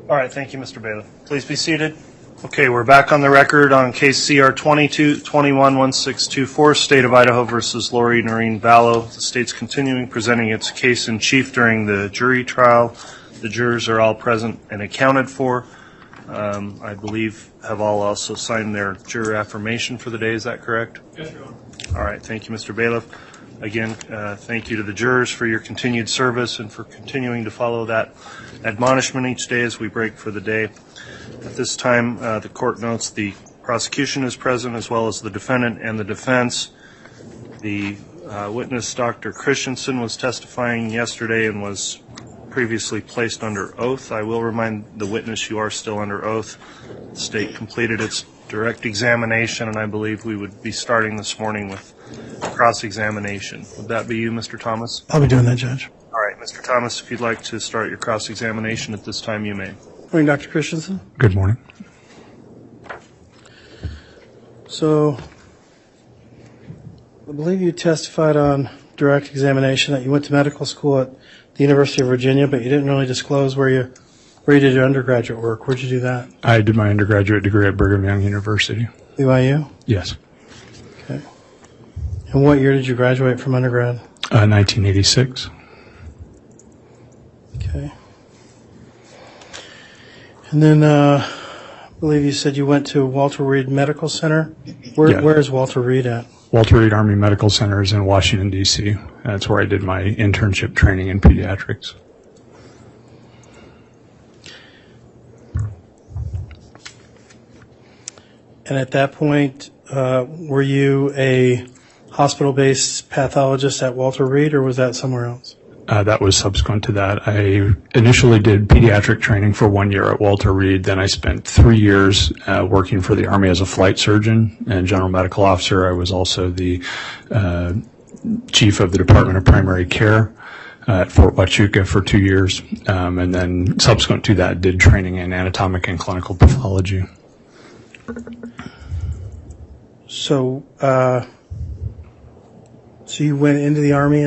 All right, thank you, Mr. Bailiff. Please be seated. Okay, we're back on the record on case CR 22-21-1624, State of Idaho versus Lori Noreen Vallow. The state's continuing presenting its case in chief during the jury trial. The jurors are all present and accounted for. I believe have all also signed their juror affirmation for the day. Is that correct? Yes, Your Honor. All right, thank you, Mr. Bailiff. Again, thank you to the jurors for your continued service and for continuing to follow that admonishment each day as we break for the day. At this time, the court notes the prosecution is present as well as the defendant and the defense. The witness, Dr. Christensen, was testifying yesterday and was previously placed under oath. I will remind the witness you are still under oath. The state completed its direct examination, and I believe we would be starting this morning with cross-examination. Would that be you, Mr. Thomas? I'll be doing that, Judge. All right, Mr. Thomas, if you'd like to start your cross-examination at this time, you may. Morning, Dr. Christensen. Good morning. So, I believe you testified on direct examination that you went to medical school at the University of Virginia, but you didn't really disclose where you did your undergraduate work. Where'd you do that? I did my undergraduate degree at Brigham Young University. BYU? Yes. Okay. And what year did you graduate from undergrad? 1986. Okay. And then I believe you said you went to Walter Reed Medical Center. Where is Walter Reed at? Walter Reed Army Medical Center is in Washington, D.C. That's where I did my internship training in pediatrics. And at that point, were you a hospital-based pathologist at Walter Reed, or was that somewhere else? That was subsequent to that. I initially did pediatric training for 1 year at Walter Reed. Then I spent 3 years working for the Army as a flight surgeon and general medical officer. I was also the chief of the Department of Primary Care at Fort Huachuca for 2 years. And then subsequent to that, did training in anatomic and clinical pathology. So you went into the Army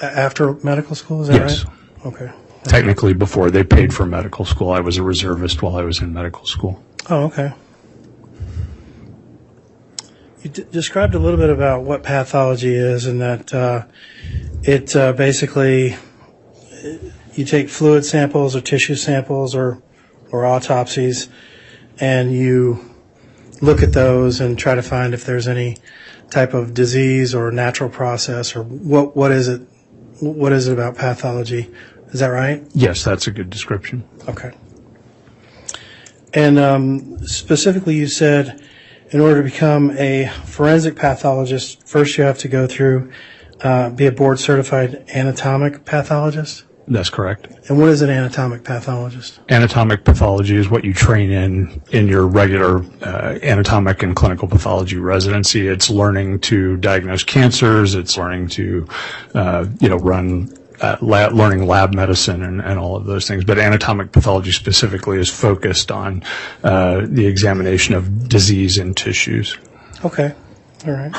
after medical school, is that right? Yes. Okay. Technically, before they paid for medical school, I was a reservist while I was in medical school. Oh, okay. You described a little bit about what pathology is, and that it basically, you take fluid samples or tissue samples or autopsies, and you look at those and try to find if there's any type of disease or natural process, or what is it about pathology? Is that right? Yes, that's a good description. Okay. And specifically, you said in order to become a forensic pathologist, first you have to go through, be a board-certified anatomic pathologist? That's correct. And what is an anatomic pathologist? Anatomic pathology is what you train in your regular anatomic and clinical pathology residency. It's learning to diagnose cancers. It's learning to, learning lab medicine and all of those things. But anatomic pathology specifically is focused on the examination of disease in tissues. Okay. All right.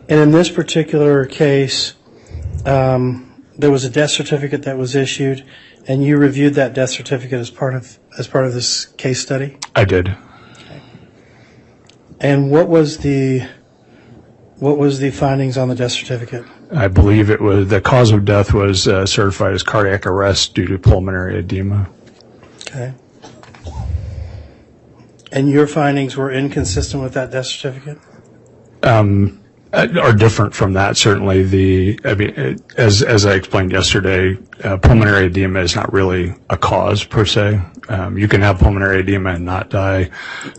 And in this particular case, there was a death certificate that was issued, and you reviewed that death certificate as part of this case study? I did. Okay. And what was the findings on the death certificate? I believe it was the cause of death was certified as cardiac arrest due to pulmonary edema. Okay. And your findings were inconsistent with that death certificate? Are different from that. Certainly, as I explained yesterday, pulmonary edema is not really a cause per se. You can have pulmonary edema and not die,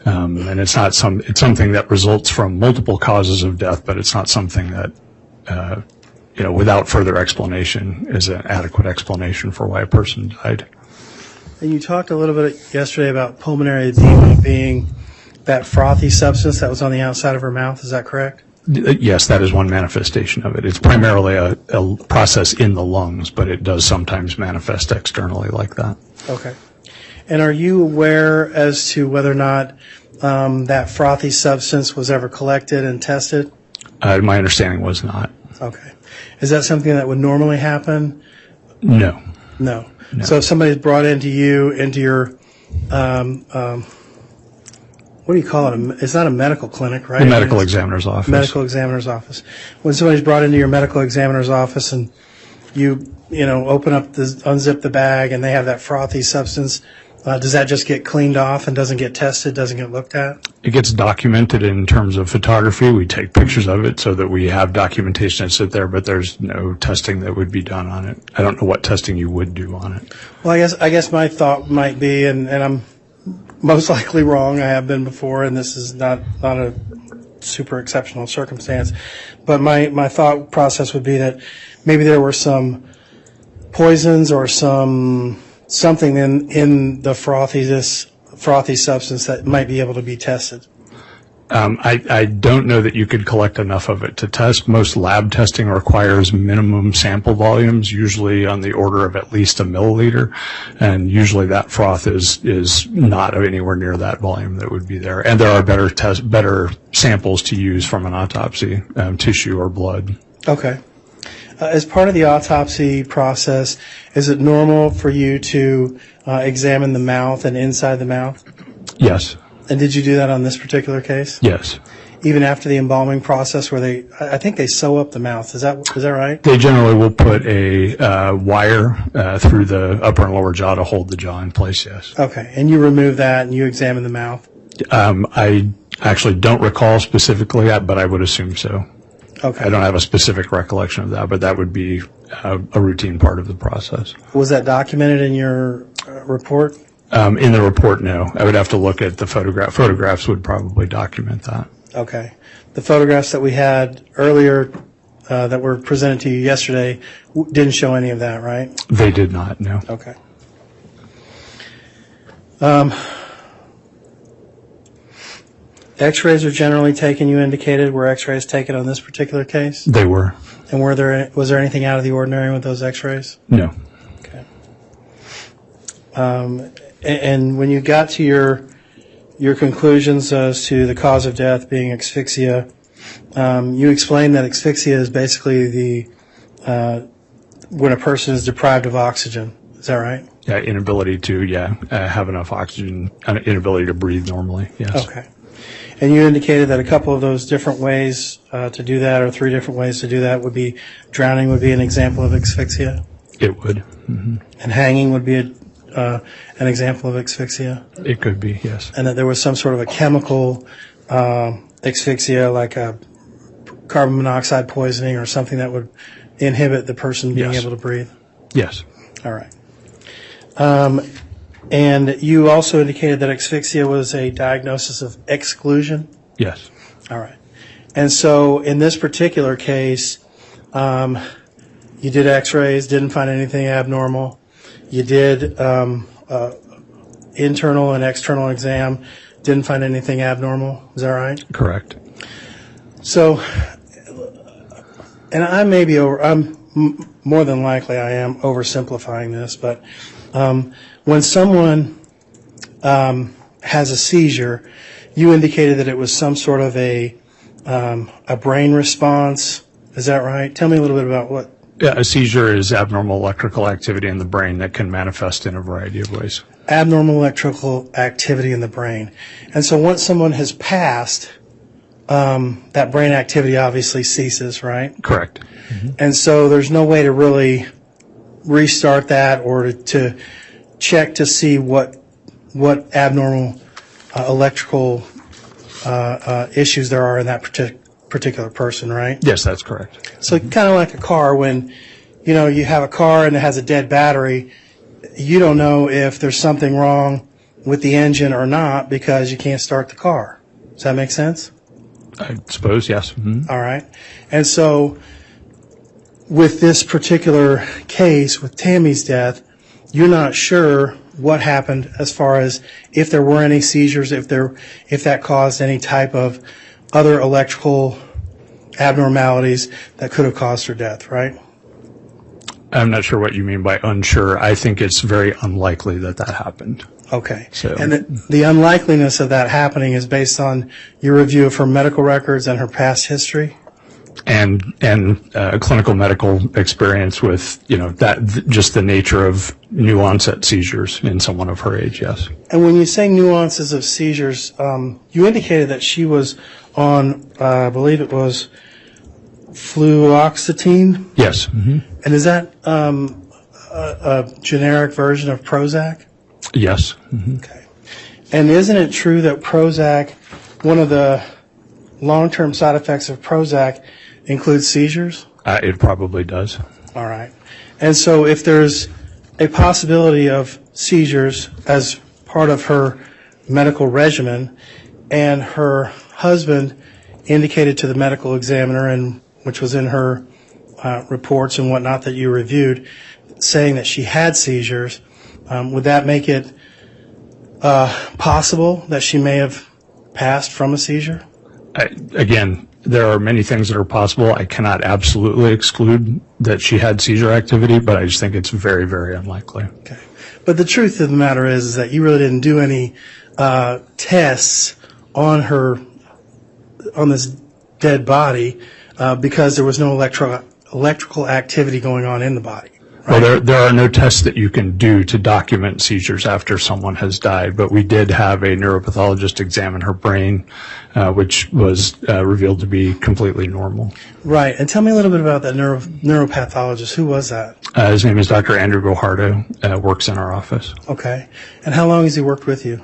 and it's something that results from multiple causes of death, but it's not something that without further explanation is an adequate explanation for why a person died. And you talked a little bit yesterday about pulmonary edema being that frothy substance that was on the outside of her mouth. Is that correct? Yes, that is one manifestation of it. It's primarily a process in the lungs, but it does sometimes manifest externally like that. Okay. And are you aware as to whether or not that frothy substance was ever collected and tested? My understanding was not. Okay. Is that something that would normally happen? No. No. So if somebody's brought into your, what do you call it? It's not a medical clinic, right? The medical examiner's office. Medical examiner's office. When somebody's brought into your medical examiner's office and you open up unzip the bag and they have that frothy substance, does that just get cleaned off and doesn't get tested, doesn't get looked at? It gets documented in terms of photography. We take pictures of it so that we have documentation that sit there, but there's no testing that would be done on it. I don't know what testing you would do on it. Well, I guess my thought might be, and I'm most likely wrong, I have been before, and this is not a super exceptional circumstance, but my thought process would be that maybe there were some poisons or something in the frothy substance that might be able to be tested. I don't know that you could collect enough of it to test. Most lab testing requires minimum sample volumes, usually on the order of at least 1 milliliter, and usually that froth is not anywhere near that volume that would be there. And there are better samples to use from an autopsy, tissue or blood. Okay. As part of the autopsy process, is it normal for you to examine the mouth and inside the mouth? Yes. And did you do that on this particular case? Yes. Even after the embalming process where I think they sew up the mouth. Is that right? They generally will put a wire through the upper and lower jaw to hold the jaw in place, yes. Okay. And you remove that and you examine the mouth? I actually don't recall specifically that, but I would assume so. Okay. I don't have a specific recollection of that, but that would be a routine part of the process. Was that documented in your report? In the report, no. I would have to look at the photograph. Photographs would probably document that. Okay. The photographs that we had earlier that were presented to you yesterday didn't show any of that, right? They did not, no. Okay. X-rays are generally taken, you indicated. Were X-rays taken on this particular case? They were. And was there anything out of the ordinary with those X-rays? No. Okay. And when you got to your conclusions as to the cause of death being asphyxia, you explained that asphyxia is basically when a person is deprived of oxygen. Is that right? Yeah, inability to have enough oxygen, inability to breathe normally. Yes. Okay. And you indicated that a couple of those different ways to do that, or 3 different ways to do that, would be drowning would be an example of asphyxia. It would. Mm-hmm. And hanging would be an example of asphyxia. It could be, yes. And that there was some sort of a chemical asphyxia, like a carbon monoxide poisoning or something that would inhibit the person being able to breathe. Yes. All right. And you also indicated that asphyxia was a diagnosis of exclusion? Yes. All right. And so in this particular case, you did X-rays, didn't find anything abnormal. You did internal and external exam, didn't find anything abnormal. Is that right? Correct. So, and I'm more than likely I am oversimplifying this, but when someone has a seizure, you indicated that it was some sort of a brain response. Is that right? Tell me a little bit about what. Yeah, a seizure is abnormal electrical activity in the brain that can manifest in a variety of ways. Abnormal electrical activity in the brain. And so once someone has passed, that brain activity obviously ceases, right? Correct. Mm-hmm. And so there's no way to really restart that or to check to see what abnormal electrical issues there are in that particular person, right? Yes, that's correct. So kind of like a car, when you have a car and it has a dead battery, you don't know if there's something wrong with the engine or not because you can't start the car. Does that make sense? I suppose, yes. Mm-hmm. All right. And so with this particular case, with Tammy's death, you're not sure what happened as far as if there were any seizures, if that caused any type of other electrical abnormalities that could have caused her death, right? I'm not sure what you mean by unsure. I think it's very unlikely that happened. Okay. So, and the unlikeliness of that happening is based on your review of her medical records and her past history? clinical medical experience with, just the nature of new onset seizures in someone of her age, yes. And when you say nuances of seizures, you indicated that she was on, I believe it was fluoxetine? Yes. Mm-hmm. And is that a generic version of Prozac? Yes. Mm-hmm. Okay. And isn't it true that Prozac, one of the long-term side effects of Prozac includes seizures? It probably does. All right. And so if there's a possibility of seizures as part of her medical regimen, and her husband indicated to the medical examiner, and which was in her reports and whatnot that you reviewed, saying that she had seizures, would that make it possible that she may have passed from a seizure? Again, there are many things that are possible. I cannot absolutely exclude that she had seizure activity, but I just think it's very, very unlikely. Okay. But the truth of the matter is that you really didn't do any tests on this dead body because there was no electrical activity going on in the body. Right? Well, there are no tests that you can do to document seizures after someone has died, but we did have a neuropathologist examine her brain, which was revealed to be completely normal. Right. And tell me a little bit about that neuropathologist. Who was that? His name is Dr. Andrew Guajardo, works in our office. Okay. And how long has he worked with you?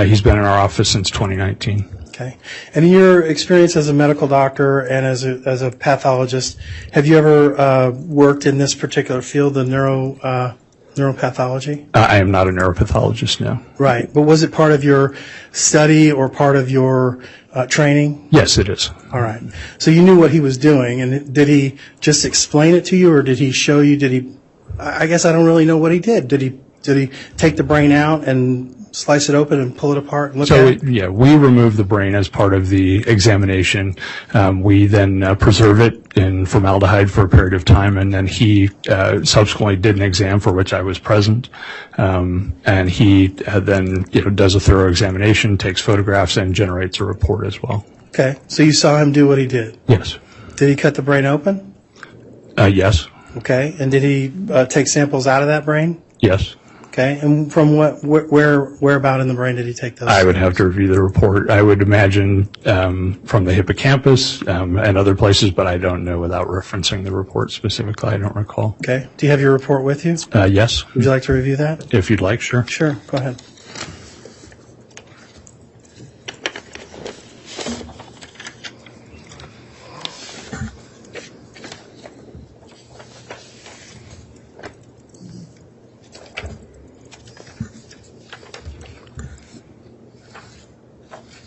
He's been in our office since 2019. Okay. And in your experience as a medical doctor and as a pathologist, have you ever worked in this particular field, the neuropathology? I am not a neuropathologist, no. Right. But was it part of your study or part of your training? Yes, it is. All right. So you knew what he was doing, and did he just explain it to you, or did he show you? I guess I don't really know what he did. Did he take the brain out and slice it open and pull it apart and look at it? Yeah, we remove the brain as part of the examination. We then preserve it in formaldehyde for a period of time, and then he subsequently did an exam for which I was present. And he then does a thorough examination, takes photographs, and generates a report as well. Okay, so you saw him do what he did. Yes. Did he cut the brain open? Yes. Okay, and did he take samples out of that brain? Yes. Okay, and from where about in the brain did he take those? I would have to review the report. I would imagine from the hippocampus and other places, but I don't know without referencing the report specifically. I don't recall. Okay. Do you have your report with you? Yes. Would you like to review that? If you'd like, sure. Sure, go ahead.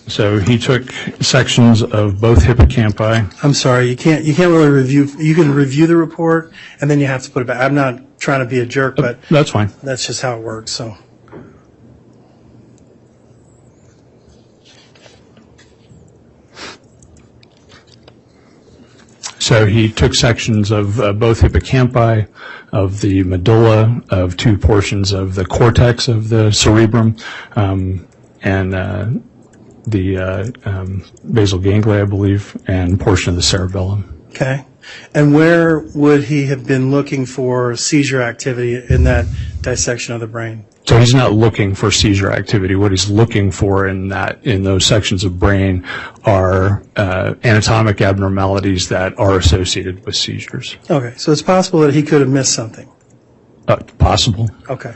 So he took sections of both hippocampi. I'm sorry, you can't really review. You can review the report and then you have to put it back. I'm not trying to be a jerk, but That's fine. that's just how it works. So he took sections of both hippocampi, of the medulla, of two portions of the cortex of the cerebrum, and the basal ganglia, I believe, and portion of the cerebellum. Okay. And where would he have been looking for seizure activity in that dissection of the brain? So he's not looking for seizure activity. What he's looking for in those sections of brain are anatomic abnormalities that are associated with seizures. Okay. So it's possible that he could have missed something. Possible. Okay.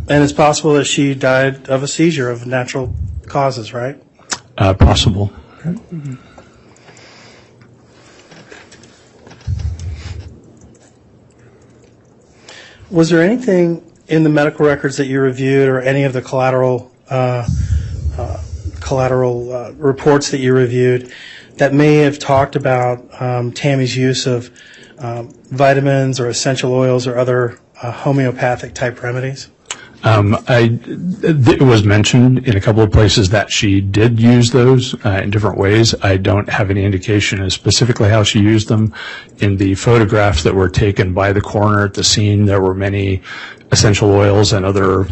And it's possible that she died of a seizure of natural causes, right? Possible. Okay. Was there anything in the medical records that you reviewed, or any of the collateral reports that you reviewed, that may have talked about Tammy's use of vitamins or essential oils or other homeopathic type remedies? It was mentioned in a couple of places that she did use those in different ways. I don't have any indication as specifically how she used them. In the photographs that were taken by the coroner at the scene, there were many essential oils and other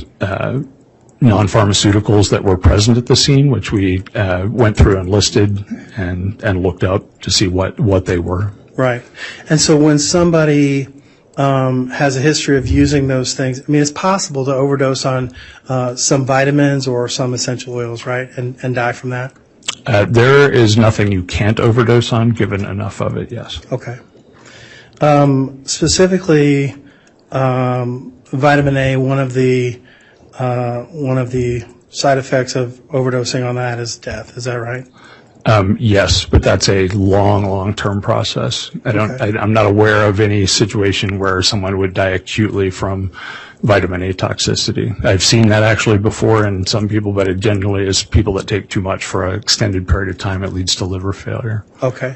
non-pharmaceuticals that were present at the scene, which we went through and listed and looked up to see what they were. Right. And so when somebody has a history of using those things, I mean, it's possible to overdose on some vitamins or some essential oils, right, and die from that? There is nothing you can't overdose on, given enough of it, yes. Okay. Specifically, vitamin A, one of the side effects of overdosing on that is death. Is that right? Yes, but that's a long-term process. I'm not aware of any situation where someone would die acutely from vitamin A toxicity. I've seen that actually before in some people, but it generally is people that take too much for an extended period of time. It leads to liver failure. Okay.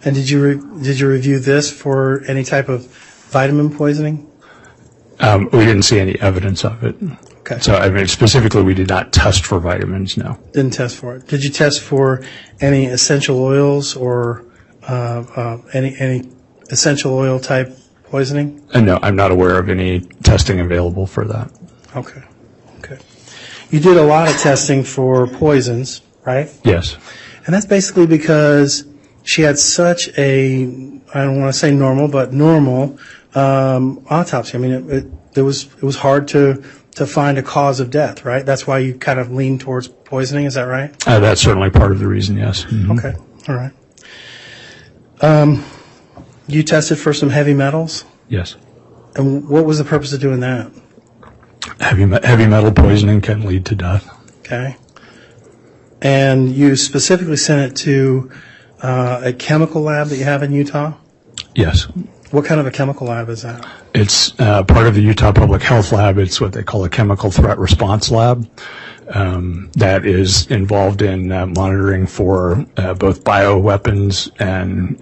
And did you review this for any type of vitamin poisoning? We didn't see any evidence of it. Okay. So, I mean, specifically, we did not test for vitamins, no. Didn't test for it. Did you test for any essential oils or any essential oil type poisoning? No, I'm not aware of any testing available for that. Okay. Okay. You did a lot of testing for poisons, right? Yes. And that's basically because she had such a, I don't want to say normal, but normal autopsy. I mean, it was hard to find a cause of death, right? That's why you kind of lean towards poisoning. Is that right? That's certainly part of the reason, yes. Mm-hmm. Okay. All right. You tested for some heavy metals? Yes. And what was the purpose of doing that? Heavy metal poisoning can lead to death. Okay. And you specifically sent it to a chemical lab that you have in Utah? Yes. What kind of a chemical lab is that? It's part of the Utah Public Health Lab. It's what they call a chemical threat response lab that is involved in monitoring for both bioweapons and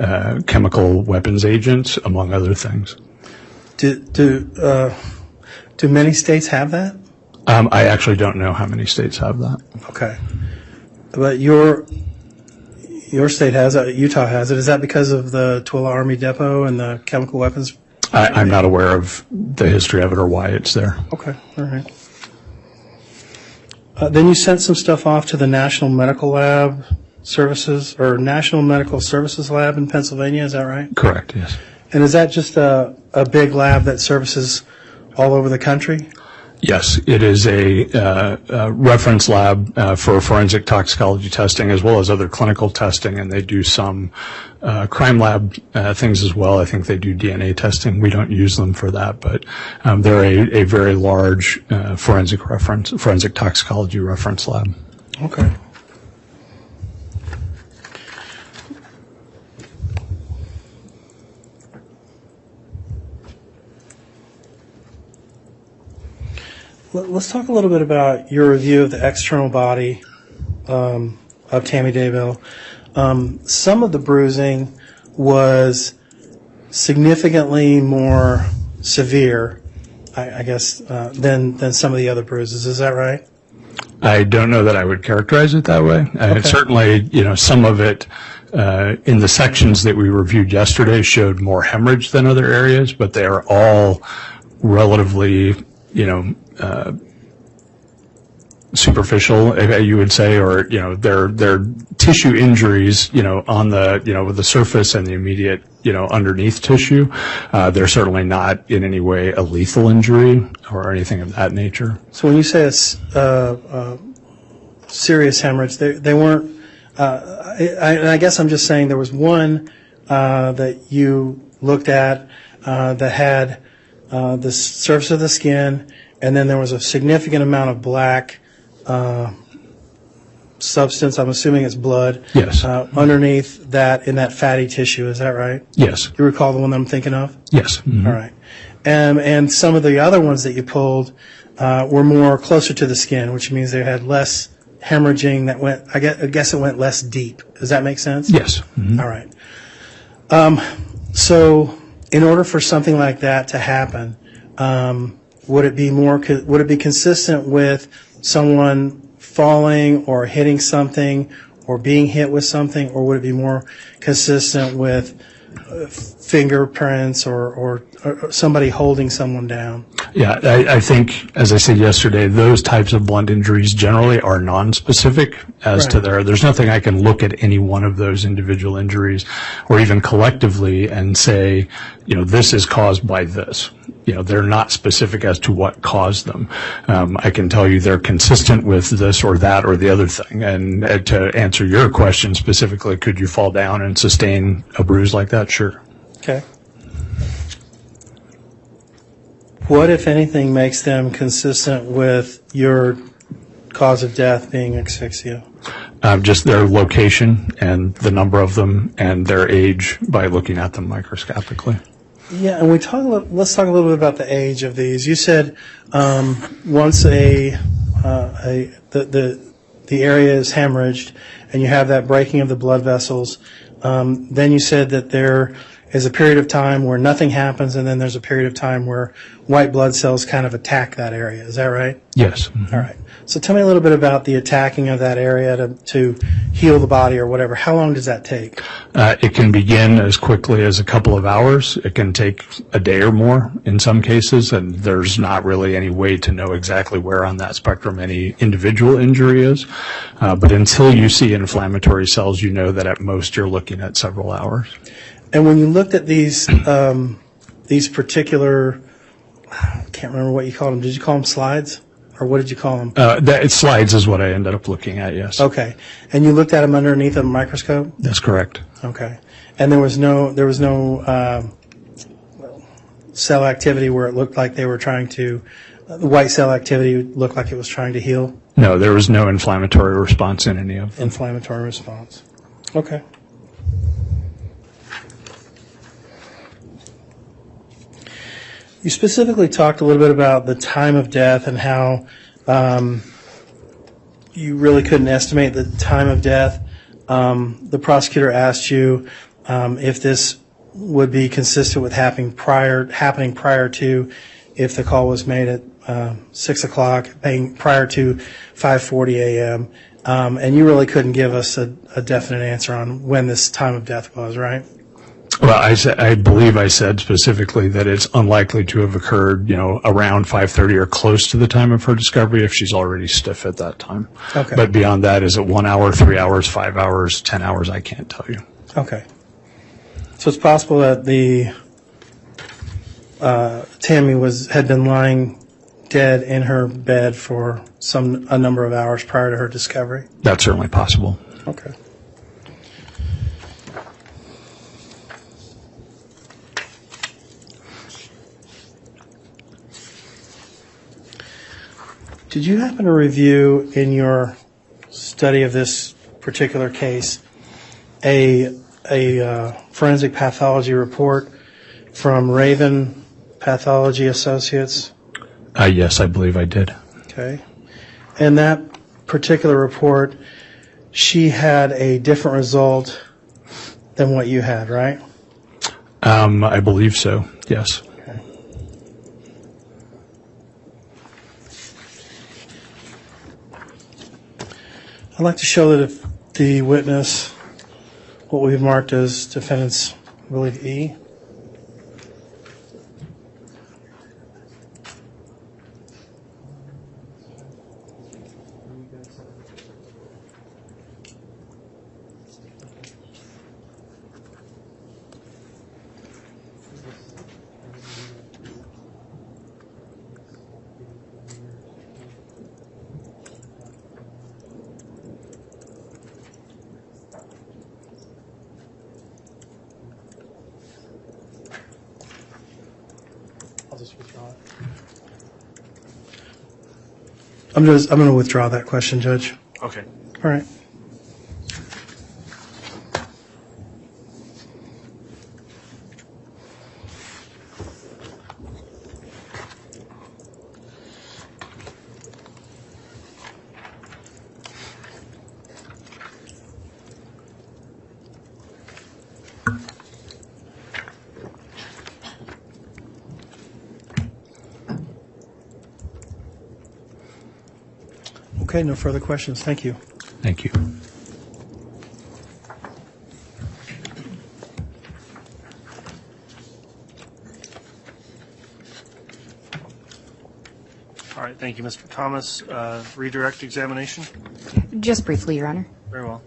chemical weapons agents, among other things. Do many states have that? I actually don't know how many states have that. Okay. But your state has it, Utah has it. Is that because of the Twilla Army Depot and the chemical weapons? I'm not aware of the history of it or why it's there. Okay, all right. Then you sent some stuff off to the National Medical Lab Services, or National Medical Services Lab in Pennsylvania, is that right? Correct, yes. And is that just a big lab that services all over the country? Yes, it is a reference lab for forensic toxicology testing as well as other clinical testing, and they do some crime lab things as well. I think they do DNA testing. We don't use them for that, but they're a very large forensic toxicology reference lab. Okay. Let's talk a little bit about your review of the external body of Tammy Daybell. Some of the bruising was significantly more severe, I guess, than some of the other bruises. Is that right? I don't know that I would characterize it that way. Okay. Certainly, some of it in the sections that we reviewed yesterday showed more hemorrhage than other areas, but they are all relatively, superficial, you would say, or they're tissue injuries, on the with the surface and the immediate, underneath tissue. They're certainly not in any way a lethal injury or anything of that nature. So when you say a serious hemorrhage, they weren't. And I guess I'm just saying there was one that you looked at that had the surface of the skin, and then there was a significant amount of black substance. I'm assuming it's blood. Yes. Underneath that, in that fatty tissue. Is that right? Yes. You recall the one I'm thinking of? Yes. Mm-hmm. All right. And some of the other ones that you pulled were more closer to the skin, which means they had less hemorrhaging that went, I guess it went less deep. Does that make sense? Yes. Mm-hmm. All right. So in order for something like that to happen, would it be consistent with someone falling or hitting something or being hit with something, or would it be more consistent with fingerprints or or somebody holding someone down. Yeah, I think, as I said yesterday, those types of blunt injuries generally are non-specific as to there's nothing I can look at any one of those individual injuries or even collectively and say, this is caused by this. They're not specific as to what caused them. I can tell you they're consistent with this or that or the other thing. And to answer your question specifically, could you fall down and sustain a bruise like that? Sure. Okay. What, if anything, makes them consistent with your cause of death being asphyxia? Just their location and the number of them and their age by looking at them microscopically. Yeah, and let's talk a little bit about the age of these. You said once the area is hemorrhaged and you have that breaking of the blood vessels, then you said that there is a period of time where nothing happens, and then there's a period of time where white blood cells kind of attack that area. Is that right? Yes. Mm-hmm. All right. So tell me a little bit about the attacking of that area to heal the body or whatever. How long does that take? It can begin as quickly as a couple of hours. It can take a day or more in some cases, and there's not really any way to know exactly where on that spectrum any individual injury is. But until you see inflammatory cells, you know that at most you're looking at several hours. And when you looked at these particular, I can't remember what you called them. Did you call them slides? Or what did you call them? Slides is what I ended up looking at, yes. Okay. And you looked at them underneath a microscope? That's correct. Okay. And there was no cell activity where it looked like they were trying to, the white cell activity looked like it was trying to heal? No, there was no inflammatory response in any of them. Inflammatory response. Okay. You specifically talked a little bit about the time of death and how you really couldn't estimate the time of death. The prosecutor asked you if this would be consistent with happening prior to, if the call was made at 6 o'clock, prior to 5:40 a.m., and you really couldn't give us a definite answer on when this time of death was, right? Well, I believe I said specifically that it's unlikely to have occurred, around 5:30 or close to the time of her discovery if she's already stiff at that time. Okay. But beyond that, is it 1 hour, 3 hours, 5 hours, 10 hours? I can't tell you. Okay. So it's possible that the Tammy had been lying dead in her bed for a number of hours prior to her discovery? That's certainly possible. Okay. Did you happen to review in your study of this particular case a forensic pathology report from Raven Pathology Associates? Yes, I believe I did. Okay. In that particular report, she had a different result than what you had, right? I believe so, yes. I'd like to show that if the witness, what we've marked as defendant's, I believe, E. I'll just withdraw it. I'm going to withdraw that question, Judge. Okay. All right. Okay, no further questions. Thank you. Thank you. Thank you, Mr. Thomas. Redirect examination? Just briefly, Your Honor. Very well.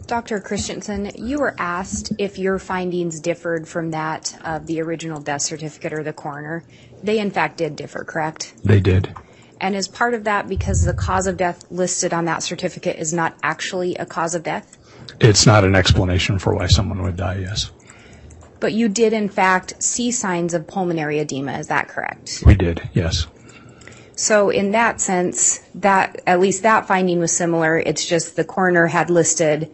Dr. Christensen, you were asked if your findings differed from that of the original death certificate or the coroner. They, in fact, did differ, correct? They did. And is part of that because the cause of death listed on that certificate is not actually a cause of death? It's not an explanation for why someone would die, yes. But you did, in fact, see signs of pulmonary edema, is that correct? We did, yes. So in that sense, that at least that finding was similar. It's just the coroner had listed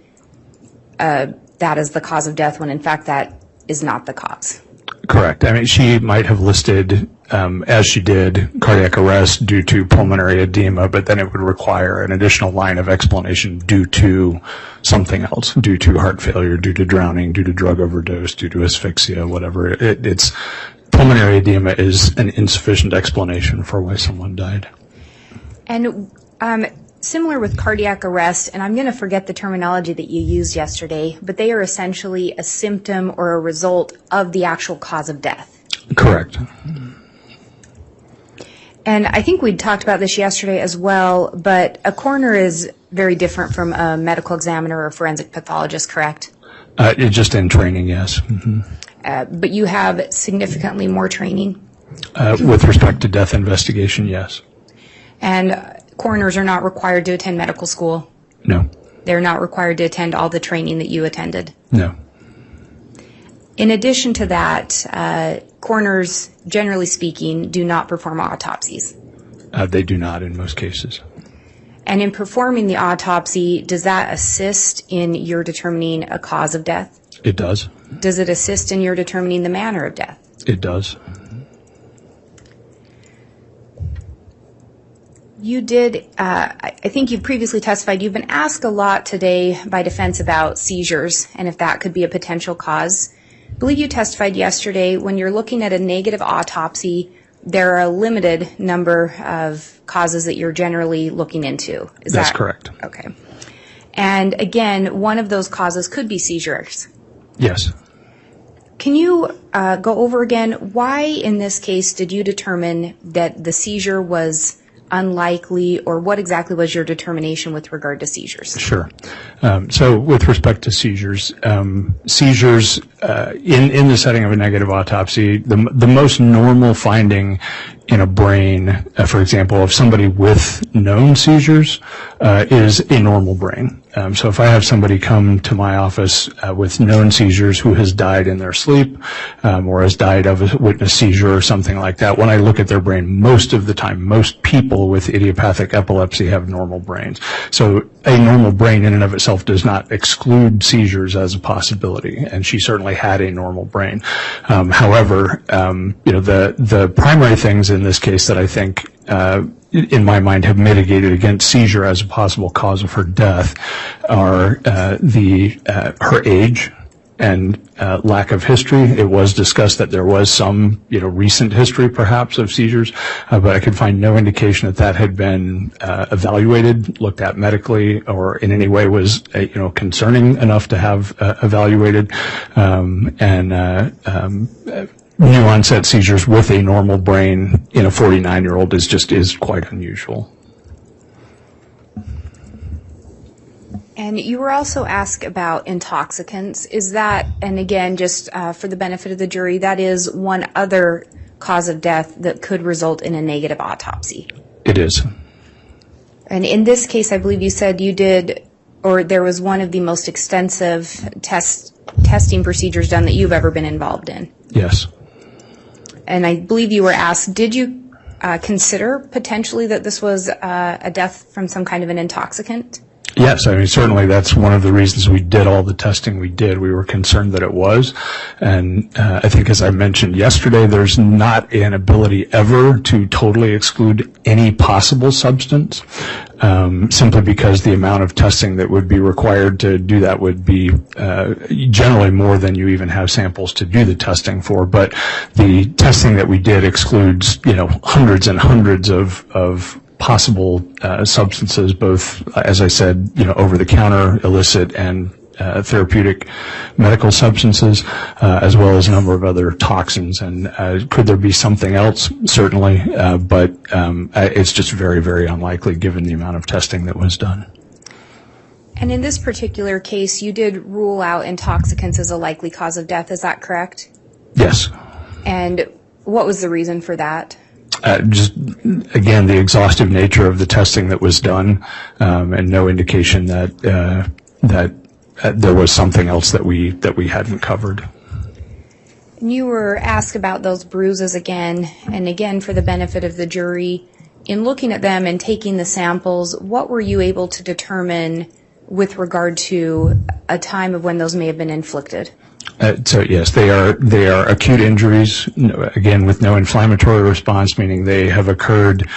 that as the cause of death when, in fact, that is not the cause. Correct. I mean, she might have listed, as she did, cardiac arrest due to pulmonary edema, but then it would require an additional line of explanation due to something else, due to heart failure, due to drowning, due to drug overdose, due to asphyxia, whatever. It's pulmonary edema is an insufficient explanation for why someone died. And similar with cardiac arrest, and I'm going to forget the terminology that you used yesterday, but they are essentially a symptom or a result of the actual cause of death. Correct. And I think we talked about this yesterday as well, but a coroner is very different from a medical examiner or forensic pathologist, correct? Just in training, yes. Mm-hmm. But you have significantly more training? With respect to death investigation, yes. And coroners are not required to attend medical school? No. They're not required to attend all the training that you attended? No. In addition to that, coroners, generally speaking, do not perform autopsies. They do not in most cases. And in performing the autopsy, does that assist in your determining a cause of death? It does. Does it assist in your determining the manner of death? It does. You did, I think you previously testified, you've been asked a lot today by defense about seizures and if that could be a potential cause. I believe you testified yesterday when you're looking at a negative autopsy, there are a limited number of causes that you're generally looking into. That's correct. Okay. And again, one of those causes could be seizures. Yes. Can you go over again, why in this case did you determine that the seizure was unlikely, or what exactly was your determination with regard to seizures? Sure. So with respect to seizures, seizures in the setting of a negative autopsy, the most normal finding in a brain, for example, of somebody with known seizures, is a normal brain. So if I have somebody come to my office with known seizures who has died in their sleep, or has died of a witness seizure or something like that, when I look at their brain, most of the time, most people with idiopathic epilepsy have normal brains. So a normal brain in and of itself does not exclude seizures as a possibility, and she certainly had a normal brain. However, the primary things in this case that I think in my mind have mitigated against seizure as a possible cause of her death are her age and lack of history. It was discussed that there was some recent history perhaps of seizures, but I could find no indication that had been evaluated, looked at medically, or in any way was concerning enough to have evaluated. New onset seizures with a normal brain in a 49-year-old is quite unusual. And you were also asked about intoxicants. Is that, and again, just for the benefit of the jury, that is one other cause of death that could result in a negative autopsy? It is. And in this case, I believe you said you did, or there was one of the most extensive testing procedures done that you've ever been involved in. Yes. And I believe you were asked, did you consider potentially that this was a death from some kind of an intoxicant? Yes, I mean, certainly that's one of the reasons we did all the testing we did. We were concerned that it was. And I think, as I mentioned yesterday, there's not an ability ever to totally exclude any possible substance, simply because the amount of testing that would be required to do that would be generally more than you even have samples to do the testing for. But the testing that we did excludes, hundreds and hundreds of possible substances, both, as I said, over-the-counter, illicit, and therapeutic medical substances, as well as a number of other toxins. And could there be something else? Certainly, but it's just very, very unlikely given the amount of testing that was done. And in this particular case, you did rule out intoxicants as a likely cause of death, is that correct? Yes. And what was the reason for that? Just, again, the exhaustive nature of the testing that was done, and no indication that there was something else that we hadn't covered. And you were asked about those bruises again, and again, for the benefit of the jury, in looking at them and taking the samples, what were you able to determine with regard to a time of when those may have been inflicted? So yes, they are acute injuries, again, with no inflammatory response, meaning they have occurred,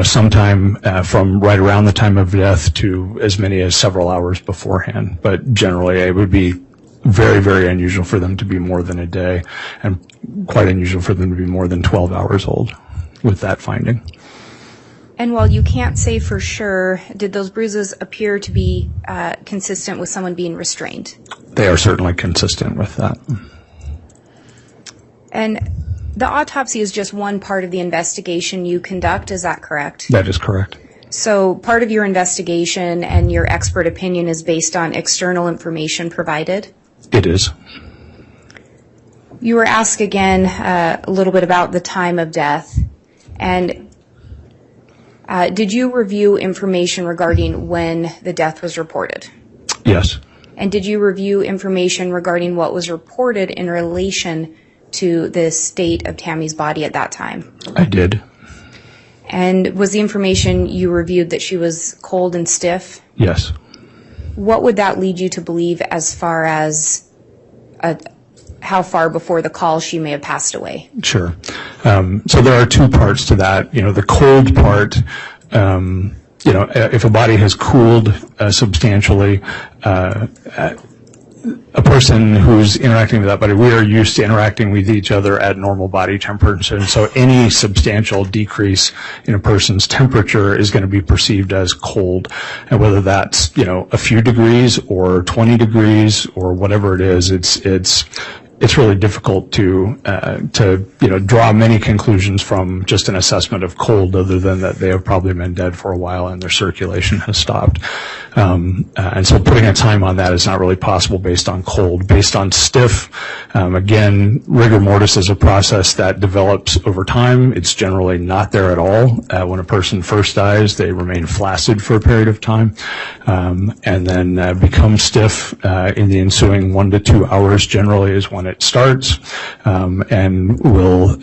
sometime from right around the time of death to as many as several hours beforehand. But generally, it would be very, very unusual for them to be more than a day, and quite unusual for them to be more than 12 hours old with that finding. And while you can't say for sure, did those bruises appear to be consistent with someone being restrained? They are certainly consistent with that. And the autopsy is just one part of the investigation you conduct, is that correct? That is correct. So part of your investigation and your expert opinion is based on external information provided? It is. You were asked again a little bit about the time of death, and did you review information regarding when the death was reported? Yes. And did you review information regarding what was reported in relation to the state of Tammy's body at that time? I did. And was the information you reviewed that she was cold and stiff? Yes. What would that lead you to believe as far as how far before the call she may have passed away? Sure. So there are two parts to that. The cold part, if a body has cooled substantially, a person who's interacting with that body, we are used to interacting with each other at normal body temperature, and so any substantial decrease in a person's temperature is going to be perceived as cold, and whether that's a few degrees or 20 degrees or whatever it is, it's really difficult to draw many conclusions from just an assessment of cold, other than that they have probably been dead for a while and their circulation has stopped. And so putting a time on that is not really possible based on cold. Based on stiff, again, rigor mortis is a process that develops over time. It's generally not there at all. When a person first dies, they remain flaccid for a period of time, and then become stiff in the ensuing 1 to 2 hours generally is when it starts, and will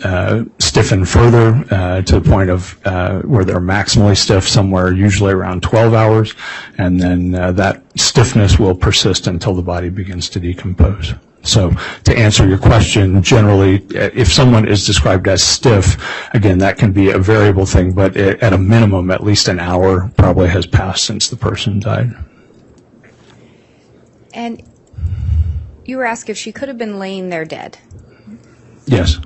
stiffen further to the point of where they're maximally stiff somewhere usually around 12 hours, and then that stiffness will persist until the body begins to decompose. So to answer your question, generally, if someone is described as stiff, again, that can be a variable thing, but at a minimum, at least an hour probably has passed since the person died. And you were asked if she could have been laying there dead. Yes.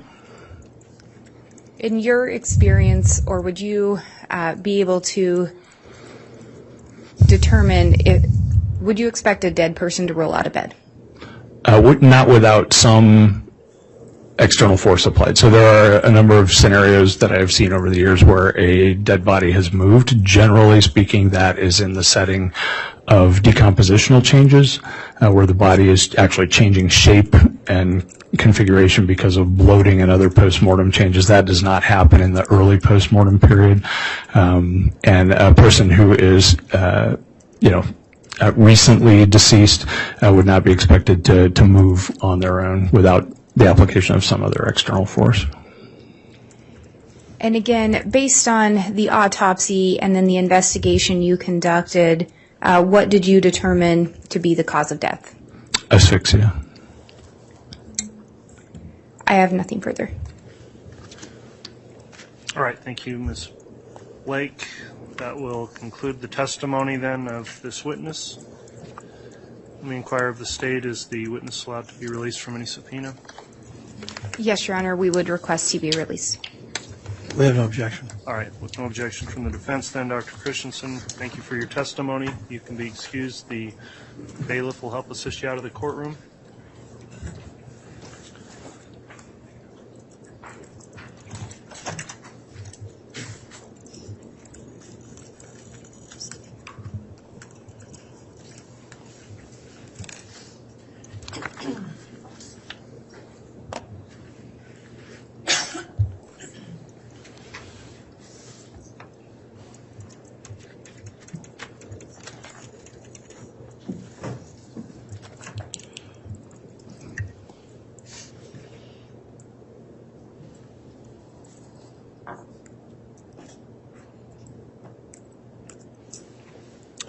In your experience, or would you be able to determine would you expect a dead person to roll out of bed? Not without some external force applied. So there are a number of scenarios that I have seen over the years where a dead body has moved. Generally speaking, that is in the setting of decompositional changes, where the body is actually changing shape and configuration because of bloating and other postmortem changes. That does not happen in the early postmortem period. And a person who is, recently deceased would not be expected to move on their own without the application of some other external force. And again, based on the autopsy and then the investigation you conducted, what did you determine to be the cause of death? Asphyxia. I have nothing further. All right, thank you, Ms. Blake. That will conclude the testimony then of this witness. Let me inquire of the state, is the witness allowed to be released from any subpoena? Yes, Your Honor, we would request he be released. We have no objection. All right, with no objection from the defense then, Dr. Christensen, thank you for your testimony. You can be excused. The bailiff will help assist you out of the courtroom.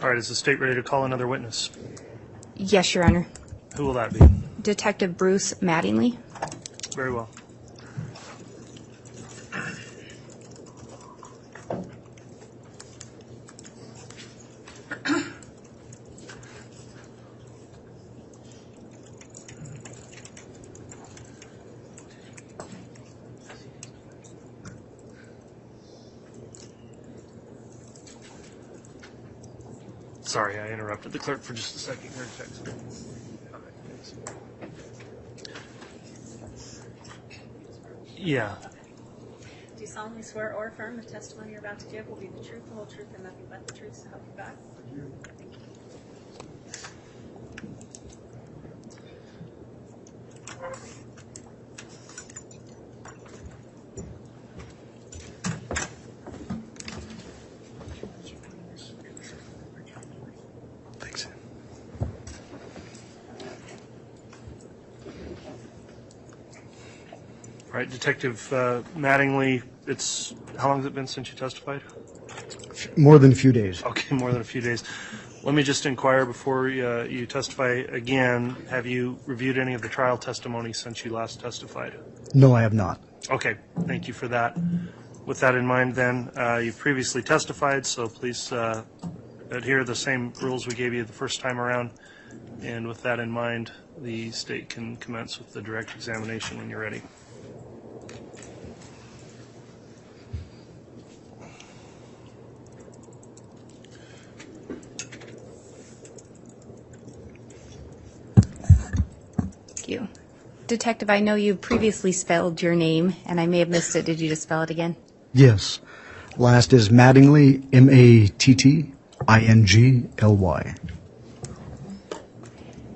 All right, is the state ready to call another witness? Yes, Your Honor. Who will that be? Detective Bruce Mattingly. Very well. Sorry, I interrupted the clerk for just a second here. Yeah. Do you solemnly swear or affirm the testimony you're about to give will be the truth, the whole truth, and nothing but the truth, so help you God? Thank you. Thanks. All right, Detective Mattingly, how long has it been since you testified? More than a few days. Okay, more than a few days. Let me just inquire before you testify again. Have you reviewed any of the trial testimony since you last testified? No, I have not. Okay, thank you for that. With that in mind, then, you've previously testified, so please adhere to the same rules we gave you the first time around. And with that in mind, the state can commence with the direct examination when you're ready. Thank you. Detective, I know you previously spelled your name, and I may have missed it. Did you just spell it again? Yes. Last is Mattingly, M-A-T-T-I-N-G-L-Y.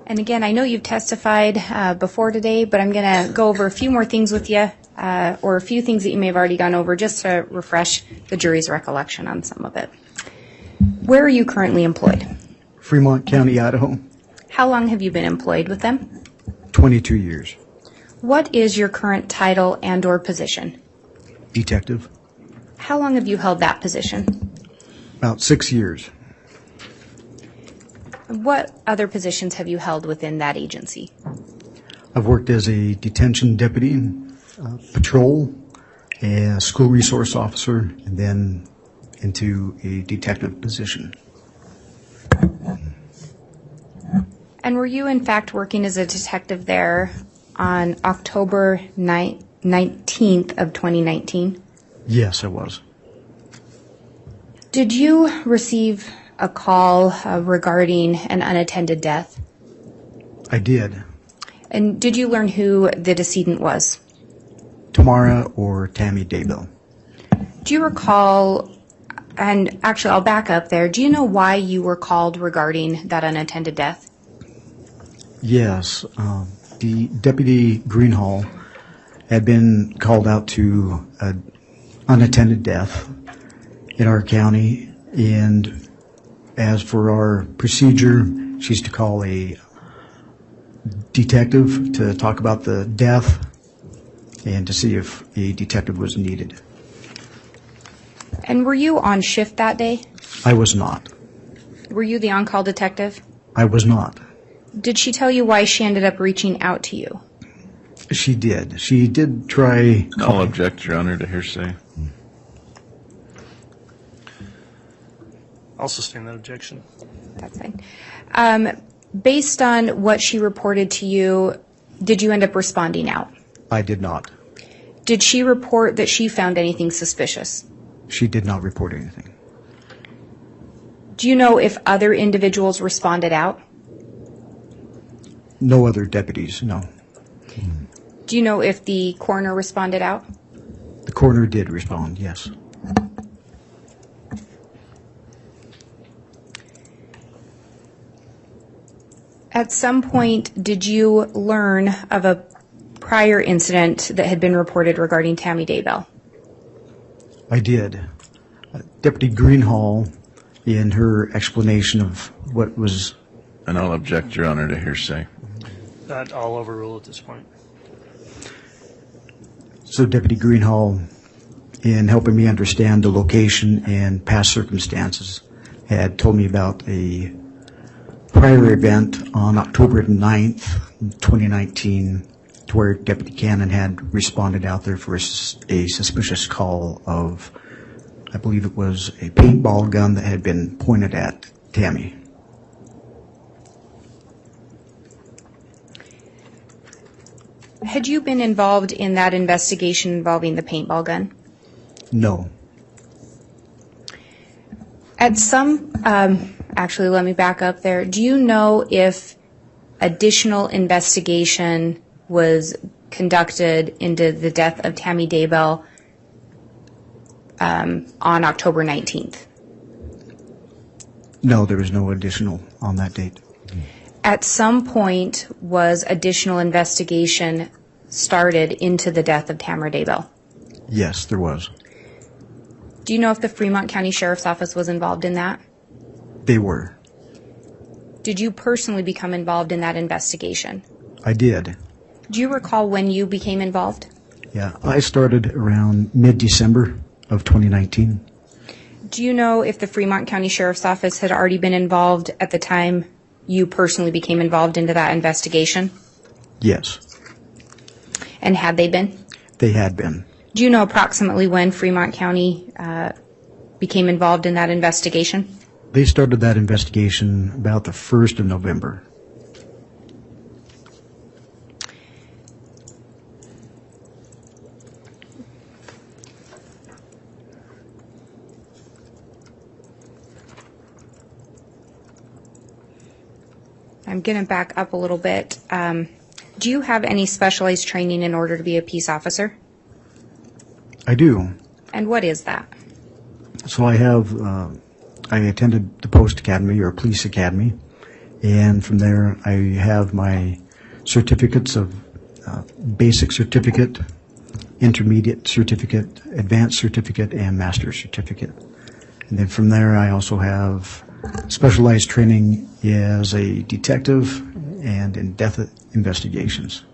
And again, I know you've testified before today, but I'm going to go over a few more things with you, or a few things that you may have already gone over, just to refresh the jury's recollection on some of it. Where are you currently employed? Fremont County, Idaho. How long have you been employed with them? 22 years. What is your current title and or position? Detective. How long have you held that position? About 6 years. What other positions have you held within that agency? I've worked as a detention deputy, patrol, a school resource officer, and then into a detective position. And were you in fact working as a detective there on October 19th of 2019? Yes, I was. Did you receive a call regarding an unattended death? I did. And did you learn who the decedent was? Tamara or Tammy Daybell. Do you recall, and actually I'll back up there, do you know why you were called regarding that unattended death? Yes, the Deputy Greenhall had been called out to an unattended death in our county, and as for our procedure, she's to call a detective to talk about the death and to see if a detective was needed. And were you on shift that day? I was not. Were you the on-call detective? I was not. Did she tell you why she ended up reaching out to you? She did. She did try. I'll object, Your Honor, to hearsay. I'll sustain that objection. That's fine. Based on what she reported to you, did you end up responding out? I did not. Did she report that she found anything suspicious? She did not report anything. Do you know if other individuals responded out? No other deputies, no. Do you know if the coroner responded out? The coroner did respond, yes. At some point, did you learn of a prior incident that had been reported regarding Tammy Daybell? I did. Deputy Greenhall, in her explanation of what was, And I'll object, Your Honor, to hearsay. That I'll overrule at this point. so Deputy Greenhall, in helping me understand the location and past circumstances, had told me about a prior event on October 9th, 2019, to where Deputy Cannon had responded out there for a suspicious call of, I believe it was a paintball gun that had been pointed at Tammy. Had you been involved in that investigation involving the paintball gun? No. At some, actually, let me back up there. Do you know if additional investigation was conducted into the death of Tammy Daybell on October 19th? No, there was no additional on that date. At some point, was additional investigation started into the death of Tamara Daybell? Yes, there was. Do you know if the Fremont County Sheriff's Office was involved in that? They were. Did you personally become involved in that investigation? I did. Do you recall when you became involved? Yeah, I started around mid-December of 2019. Do you know if the Fremont County Sheriff's Office had already been involved at the time you personally became involved into that investigation? Yes, And had they been? they had been. Do you know approximately when Fremont County became involved in that investigation? They started that investigation about the 1st of November. I'm going to back up a little bit. Do you have any specialized training in order to be a peace officer? I do. And what is that? So I attended the Post Academy or Police Academy, and from there I have my certificates of basic certificate, intermediate certificate, advanced certificate, and master's certificate. And then from there I also have specialized training as a detective and in death investigations.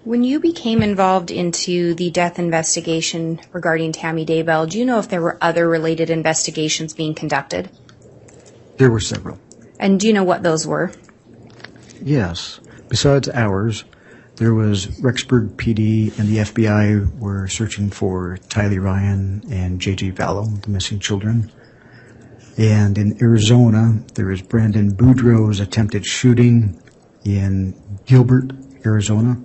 When you became involved into the death investigation regarding Tammy Daybell, do you know if there were other related investigations being conducted? There were several. And do you know what those were? Yes. Besides ours, there was Rexburg PD and the FBI were searching for Tylee Ryan and J.J. Vallow, the missing children. And in Arizona, there was Brandon Boudreaux's attempted shooting in Gilbert, Arizona,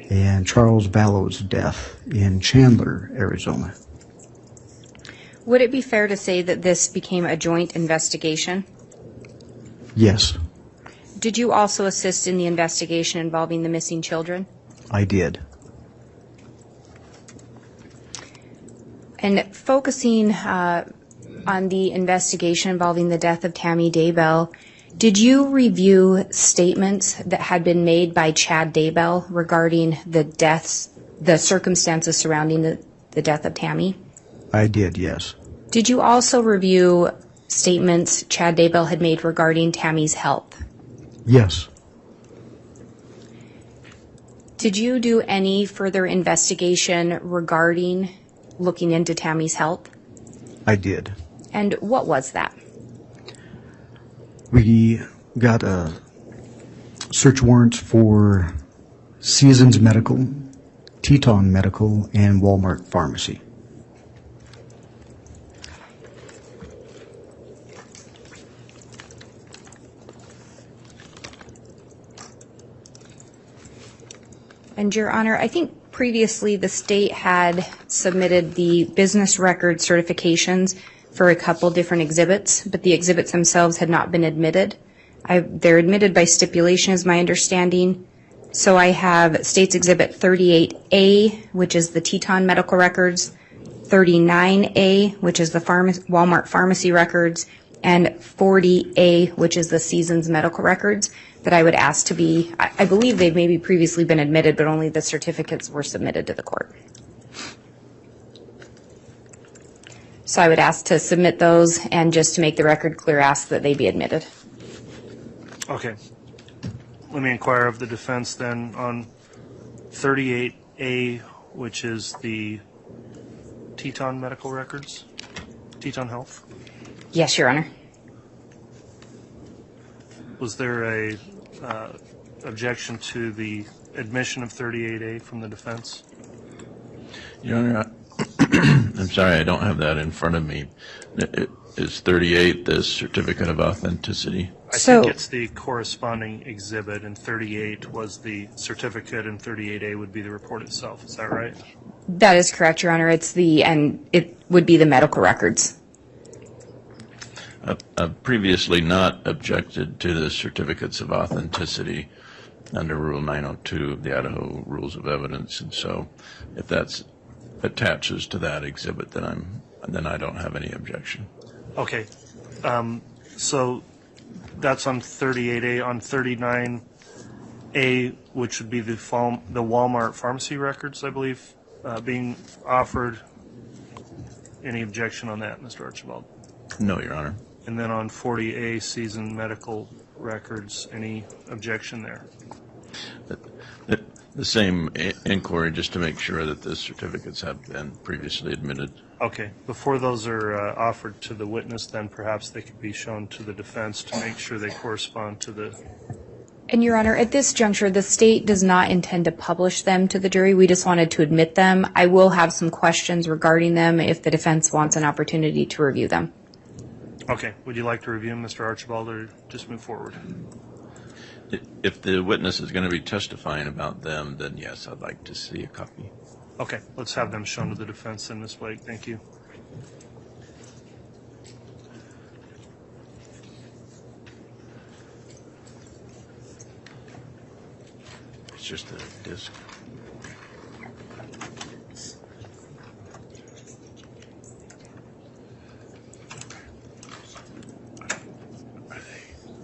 and Charles Vallow's death in Chandler, Arizona. Would it be fair to say that this became a joint investigation? Yes, Did you also assist in the investigation involving the missing children? I did. And focusing on the investigation involving the death of Tammy Daybell, did you review statements that had been made by Chad Daybell regarding the circumstances surrounding the death of Tammy? I did, yes. Did you also review statements Chad Daybell had made regarding Tammy's health? Yes, Did you do any further investigation regarding looking into Tammy's health? I did. And what was that? We got a search warrants for Seasons Medical, Teton Medical, and Walmart Pharmacy. And Your Honor, I think previously the state had submitted the business record certifications for a couple different exhibits, but the exhibits themselves had not been admitted. They're admitted by stipulation is my understanding. So I have State's Exhibit 38A, which is the Teton medical records, 39A, which is the Walmart pharmacy records, and 40A, which is the Seasons medical records, that I would ask to be, I believe they've maybe previously been admitted, but only the certificates were submitted to the court. So I would ask to submit those, and just to make the record clear, ask that they be admitted. Okay. Let me inquire of the defense then on 38A, which is the Teton medical records, Teton Health. Yes, Your Honor. Was there a objection to the admission of 38A from the defense? Your Honor, I'm sorry, I don't have that in front of me. Is 38 the certificate of authenticity? I think it's the corresponding exhibit, and 38 was the certificate, and 38A would be the report itself. Is that right? That is correct, Your Honor. And it would be the medical records. I've previously not objected to the certificates of authenticity under Rule 902 of the Idaho Rules of Evidence, and so if that attaches to that exhibit, then I don't have any objection. Okay. So that's on 38A. On 39A, which would be the Walmart pharmacy records, I believe, being offered. Any objection on that, Mr. Archibald? No, Your Honor. And then on 40A, seasoned medical records, any objection there? The same inquiry, just to make sure that the certificates have been previously admitted. Okay. Before those are offered to the witness, then perhaps they could be shown to the defense to make sure they correspond to the... And, Your Honor, at this juncture, the state does not intend to publish them to the jury. We just wanted to admit them. I will have some questions regarding them if the defense wants an opportunity to review them. Okay. Would you like to review them, Mr. Archibald, or just move forward? If the witness is going to be testifying about them, then yes, I'd like to see a copy. Okay. Let's have them shown to the defense then, Ms. Blake. Thank you. It's just a disc. Are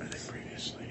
they previously?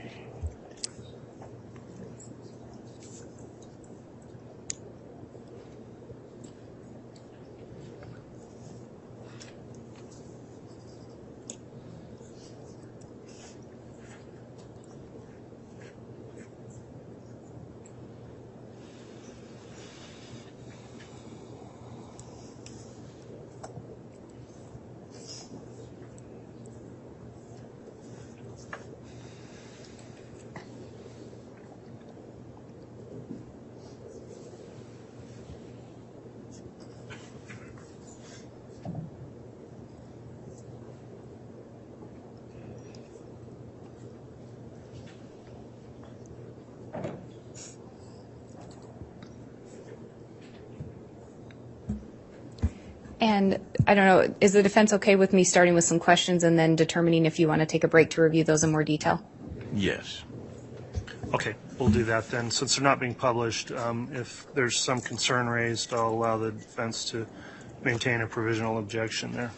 And I don't know, is the defense okay with me starting with some questions and then determining if you want to take a break to review those in more detail? Yes. Okay. We'll do that then. Since they're not being published, if there's some concern raised, I'll allow the defense to maintain a provisional objection there.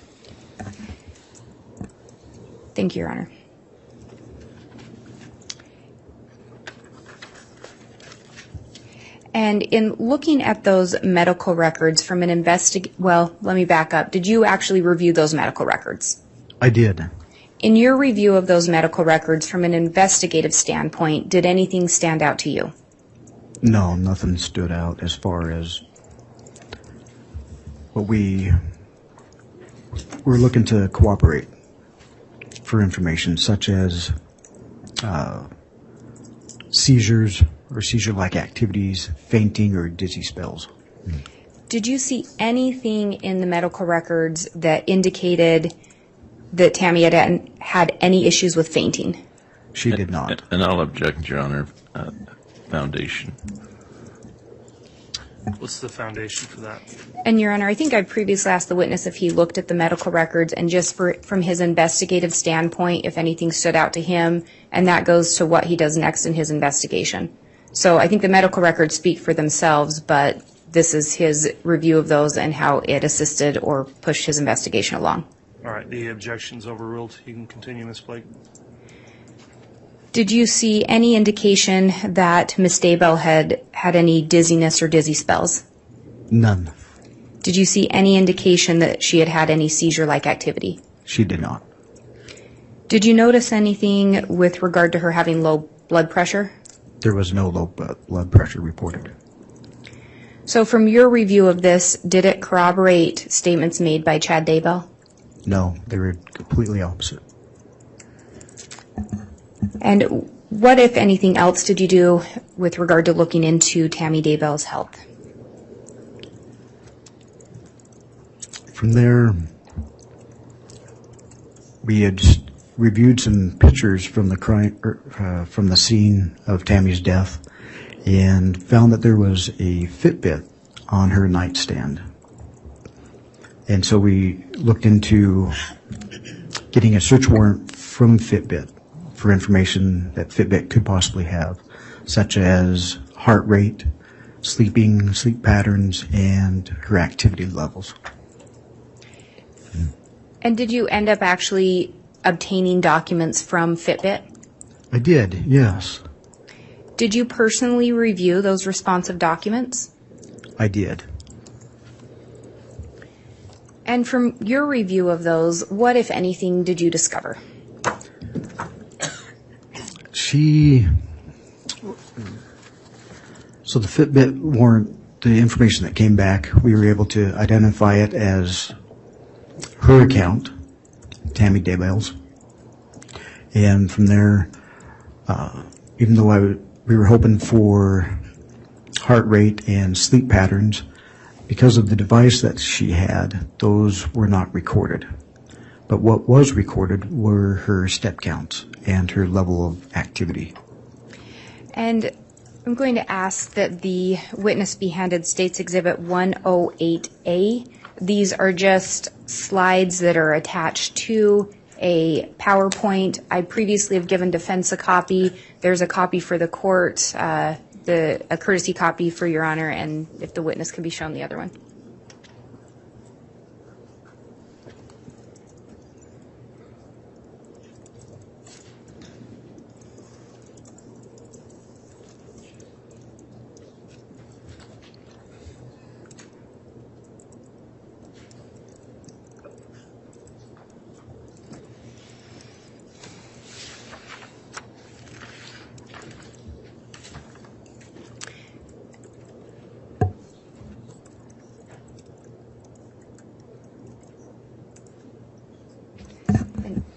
Thank you, Your Honor. And in looking at those medical records from an well, let me back up. Did you actually review those medical records? I did. In your review of those medical records from an investigative standpoint, did anything stand out to you? No, nothing stood out as far as what we're looking to cooperate for information such as seizures or seizure-like activities, fainting, or dizzy spells. Did you see anything in the medical records that indicated that Tammy had any issues with fainting? She did not. And I'll object, Your Honor. Foundation. What's the foundation for that? And Your Honor, I think I previously asked the witness if he looked at the medical records and just from his investigative standpoint, if anything stood out to him, and that goes to what he does next in his investigation. So I think the medical records speak for themselves, but this is his review of those and how it assisted or pushed his investigation along. All right, the objection's overruled. You can continue, Ms. Blake. Did you see any indication that Ms. Daybell had any dizziness or dizzy spells? None. Did you see any indication that she had any seizure-like activity? She did not. Did you notice anything with regard to her having low blood pressure? There was no low blood pressure reported. So from your review of this, did it corroborate statements made by Chad Daybell? No, they were completely opposite. And what, if anything else, did you do with regard to looking into Tammy Daybell's health? From there, we had reviewed some pictures from the crime, from the scene of Tammy's death, and found that there was a Fitbit on her nightstand. And so we looked into getting a search warrant from Fitbit for information that Fitbit could possibly have, such as heart rate, sleep patterns, and her activity levels. And did you end up actually obtaining documents from Fitbit? I did, yes. Did you personally review those responsive documents? I did. And from your review of those, what, if anything, did you discover? So the Fitbit warrant, the information that came back, we were able to identify it as her account, Tammy Daybell's. And from there, even though we were hoping for heart rate and sleep patterns, because of the device that she had, those were not recorded. But what was recorded were her step counts and her level of activity. And I'm going to ask that the witness be handed State's Exhibit 108A. These are just slides that are attached to a PowerPoint. I previously have given defense a copy. There's a copy for the court, a courtesy copy for Your Honor, and if the witness can be shown the other one.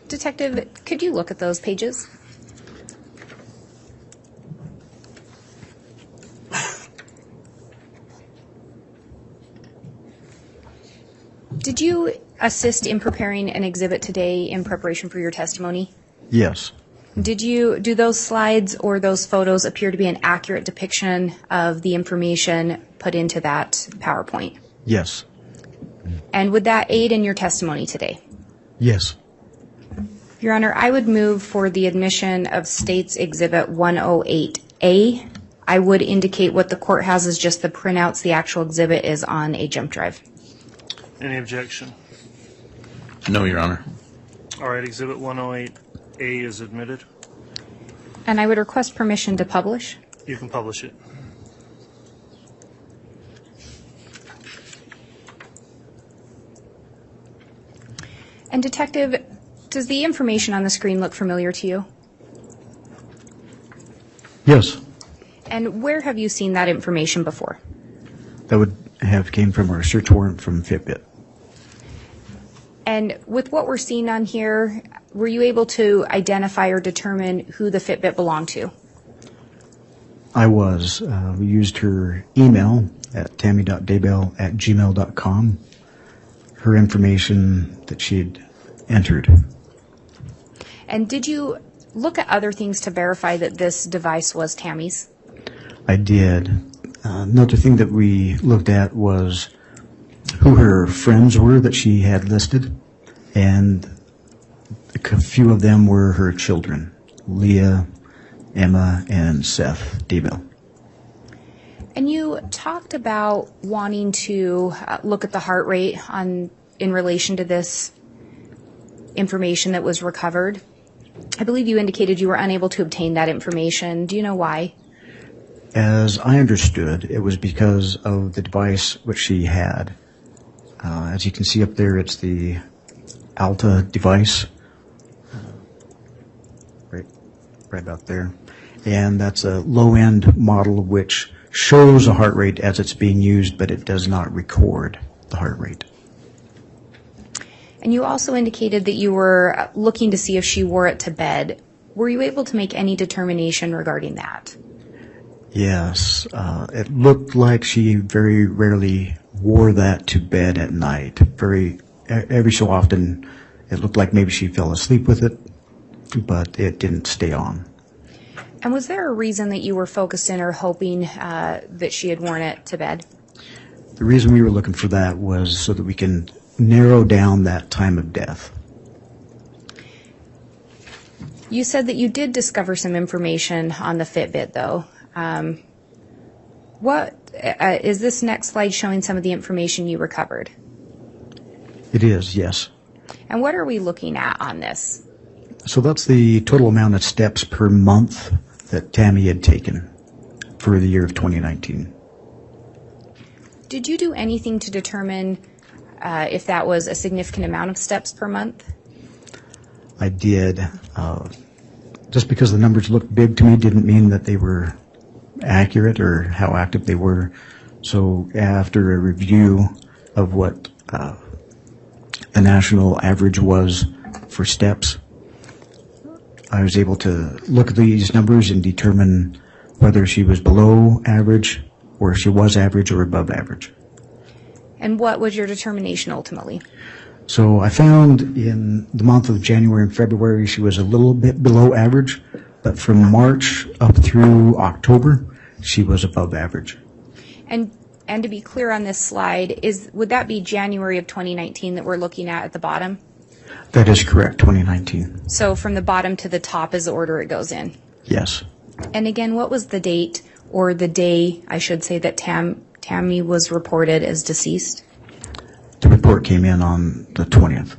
Detective, could you look at those pages? Did you assist in preparing an exhibit today in preparation for your testimony? Yes. Do those slides or those photos appear to be an accurate depiction of the information put into that PowerPoint? Yes. And would that aid in your testimony today? Yes. Your Honor, I would move for the admission of State's Exhibit 108A. I would indicate what the court has is just the printouts. The actual exhibit is on a jump drive. Any objection? No, Your Honor. All right, Exhibit 108A is admitted. And I would request permission to publish. You can publish it. And Detective, does the information on the screen look familiar to you? Yes. And where have you seen that information before? That would have came from our search warrant from Fitbit. And with what we're seeing on here, were you able to identify or determine who the Fitbit belonged to? I was. We used her email at tammy.daybell@gmail.com, her information that she had entered. And did you look at other things to verify that this device was Tammy's? I did. Another thing that we looked at was who her friends were that she had listed, and a few of them were her children, Leah, Emma, and Seth Deville. And you talked about wanting to look at the heart rate in relation to this information that was recovered. I believe you indicated you were unable to obtain that information. Do you know why? As I understood, it was because of the device which she had. As you can see up there, it's the Alta device, right about there. And that's a low-end model which shows a heart rate as it's being used, but it does not record the heart rate. And you also indicated that you were looking to see if she wore it to bed. Were you able to make any determination regarding that? Yes, it looked like she very rarely wore that to bed at night. Every so often, it looked like maybe she fell asleep with it, but it didn't stay on. And was there a reason that you were focused in or hoping that she had worn it to bed? The reason we were looking for that was so that we can narrow down that time of death. You said that you did discover some information on the Fitbit, though. What is this next slide showing some of the information you recovered? It is, yes. And what are we looking at on this? So that's the total amount of steps per month that Tammy had taken for the year of 2019. Did you do anything to determine if that was a significant amount of steps per month? I did. Just because the numbers looked big to me didn't mean that they were accurate or how active they were. So after a review of what the national average was for steps, I was able to look at these numbers and determine whether she was below average or she was average or above average. And what was your determination ultimately? So I found in the month of January and February she was a little bit below average, but from March up through October she was above average. And to be clear on this slide, would that be January of 2019 that we're looking at the bottom? That is correct, 2019. So from the bottom to the top is the order it goes in. Yes. And again, what was the date, or the day, I should say, that Tammy was reported as deceased? The report came in on the 20th.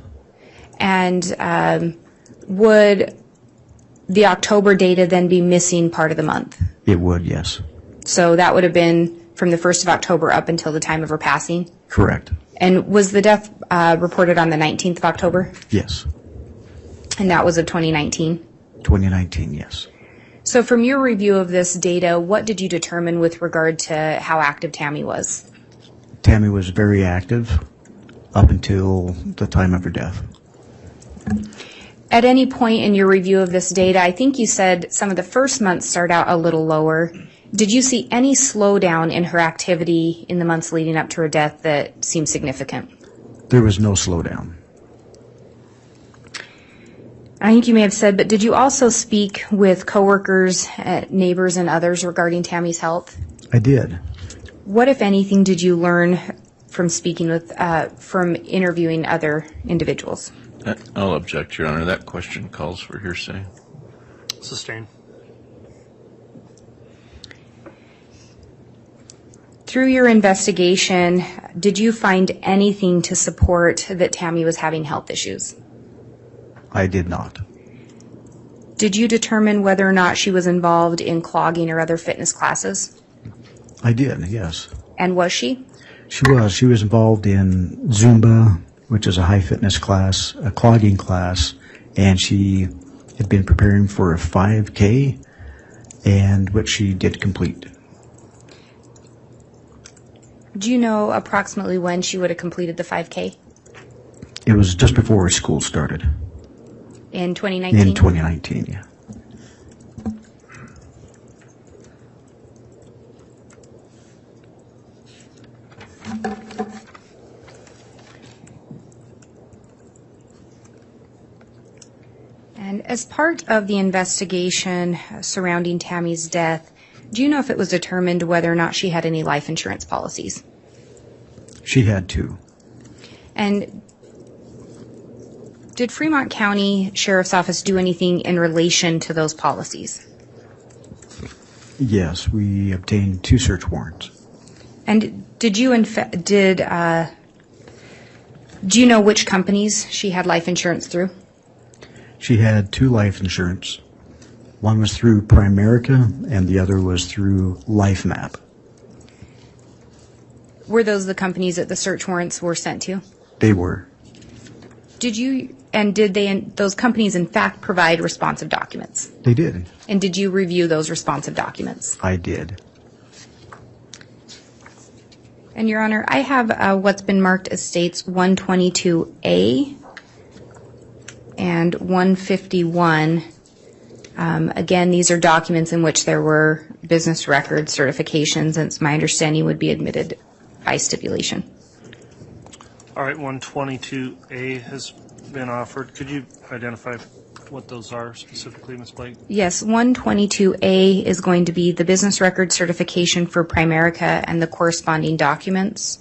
And would the October data then be missing part of the month? It would, yes. So that would have been from the 1st of October up until the time of her passing? Correct. And was the death reported on the 19th of October? Yes. And that was of 2019? 2019, yes. So from your review of this data, what did you determine with regard to how active Tammy was? Tammy was very active up until the time of her death. At any point in your review of this data, I think you said some of the first months start out a little lower. Did you see any slowdown in her activity in the months leading up to her death that seemed significant? There was no slowdown. I think you may have said, but did you also speak with coworkers, neighbors, and others regarding Tammy's health? I did. What, if anything, did you learn from speaking with, from interviewing other individuals? I'll object, Your Honor. That question calls for hearsay. Sustained. Through your investigation, did you find anything to support that Tammy was having health issues? I did not. Did you determine whether or not she was involved in clogging or other fitness classes? I did, yes. And was she? She was. She was involved in Zumba, which is a high fitness class, a clogging class, and she had been preparing for a 5K, and which she did complete. Do you know approximately when she would have completed the 5K? It was just before school started. In 2019? In 2019, yeah. And as part of the investigation surrounding Tammy's death, Do you know if it was determined whether or not she had any life insurance policies? She had 2. And did Fremont County Sheriff's Office do anything in relation to those policies? Yes, we obtained 2 search warrants. And do you know which companies she had life insurance through? She had 2 life insurance. One was through Primerica, and the other was through LifeMap. Were those the companies that the search warrants were sent to? They were. Did those companies in fact provide responsive documents? They did. And did you review those responsive documents? I did. And Your Honor, I have what's been marked as States 122A and 151. Again, these are documents in which there were business record certifications, and it's my understanding would be admitted by stipulation. All right, 122A has been offered. Could you identify what those are specifically, Ms. Blake? Yes, 122A is going to be the business record certification for Primerica and the corresponding documents.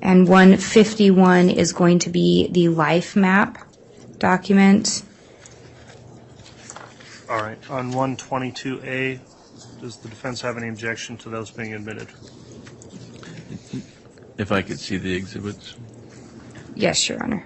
And 151 is going to be the LifeMap document. All right, on 122A, does the defense have any objection to those being admitted? If I could see the exhibits. Yes, Your Honor.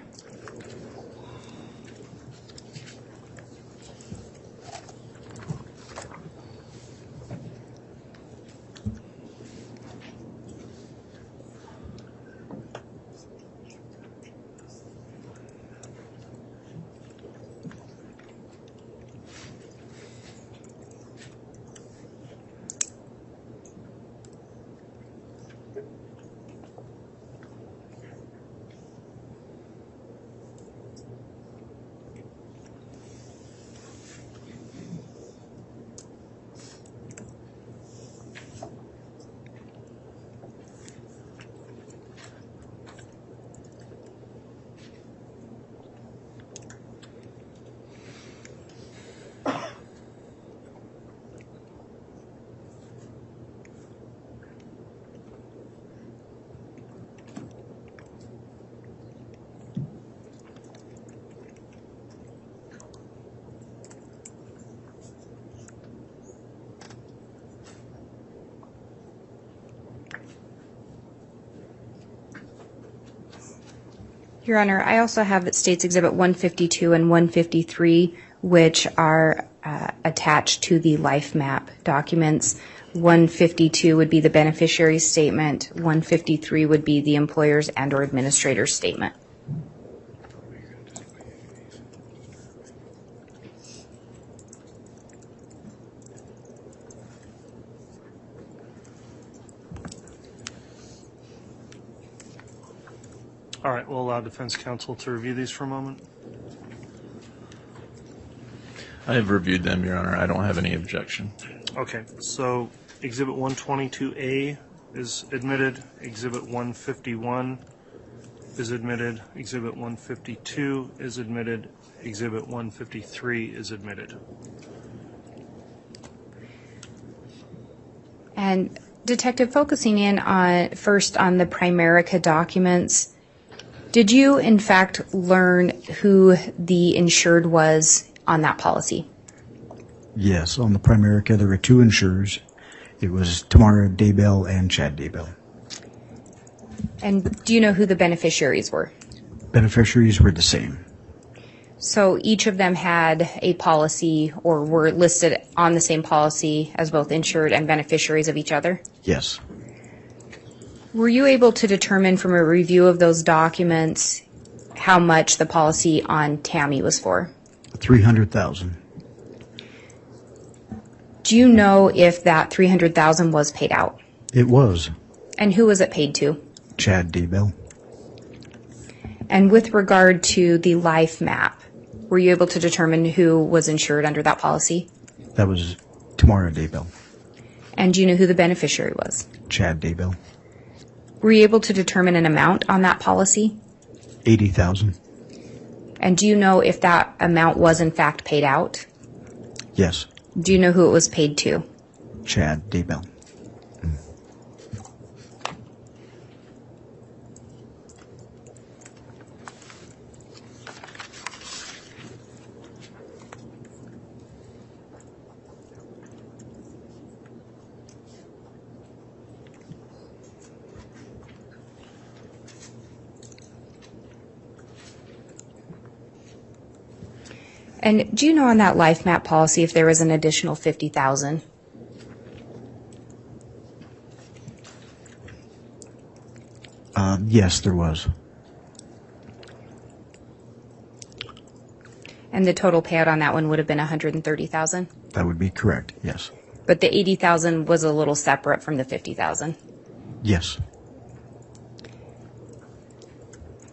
Your Honor, I also have States Exhibit 152 and 153, which are attached to the LifeMap documents. 152 would be the beneficiary statement. 153 would be the employer's and or administrator's statement. All right, we'll allow defense counsel to review these for a moment. I have reviewed them, Your Honor. I don't have any objection. Okay, so Exhibit 122A is admitted. Exhibit 151 is admitted. Exhibit 152 is admitted. Exhibit 153 is admitted. And Detective, focusing in on first on the Primerica documents, did you in fact learn who the insured was on that policy? Yes, on the Primerica, there were 2 insurers. It was Tamara Daybell and Chad Daybell. And do you know who the beneficiaries were? Beneficiaries were the same. So each of them had a policy or were listed on the same policy as both insured and beneficiaries of each other? Yes. Were you able to determine from a review of those documents how much the policy on Tammy was for? $300,000. Do you know if that $300,000 was paid out? It was. And who was it paid to? Chad Daybell. And with regard to the LifeMap, were you able to determine who was insured under that policy? That was Tamara Daybell. And do you know who the beneficiary was? Chad Daybell. Were you able to determine an amount on that policy? $80,000. And do you know if that amount was in fact paid out? Yes. Do you know who it was paid to? Chad Daybell. And do you know on that life map policy if there was an additional 50,000? Yes, there was. And the total payout on that one would have been 130,000? That would be correct, yes. But the 80,000 was a little separate from the 50,000. Yes.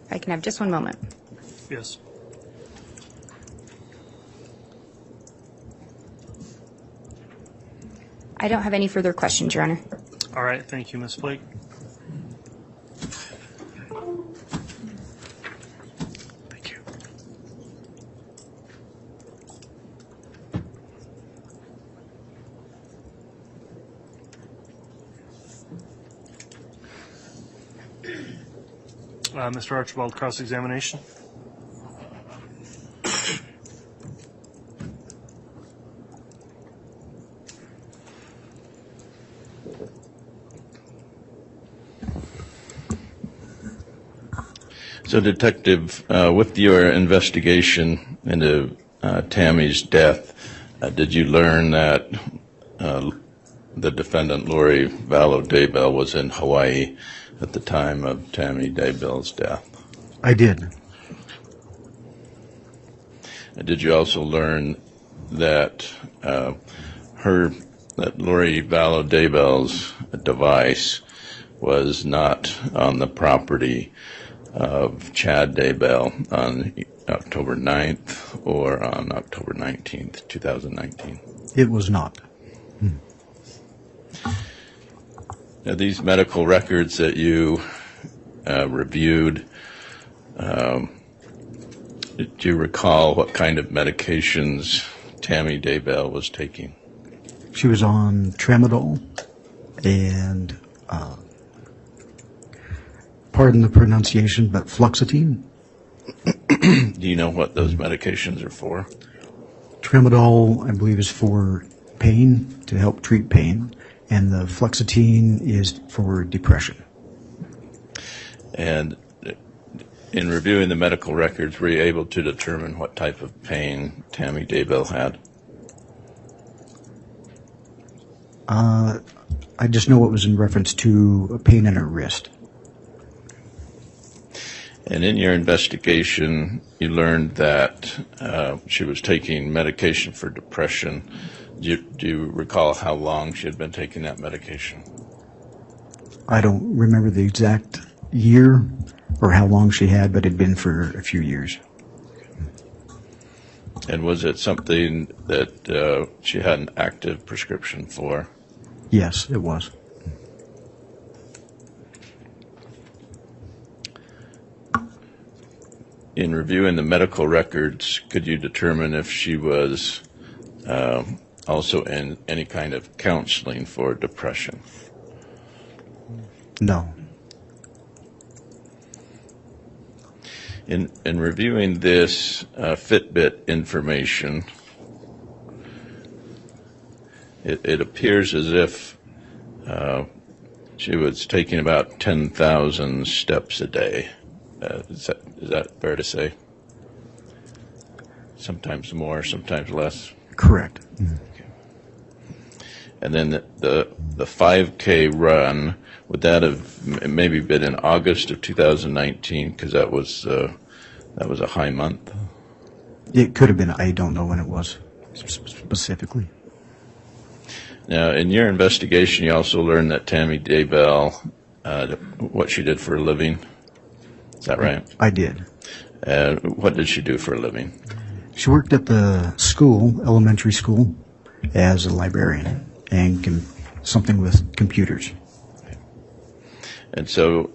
If I can have just one moment. Yes. I don't have any further questions, Your Honor. All right, thank you, Ms. Blake. Thank you. Mr. Archibald, cross-examination. So, Detective, with your investigation into Tammy's death, did you learn that the defendant, Lori Vallow Daybell, was in Hawaii at the time of Tammy Daybell's death? I did. Did you also learn that that Lori Vallow Daybell's device was not on the property of Chad Daybell on October 9th or on October 19th, 2019? It was not. Now, these medical records that you reviewed, do you recall what kind of medications Tammy Daybell was taking? She was on tramadol and, pardon the pronunciation, but fluoxetine. Do you know what those medications are for? Tramadol, I believe, is for pain, to help treat pain, and the fluoxetine is for depression. And in reviewing the medical records, were you able to determine what type of pain Tammy Daybell had? I just know it was in reference to a pain in her wrist. And in your investigation, you learned that she was taking medication for depression. Do you recall how long she had been taking that medication? I don't remember the exact year or how long she had, but it had been for a few years. And was it something that she had an active prescription for? Yes, it was. In reviewing the medical records, could you determine if she was also in any kind of counseling for depression? No. In reviewing this Fitbit information, it appears as if she was taking about 10,000 steps a day. Is that fair to say? Sometimes more, sometimes less. Correct. Okay. And then the 5K run, would that have maybe been in August of 2019? Because that was a high month. It could have been. I don't know when it was specifically. Now, in your investigation, you also learned that Tammy Daybell, what she did for a living. Is that right? I did. What did she do for a living? She worked at the school, elementary school, as a librarian and something with computers. And so,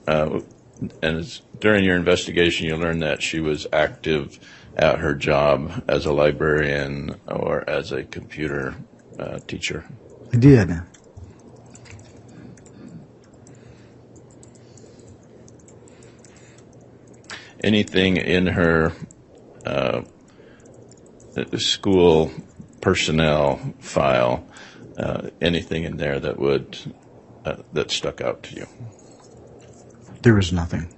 during your investigation, you learned that she was active at her job as a librarian or as a computer teacher. I did. Anything in her school personnel file, anything in there that would that stuck out to you? There was nothing.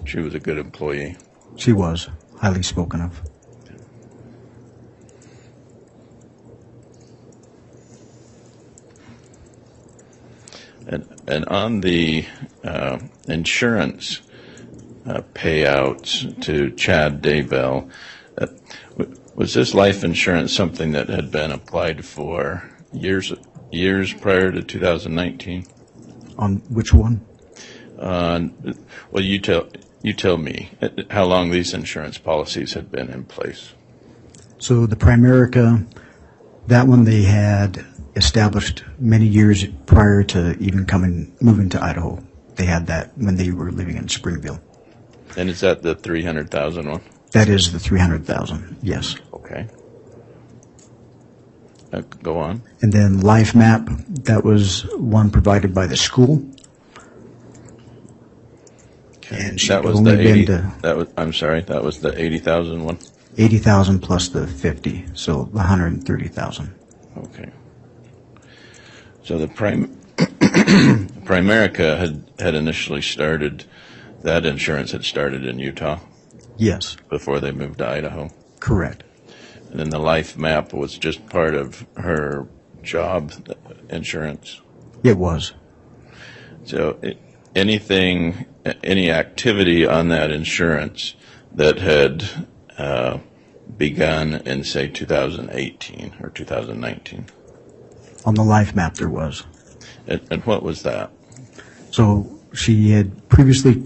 She was a good employee. She was highly spoken of. And on the insurance payouts to Chad Daybell, was this life insurance something that had been applied for years prior to 2019? On which one? Well, you tell me how long these insurance policies had been in place. So the Primerica, that one they had established many years prior to even moving to Idaho. They had that when they were living in Springville. And is that the 300,000 one? That is the 300,000. Yes. Okay. Go on. And then Life Map, that was one provided by the school. And she That was only the been 80. to That was the 80,000 one. 80,000 plus the 50, so 130,000. Okay. So the Primerica had initially started. That insurance had started in Utah Yes, before they moved to Idaho. correct. And then the Life Map was just part of her job insurance. It was. So any activity on that insurance that had begun in, say, 2018 or 2019? On the Life Map there was. And what was that? So she had previously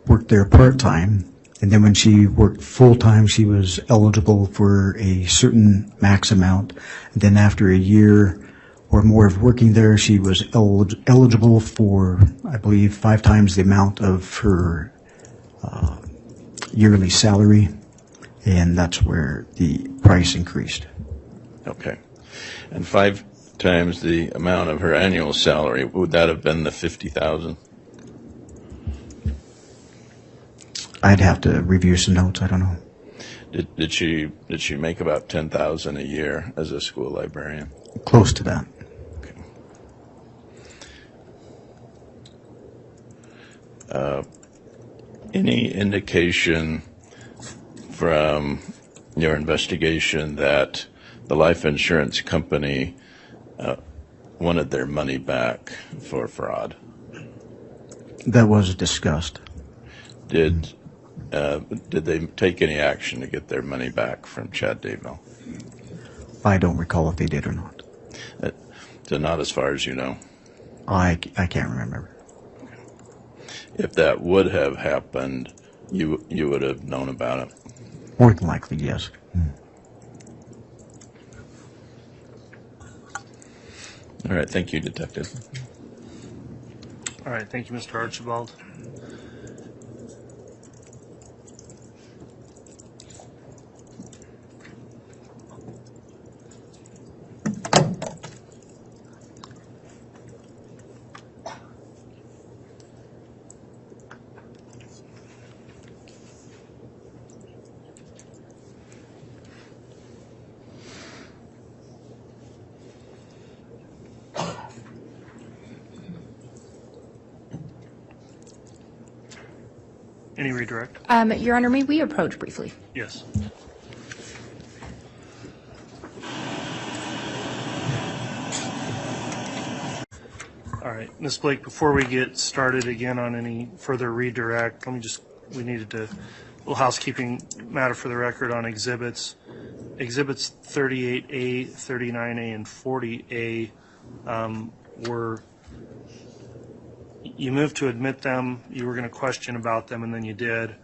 worked there part-time, and then when she worked full-time, she was eligible for a certain max amount. And then after a year or more of working there, she was eligible for, I believe, 5 times the amount of her yearly salary, and that's where the price increased. Okay. And 5 times the amount of her annual salary, would that have been the 50,000? I'd have to review some notes. I don't know. Did she make about 10,000 a year as a school librarian? Close to that. Any indication from your investigation that the life insurance company wanted their money back for fraud? That was discussed. Did they take any action to get their money back from Chad Daybell? I don't recall if they did or not. So not as far as you know. I can't remember. If that would have happened, you would have known about it. More than likely, yes. All right, thank you, Detective. All right, thank you, Mr. Archibald. Any redirect? Your Honor, may we approach briefly? Yes. All right, Ms. Blake, before we get started again on any further redirect, we needed to, a little housekeeping matter for the record on exhibits. Exhibits 38A, 39A, and 40A were, you moved to admit them, you were going to question about them, and then you did.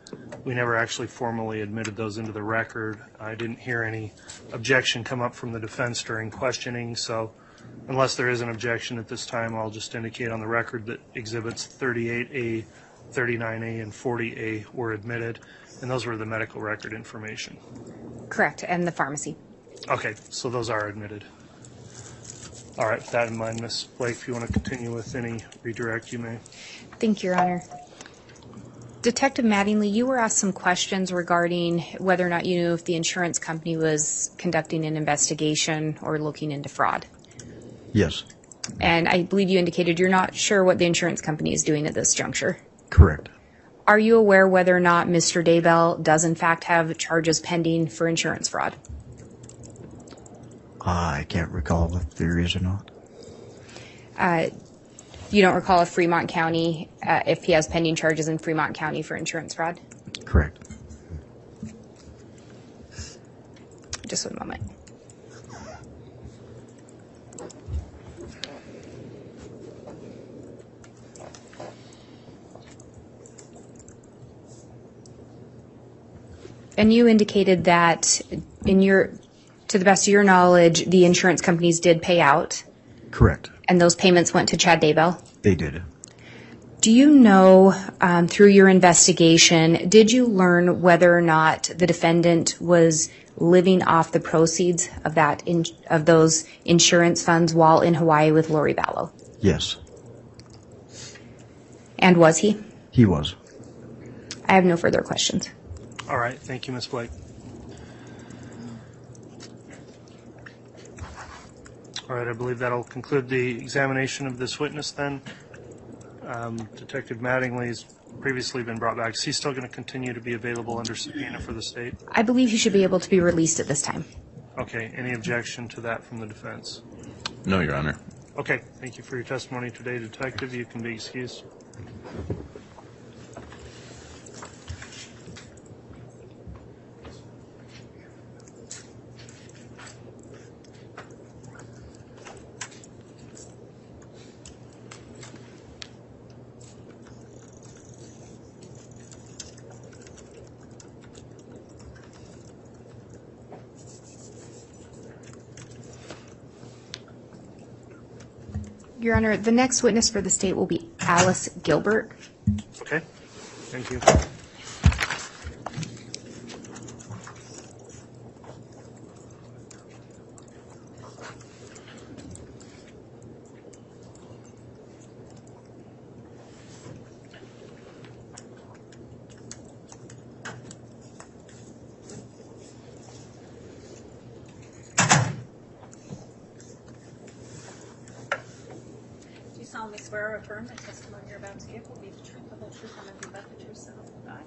We never actually formally admitted those into the record. I didn't hear any objection come up from the defense during questioning, so unless there is an objection at this time, I'll just indicate on the record that exhibits 38A, 39A, and 40A were admitted, and those were the medical record information. Correct, and the pharmacy. Okay, so those are admitted. All right, with that in mind, Ms. Blake, if you want to continue with any redirect, you may. Thank you, Your Honor. Detective Mattingly, you were asked some questions regarding whether or not you knew if the insurance company was conducting an investigation or looking into fraud. Yes, And I believe you indicated you're not sure what the insurance company is doing at this juncture. correct. Are you aware whether or not Mr. Daybell does in fact have charges pending for insurance fraud? I can't recall if there is or not. You don't recall if Fremont County, if he has pending charges in Fremont County for insurance fraud? Correct. Just 1 moment. And you indicated that to the best of your knowledge, the insurance companies did pay out, Correct. and those payments went to Chad Daybell. They did. Do you know, through your investigation, did you learn whether or not the defendant was living off the proceeds of of those insurance funds while in Hawaii with Lori Vallow? Yes, And was he? he was. I have no further questions. All right, thank you, Ms. Blake. All right, I believe that'll conclude the examination of this witness then. Detective Mattingly's previously been brought back. Is he still going to continue to be available under subpoena for the state? I believe he should be able to be released at this time. Okay, any objection to that from the defense? No, Your Honor. Okay, thank you for your testimony today, Detective. You can be excused. Your Honor, the next witness for the state will be Alice Gilbert. Okay, thank you. Do you solemnly swear or affirm that testimony you're about to give will be the truth, the whole truth, and nothing but the truth, so help you God?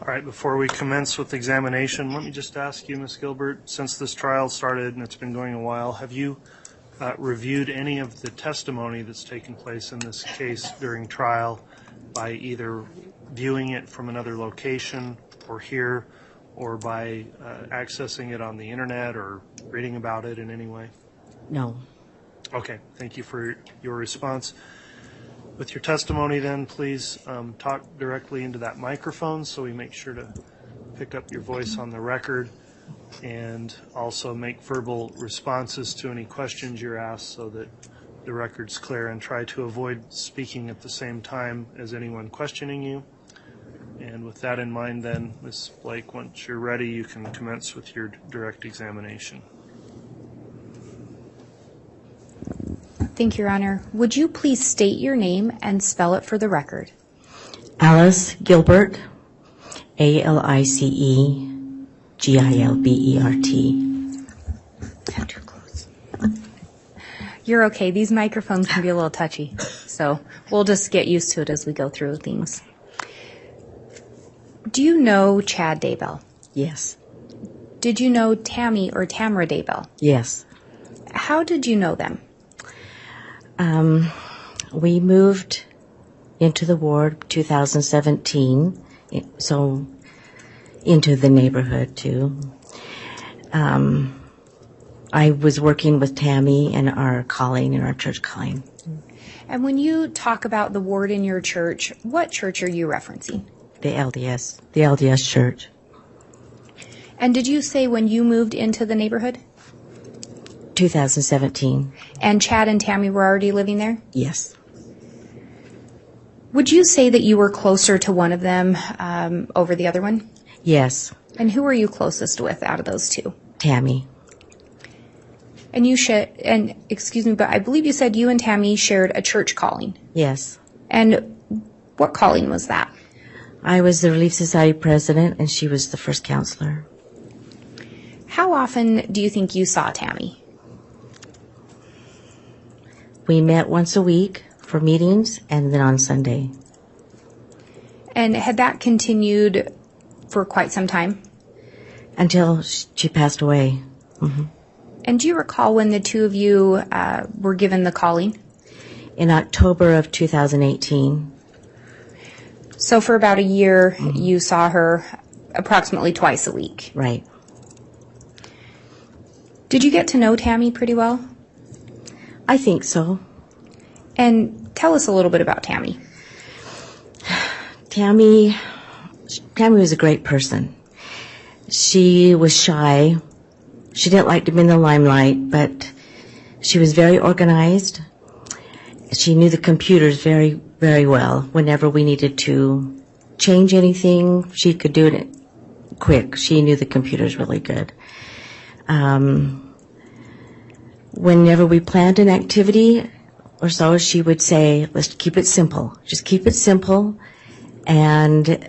All right, before we commence with examination, let me just ask you, Ms. Gilbert, since this trial started and it's been going a while, have you reviewed any of the testimony that's taken place in this case during trial by either viewing it from another location or here, or by accessing it on the internet or reading about it in any way? No. Okay, thank you for your response. With your testimony then, please talk directly into that microphone so we make sure to pick up your voice on the record, and also make verbal responses to any questions you're asked so that the record's clear, and try to avoid speaking at the same time as anyone questioning you. And with that in mind then, Ms. Blake, once you're ready, you can commence with your direct examination. Thank you, Your Honor. Would you please state your name and spell it for the record? Alice Gilbert, ALICE-GILBERT. Too close. You're okay. These microphones can be a little touchy, so we'll just get used to it as we go through things. Do you know Chad Daybell? Yes. Did you know Tammy or Tamara Daybell? Yes. How did you know them? We moved into the ward 2017, so into the neighborhood too. I was working with Tammy and our church calling. And when you talk about the ward in your church, what church are you referencing? the LDS church. And did you say when you moved into the neighborhood? 2017. And Chad and Tammy were already living there? Yes. Would you say that you were closer to one of them over the other one? Yes. And who were you closest with out of those two? Tammy. And excuse me, but I believe you said you and Tammy shared a church calling. Yes. And what calling was that? I was the Relief Society president, and she was the first counselor. How often do you think you saw Tammy? We met once a week for meetings, and then on Sunday. And had that continued for quite some time? Until she passed away. Mm-hmm. And do you recall when the two of you were given the calling? In October of 2018. So for about a year, you saw her approximately twice a week. Right. Did you get to know Tammy pretty well? I think so. And tell us a little bit about Tammy. Tammy was a great person. She was shy. She didn't like to be in the limelight, but she was very organized. She knew the computers very, very well. Whenever we needed to change anything, she could do it quick. She knew the computers really good. Whenever we planned an activity or so, she would say, let's keep it simple. Just keep it simple. And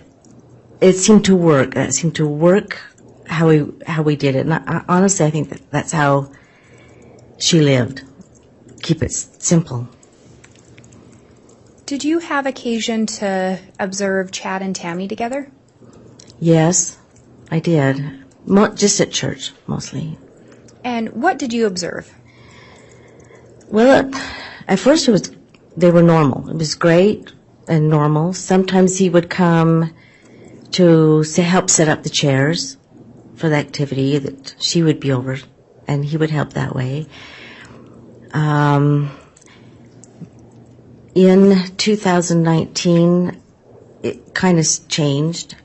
it seemed to work. It seemed to work how we did it. And honestly, I think that's how she lived. Keep it simple. Did you have occasion to observe Chad and Tammy together? Yes, I did. Just at church, mostly. And what did you observe? Well, at first they were normal. It was great and normal. Sometimes he would come to help set up the chairs for the activity that she would be over, and he would help that way. In 2019, it kind of changed.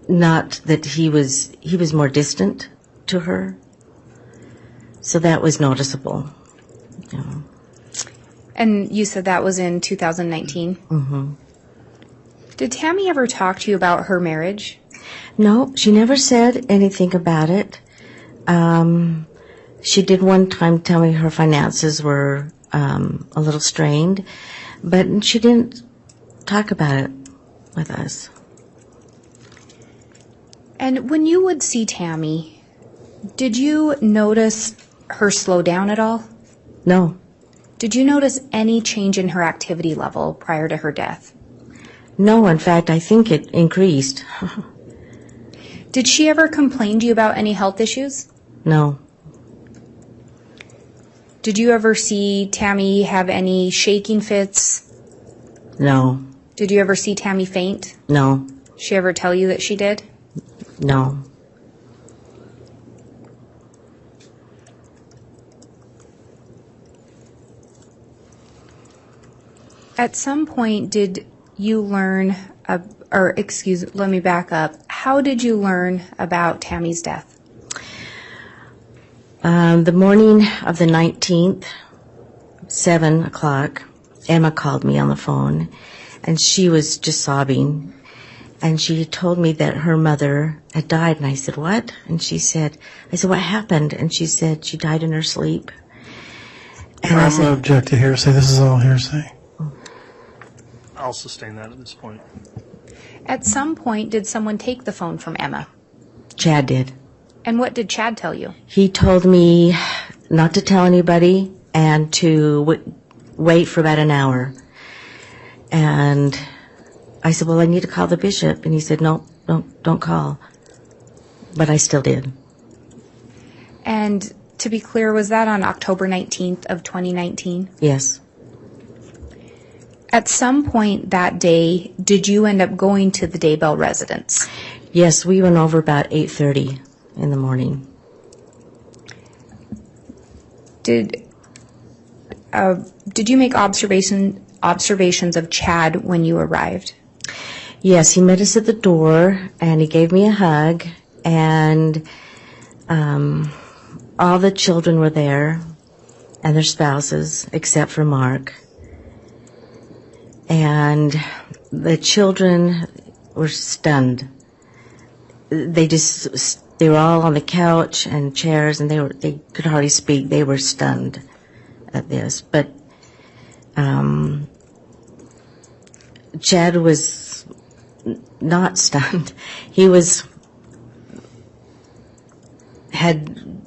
Not that he was more distant to her, so that was noticeable. Yeah. And you said that was in 2019? Mm-hmm. Did Tammy ever talk to you about her marriage? No, she never said anything about it. She did one time tell me her finances were a little strained, but she didn't talk about it with us. And when you would see Tammy, did you notice her slow down at all? No. Did you notice any change in her activity level prior to her death? No, in fact, I think it increased. Did she ever complain to you about any health issues? No. Did you ever see Tammy have any shaking fits? No. Did you ever see Tammy faint? No. She ever tell you that she did? No. At some point, did you learn, let me back up. How did you learn about Tammy's death? The morning of the 19th, 7 o'clock, Emma called me on the phone, and she was just sobbing. And she told me that her mother had died, and I said, what? And I said, what happened? And she said, she died in her sleep. And I'm going to object to hearsay. This is all hearsay. I'll sustain that at this point. At some point, did someone take the phone from Emma? Chad did. And what did Chad tell you? He told me not to tell anybody and to wait for about an hour. And I said, well, I need to call the bishop. And he said, no, don't call. But I still did. And to be clear, was that on October 19th of 2019? Yes. At some point that day, did you end up going to the Daybell residence? Yes, we went over about 8:30 in the morning. Did you make observations of Chad when you arrived? Yes, he met us at the door, and he gave me a hug, and all the children were there, and their spouses, except for Mark. And the children were stunned. They were all on the couch and chairs, and they could hardly speak. They were stunned at this. But Chad was not stunned. He had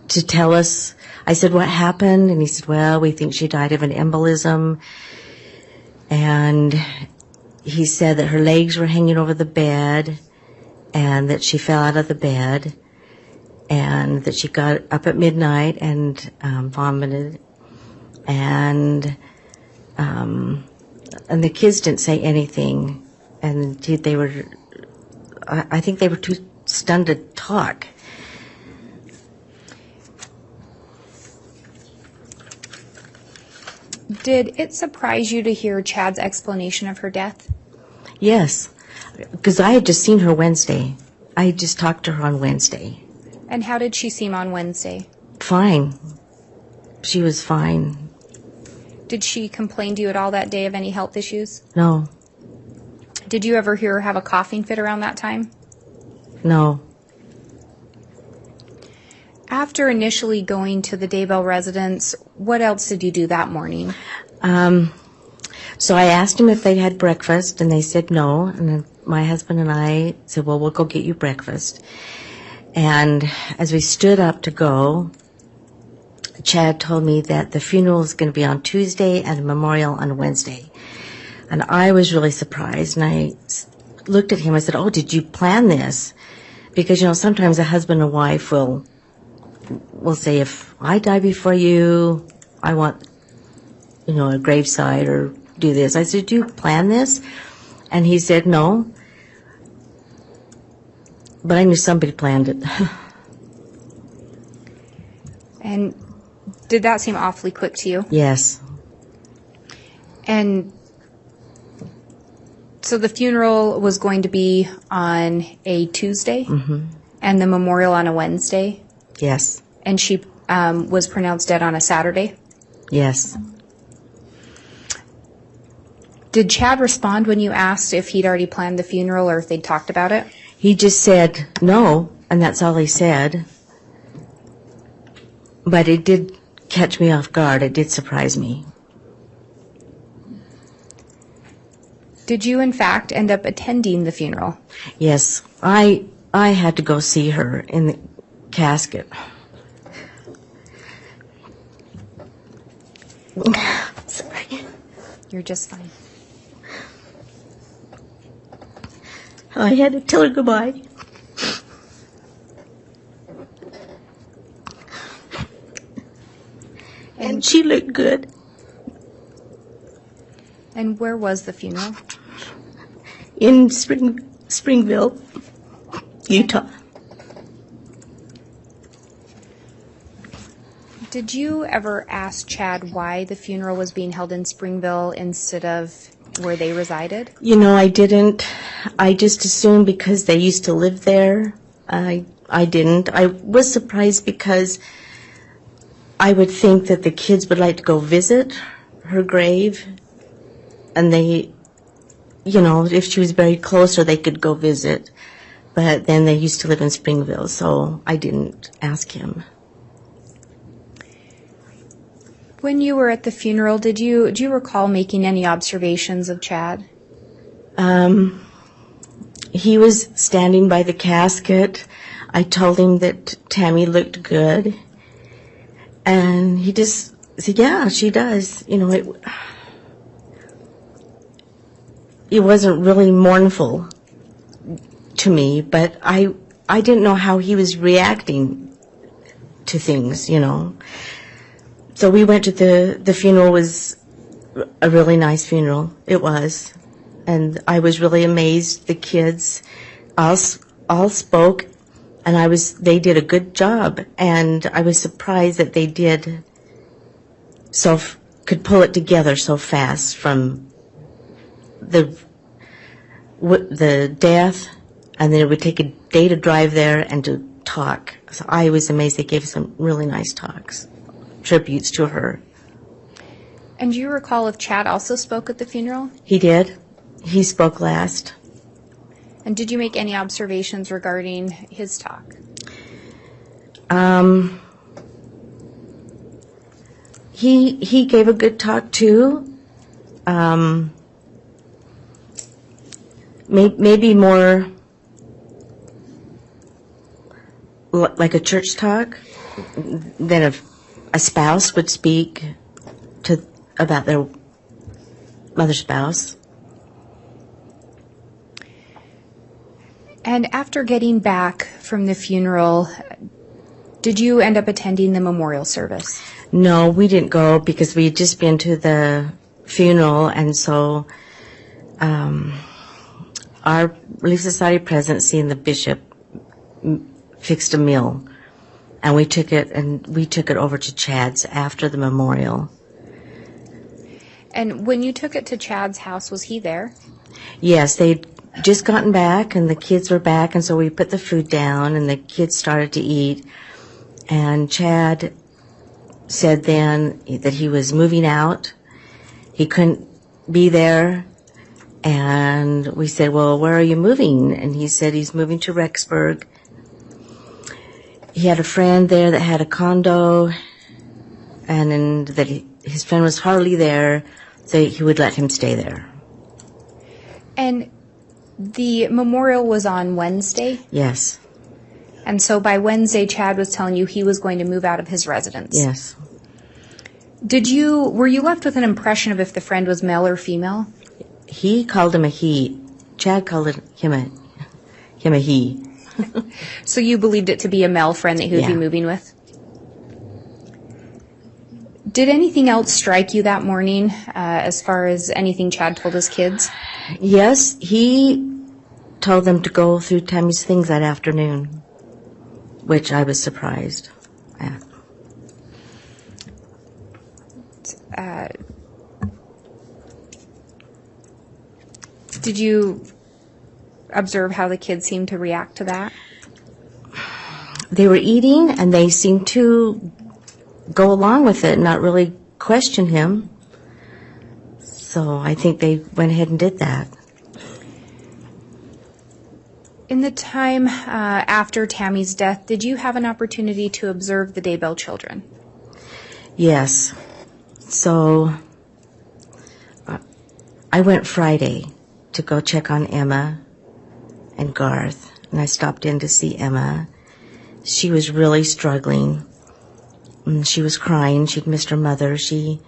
to tell us. I said, "What happened?" And he said, "Well, we think she died of an embolism." And he said that her legs were hanging over the bed, and that she fell out of the bed, and that she got up at midnight and vomited, and the kids didn't say anything, and they were, I think they were too stunned to talk. Did it surprise you to hear Chad's explanation of her death? Yes, because I had just seen her Wednesday. I had just talked to her on Wednesday. And how did she seem on Wednesday? Fine. She was fine. Did she complain to you at all that day of any health issues? No. Did you ever hear her have a coughing fit around that time? No. After initially going to the Daybell residence, what else did you do that morning? So I asked them if they had breakfast, and they said no. And then my husband and I said, "Well, we'll go get you breakfast." And as we stood up to go, Chad told me that the funeral is going to be on Tuesday and the memorial on Wednesday. And I was really surprised, and I looked at him. I said, "Oh, did you plan this?" Because, sometimes a husband and wife will say, "If I die before you, I want, a graveside or do this." I said, "Do you plan this?" And he said, "No." But I knew somebody planned it. And did that seem awfully quick to you? Yes. And so the funeral was going to be on a Tuesday, and the memorial on a Wednesday, Yes. and she was pronounced dead on a Saturday. Yes. Did Chad respond when you asked if he'd already planned the funeral or if they'd talked about it? He just said no, and that's all he said. But it did catch me off guard. It did surprise me. Did you, in fact, end up attending the funeral? Yes. I had to go see her in the casket. Sorry. You're just fine. I had to tell her goodbye. And she looked good. And where was the funeral? In Springville, Utah. Did you ever ask Chad why the funeral was being held in Springville instead of where they resided? I didn't. I just assumed because they used to live there. I didn't. I was surprised because I would think that the kids would like to go visit her grave, and they, if she was very close, or they could go visit. But then they used to live in Springville, so I didn't ask him. When you were at the funeral, do you recall making any observations of Chad? He was standing by the casket. I told him that Tammy looked good. And he just said, "Yeah, she does." It wasn't really mournful to me, but I didn't know how he was reacting to things, So we went to the funeral. Was a really nice funeral. It was. And I was really amazed. The kids all spoke, and they did a good job. And I was surprised that they could pull it together so fast from the death, and then it would take a day to drive there and to talk. So I was amazed. They gave some really nice talks, tributes to her. And do you recall if Chad also spoke at the funeral? He did. He spoke last. And did you make any observations regarding his talk? He gave a good talk too. Maybe more like a church talk than a spouse would speak about their mother spouse. And after getting back from the funeral, did you end up attending the memorial service? No, we didn't go because we had just been to the funeral, and so our Relief Society presidency and the bishop fixed a meal, and we took it over to Chad's after the memorial. And when you took it to Chad's house, was he there? Yes, they'd just gotten back, and the kids were back, and so we put the food down, and the kids started to eat. And Chad said then that he was moving out. He couldn't be there. And we said, well, where are you moving? And he said he's moving to Rexburg. He had a friend there that had a condo, and that his friend was hardly there, so he would let him stay there. And the memorial was on Wednesday? Yes. And so by Wednesday, Chad was telling you he was going to move out of his residence? Yes. Were you left with an impression of if the friend was male or female? He called him a he. Chad called him a he. So you believed it to be a male friend that he would be moving with? Did anything else strike you that morning as far as anything Chad told his kids? Yes, he told them to go through Tammy's things that afternoon, which I was surprised at. Did you observe how the kids seemed to react to that? They were eating, and they seemed to go along with it, not really question him. So I think they went ahead and did that. In the time after Tammy's death, did you have an opportunity to observe the Daybell children? Yes. So I went Friday to go check on Emma and Garth, and I stopped in to see Emma. She was really struggling. She was crying. She'd missed her mother. She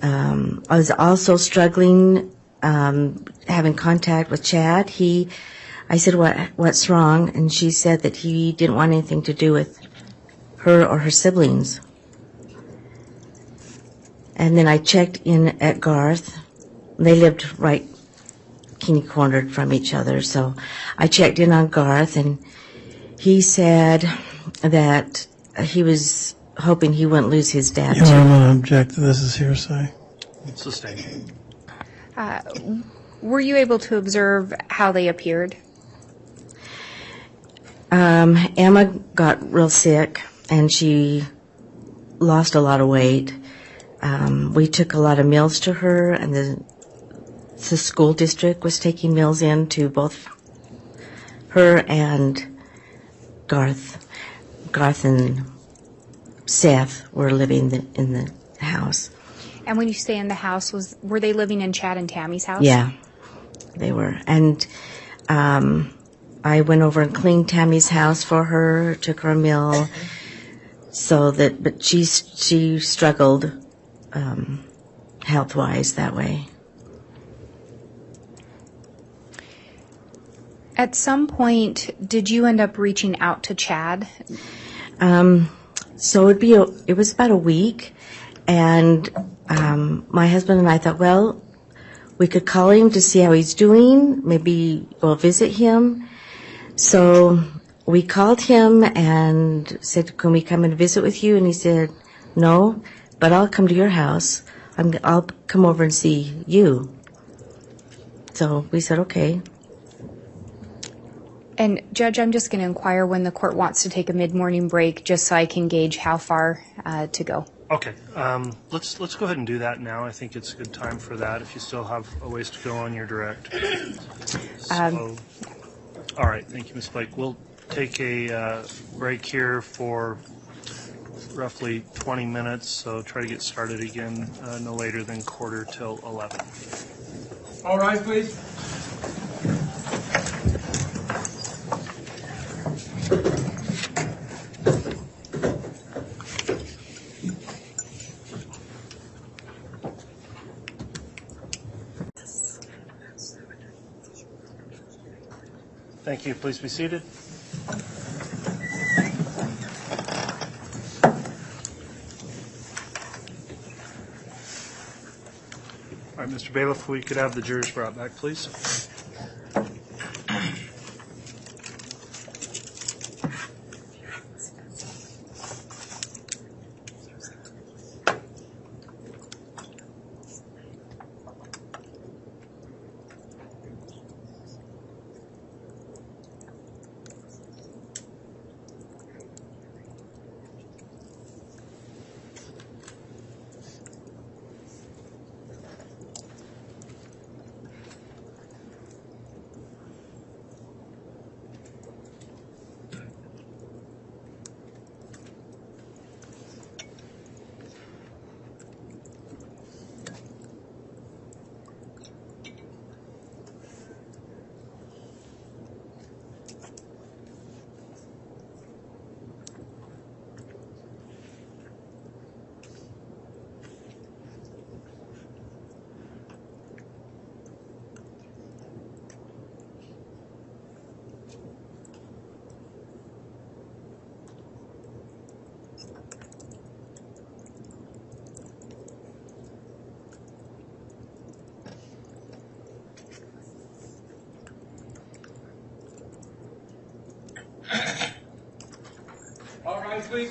was also struggling having contact with Chad. I said, what's wrong? And she said that he didn't want anything to do with her or her siblings. And then I checked in at Garth. They lived right kitty-cornered from each other. So I checked in on Garth, and he said that he was hoping he wouldn't lose his dad. Your Honor, I'm going to object that this is hearsay. Sustained. Were you able to observe how they appeared? Emma got real sick, and she lost a lot of weight. We took a lot of meals to her, and the school district was taking meals in to both her and Garth. Garth and Seth were living in the house. And when you say in the house, were they living in Chad and Tammy's house? Yeah, they were. And I went over and cleaned Tammy's house for her, took her a meal, but she struggled health-wise that way. At some point, did you end up reaching out to Chad? So it was about a week, and my husband and I thought, well, we could call him to see how he's doing, maybe we'll visit him. So we called him and said, can we come and visit with you? And he said, no, but I'll come to your house. I'll come over and see you. So we said, okay. And Judge, I'm just going to inquire when the court wants to take a mid-morning break, just so I can gauge how far to go. Okay, let's go ahead and do that now. I think it's a good time for that if you still have a ways to go on your direct. So, all right, thank you, Ms. Blake. We'll take a break here for roughly 20 minutes, so try to get started again no later than 11:45. All rise, please. Thank you. Please be seated. All right, Mr. Bailiff, if we could have the jurors brought back, please. All rise, please.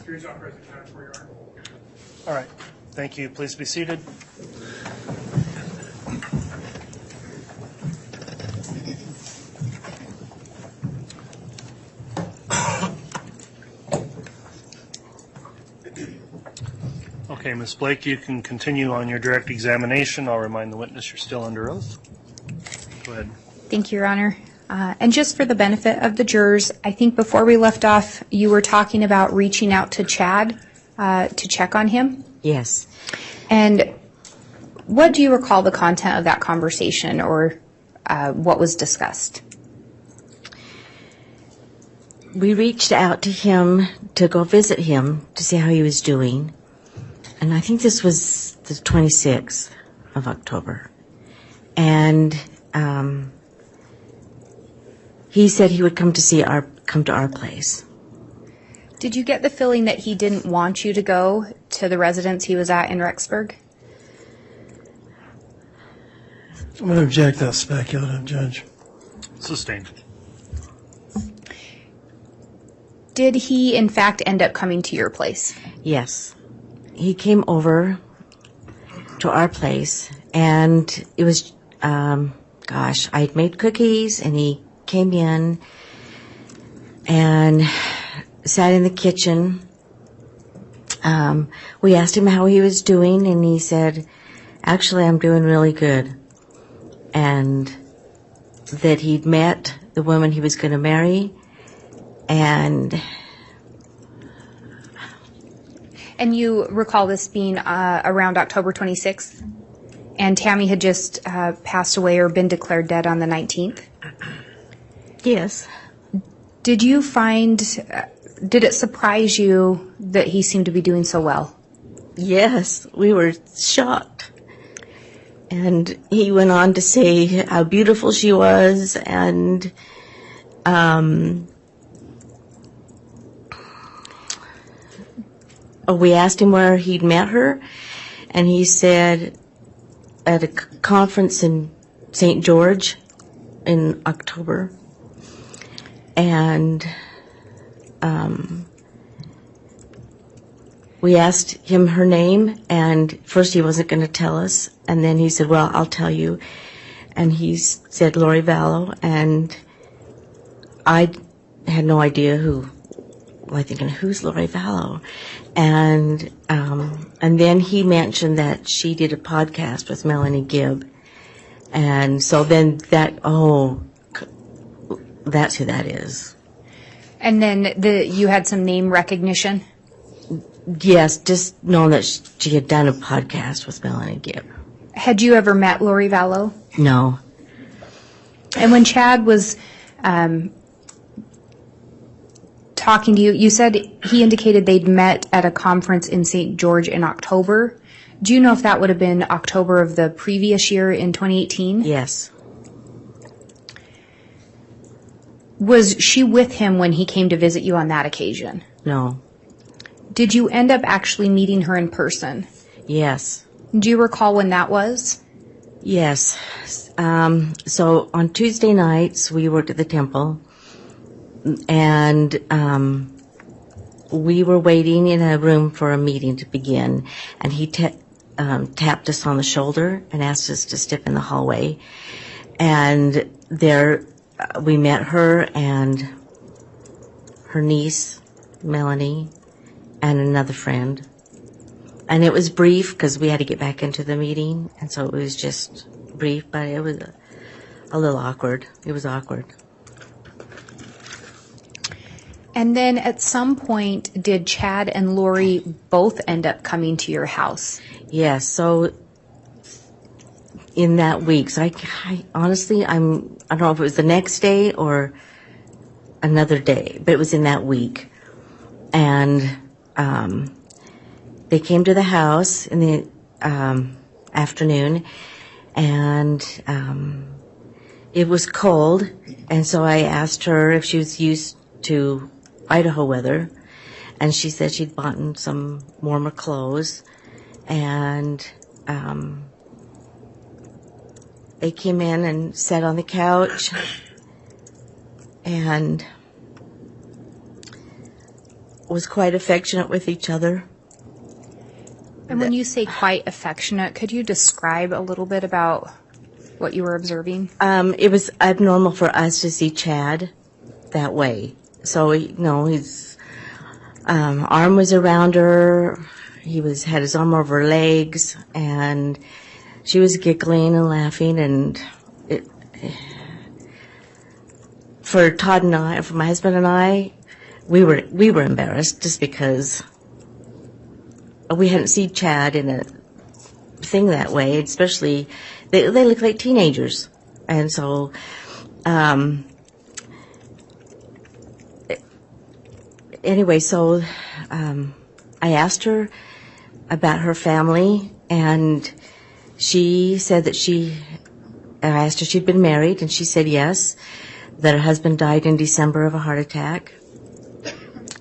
Jury's not present, count for your honor. All right. Thank you. Please be seated. Okay, Ms. Blake, you can continue on your direct examination. I'll remind the witness you're still under oath. Go ahead. Thank you, Your Honor. And just for the benefit of the jurors, I think before we left off, you were talking about reaching out to Chad to check on him. Yes. And what do you recall the content of that conversation, or what was discussed? We reached out to him to go visit him to see how he was doing. And I think this was the 26th of October. And he said he would come to our place. Did you get the feeling that he didn't want you to go to the residence he was at in Rexburg? I'm going to object that speculative, Judge. Sustained. Did he, in fact, end up coming to your place? Yes. He came over to our place, and it was, I'd made cookies, and he came in and sat in the kitchen. We asked him how he was doing, and he said, actually, I'm doing really good. And that he'd met the woman he was going to marry, and you recall this being around October 26th? And Tammy had just passed away or been declared dead on the 19th? yes. Did you find, did it surprise you that he seemed to be doing so well? Yes, we were shocked. And he went on to say how beautiful she was, and we asked him where he'd met her, and he said at a conference in St. George in October. And we asked him her name, and first he wasn't going to tell us, and then he said, well, I'll tell you. And he said Lori Vallow, and I had no idea who. Well, I thinking, who's Lori Vallow? And then he mentioned that she did a podcast with Melanie Gibb, and so then that's who that is. And then you had some name recognition? Yes, just knowing that she had done a podcast with Melanie Gibb. Had you ever met Lori Vallow? No. And when Chad was talking to you, you said he indicated they'd met at a conference in St. George in October. Do you know if that would have been October of the previous year in 2018? Yes. Was she with him when he came to visit you on that occasion? No. Did you end up actually meeting her in person? Yes. Do you recall when that was? Yes. So on Tuesday nights, we worked at the temple, and we were waiting in a room for a meeting to begin, and he tapped us on the shoulder and asked us to step in the hallway. And there we met her and her niece, Melanie, and another friend. And it was brief because we had to get back into the meeting, and so it was just brief, but it was a little awkward. It was awkward. And then at some point, did Chad and Lori both end up coming to your house? Yes, so in that week, so I honestly, I don't know if it was the next day or another day, but it was in that week. And they came to the house in the afternoon, and it was cold, and so I asked her if she was used to Idaho weather, and she said she'd bought some warmer clothes, and they came in and sat on the couch and was quite affectionate with each other. And when you say quite affectionate, could you describe a little bit about what you were observing? It was abnormal for us to see Chad that way. So, his arm was around her. He had his arm over her legs, and she was giggling and laughing. And for Todd and I, for my husband and I, we were embarrassed just because we hadn't seen Chad in a thing that way. Especially, they look like teenagers, and so. Anyway, so I asked her about her family, and she said that I asked her if she'd been married, and she said yes, that her husband died in December of a heart attack.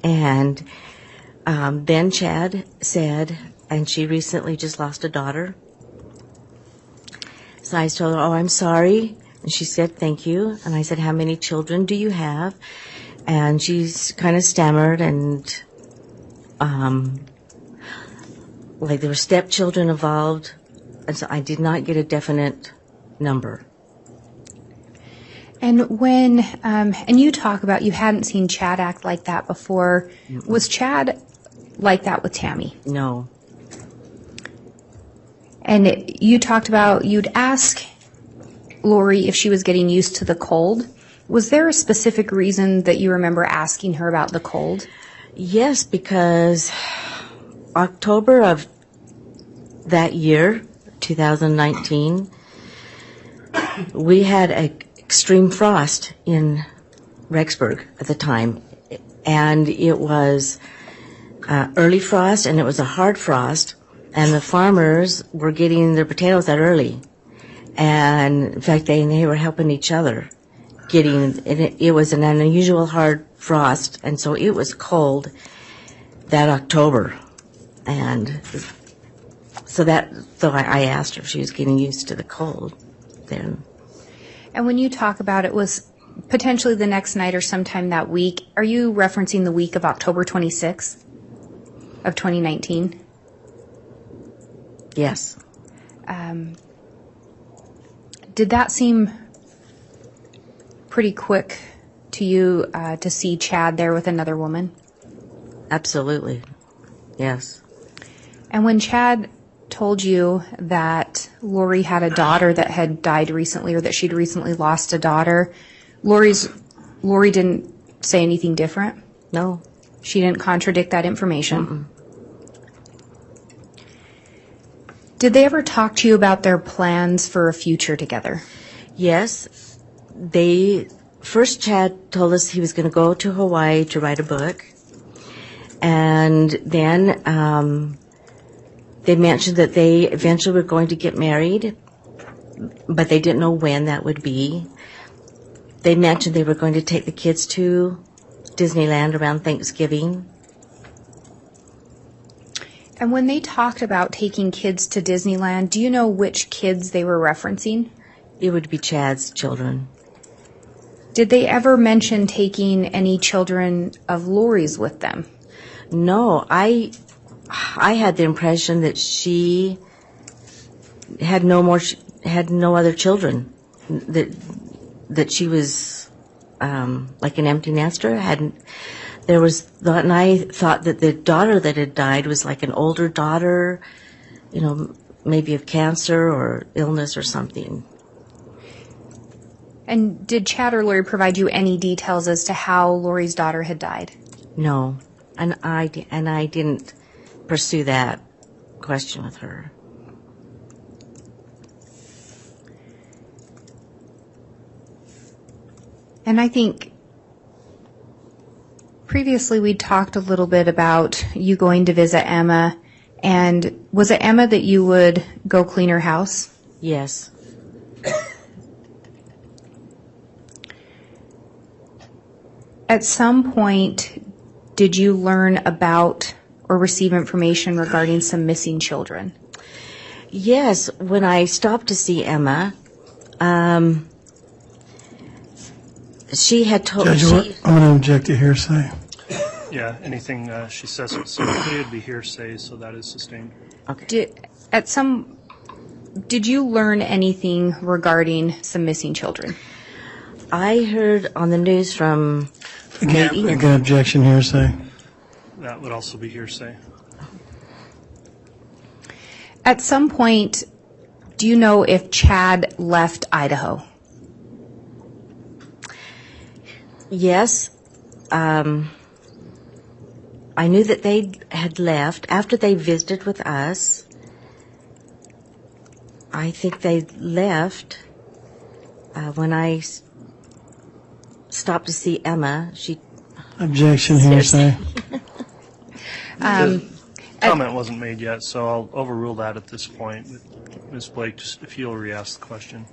And then Chad said, and she recently just lost a daughter. So I told her, oh, I'm sorry. And she said, thank you. And I said, how many children do you have? And she's kind of stammered, and like there were stepchildren involved, and so I did not get a definite number. And when, and you talk about you hadn't seen Chad act like that before. Mm-mm. Was Chad like that with Tammy? No. And you talked about you'd ask Lori if she was getting used to the cold. Was there a specific reason that you remember asking her about the cold? Yes, because October of that year, 2019, we had an extreme frost in Rexburg at the time. And it was early frost, and it was a hard frost, and the farmers were getting their potatoes out early. And in fact, they were helping each other. It was an unusual hard frost, and so it was cold that October. And so I asked her if she was getting used to the cold then. And when you talk about it was potentially the next night or sometime that week, are you referencing the week of October 26th of 2019? Yes. Did that seem pretty quick to you to see Chad there with another woman? Absolutely. Yes. And when Chad told you that Lori had a daughter that had died recently or that she'd recently lost a daughter, Lori didn't say anything different? No. She didn't contradict that information? Did they ever talk to you about their plans for a future together? Yes. First Chad told us he was going to go to Hawaii to write a book. And then they mentioned that they eventually were going to get married, but they didn't know when that would be. They mentioned they were going to take the kids to Disneyland around Thanksgiving. And when they talked about taking kids to Disneyland, do you know which kids they were referencing? It would be Chad's children. Did they ever mention taking any children of Lori's with them? No, I had the impression that she had no other children. That she was like an empty nester. And I thought that the daughter that had died was like an older daughter, maybe of cancer or illness or something. And did Chad or Lori provide you any details as to how Lori's daughter had died? No, and I didn't pursue that question with her. And I think previously we talked a little bit about you going to visit Emma, and was it Emma that you would go clean her house? Yes. At some point, did you learn about or receive information regarding some missing children? Yes, when I stopped to see Emma, she had told Judge, I'm going to object to hearsay. Yeah, anything she says specifically would be hearsay, so that is sustained. Okay. Did you learn anything regarding some missing children? I heard on the news from Again, objection hearsay. That would also be hearsay. At some point, do you know if Chad left Idaho? Yes. I knew that they had left after they visited with us. I think they left when I stopped to see Emma. Objection hearsay. Comment wasn't made yet, so I'll overrule that at this point. Ms. Blake, just if you'll re-ask the question.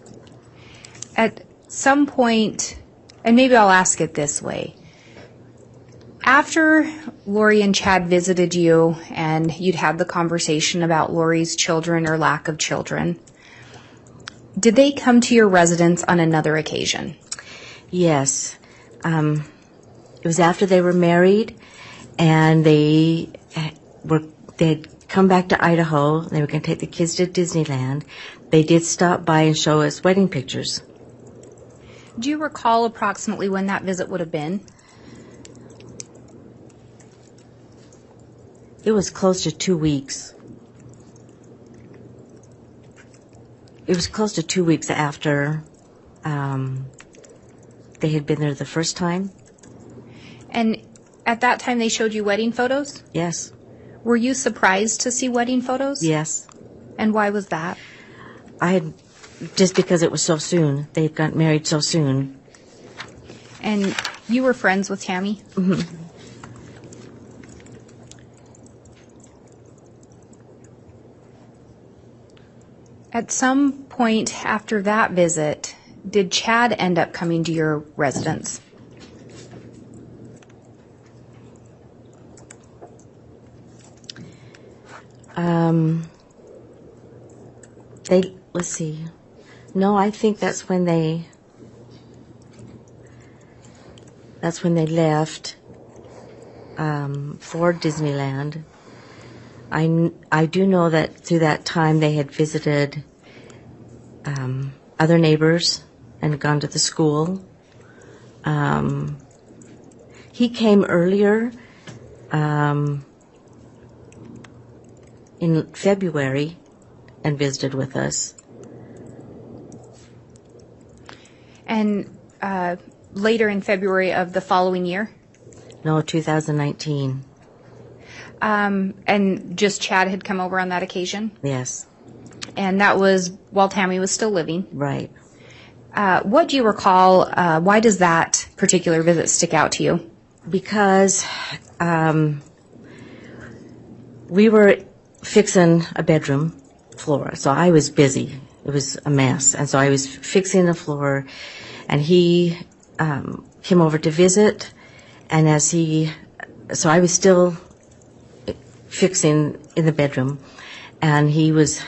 At some point, and maybe I'll ask it this way. After Lori and Chad visited you and you'd had the conversation about Lori's children or lack of children, did they come to your residence on another occasion? Yes. It was after they were married, and they had come back to Idaho. They were going to take the kids to Disneyland. They did stop by and show us wedding pictures. Do you recall approximately when that visit would have been? It was close to 2 weeks. It was close to 2 weeks after they had been there the first time. And at that time they showed you wedding photos? Yes. Were you surprised to see wedding photos? Yes. And why was that? Just because it was so soon. They had got married so soon. And you were friends with Tammy? Mm-hmm. At some point after that visit, did Chad end up coming to your residence? let's see. No, I think that's when they left for Disneyland. I do know that through that time they had visited other neighbors and gone to the school. He came earlier in February and visited with us. And later in February of the following year? No, 2019. And just Chad had come over on that occasion? Yes, And that was while Tammy was still living. right. What do you recall? Why does that particular visit stick out to you? Because we were fixing a bedroom floor, so I was busy. It was a mess, and so I was fixing the floor, and he came over to visit, and so I was still fixing in the bedroom, and he was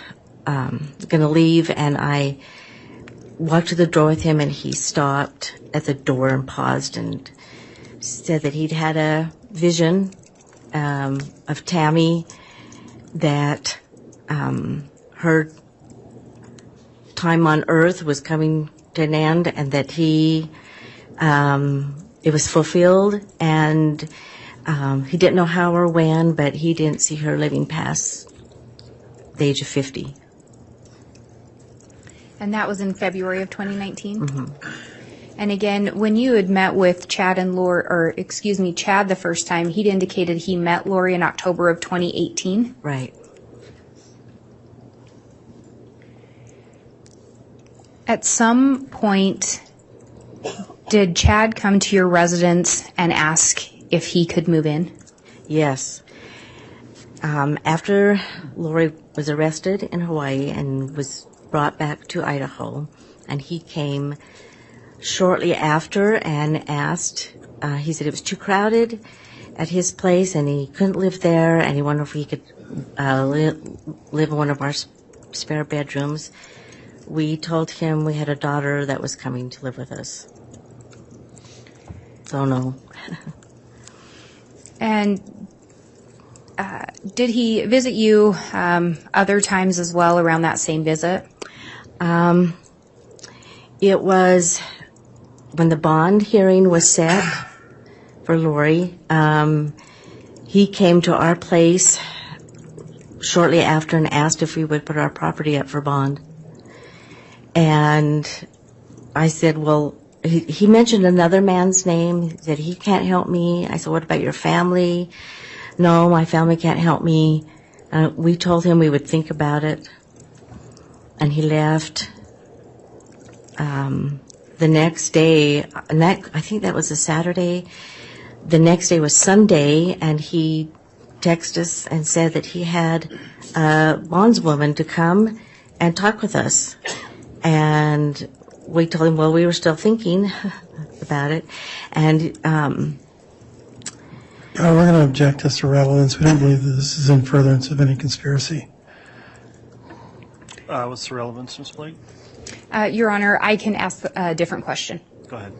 going to leave, and I walked to the door with him, and he stopped at the door and paused and said that he'd had a vision of Tammy, that her time on earth was coming to an end, and that it was fulfilled, and he didn't know how or when, but he didn't see her living past the age of 50. And that was in February of 2019? Mm-hmm. And again, when you had met with Chad the first time, he'd indicated he met Lori in October of 2018? Right. At some point, did Chad come to your residence and ask if he could move in? Yes. After Lori was arrested in Hawaii and was brought back to Idaho, and he came shortly after and asked, he said it was too crowded at his place and he couldn't live there, and he wondered if he could live in one of our spare bedrooms. We told him we had a daughter that was coming to live with us. So no. And did he visit you other times as well around that same visit? It was when the bond hearing was set for Lori. He came to our place shortly after and asked if we would put our property up for bond. And I said, well, he mentioned another man's name. He said, he can't help me. I said, what about your family? No, my family can't help me. We told him we would think about it. And he left. The next day, I think that was a Saturday. The next day was Sunday, and he texted us and said that he had a bondswoman to come and talk with us. And we told him, well, we were still thinking about it. And We're going to object as to relevance. We don't believe that this is in furtherance of any conspiracy. What's the relevance, Ms. Blake? Your Honor, I can ask a different question. Go ahead.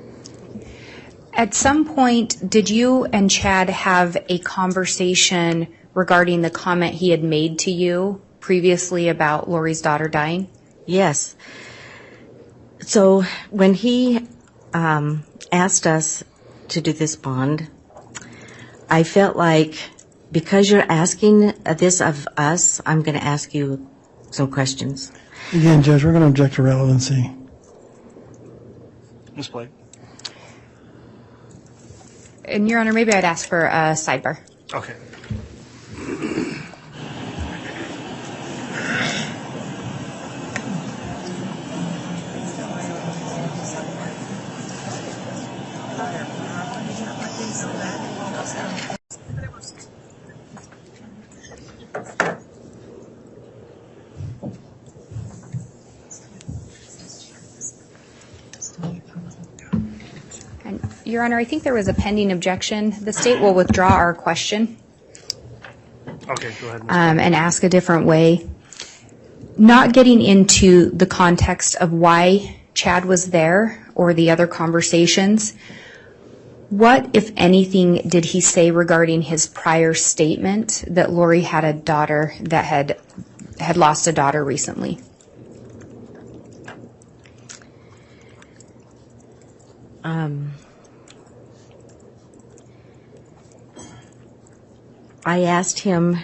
At some point, did you and Chad have a conversation regarding the comment he had made to you previously about Lori's daughter dying? yes. So when he asked us to do this bond, I felt like, because you're asking this of us, I'm going to ask you some questions. Again, Judge, we're going to object to relevancy. Ms. Blake? And Your Honor, maybe I'd ask for a sidebar. Okay. And Your Honor, I think there was a pending objection. The state will withdraw our question. Okay, go ahead. Ms. and ask a different way. Not getting into the context of why Chad was there or the other conversations, what, if anything, did he say regarding his prior statement that Lori had a daughter that had lost a daughter recently? I asked him,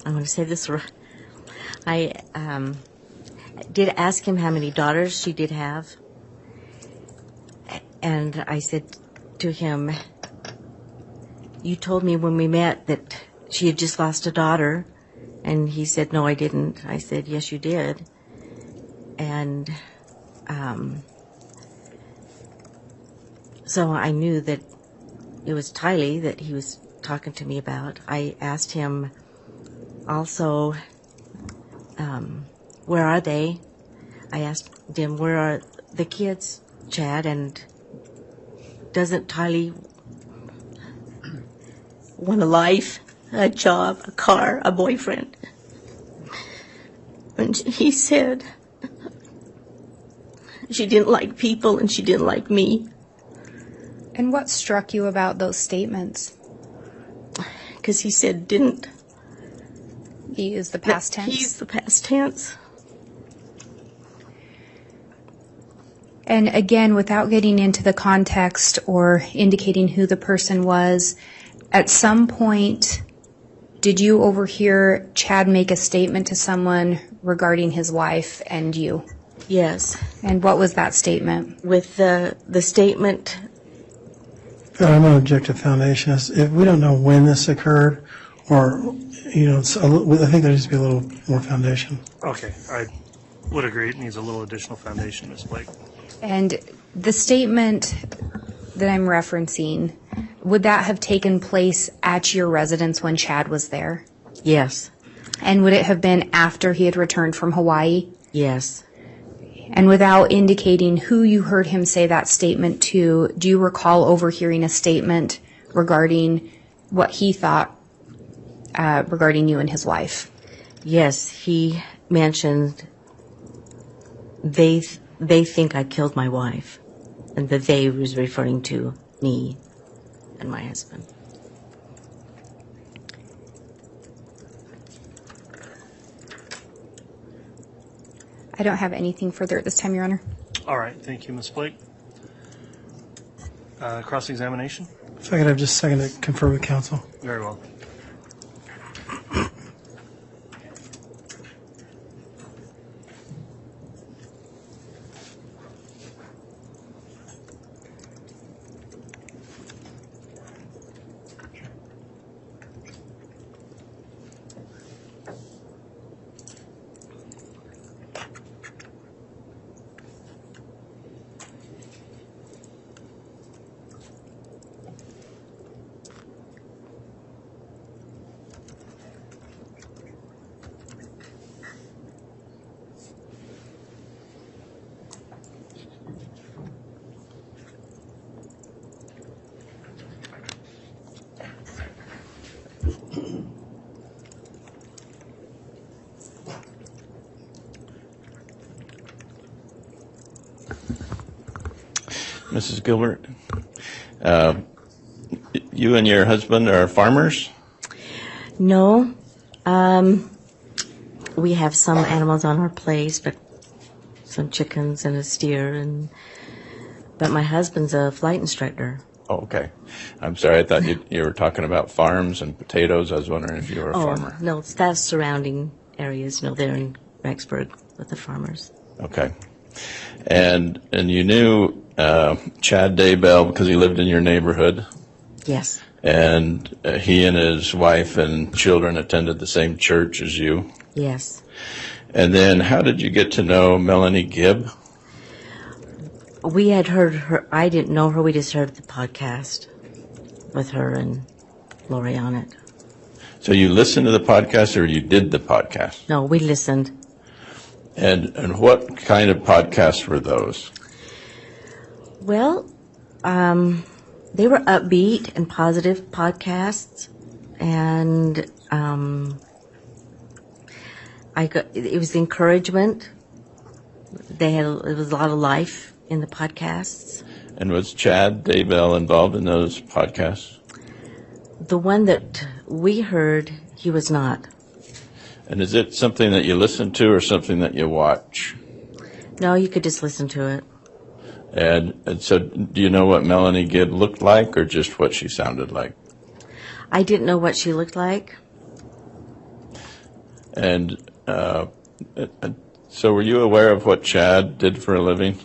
I'm going to say this right. I did ask him how many daughters she did have. And I said to him, you told me when we met that she had just lost a daughter. And he said, no, I didn't. I said, yes, you did. And so I knew that it was Tylee that he was talking to me about. I asked him also, where are they? I asked him, where are the kids, Chad? And doesn't Tylee want a life, a job, a car, a boyfriend? And he said she didn't like people and she didn't like me. And what struck you about those statements? Because he said didn't. He used the past tense? He used the past tense. And again, without getting into the context or indicating who the person was, at some point, did you overhear Chad make a statement to someone regarding his wife and you? Yes. And what was that statement? With the statement, I'm going to object to foundation. If we don't know when this occurred, or, I think there needs to be a little more foundation. Okay, I would agree. It needs a little additional foundation, Ms. Blake. And the statement that I'm referencing, would that have taken place at your residence when Chad was there? yes, And would it have been after he had returned from Hawaii? yes. And without indicating who you heard him say that statement to, do you recall overhearing a statement regarding what he thought regarding you and his wife? Yes, he mentioned they think I killed my wife, and the they was referring to me and my husband. I don't have anything further at this time, Your Honor. All right, thank you, Ms. Blake. Cross-examination? If I could have just a second to confer with counsel. Very well. Mrs. Gilbert, you and your husband are farmers? No, we have some animals on our place, but some chickens and a steer, but my husband's a flight instructor. Oh, okay. I'm sorry, I thought you were talking about farms and potatoes. I was wondering if you were a farmer. No, that's surrounding areas. No, they're in Rexburg with the farmers. Okay. And you knew Chad Daybell because he lived in your neighborhood? Yes. And he and his wife and children attended the same church as you? Yes. And then how did you get to know Melanie Gibb? We had heard her. I didn't know her. We just heard the podcast with her and Lori on it. So you listened to the podcast or you did the podcast? No, we listened. And what kind of podcasts were those? Well, they were upbeat and positive podcasts, and it was the encouragement. It was a lot of life in the podcasts. And was Chad Daybell involved in those podcasts? The one that we heard, he was not. And is it something that you listen to or something that you watch? No, you could just listen to it. And so do you know what Melanie Gibb looked like or just what she sounded like? I didn't know what she looked like. And so were you aware of what Chad did for a living?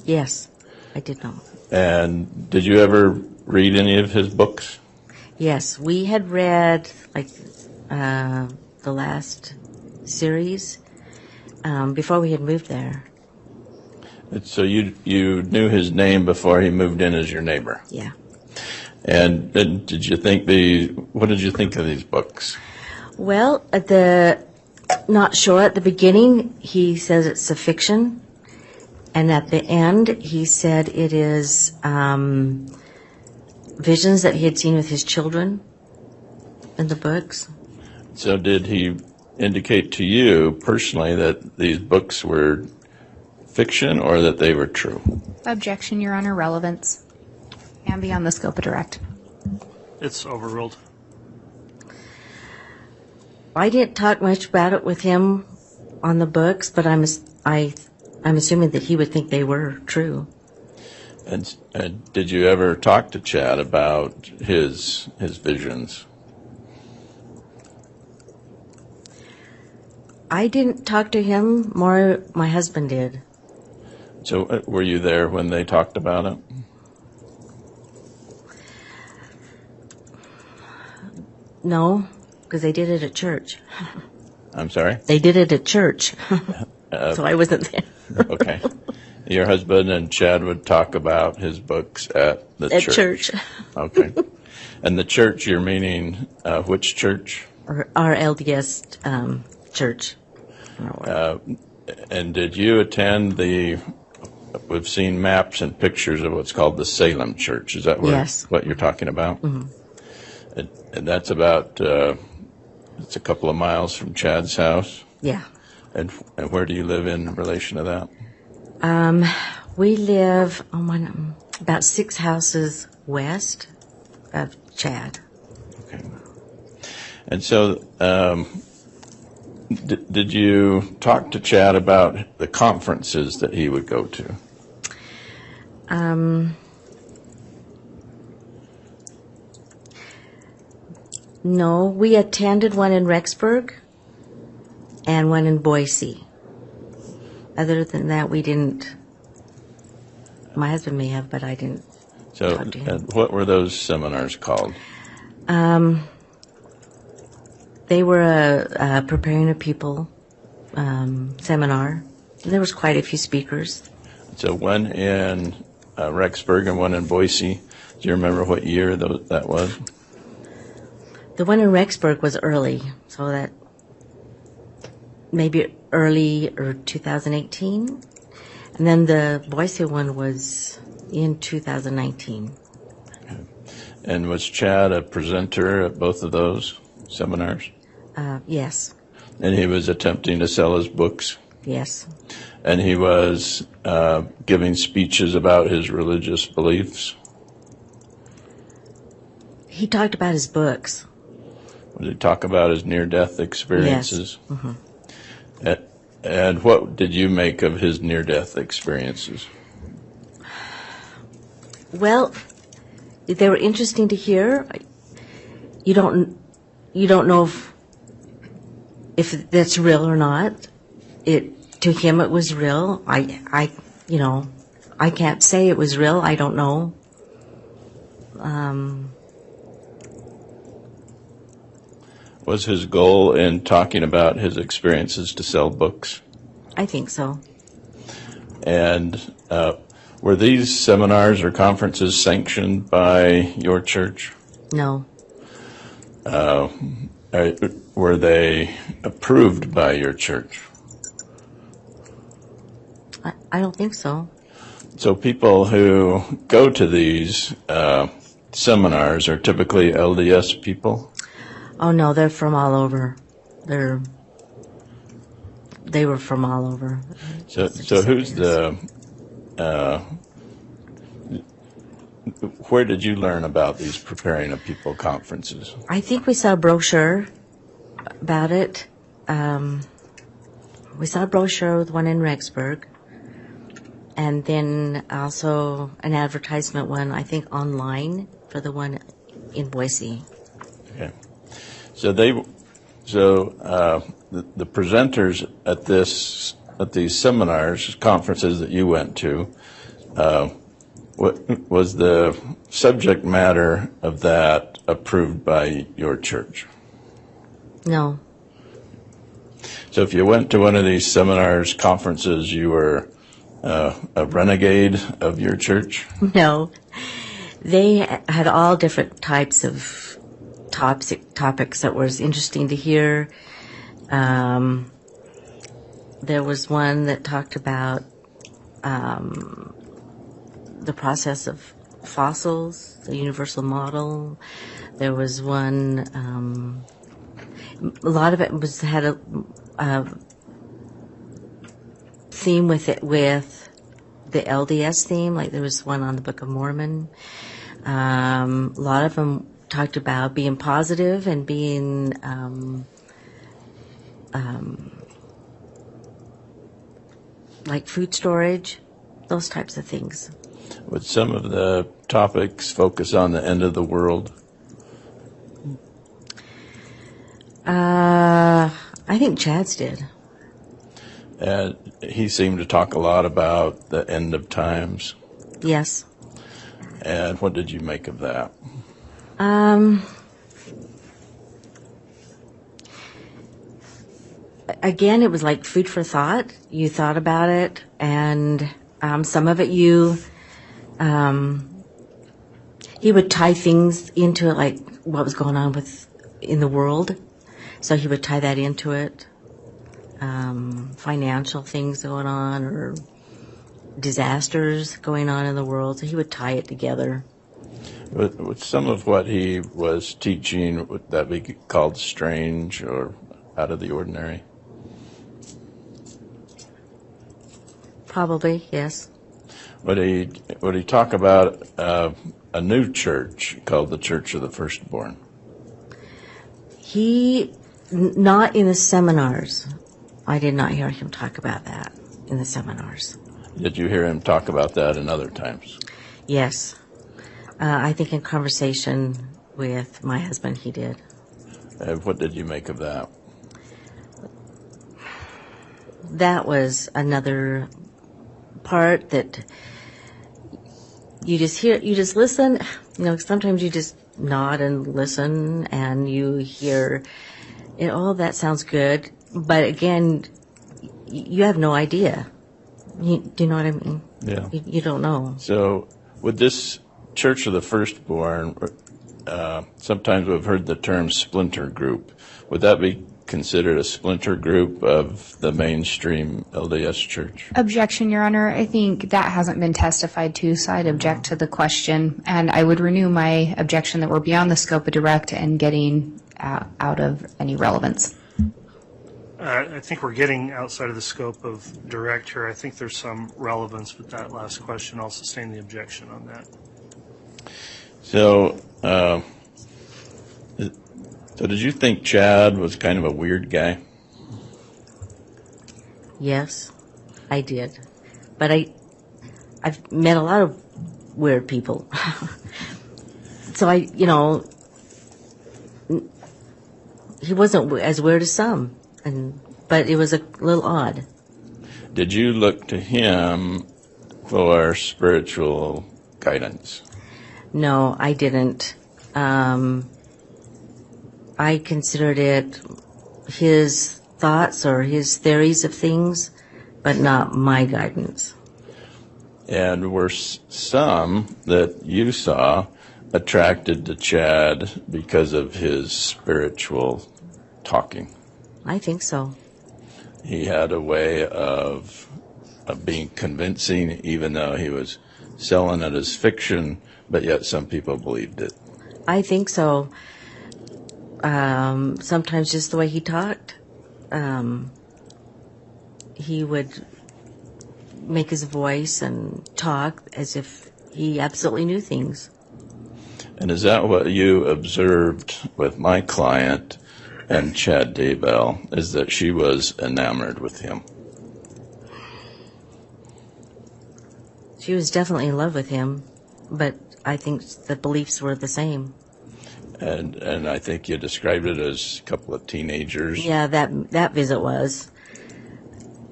Yes, I did know. And did you ever read any of his books? Yes, we had read the last series before we had moved there. So you knew his name before he moved in as your neighbor. Yeah. And did you think what did you think of these books? Well, not sure. At the beginning, he says it's a fiction. And at the end, he said it is visions that he had seen with his children in the books. So did he indicate to you personally that these books were fiction or that they were true? Objection, Your Honor. Relevance. And beyond the scope of direct. It's overruled. I didn't talk much about it with him on the books, but I'm assuming that he would think they were true. And did you ever talk to Chad about his visions? I didn't talk to him, more my husband did. So were you there when they talked about it? No, because they did it at church. I'm sorry? They did it at church, so I wasn't there. Okay. Your husband and Chad would talk about his books at the church? At church. Okay. And the church, you're meaning which church? Our LDS church. And did you attend we've seen maps and pictures of what's called the Salem Church. Is that Yes. what you're talking about? Mm-hmm. And that's about, it's a couple of miles from Chad's house? Yeah. And where do you live in relation to that? We live about 6 houses west of Chad. Okay. And so, did you talk to Chad about the conferences that he would go to? No, we attended one in Rexburg and one in Boise. Other than that, we didn't. My husband may have, but I didn't talk to him. What were those seminars called? They were a preparing a people seminar. There was quite a few speakers. So one in Rexburg and one in Boise. Do you remember what year that was? The one in Rexburg was early, so that maybe early or 2018. And then the Boise one was in 2019. And was Chad a presenter at both of those seminars? Yes. And he was attempting to sell his books? Yes. And he was giving speeches about his religious beliefs? He talked about his books. Did he talk about his near-death experiences? Yes. Mm-hmm. And what did you make of his near-death experiences? Well, they were interesting to hear. You don't know if that's real or not. To him it was real. I can't say it was real. I don't know. Was his goal in talking about his experiences to sell books? I think so. And were these seminars or conferences sanctioned by your church? No. Were they approved by your church? I don't think so. So people who go to these seminars are typically LDS people? Oh no, they're from all over. They were from all over. So who's the, where did you learn about these Preparing a People conferences? I think we saw a brochure about it. We saw a brochure with one in Rexburg, and then also an advertisement one, I think, online for the one in Boise. Okay. So the presenters at these seminars, conferences that you went to, what was the subject matter of that approved by your church? No. So if you went to one of these seminars, conferences, you were a renegade of your church? No. They had all different types of topics that was interesting to hear. There was one that talked about the process of fossils, the universal model. There was one, a lot of it had a theme with it, with the LDS theme, like there was one on the Book of Mormon. A lot of them talked about being positive and being like food storage, those types of things. Would some of the topics focus on the end of the world? I think Chad's did. He seemed to talk a lot about the end of times. Yes. And what did you make of that? Again, it was like food for thought. You thought about it, and some of it he would tie things into it, like what was going on in the world. So he would tie that into it. Financial things going on or disasters going on in the world. So he would tie it together. With some of what he was teaching, would that be called strange or out of the ordinary? Probably, yes. Would he talk about a new church called the Church of the Firstborn? Not in the seminars. I did not hear him talk about that in the seminars. Did you hear him talk about that in other times? Yes. I think in conversation with my husband, he did. What did you make of that? That was another part that you just listen. Sometimes you just nod and listen and you hear, oh, that sounds good. But again, you have no idea. Do you know what I mean? Yeah. You don't know. So with this Church of the Firstborn, sometimes we've heard the term splinter group. Would that be considered a splinter group of the mainstream LDS Church? Objection, Your Honor. I think that hasn't been testified to, so I'd object to the question. And I would renew my objection that we're beyond the scope of direct and getting out of any relevance. I think we're getting outside of the scope of direct here. I think there's some relevance with that last question. I'll sustain the objection on that. So did you think Chad was kind of a weird guy? Yes, I did. But I've met a lot of weird people. So he wasn't as weird as some, but it was a little odd. Did you look to him for spiritual guidance? No, I didn't. I considered it his thoughts or his theories of things, but not my guidance. And were some that you saw attracted to Chad because of his spiritual talking? I think so. He had a way of being convincing, even though he was selling it as fiction, but yet some people believed it. I think so. Sometimes just the way he talked. He would make his voice and talk as if he absolutely knew things. And is that what you observed with my client and Chad Daybell, is that she was enamored with him? She was definitely in love with him, but I think the beliefs were the same. And I think you described it as a couple of teenagers. Yeah, that visit was.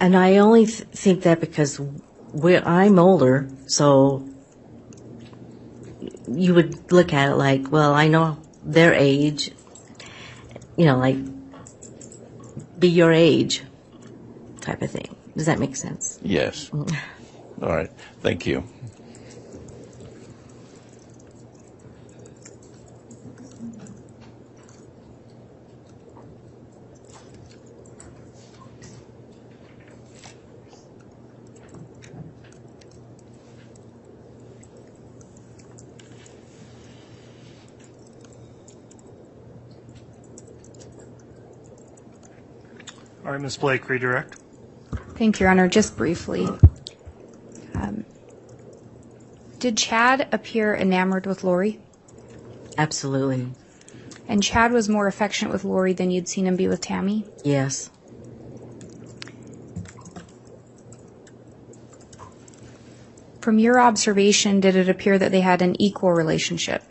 And I only think that because I'm older, so you would look at it like, well, I know their age, like be your age type of thing. Does that make sense? Yes. All right. Thank you. All right, Ms. Blake, redirect. Thank you, Your Honor. Just briefly. Did Chad appear enamored with Lori? Absolutely. And Chad was more affectionate with Lori than you'd seen him be with Tammy? Yes. From your observation, did it appear that they had an equal relationship,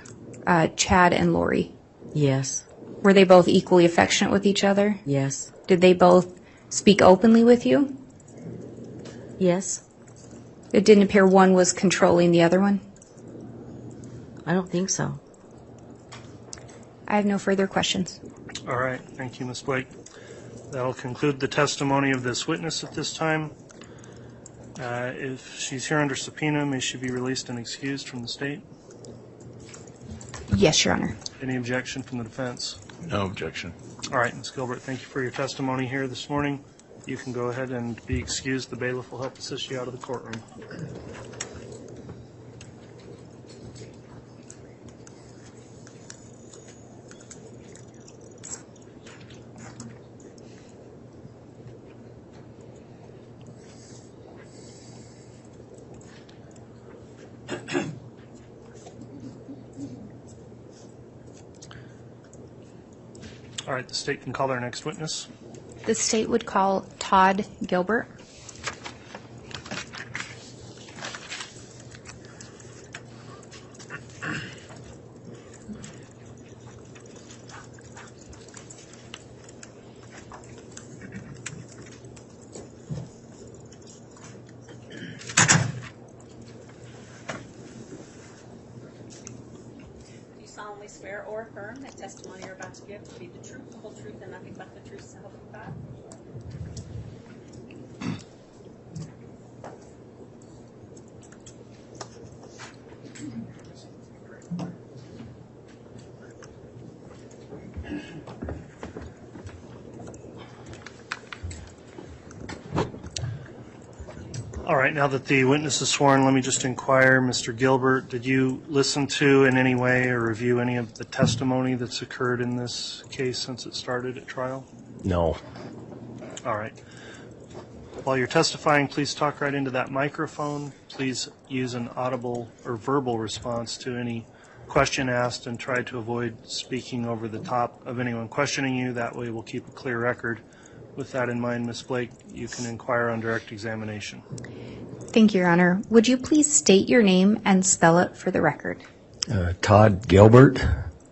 Chad and Lori? Yes. Were they both equally affectionate with each other? Yes. Did they both speak openly with you? Yes. It didn't appear one was controlling the other one? I don't think so. I have no further questions. All right. Thank you, Ms. Blake. That'll conclude the testimony of this witness at this time. If she's here under subpoena, may she be released and excused from the state? Yes, Your Honor. Any objection from the defense? No objection. All right, Ms. Gilbert, thank you for your testimony here this morning. You can go ahead and be excused. The bailiff will help assist you out of the courtroom. All right, the state can call their next witness. The state would call Todd Gilbert. Do you solemnly swear or affirm that testimony you're about to give will be the truth, the whole truth, and nothing but the truth, so help you God? All right, now that the witness is sworn, let me just inquire, Mr. Gilbert, did you listen to in any way or review any of the testimony that's occurred in this case since it started at trial? No. All right. While you're testifying, please talk right into that microphone. Please use an audible or verbal response to any question asked and try to avoid speaking over the top of anyone questioning you. That way we'll keep a clear record. With that in mind, Ms. Blake, you can inquire on direct examination. Thank you, Your Honor. Would you please state your name and spell it for the record? Todd Gilbert,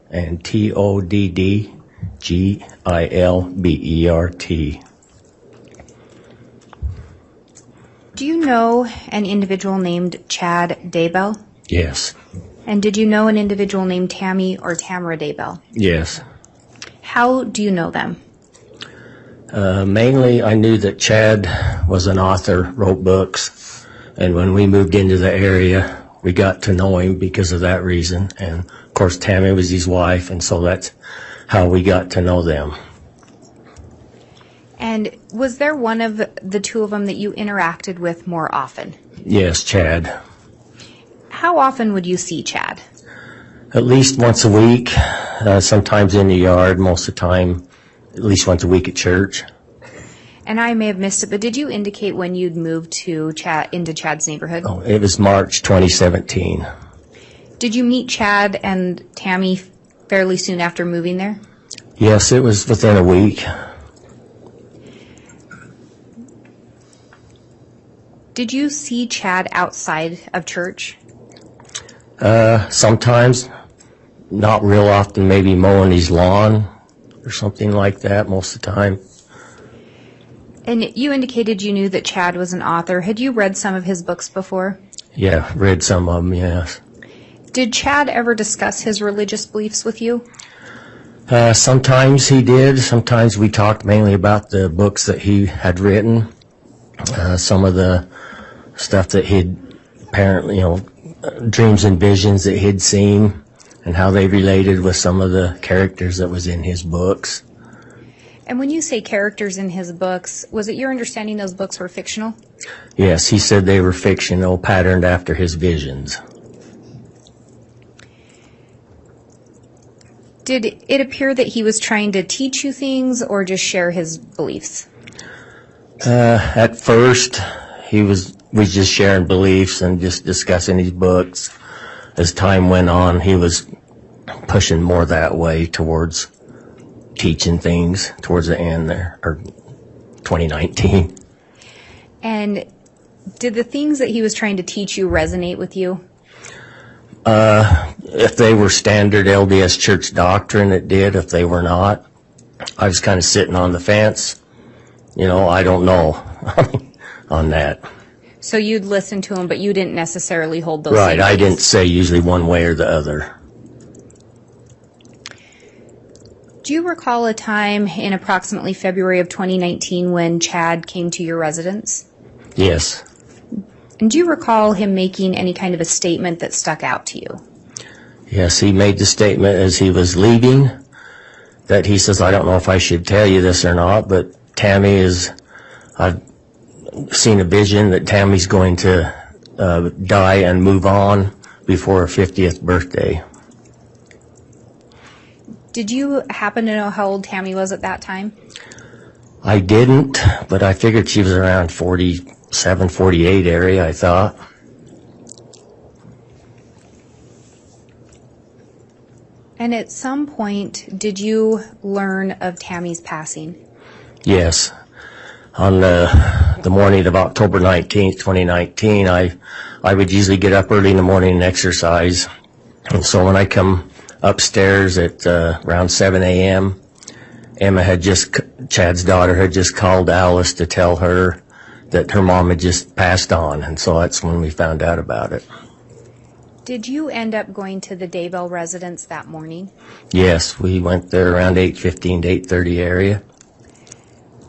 and TODDGILBERT. Do you know an individual named Chad Daybell? Yes. And did you know an individual named Tammy or Tamara Daybell? Yes. How do you know them? Mainly, I knew that Chad was an author, wrote books, and when we moved into the area, we got to know him because of that reason. And, of course, Tammy was his wife, and so that's how we got to know them. And was there one of the two of them that you interacted with more often? Yes, Chad. How often would you see Chad? At least once a week, sometimes in the yard, most of the time, at least once a week at church. And I may have missed it, but did you indicate when you'd moved to into Chad's neighborhood? Oh, it was March 2017. Did you meet Chad and Tammy fairly soon after moving there? Yes, it was within a week. Did you see Chad outside of church? Sometimes, not real often, maybe mowing his lawn or something like that most of the time. And you indicated you knew that Chad was an author. Had you read some of his books before? Yeah, read some of them, yes. Did Chad ever discuss his religious beliefs with you? Sometimes he did. Sometimes we talked mainly about the books that he had written. Some of the stuff that he'd apparently, dreams and visions that he'd seen and how they related with some of the characters that was in his books. And when you say characters in his books, was it your understanding those books were fictional? Yes, he said they were fictional, patterned after his visions. Did it appear that he was trying to teach you things or just share his beliefs? At first, he was just sharing beliefs and just discussing his books. As time went on, he was pushing more that way towards teaching things towards the end there, or 2019. And did the things that he was trying to teach you resonate with you? If they were standard LDS church doctrine, it did. If they were not, I was kind of sitting on the fence. I don't know on that. So you'd listen to him, but you didn't necessarily hold those Right, same I beliefs. didn't say usually one way or the other. Do you recall a time in approximately February of 2019 when Chad came to your residence? Yes. And do you recall him making any kind of a statement that stuck out to you? Yes, he made the statement as he was leaving that he says, I don't know if I should tell you this or not, but I've seen a vision that Tammy's going to die and move on before her 50th birthday. Did you happen to know how old Tammy was at that time? I didn't, but I figured she was around 47, 48 area, I thought. And at some point, did you learn of Tammy's passing? Yes. On the morning of October 19th, 2019, I would usually get up early in the morning and exercise. And so when I come upstairs at around 7 a.m., Chad's daughter had just called Alice to tell her that her mom had just passed on. And so that's when we found out about it. Did you end up going to the Daybell residence that morning? Yes, we went there around 8:15 to 8:30 area.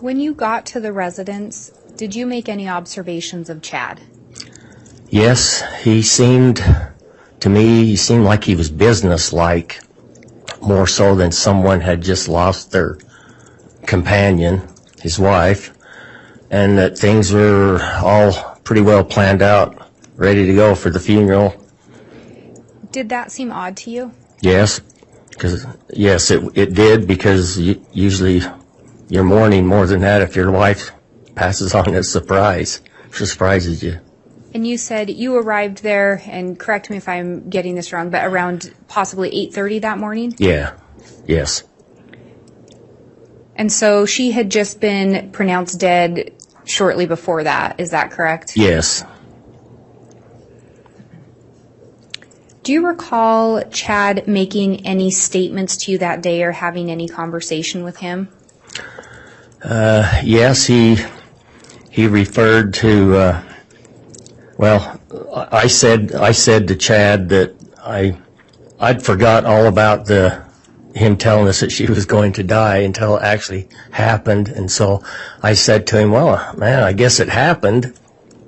When you got to the residence, did you make any observations of Chad? Yes, he seemed like he was businesslike, more so than someone had just lost their companion, his wife, and that things were all pretty well planned out, ready to go for the funeral. Did that seem odd to you? Yes, it did, because usually you're mourning more than that if your wife passes on as a surprise. It surprises you. And you said you arrived there, and correct me if I'm getting this wrong, but around possibly 8:30 that morning? Yeah, yes. And so she had just been pronounced dead shortly before that, is that correct? Yes. Do you recall Chad making any statements to you that day or having any conversation with him? Yes, he referred to, I said to Chad that I'd forgot all about him telling us that she was going to die until it actually happened. And so I said to him, well, man, I guess it happened.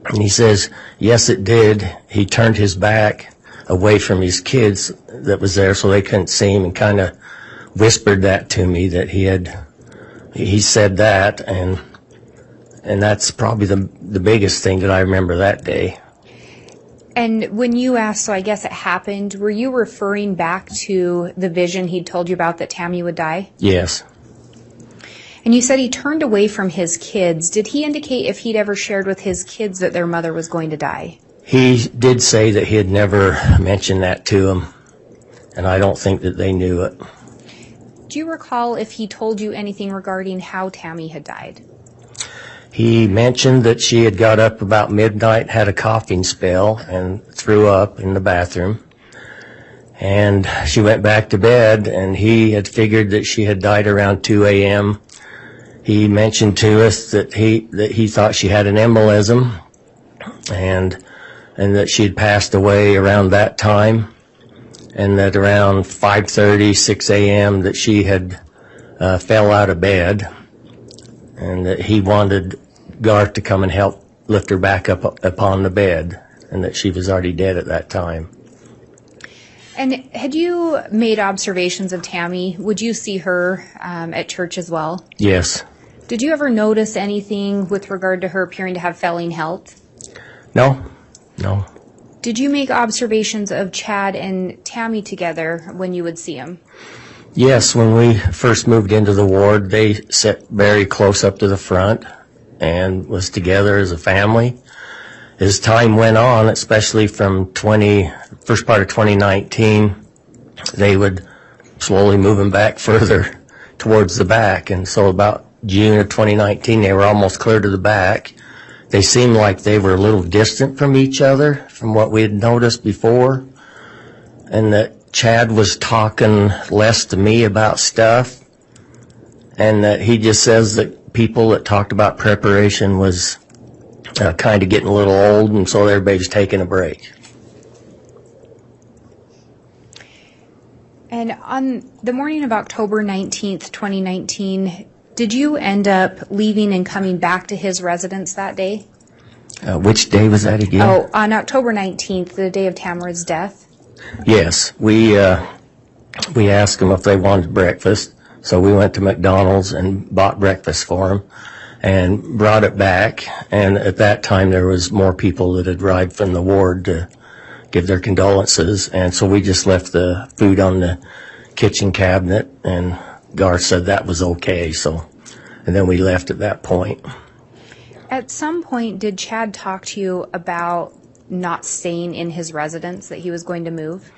And he says, yes, it did. He turned his back away from his kids that was there so they couldn't see him, and kind of whispered that to me, that he said that, and that's probably the biggest thing that I remember that day. And when you asked, so I guess it happened, were you referring back to the vision he'd told you about that Tammy would die? Yes. And you said he turned away from his kids. Did he indicate if he'd ever shared with his kids that their mother was going to die? He did say that he had never mentioned that to them, and I don't think that they knew it. Do you recall if he told you anything regarding how Tammy had died? He mentioned that she had got up about midnight, had a coughing spell, and threw up in the bathroom. And she went back to bed, and he had figured that she had died around 2 a.m. He mentioned to us that he thought she had an embolism, and that she had passed away around that time, and that around 5:30, 6 a.m. that she had fell out of bed, and that he wanted Garth to come and help lift her back up upon the bed, and that she was already dead at that time. And had you made observations of Tammy? Would you see her at church as well? Yes. Did you ever notice anything with regard to her appearing to have failing health? No. Did you make observations of Chad and Tammy together when you would see them? Yes, when we first moved into the ward, they sat very close up to the front and was together as a family. As time went on, especially from first part of 2019, they would slowly move them back further towards the back. And so about June of 2019, they were almost clear to the back. They seemed like they were a little distant from each other from what we had noticed before, and that Chad was talking less to me about stuff, and that he just says that people that talked about preparation was kind of getting a little old, and so everybody's taking a break. And on the morning of October 19th, 2019, did you end up leaving and coming back to his residence that day? Which day was that again? Oh, on October 19th, the day of Tamara's death? Yes, we asked them if they wanted breakfast, so we went to McDonald's and bought breakfast for them and brought it back. And at that time, there was more people that had arrived from the ward to give their condolences, and so we just left the food on the kitchen cabinet, and Garth said that was okay, and then we left at that point. At some point, did Chad talk to you about not staying in his residence, that he was going to move?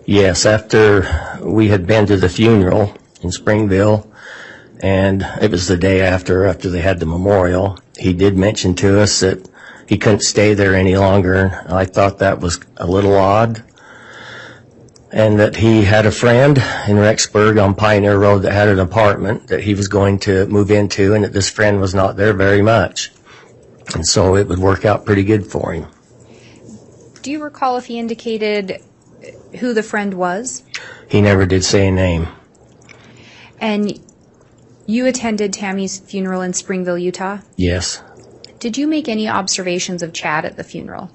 Yes, after we had been to the funeral in Springville, and it was the day after they had the memorial, he did mention to us that he couldn't stay there any longer. I thought that was a little odd, and that he had a friend in Rexburg on Pioneer Road that had an apartment that he was going to move into, and that this friend was not there very much. And so it would work out pretty good for him. Do you recall if he indicated who the friend was? He never did say a name. And you attended Tammy's funeral in Springville, Utah? Yes. Did you make any observations of Chad at the funeral?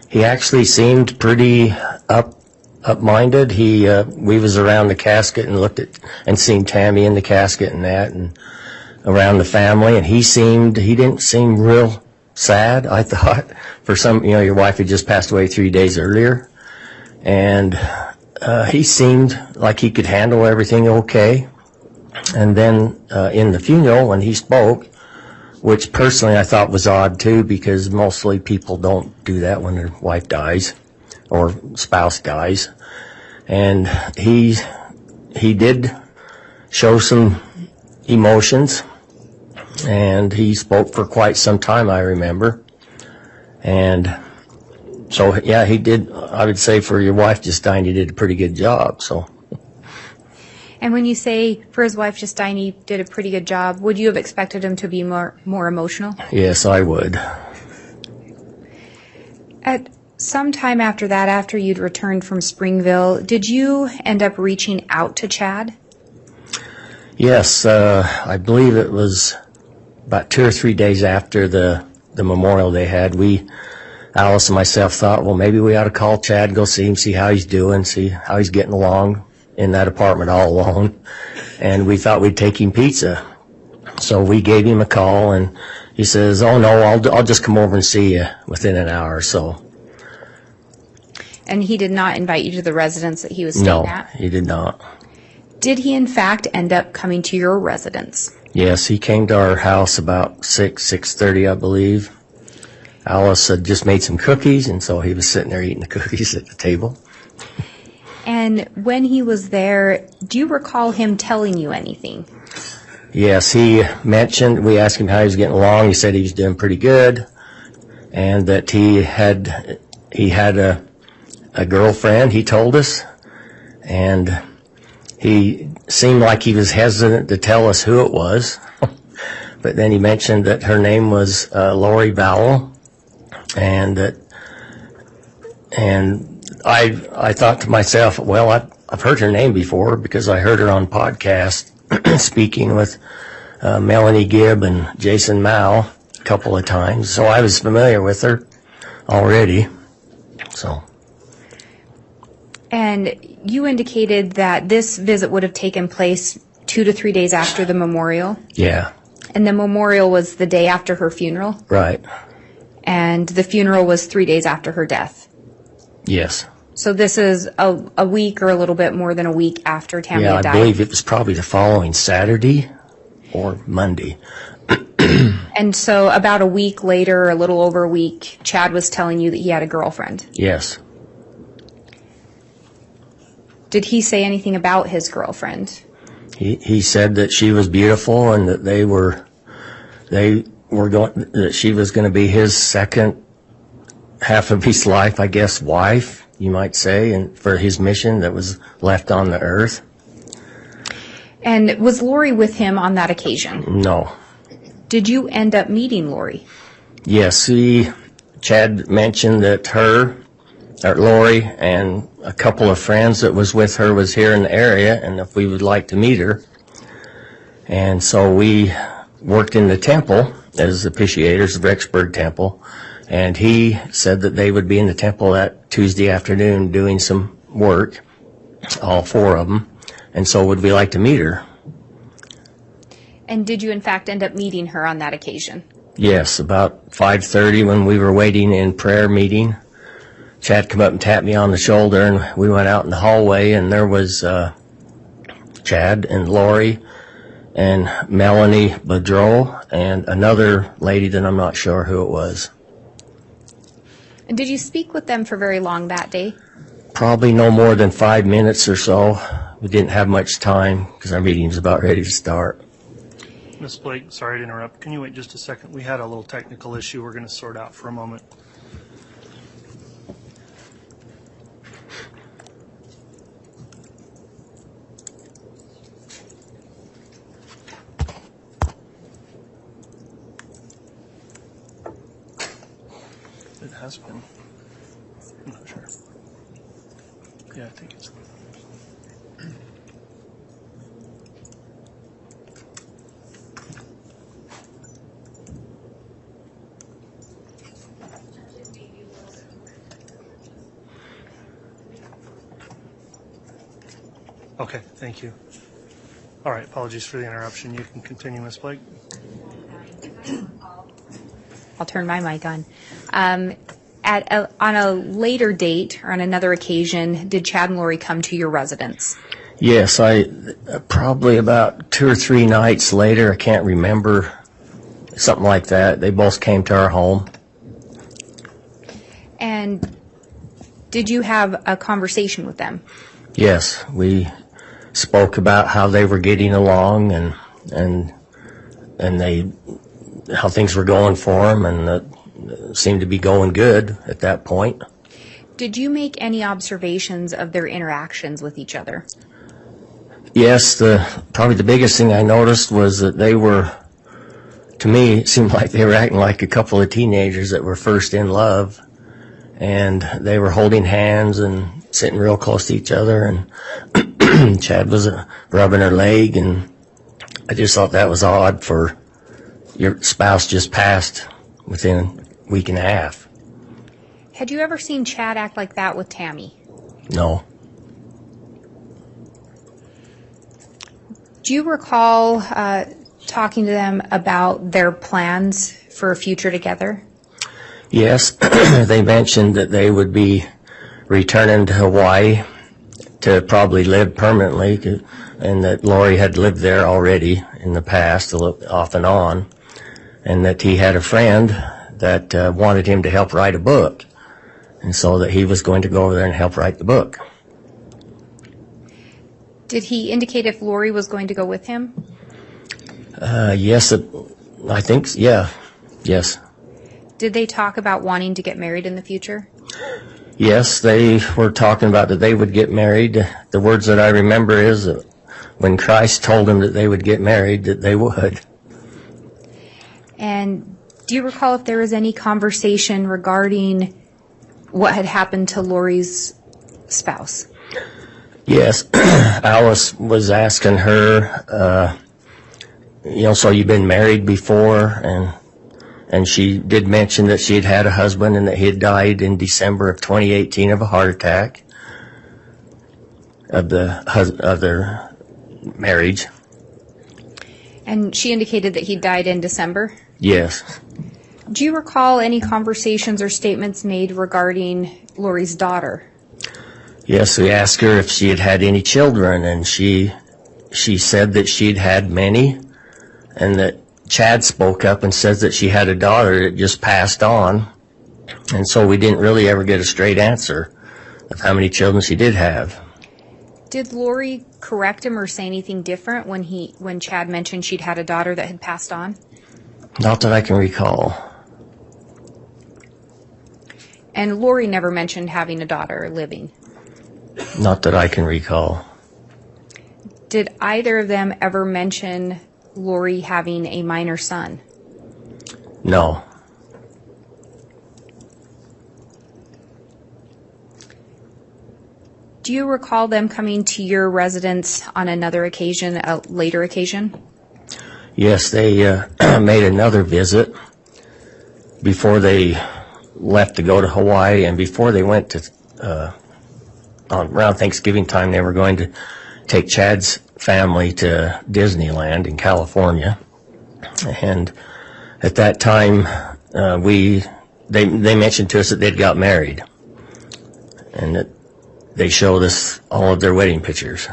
He actually seemed pretty up-minded. We was around the casket and looked at and seen Tammy in the casket and that, and around the family, and he didn't seem real sad, I thought. For your wife had just passed away 3 days earlier, and he seemed like he could handle everything okay. And then in the funeral, when he spoke, which personally I thought was odd too, because mostly people don't do that when their wife dies or spouse dies, and he did show some emotions, and he spoke for quite some time, I remember. And so, yeah, he did. I would say for your wife just dying, he did a pretty good job. So. And when you say for his wife just dying, he did a pretty good job, would you have expected him to be more emotional? Yes, I would. At some time after that, after you'd returned from Springville, did you end up reaching out to Chad? Yes, I believe it was about 2 or 3 days after the memorial they had. Alice and myself thought, well, maybe we ought to call Chad, go see him, see how he's doing, see how he's getting along in that apartment all alone. And we thought we'd take him pizza. So we gave him a call, and he says, oh no, I'll just come over and see you within an hour or so. And he did not invite you to the residence that he was staying No, at? he did not. Did he, in fact, end up coming to your residence? Yes, he came to our house about 6:30, I believe. Alice had just made some cookies, and so he was sitting there eating the cookies at the table. And when he was there, do you recall him telling you anything? Yes, he mentioned, we asked him how he was getting along. He said he was doing pretty good, and that he had a girlfriend, he told us, and he seemed like he was hesitant to tell us who it was. But then he mentioned that her name was Lori Vallow, and I thought to myself, well, I've heard her name before because I heard her on podcast speaking with Melanie Gibb and Jason Mao a couple of times, so I was familiar with her already. So. And you indicated that this visit would have taken place 2 to 3 days after the memorial? Yeah. And the memorial was the day after her funeral? Right. And the funeral was 3 days after her death? Yes. So this is a week or a little bit more than a week after Tammy Yeah, had died? I believe it was probably the following Saturday or Monday. And so about a week later, a little over a week, Chad was telling you that he had a girlfriend? Yes. Did he say anything about his girlfriend? He said that she was beautiful and that they were going, that she was going to be his second half of his life, I guess, wife, you might say, and for his mission that was left on the earth. And was Lori with him on that occasion? No. Did you end up meeting Lori? Yes, Chad mentioned that Lori and a couple of friends that was with her was here in the area, and if we would like to meet her. And so we worked in the temple as officiators of Rexburg Temple, and he said that they would be in the temple that Tuesday afternoon doing some work, all four of them, and so would we like to meet her. And did you, in fact, end up meeting her on that occasion? Yes, about 5:30 when we were waiting in prayer meeting. Chad come up and tapped me on the shoulder, and we went out in the hallway, and there was Chad and Lori and Melanie Bedreau and another lady that I'm not sure who it was. And did you speak with them for very long that day? Probably no more than 5 minutes or so. We didn't have much time because our meeting was about ready to start. Ms. Blake, sorry to interrupt. Can you wait just a second? We had a little technical issue we're going to sort out for a moment. It has been. I'm not sure. Yeah, I think it's. Okay, thank you. All right, apologies for the interruption. You can continue, Ms. Blake. I'll turn my mic on. On a later date or on another occasion, did Chad and Lori come to your residence? Yes, probably about 2 or 3 nights later, I can't remember, something like that. They both came to our home. And did you have a conversation with them? Yes, we spoke about how they were getting along and how things were going for them, and that seemed to be going good at that point. Did you make any observations of their interactions with each other? Yes, probably the biggest thing I noticed was that they were, to me, it seemed like they were acting like a couple of teenagers that were first in love, and they were holding hands and sitting real close to each other, and Chad was rubbing her leg, and I just thought that was odd for your spouse just passed within a week and a half. Had you ever seen Chad act like that with Tammy? No. Do you recall talking to them about their plans for a future together? Yes, they mentioned that they would be returning to Hawaii to probably live permanently, and that Lori had lived there already in the past, off and on, and that he had a friend that wanted him to help write a book, and so that he was going to go over there and help write the book. Did he indicate if Lori was going to go with him? Yes, I think, yeah, yes. Did they talk about wanting to get married in the future? Yes, they were talking about that they would get married. The words that I remember is that when Christ told them that they would get married, that they would. And do you recall if there was any conversation regarding what had happened to Lori's spouse? Yes, Alice was asking her, so you've been married before, and she did mention that she had had a husband and that he had died in December of 2018 of a heart attack of their marriage. And she indicated that he died in December? Yes. Do you recall any conversations or statements made regarding Lori's daughter? Yes, we asked her if she had had any children, and she said that she'd had many, and that Chad spoke up and said that she had a daughter that just passed on, and so we didn't really ever get a straight answer of how many children she did have. Did Lori correct him or say anything different when Chad mentioned she'd had a daughter that had passed on? Not that I can recall. And Lori never mentioned having a daughter living? Not that I can recall. Did either of them ever mention Lori having a minor son? No. Do you recall them coming to your residence on another occasion, a later occasion? Yes, they made another visit before they left to go to Hawaii, and before they went to, around Thanksgiving time, they were going to take Chad's family to Disneyland in California. And at that time, they mentioned to us that they'd got married, and that they showed us all of their wedding pictures.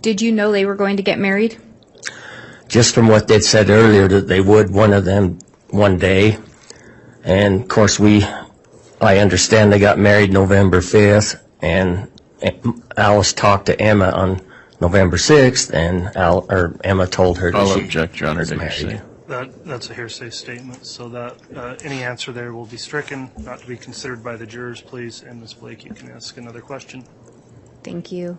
Did you know they were going to get married? Just from what they'd said earlier, that they would, one of them, one day. And of course I understand they got married November 5th, and Alice talked to Emma on November 6th, and Emma told her that I'll she object, Your Honor, was to married. hearsay. That's a hearsay statement, so that any answer there will be stricken, not to be considered by the jurors, please. And Ms. Blake, you can ask another question. Thank you.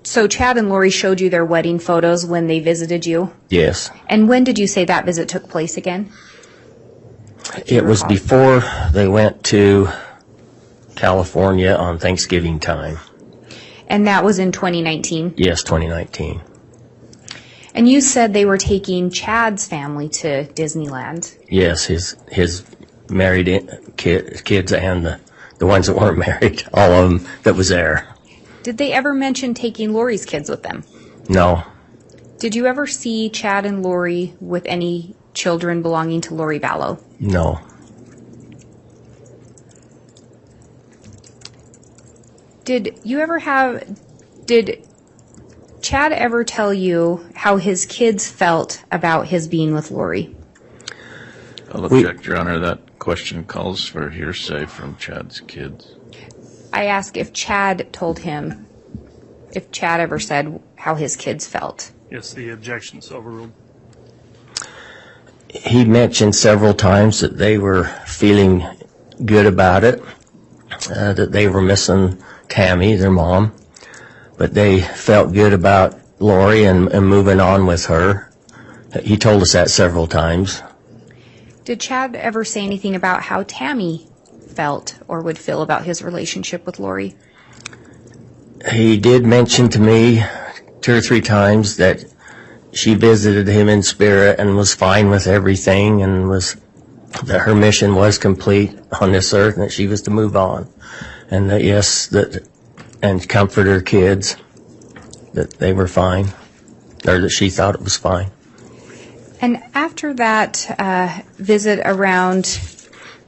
So Chad and Lori showed you their wedding photos when they visited you? Yes. And when did you say that visit took place again? It was before they went to California on Thanksgiving time. And that was in 2019? Yes, 2019. And you said they were taking Chad's family to Disneyland. Yes, his married kids and the ones that weren't married, all of them that was there. Did they ever mention taking Lori's kids with them? No. Did you ever see Chad and Lori with any children belonging to Lori Vallow? No. Did Chad ever tell you how his kids felt about his being with Lori? I'll object, Your Honor. That question calls for hearsay from Chad's kids. I ask if Chad ever said how his kids felt. Yes, the objection's overruled. He mentioned several times that they were feeling good about it, that they were missing Tammy, their mom, but they felt good about Lori and moving on with her. He told us that several times. Did Chad ever say anything about how Tammy felt or would feel about his relationship with Lori? He did mention to me 2 or 3 times that she visited him in spirit and was fine with everything, and that her mission was complete on this earth and that she was to move on. And that and comfort her kids, that they were fine, or that she thought it was fine. And after that visit around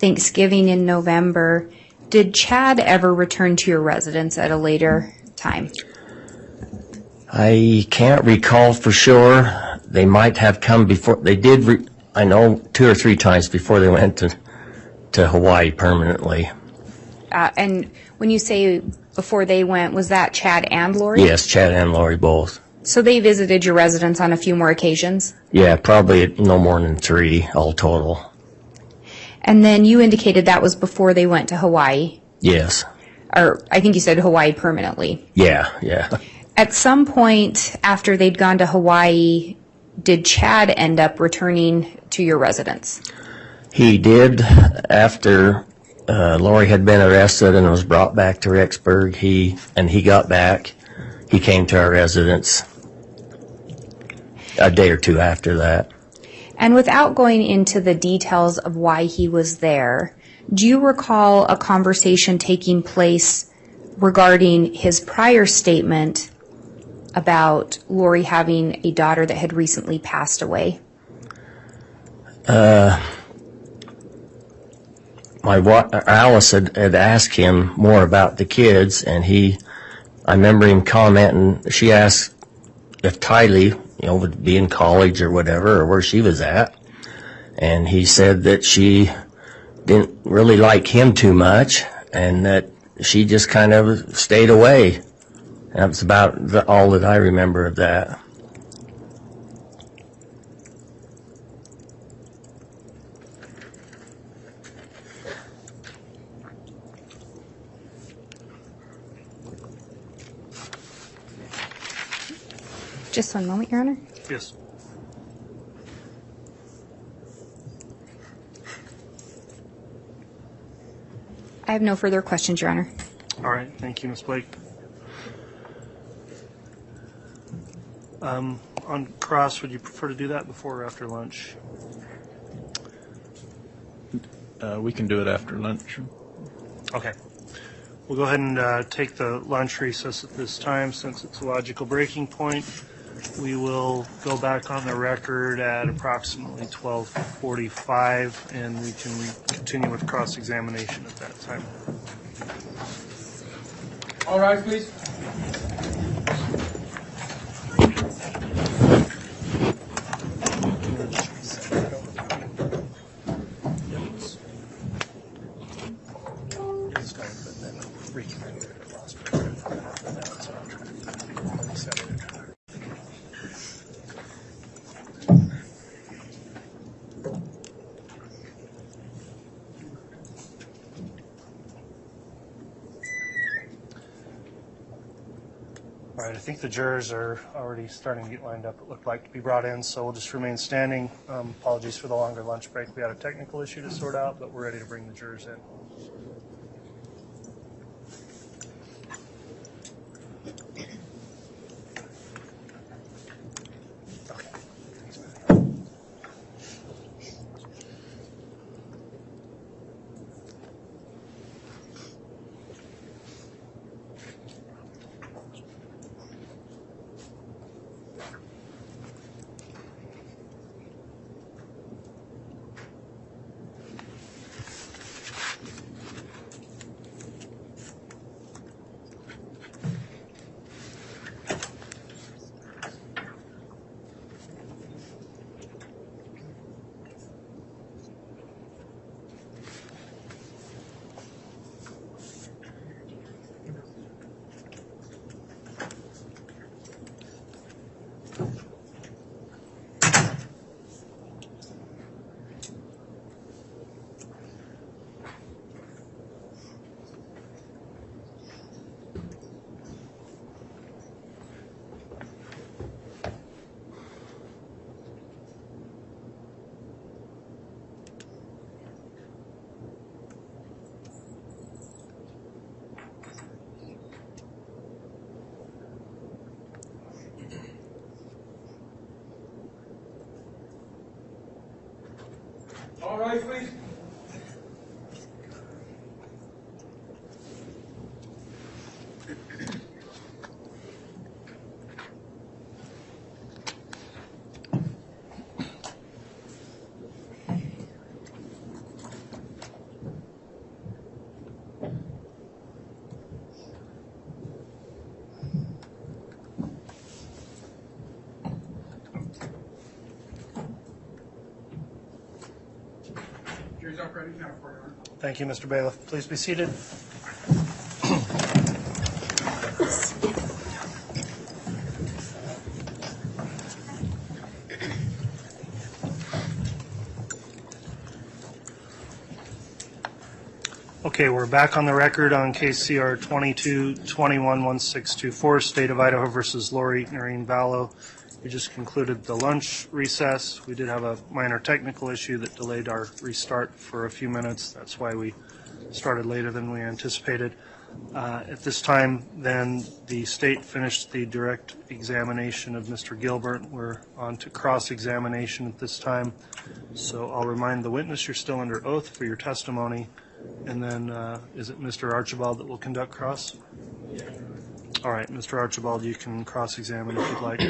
Thanksgiving in November. Did Chad ever return to your residence at a later time? I can't recall for sure. They might have come before. They did, I know, 2 or 3 times before they went to Hawaii permanently. And when you say before they went, was that Chad and Lori? Yes, Chad and Lori both. So they visited your residence on a few more occasions? Yeah, probably no more than 3 all total. And then you indicated that was before they went to Hawaii? Yes. Or I think you said Hawaii permanently. Yeah. At some point after they'd gone to Hawaii, did Chad end up returning to your residence? He did after Lori had been arrested and was brought back to Rexburg. He got back. He came to our residence a day or 2 after that. And without going into the details of why he was there, do you recall a conversation taking place regarding his prior statement about Lori having a daughter that had recently passed away? Alice had asked him more about the kids, and I remember him commenting. She asked if Tylee, would be in college or whatever, or where she was at, and he said that she didn't really like him too much, and that she just kind of stayed away. That was about all that I remember of that. Just one moment, Your Honor. Yes. I have no further questions, Your Honor. All right. Thank you, Ms. Blake. On cross, would you prefer to do that before or after lunch? We can do it after lunch. Okay. We'll go ahead and take the lunch recess at this time since it's a logical breaking point. We will go back on the record at approximately 12:45, and we can continue with cross-examination at that time. All rise, please. All right, I think the jurors are already starting to get lined up, it looked like, to be brought in, so we'll just remain standing. Apologies for the longer lunch break. We had a technical issue to sort out, but we're ready to bring the jurors in. All rise, please. Here's our credit now for you. Thank you, Mr. Bailiff. Please be seated. Okay, we're back on the record on case CR 22-21-1624, State of Idaho versus Lori Noreen Vallow. We just concluded the lunch recess. We did have a minor technical issue that delayed our restart for a few minutes. That's why we started later than we anticipated. At this time, then, the state finished the direct examination of Mr. Gilbert. We're on to cross-examination at this time. So I'll remind the witness you're still under oath for your testimony. And then, is it Mr. Archibald that will conduct cross? All right, Mr. Archibald, you can cross-examine if you'd like.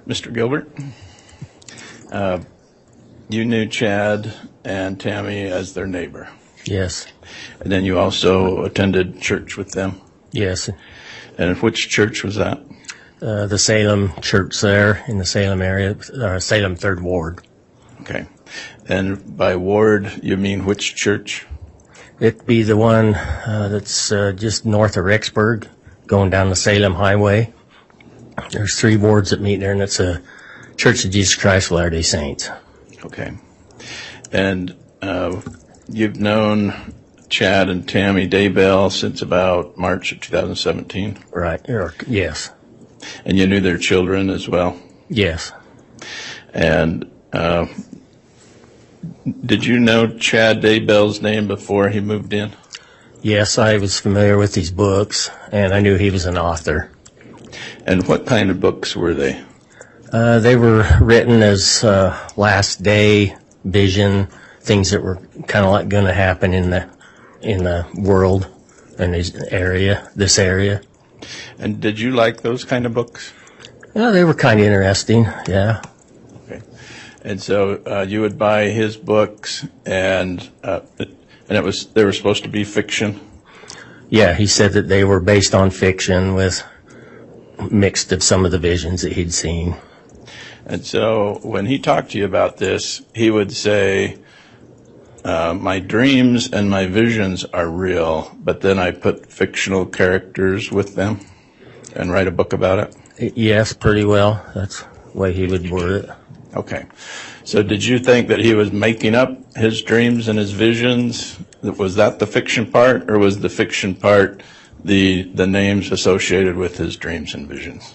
Mr. Gilbert, you knew Chad and Tammy as their neighbor, Yes. and then you also attended church with them. Yes. And which church was that? The Salem church there in the Salem area, Salem 3rd Ward. Okay. And by ward, you mean which church? It'd be the one that's just north of Rexburg, going down the Salem Highway. There's 3 wards that meet there, and it's a Church of Jesus Christ of Latter-day Saints. Okay. And you've known Chad and Tammy Daybell since about March of 2017? Right. Yes. And you knew their children as well? Yes. And did you know Chad Daybell's name before he moved in? Yes, I was familiar with these books, and I knew he was an author. And what kind of books were they? They were written as last day vision, things that were kind of like going to happen in the world in this area. And did you like those kind of books? Yeah, they were kind of interesting. Yeah. Okay. And so you would buy his books, and they were supposed to be fiction? Yeah, he said that they were based on fiction with mixed of some of the visions that he'd seen. And so when he talked to you about this, he would say, my dreams and my visions are real, but then I put fictional characters with them and write a book about it? Yes, pretty well. That's the way he would word it. Okay. So did you think that he was making up his dreams and his visions? Was that the fiction part, or was the fiction part the names associated with his dreams and visions?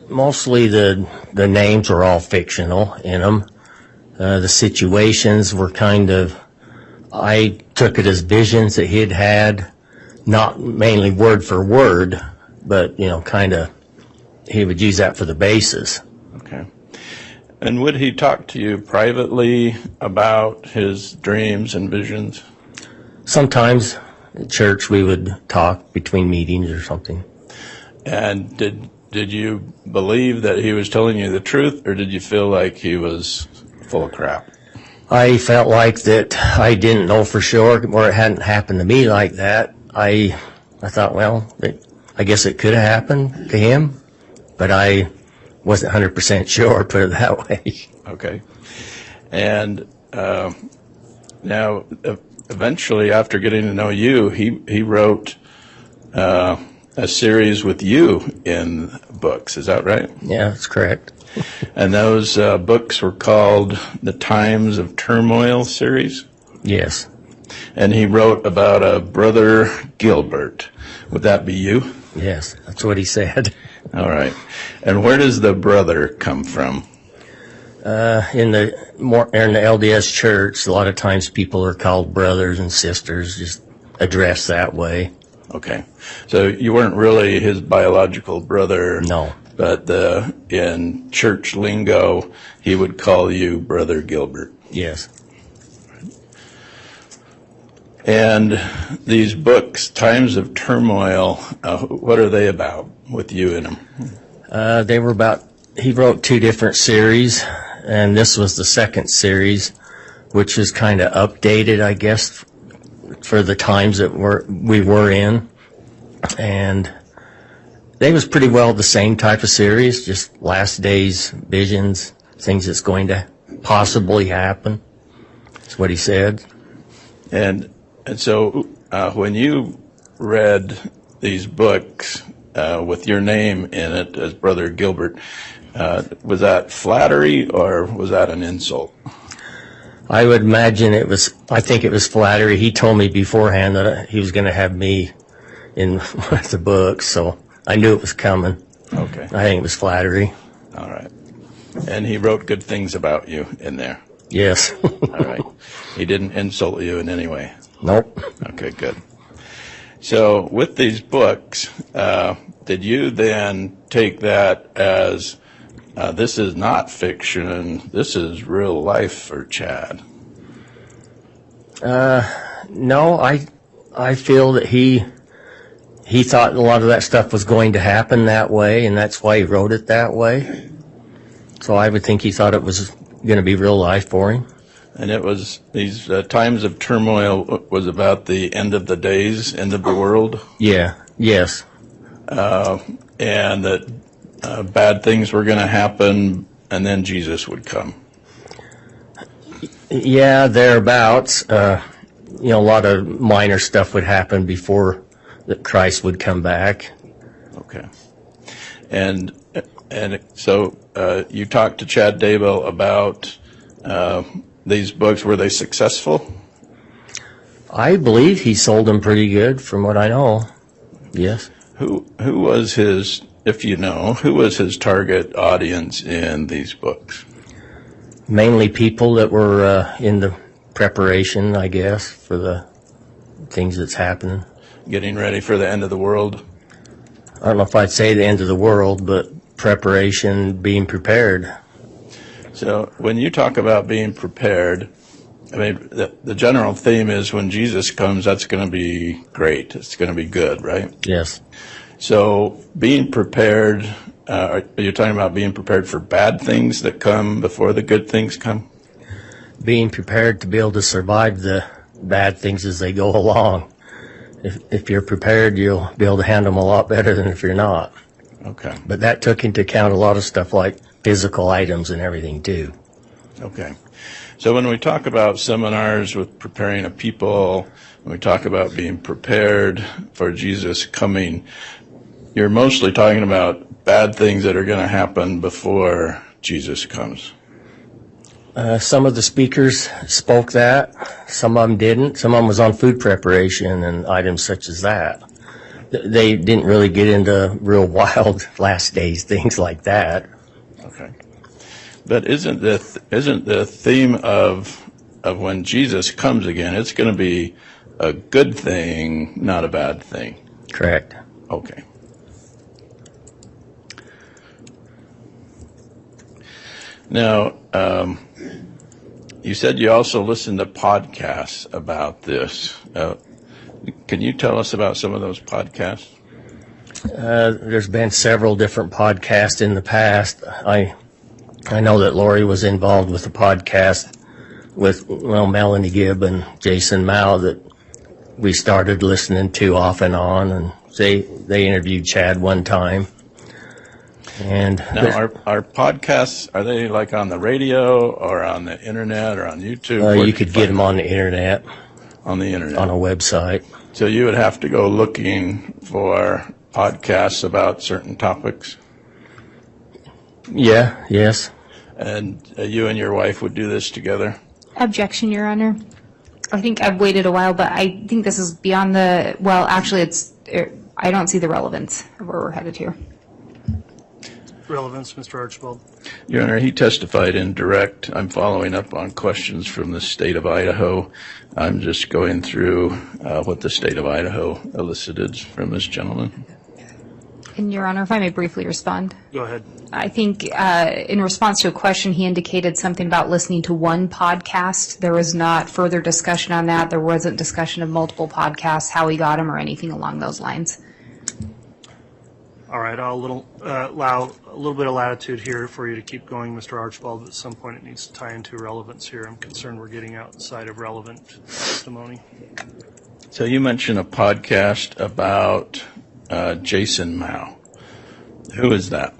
Mostly the names are all fictional in them. The situations were kind of, I took it as visions that he'd had, not mainly word for word, but, kind of, he would use that for the basis. Okay. And would he talk to you privately about his dreams and visions? Sometimes at church we would talk between meetings or something. And did you believe that he was telling you the truth, or did you feel like he was full of crap? I felt like that I didn't know for sure, or it hadn't happened to me like that. I thought, well, I guess it could have happened to him, but I wasn't 100% sure, put it that way. Okay. And now, eventually, after getting to know you, he wrote a series with you in books. Is that right? Yeah, that's correct. And those books were called the Times of Turmoil series? Yes. And he wrote about a brother Gilbert. Would that be you? Yes, that's what he said. All right. And where does the brother come from? In the LDS church, a lot of times people are called brothers and sisters, just addressed that way. Okay. So you weren't really his biological brother. No. But in church lingo, he would call you Brother Gilbert. Yes. And these books, Times of Turmoil, what are they about with you in them? They were about he wrote 2 different series, and this was the second series, which is kind of updated, I guess, for the times that we were in. And they was pretty well the same type of series, just last days visions, things that's going to possibly happen. That's what he said. And so when you read these books with your name in it as Brother Gilbert, was that flattery or was that an insult? I would imagine I think it was flattery. He told me beforehand that he was going to have me in the book, so I knew it was coming. Okay. I think it was flattery. All right. And he wrote good things about you in there. Yes. All right. He didn't insult you in any way. Nope. Okay, good. So with these books, did you then take that as this is not fiction, this is real life for Chad? No, I feel that he thought a lot of that stuff was going to happen that way, and that's why he wrote it that way. So I would think he thought it was going to be real life for him. And it was these times of turmoil was about the end of the days, end of the world. Yeah. Yes. And that bad things were going to happen, and then Jesus would come. Yeah, thereabouts. A lot of minor stuff would happen before that Christ would come back. Okay. And so you talked to Chad Daybell about these books. Were they successful? I believe he sold them pretty good, from what I know. Yes. Who was his, if you know, who was his target audience in these books? Mainly people that were in the preparation, I guess, for the things that's happening. Getting ready for the end of the world? I don't know if I'd say the end of the world, but preparation, being prepared. So when you talk about being prepared, I mean, the general theme is when Jesus comes, that's going to be great. It's going to be good, right? Yes. So being prepared, are you talking about being prepared for bad things that come before the good things come? Being prepared to be able to survive the bad things as they go along. If you're prepared, you'll be able to handle them a lot better than if you're not. Okay. But that took into account a lot of stuff like physical items and everything too. Okay. So when we talk about seminars with preparing a people, when we talk about being prepared for Jesus coming, you're mostly talking about bad things that are going to happen before Jesus comes. Some of the speakers spoke that. Some of them didn't. Some of them was on food preparation and items such as that. They didn't really get into real wild last days things like that. Okay. But isn't the theme of when Jesus comes again, it's going to be a good thing, not a bad thing? Correct. Okay. Now, you said you also listened to podcasts about this. Can you tell us about some of those podcasts? There's been several different podcasts in the past. I know that Lori was involved with a podcast with Melanie Gibb and Jason Mao that we started listening to off and on, and they interviewed Chad one time. And now, our podcasts, are they like on the radio or on the internet or on YouTube? You could get them on the internet. On the internet. On a website. So you would have to go looking for podcasts about certain topics? Yeah, yes. And you and your wife would do this together? Objection, Your Honor. I think I've waited a while, but I think this is beyond the, well, actually, I don't see the relevance of where we're headed here. Relevance, Mr. Archibald. Your Honor, he testified in direct. I'm following up on questions from the state of Idaho. I'm just going through what the state of Idaho elicited from this gentleman. And Your Honor, if I may briefly respond. Go ahead. I think in response to a question, he indicated something about listening to one podcast. There was not further discussion on that. There wasn't discussion of multiple podcasts, how he got them, or anything along those lines. All All right, I'll allow a little bit of latitude here for you to keep going, Mr. Archibald, but at some point it needs to tie into relevance here. I'm concerned we're getting outside of relevant testimony. So you mentioned a podcast about Jason Mao. Who is that?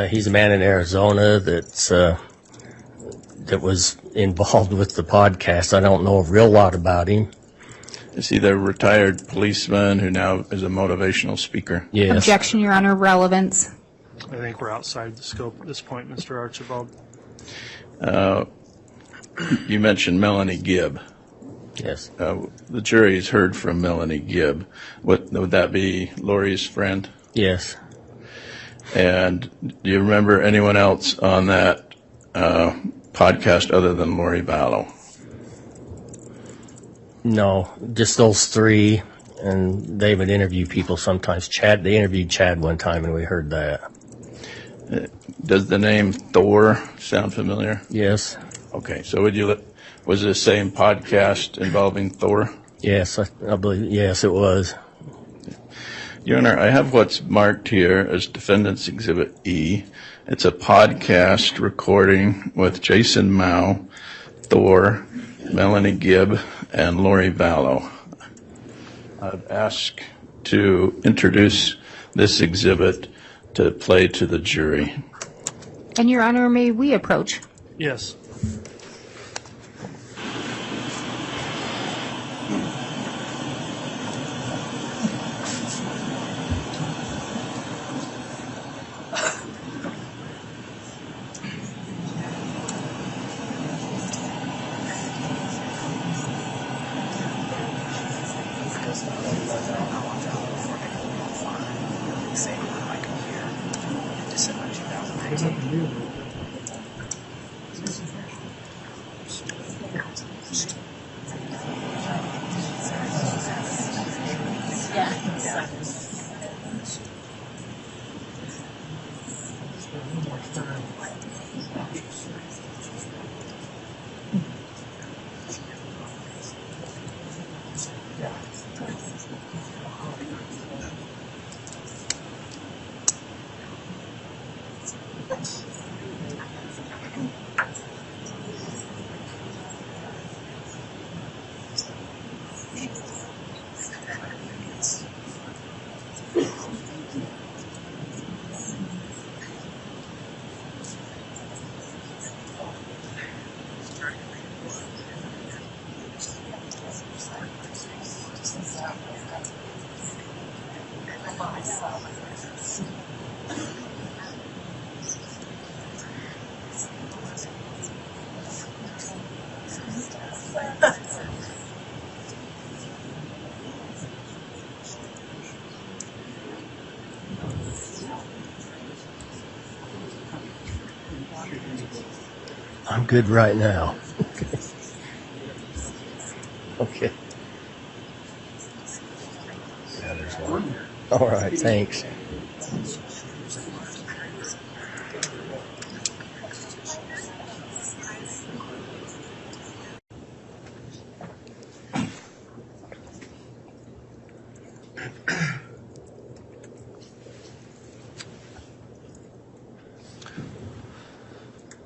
He's a man in Arizona that was involved with the podcast. I don't know a real lot about him. Is he the retired policeman who now is a motivational speaker? Yes. Objection, Your Honor, relevance. I think we're outside the scope at this point, Mr. Archibald. You mentioned Melanie Gibb. Yes. The jury has heard from Melanie Gibb. Would that be Lori's friend? Yes. And do you remember anyone else on that podcast other than Lori Vallow? No, just those three, and they would interview people sometimes. They interviewed Chad one time, and we heard that. Does the name Thor sound familiar? Yes. Okay, so was it the same podcast involving Thor? Yes, I believe. Yes, it was. Your Honor, I have what's marked here as Defendant's Exhibit E. It's a podcast recording with Jason Mao, Thor, Melanie Gibb, and Lori Vallow. I'd ask to introduce this exhibit to play to the jury. And Your Honor, may we approach? Yes. I'm good right now. Okay. Yeah, there's one. All right, thanks.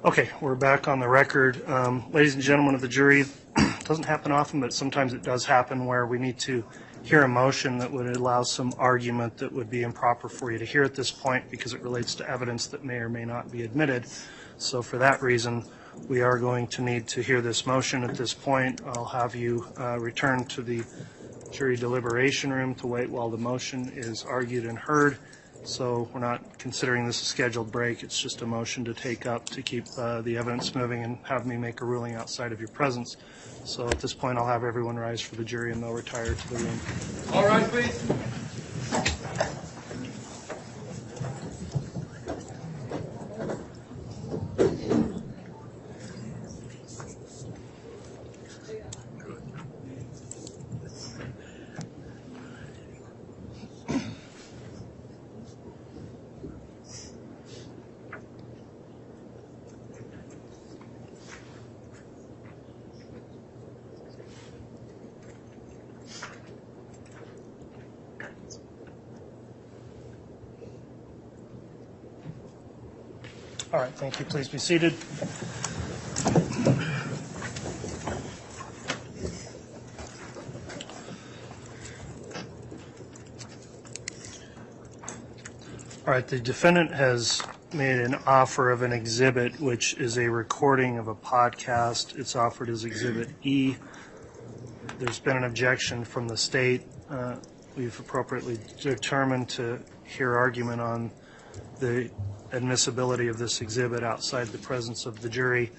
Okay, we're back on the record. Ladies and gentlemen of the jury, it doesn't happen often, but sometimes it does happen where we need to hear a motion that would allow some argument that would be improper for you to hear at this point because it relates to evidence that may or may not be admitted. So for that reason, we are going to need to hear this motion at this point. I'll have you return to the jury deliberation room to wait while the motion is argued and heard. So we're not considering this a scheduled break. It's just a motion to take up to keep the evidence moving and have me make a ruling outside of your presence. So at this point, I'll have everyone rise for the jury and they'll retire to the room. All right, please. All right, thank you. Please be seated. All right, the defendant has made an offer of an exhibit, which is a recording of a podcast. It's offered as Exhibit E. There's been an objection from the state. We've appropriately determined to hear argument on the admissibility of this exhibit outside the presence of the jury.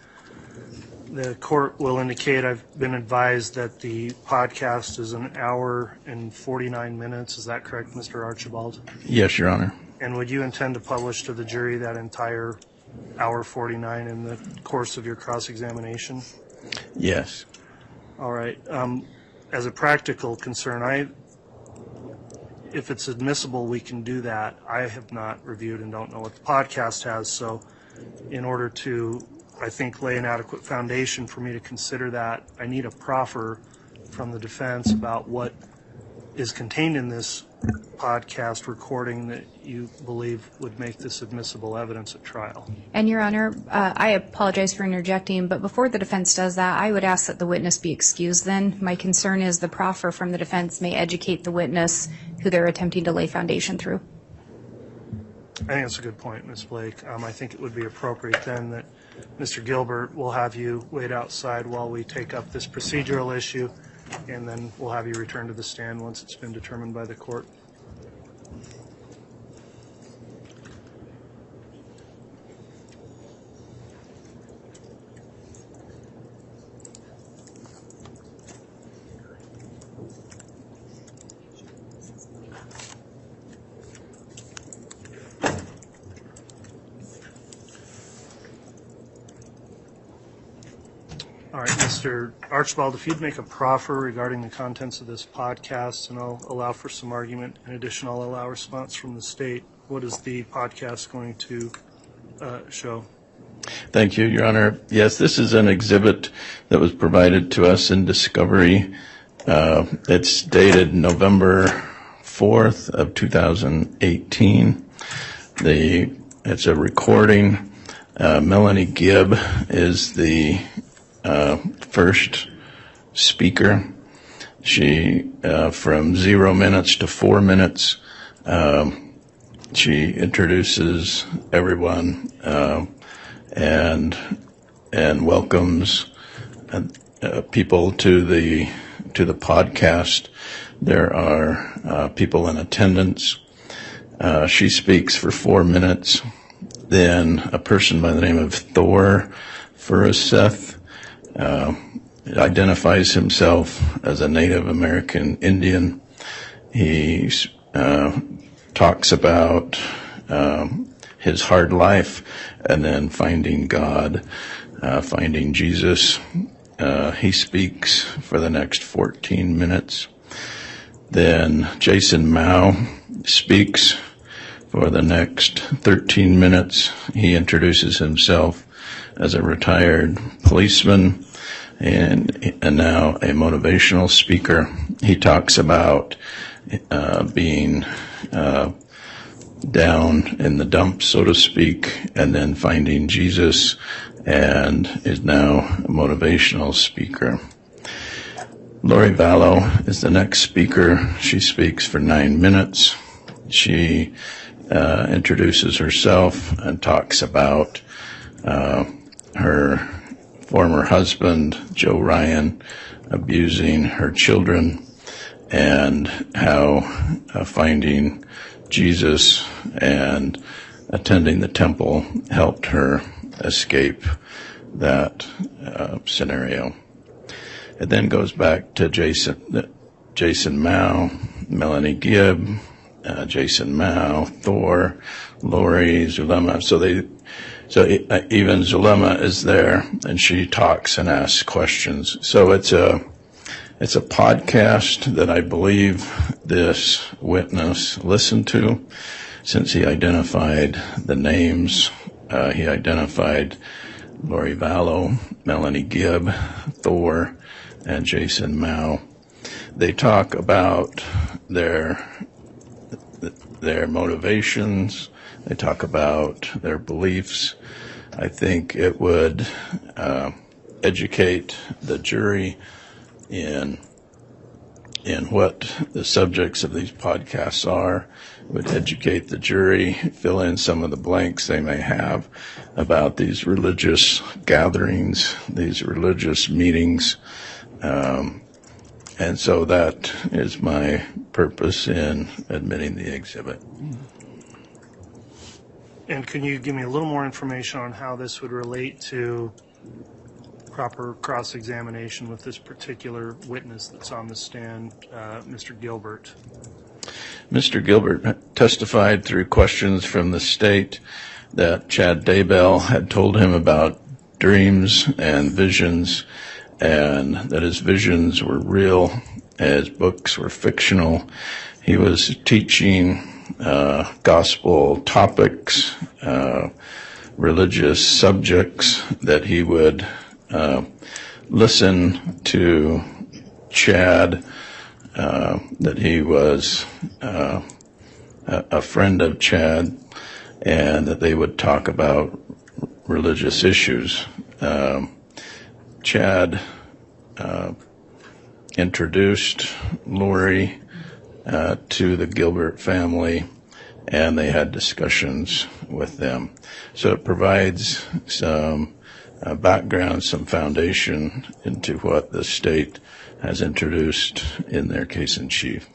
The court will indicate, I've been advised that the podcast is an hour and 49 minutes. Is that correct, Mr. Archibald? Yes, Your Honor. And would you intend to publish to the jury that entire hour 49 in the course of your cross-examination? Yes. All right. As a practical concern, if it's admissible, we can do that. I have not reviewed and don't know what the podcast has, so in order to, I think, lay an adequate foundation for me to consider that, I need a proffer from the defense about what is contained in this podcast recording that you believe would make this admissible evidence at trial. And, Your Honor, I apologize for interjecting, but before the defense does that, I would ask that the witness be excused then. My concern is the proffer from the defense may educate the witness who they're attempting to lay foundation through. I think that's a good point, Ms. Blake. I think it would be appropriate then that Mr. Gilbert will have you wait outside while we take up this procedural issue, and then we'll have you return to the stand once it's been determined by the court. All right, Mr. Archibald, if you'd make a proffer regarding the contents of this podcast, and I'll allow for some argument. In addition, I'll allow response from the state. What is the podcast going to show? Thank you, Your Honor. Yes, this is an exhibit that was provided to us in discovery. It's dated November 4th of 2018. It's a recording. Melanie Gibb is the first speaker. She, from 0 minutes to 4 minutes, she introduces everyone and welcomes people to the podcast. There are people in attendance. She speaks for 4 minutes. Then a person by the name of Thor Furuseth identifies himself as a Native American Indian. He talks about his hard life and then finding God, finding Jesus. He speaks for the next 14 minutes. Then Jason Mao speaks for the next 13 minutes. He introduces himself as a retired policeman and now a motivational speaker. He talks about being down in the dumps, so to speak, and then finding Jesus, and is now a motivational speaker. Lori Vallow is the next speaker. She speaks for 9 minutes. She introduces herself and talks about her former husband, Joe Ryan, abusing her children, and how finding Jesus and attending the temple helped her escape that scenario. It then goes back to Jason Mao, Melanie Gibb, Jason Mao, Thor, Lori, Zulema. So even Zulema is there, and she talks and asks questions. So it's a podcast that I believe this witness listened to, since he identified the names. He identified Lori Vallow, Melanie Gibb, Thor, and Jason Mao. They talk about their their motivations. They talk about their beliefs. I think it would educate the jury in what the subjects of these podcasts are. It would educate the jury, fill in some of the blanks they may have about these religious gatherings, these religious meetings. And so that is my purpose in admitting the exhibit. And can you give me a little more information on how this would relate to proper cross-examination with this particular witness that's on the stand, Mr. Gilbert? Mr. Gilbert testified through questions from the state that Chad Daybell had told him about dreams and visions, and that his visions were real, his books were fictional. He was teaching gospel topics, religious subjects, that he would listen to Chad, that he was a friend of Chad, and that they would talk about religious issues. Chad introduced Lori to the Gilbert family, and they had discussions with them. So it provides some background, some foundation into what the state has introduced in their case in chief.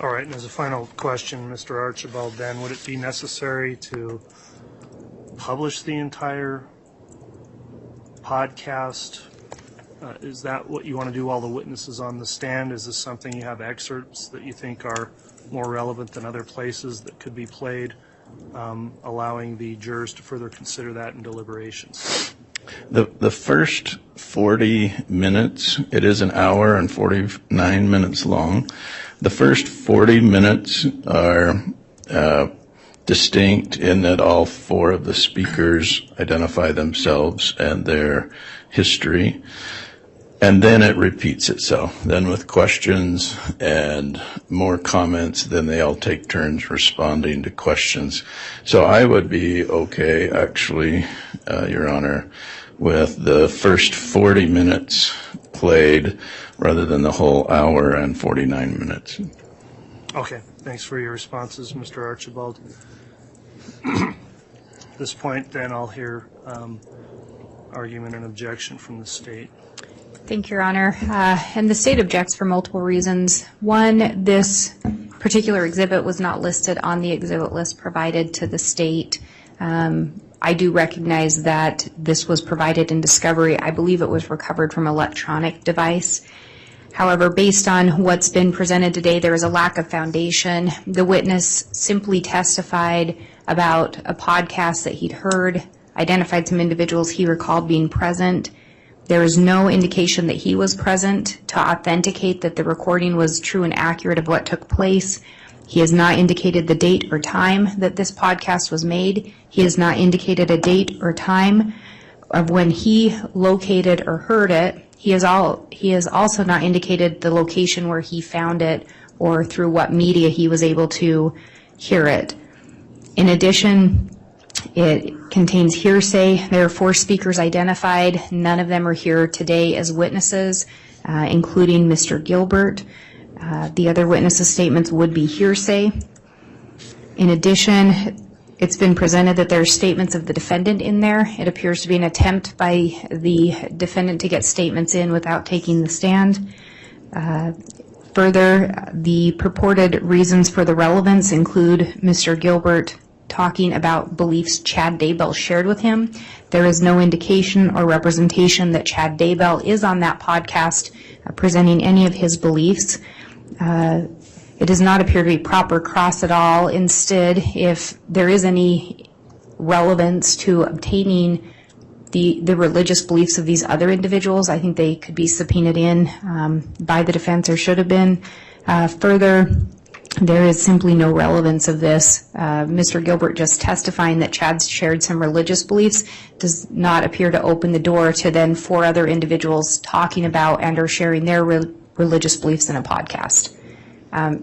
All right, and as a final question, Mr. Archibald, then, would it be necessary to publish the entire podcast? Is that what you want to do, all the witnesses on the stand? Is this something you have excerpts that you think are more relevant than other places that could be played, allowing the jurors to further consider that in deliberations? The first 40 minutes, it is an hour and 49 minutes long. The first 40 minutes are distinct in that all four of the speakers identify themselves and their history. And then it repeats itself. Then with questions and more comments, then they all take turns responding to questions. So I would be okay, actually, Your Honor, with the first 40 minutes played rather than the whole hour and 49 minutes. Okay, thanks for your responses, Mr. Archibald. At this point, then, I'll hear argument and objection from the state. Thank you, Your Honor. And the state objects for multiple reasons. One, this particular exhibit was not listed on the exhibit list provided to the state. I do recognize that this was provided in discovery. I believe it was recovered from an electronic device. However, based on what's been presented today, there is a lack of foundation. The witness simply testified about a podcast that he'd heard, identified some individuals he recalled being present. There is no indication that he was present to authenticate that the recording was true and accurate of what took place. He has not indicated the date or time that this podcast was made. He has not indicated a date or time of when he located or heard it. He has also not indicated the location where he found it or through what media he was able to hear it. In addition, it contains hearsay. There are 4 speakers identified. None of them are here today as witnesses, including Mr. Gilbert. The other witnesses' statements would be hearsay. In addition, it's been presented that there are statements of the defendant in there. It appears to be an attempt by the defendant to get statements in without taking the stand. Further, the purported reasons for the relevance include Mr. Gilbert talking about beliefs Chad Daybell shared with him. There is no indication or representation that Chad Daybell is on that podcast presenting any of his beliefs. It does not appear to be proper cross at all. Instead, if there is any relevance to obtaining the religious beliefs of these other individuals, I think they could be subpoenaed in by the defense or should have been. Further, there is simply no relevance of this. Mr. Gilbert just testifying that Chad shared some religious beliefs does not appear to open the door to then 4 other individuals talking about and or sharing their religious beliefs in a podcast.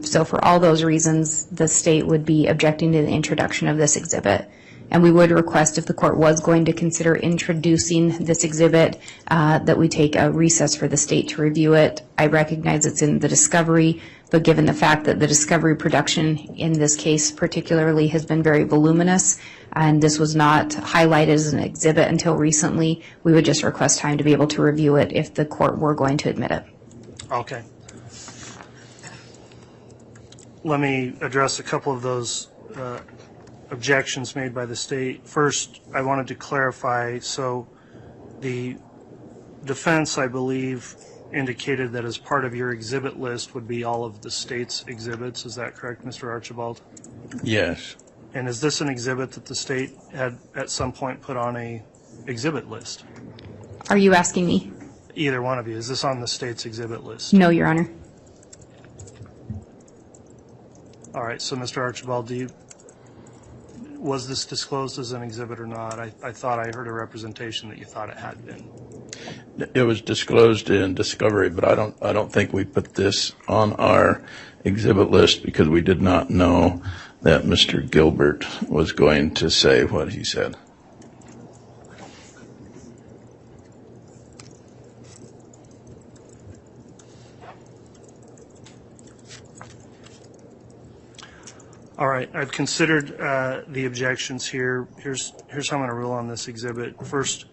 So for all those reasons, the state would be objecting to the introduction of this exhibit. And we would request, if the court was going to consider introducing this exhibit, that we take a recess for the state to review it. I recognize it's in the discovery, but given the fact that the discovery production in this case particularly has been very voluminous, and this was not highlighted as an exhibit until recently, we would just request time to be able to review it if the court were going to admit it. Okay. Let me address a couple of those objections made by the state. First, I wanted to clarify, so the defense, I believe, indicated that as part of your exhibit list would be all of the state's exhibits. Is that correct, Mr. Archibald? Yes. And is this an exhibit that the state had at some point put on a exhibit list? Are you asking me? Either one of you. Is this on the state's exhibit list? No, Your Honor. All right, so Mr. Archibald, was this disclosed as an exhibit or not? I thought I heard a representation that you thought it had been. It was disclosed in discovery, but I don't think we put this on our exhibit list because we did not know that Mr. Gilbert was going to say what he said. All right, I've considered the objections here. Here's how I'm going to rule on this exhibit. First,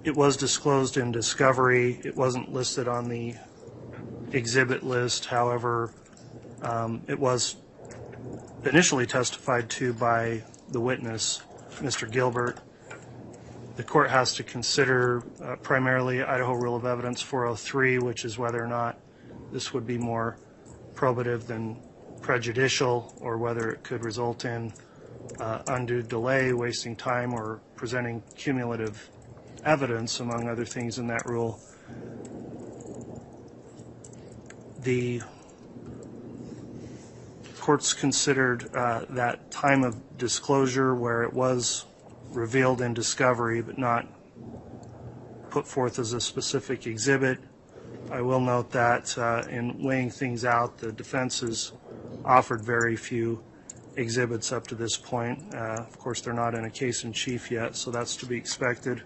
it was disclosed in discovery. It wasn't listed on the exhibit list. However, it was initially testified to by the witness, Mr. Gilbert. The court has to consider primarily Idaho Rule of Evidence 403, which is whether or not this would be more probative than prejudicial, or whether it could result in undue delay, wasting time, or presenting cumulative evidence, among other things in that rule. The courts considered that time of disclosure where it was revealed in discovery but not put forth as a specific exhibit. I will note that in weighing things out, the defense has offered very few exhibits up to this point. Of course, they're not in a case in chief yet, so that's to be expected.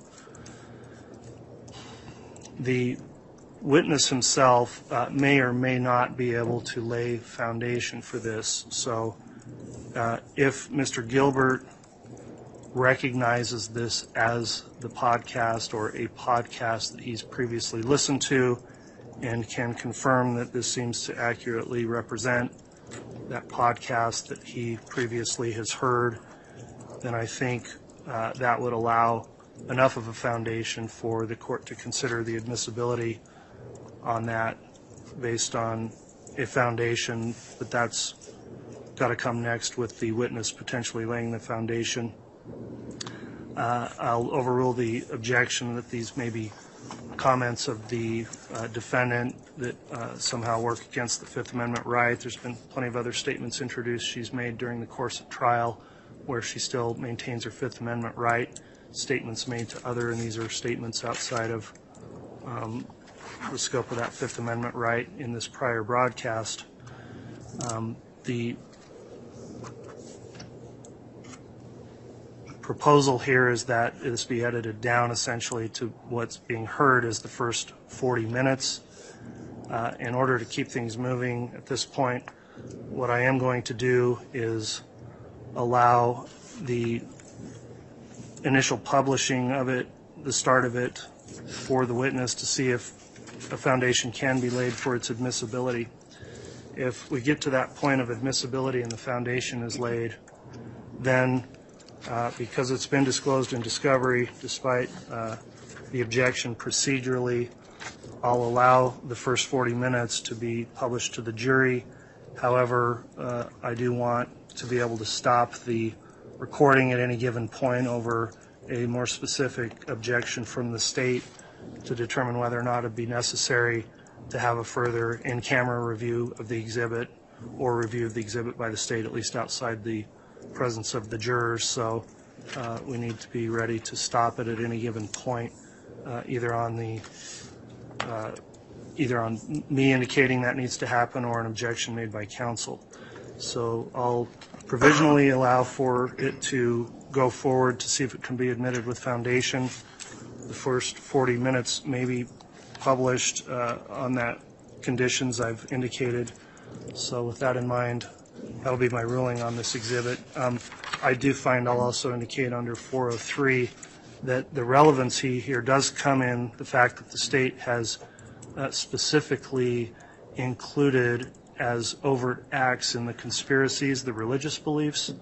The witness himself may or may not be able to lay foundation for this. So if Mr. Gilbert recognizes this as the podcast or a podcast that he's previously listened to and can confirm that this seems to accurately represent that podcast that he previously has heard, then I think that would allow enough of a foundation for the court to consider the admissibility on that based on a foundation, but that's got to come next with the witness potentially laying the foundation. I'll overrule the objection that these may be comments of the defendant that somehow work against the Fifth Amendment right. There's been plenty of other statements introduced she's made during the course of trial where she still maintains her Fifth Amendment right. Statements made to other, and these are statements outside of the scope of that Fifth Amendment right in this prior broadcast. The proposal here is that this be edited down essentially to what's being heard as the first 40 minutes. In order to keep things moving at this point, what I am going to do is allow the initial publishing of it, the start of it, for the witness to see if a foundation can be laid for its admissibility. If we get to that point of admissibility and the foundation is laid, then because it's been disclosed in discovery, despite the objection procedurally, I'll allow the first 40 minutes to be published to the jury. However, I do want to be able to stop the recording at any given point over a more specific objection from the state to determine whether or not it'd be necessary to have a further in-camera review of the exhibit or review of the exhibit by the state, at least outside the presence of the jurors. So we need to be ready to stop it at any given point, either on the either on me indicating that needs to happen or an objection made by counsel. So I'll provisionally allow for it to go forward to see if it can be admitted with foundation. The first 40 minutes may be published on that conditions I've indicated. So with that in mind, that'll be my ruling on this exhibit. I do find I'll also indicate under 403 that the relevancy here does come in the fact that the state has specifically included as overt acts in the conspiracies the religious beliefs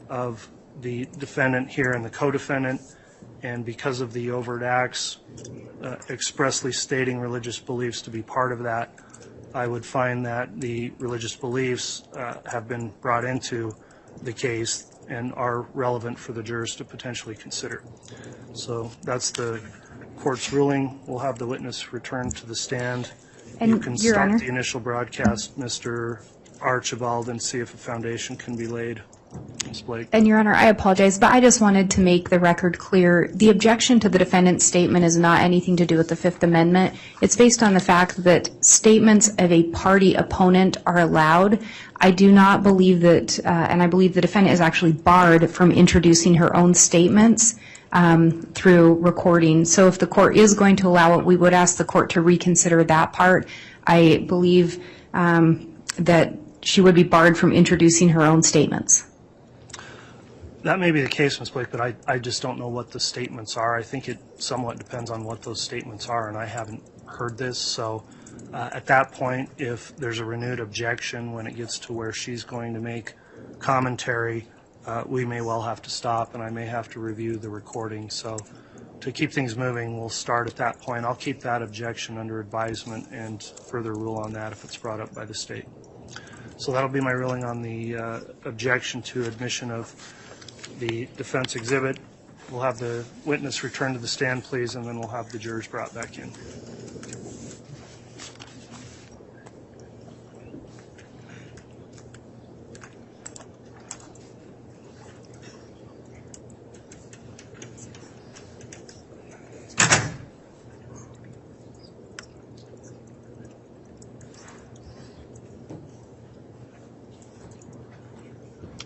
of the defendant here and the co-defendant, and because of the overt acts expressly stating religious beliefs to be part of that, I would find that the religious beliefs have been brought into the case and are relevant for the jurors to potentially consider. So that's the court's ruling. We'll have the witness return to the stand. And you can Your start Honor, the initial broadcast, Mr. Archibald, and see if a foundation can be laid. Ms. Blake. and Your Honor, I apologize, but I just wanted to make the record clear. The objection to the defendant's statement is not anything to do with the Fifth Amendment. It's based on the fact that statements of a party opponent are allowed. I do not believe that, and I believe the defendant is actually barred from introducing her own statements through recording. So if the court is going to allow it, we would ask the court to reconsider that part. I believe that she would be barred from introducing her own statements. That may be the case, Ms. Blake, but I just don't know what the statements are. I think it somewhat depends on what those statements are, and I haven't heard this. So at that point, if there's a renewed objection when it gets to where she's going to make commentary, we may well have to stop, and I may have to review the recording. So to keep things moving, we'll start at that point. I'll keep that objection under advisement and further rule on that if it's brought up by the state. So that'll be my ruling on the objection to admission of the defense exhibit. We'll have the witness return to the stand, please, and then we'll have the jurors brought back in.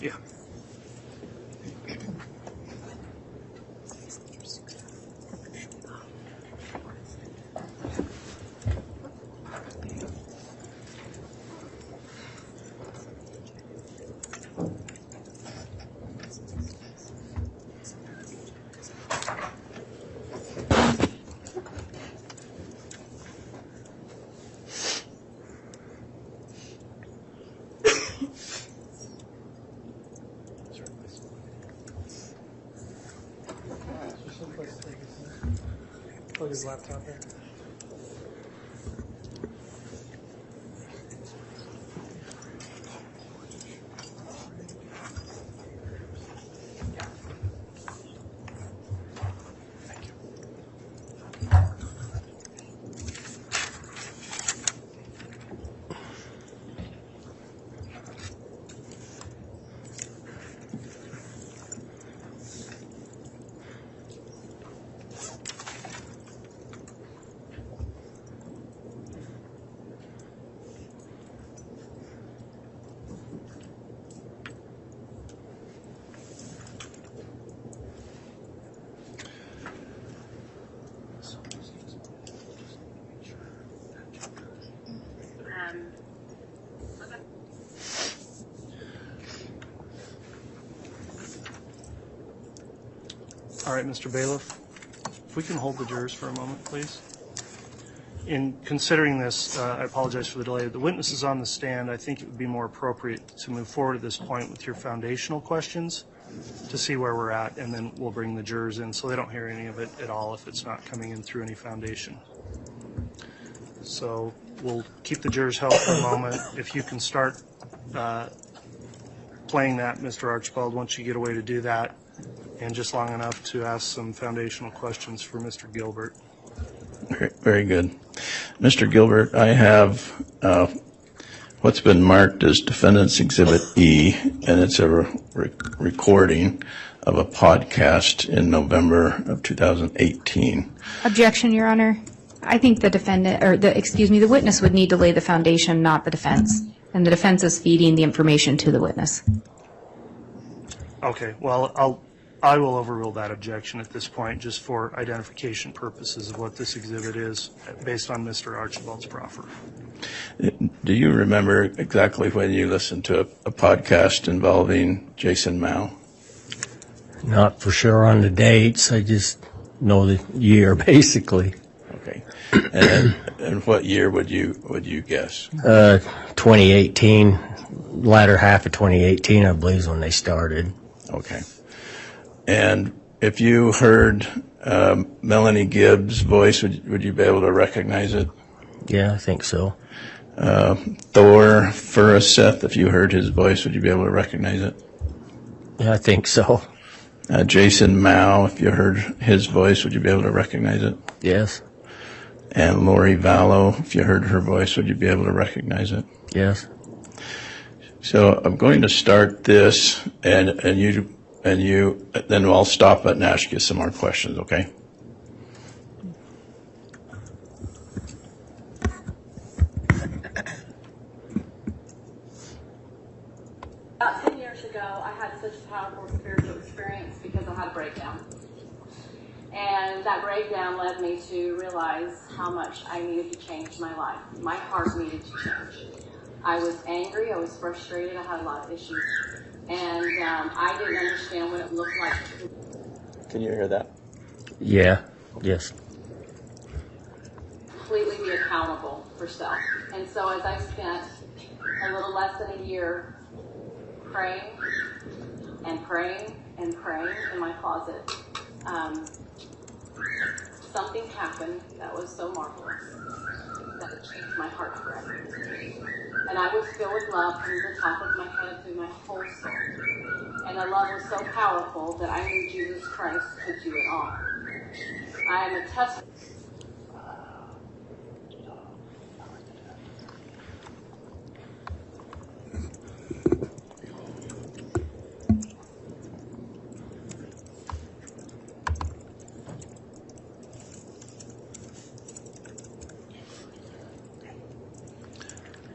Yeah. Plug his laptop in. All right, Mr. Bailiff, if we can hold the jurors for a moment, please. In considering this, I apologize for the delay. The witness is on the stand. I think it would be more appropriate to move forward at this point with your foundational questions to see where we're at, and then we'll bring the jurors in so they don't hear any of it at all if it's not coming in through any foundation. So we'll keep the jurors held for a moment. If you can start playing that, Mr. Archibald, once you get away to do that, and just long enough to ask some foundational questions for Mr. Gilbert. Very good. Mr. Gilbert, I have what's been marked as Defendant's Exhibit E, and it's a recording of a podcast in November of 2018. Objection, Your Honor. I think the defendant, or the witness would need to lay the foundation, not the defense. And the defense is feeding the information to the witness. Okay, well, I will overrule that objection at this point, just for identification purposes of what this exhibit is, based on Mr. Archibald's proffer. Do you remember exactly when you listened to a podcast involving Jason Mao? Not for sure on the dates. I just know the year, basically. Okay. And what year would you guess? 2018, latter half of 2018, I believe, is when they started. Okay. And if you heard Melanie Gibbs' voice, would you be able to recognize it? Yeah, I think so. Thor Furuseth, if you heard his voice, would you be able to recognize it? Yeah, I think so. Jason Mao, if you heard his voice, would you be able to recognize it? Yes. And Lori Vallow, if you heard her voice, would you be able to recognize it? Yes. So I'm going to start this, and you, then I'll stop it and ask you some more questions, okay? About 10 years ago, I had such a powerful spiritual experience because I had a breakdown. And that breakdown led me to realize how much I needed to change my life. My heart needed to change. I was angry, I was frustrated, I had a lot of issues. And I didn't understand what it looked like. Can you hear that? Yeah. Yes. Completely be accountable for self. And so as I spent a little less than a year praying and praying and praying in my closet, something happened that was so marvelous that it changed my heart forever. And I was filled with love from the top of my head through my whole soul. And the love was so powerful that I knew Jesus Christ could do it all. I am a testimony.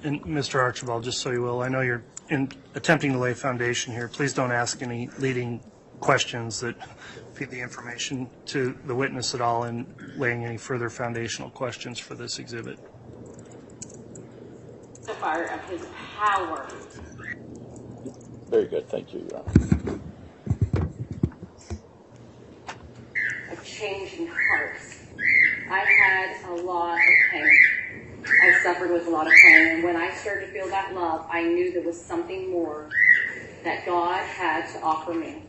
And Mr. Archibald, just so you will, I know you're attempting to lay foundation here. Please don't ask any leading questions that feed the information to the witness at all in laying any further foundational questions for this exhibit. The fire of his power. Very good, thank you. A change in hearts. I had a lot of pain. I suffered with a lot of pain, and when I started to feel that love, I knew there was something more that God had to offer me.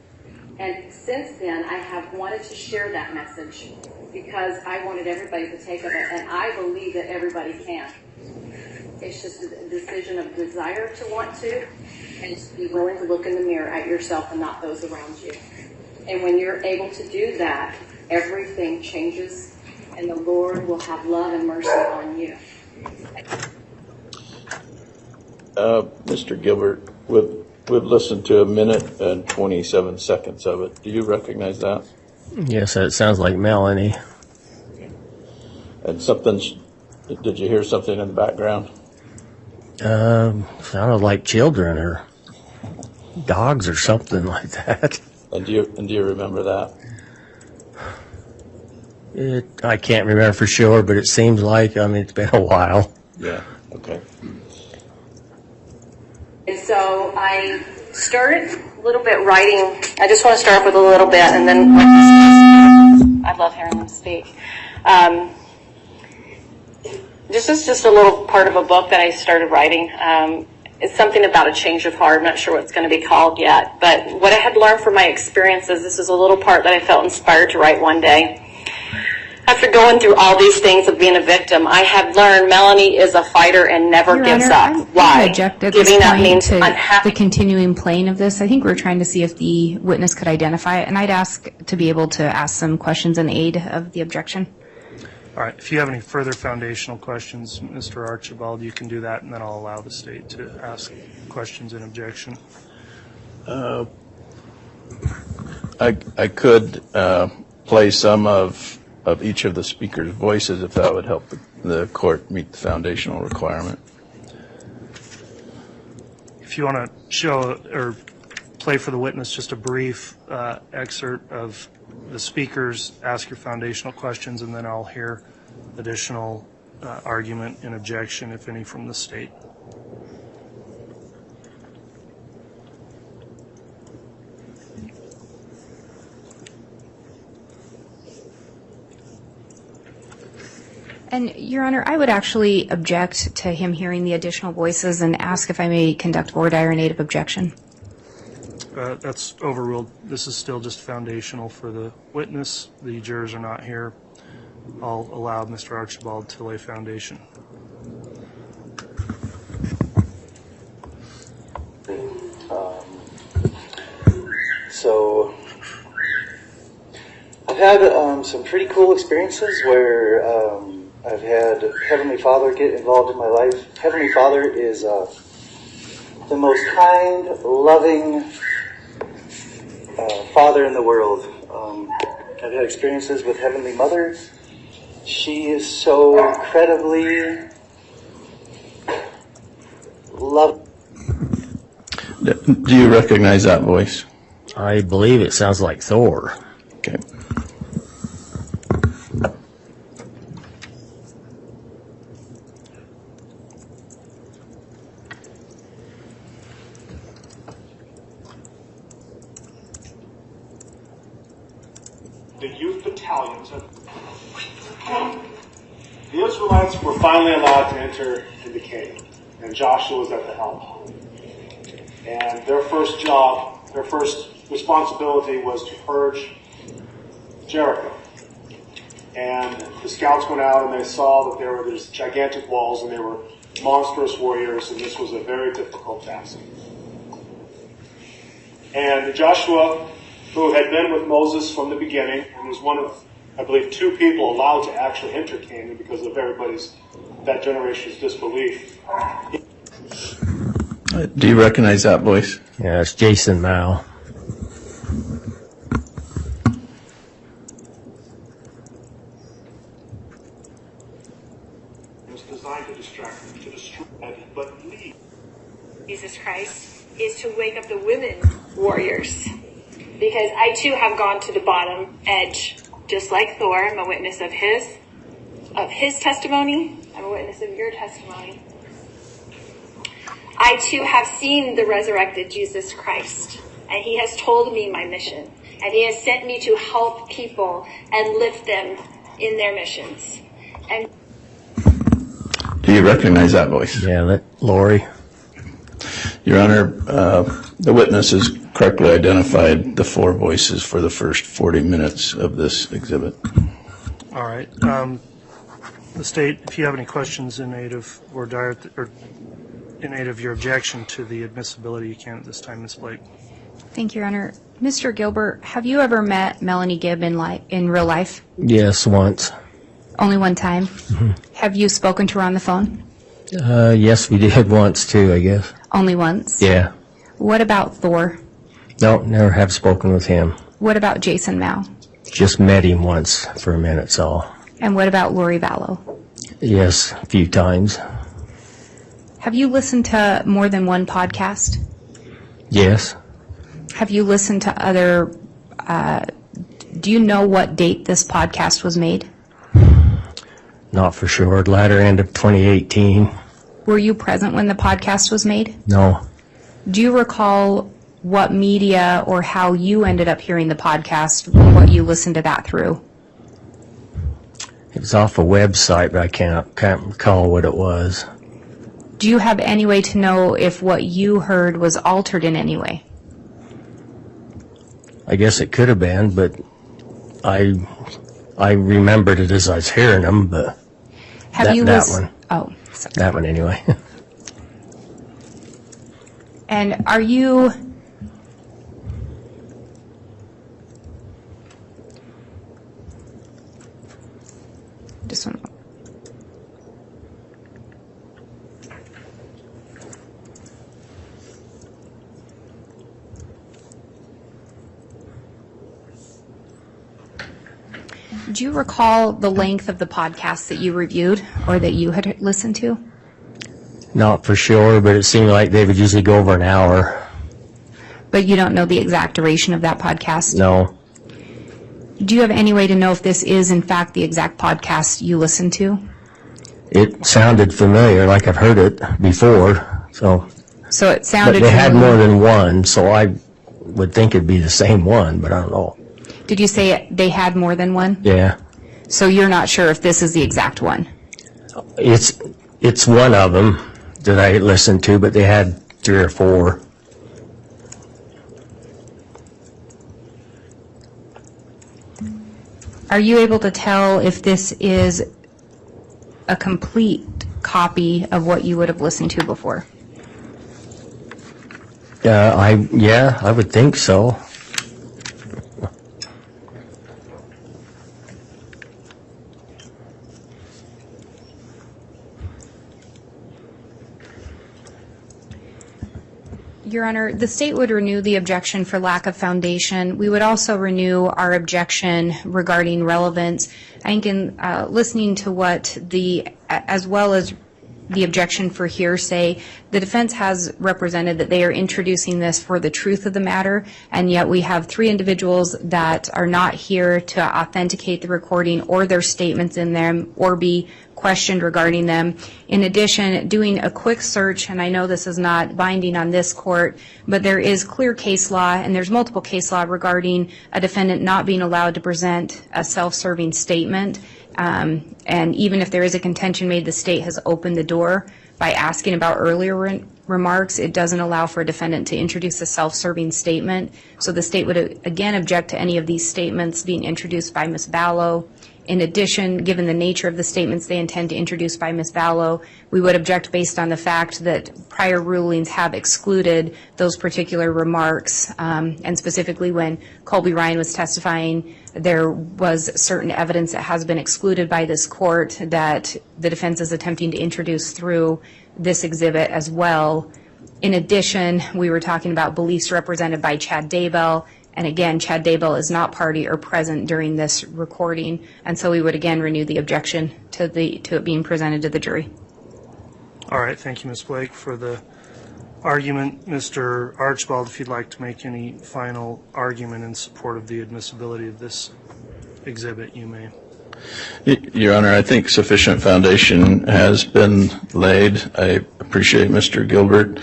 And since then, I have wanted to share that message because I wanted everybody to take of it, and I believe that everybody can. It's just a decision of desire to want to, and to be willing to look in the mirror at yourself and not those around you. And when you're able to do that, everything changes, and the Lord will have love and mercy on you. Mr. Gilbert, we've listened to 1 minute and 27 seconds of it. Do you recognize that? Yes, that sounds like Melanie. And did you hear something in the background? Sounded like children or dogs or something like that. And do you remember that? I can't remember for sure, but it seems like, it's been a while. Yeah, okay. And so I started a little bit writing. I just want to start with a little bit, and then I love hearing them speak. This is just a little part of a book that I started writing. It's something about a change of heart. I'm not sure what it's going to be called yet. But what I had learned from my experiences, this is a little part that I felt inspired to write one day. After going through all these things of being a victim, I have learned Melanie is a fighter and never Your gives Honor, up. I'm Why? going to object at this Giving up point means to unhappy. the continuing playing of this. I think we're trying to see if the witness could identify it, and I'd ask to be able to ask some questions in aid of the objection. All right, if you have any further foundational questions, Mr. Archibald, you can do that, and then I'll allow the state to ask questions in objection. I could play some of of each of the speakers' voices, if that would help the court meet the foundational requirement. If you want to show or play for the witness just a brief excerpt of the speakers, ask your foundational questions, and then I'll hear additional argument and objection, if any, from the state. And, Your Honor, I would actually object to him hearing the additional voices and ask if I may conduct voir dire native objection. That's overruled. This is still just foundational for the witness. The jurors are not here. I'll allow Mr. Archibald to lay foundation. So I've had some pretty cool experiences where I've had Heavenly Father get involved in my life. Heavenly Father is the most kind, loving Father in the world. I've had experiences with Heavenly Mother. She is so incredibly loving. Do you recognize that voice? I believe it sounds like Thor. Okay. The youth battalions of the Israelites were finally allowed to enter the cave, and Joshua was at the helm. And their first job, their first responsibility was to purge Jericho. And the scouts went out and they saw that there were these gigantic walls and they were monstrous warriors, and this was a very difficult task. And Joshua, who had been with Moses from the beginning and was one of, I believe, 2 people allowed to actually enter Canaan because of everybody's, that generation's disbelief. Do you recognize that voice? Yeah, it's Jason Mao. It was designed to distract, to destroy, but lead. Jesus Christ is to wake up the women warriors. Because I too have gone to the bottom edge, just like Thor. I'm a witness of his testimony. I'm a witness of your testimony. I too have seen the resurrected Jesus Christ, and he has told me my mission, and he has sent me to help people and lift them in their missions. And Do you recognize that voice? Yeah, that Lori. Your Honor, the witness has correctly identified the 4 voices for the first 40 minutes of this exhibit. All right. The state, if you have any questions in aid of voir dire or in aid of your objection to the admissibility, you can at this time, Ms. Blake. Thank you, Your Honor. Mr. Gilbert, have you ever met Melanie Gibb in real life? Yes, once. Only one time? Mm-hmm. Have you spoken to her on the phone? Yes, we did once too, I guess. Only once? Yeah. What about Thor? No, never have spoken with him. What about Jason Mao? Just met him once for a minute, so. And what about Lori Vallow? Yes, a few times. Have you listened to more than one podcast? Yes. Have you listened to other, do you know what date this podcast was made? Not for sure. Latter end of 2018. Were you present when the podcast was made? No. Do you recall what media or how you ended up hearing the podcast, what you listened to that through? It was off a website, but I can't recall what it was. Do you have any way to know if what you heard was altered in any way? I guess it could have been, but I remembered it as I was hearing them, but that one. Oh, sorry. That one anyway. And are you... Just one moment. Do you recall the length of the podcast that you reviewed or that you had listened to? Not for sure, but it seemed like they would usually go over an hour. But you don't know the exact duration of that podcast? No. Do you have any way to know if this is, in fact, the exact podcast you listened to? It sounded familiar, like I've heard it before, so. So it sounded But they had familiar. more than one, so I would think it'd be the same one, but I don't know. Did you say they had more than one? Yeah. So you're not sure if this is the exact one? It's one of them that I listened to, but they had 3 or 4. Are you able to tell if this is a complete copy of what you would have listened to before? I would think so. Your Honor, the state would renew the objection for lack of foundation. We would also renew our objection regarding relevance. I think in listening to what as well as the objection for hearsay, the defense has represented that they are introducing this for the truth of the matter, and yet we have 3 individuals that are not here to authenticate the recording or their statements in them or be questioned regarding them. In addition, doing a quick search, and I know this is not binding on this court, but there is clear case law, and there's multiple case law regarding a defendant not being allowed to present a self-serving statement. And even if there is a contention made, the state has opened the door by asking about earlier remarks. It doesn't allow for a defendant to introduce a self-serving statement. So the state would again object to any of these statements being introduced by Ms. Vallow. In addition, given the nature of the statements they intend to introduce by Ms. Vallow, we would object based on the fact that prior rulings have excluded those particular remarks, and specifically when Colby Ryan was testifying, there was certain evidence that has been excluded by this court that the defense is attempting to introduce through this exhibit as well. In addition, we were talking about beliefs represented by Chad Daybell. And again, Chad Daybell is not party or present during this recording, and so we would again renew the objection to it being presented to the jury. All right, thank you, Ms. Blake, for the argument. Mr. Archibald, if you'd like to make any final argument in support of the admissibility of this exhibit, you may. Your Honor, I think sufficient foundation has been laid. I appreciate Mr. Gilbert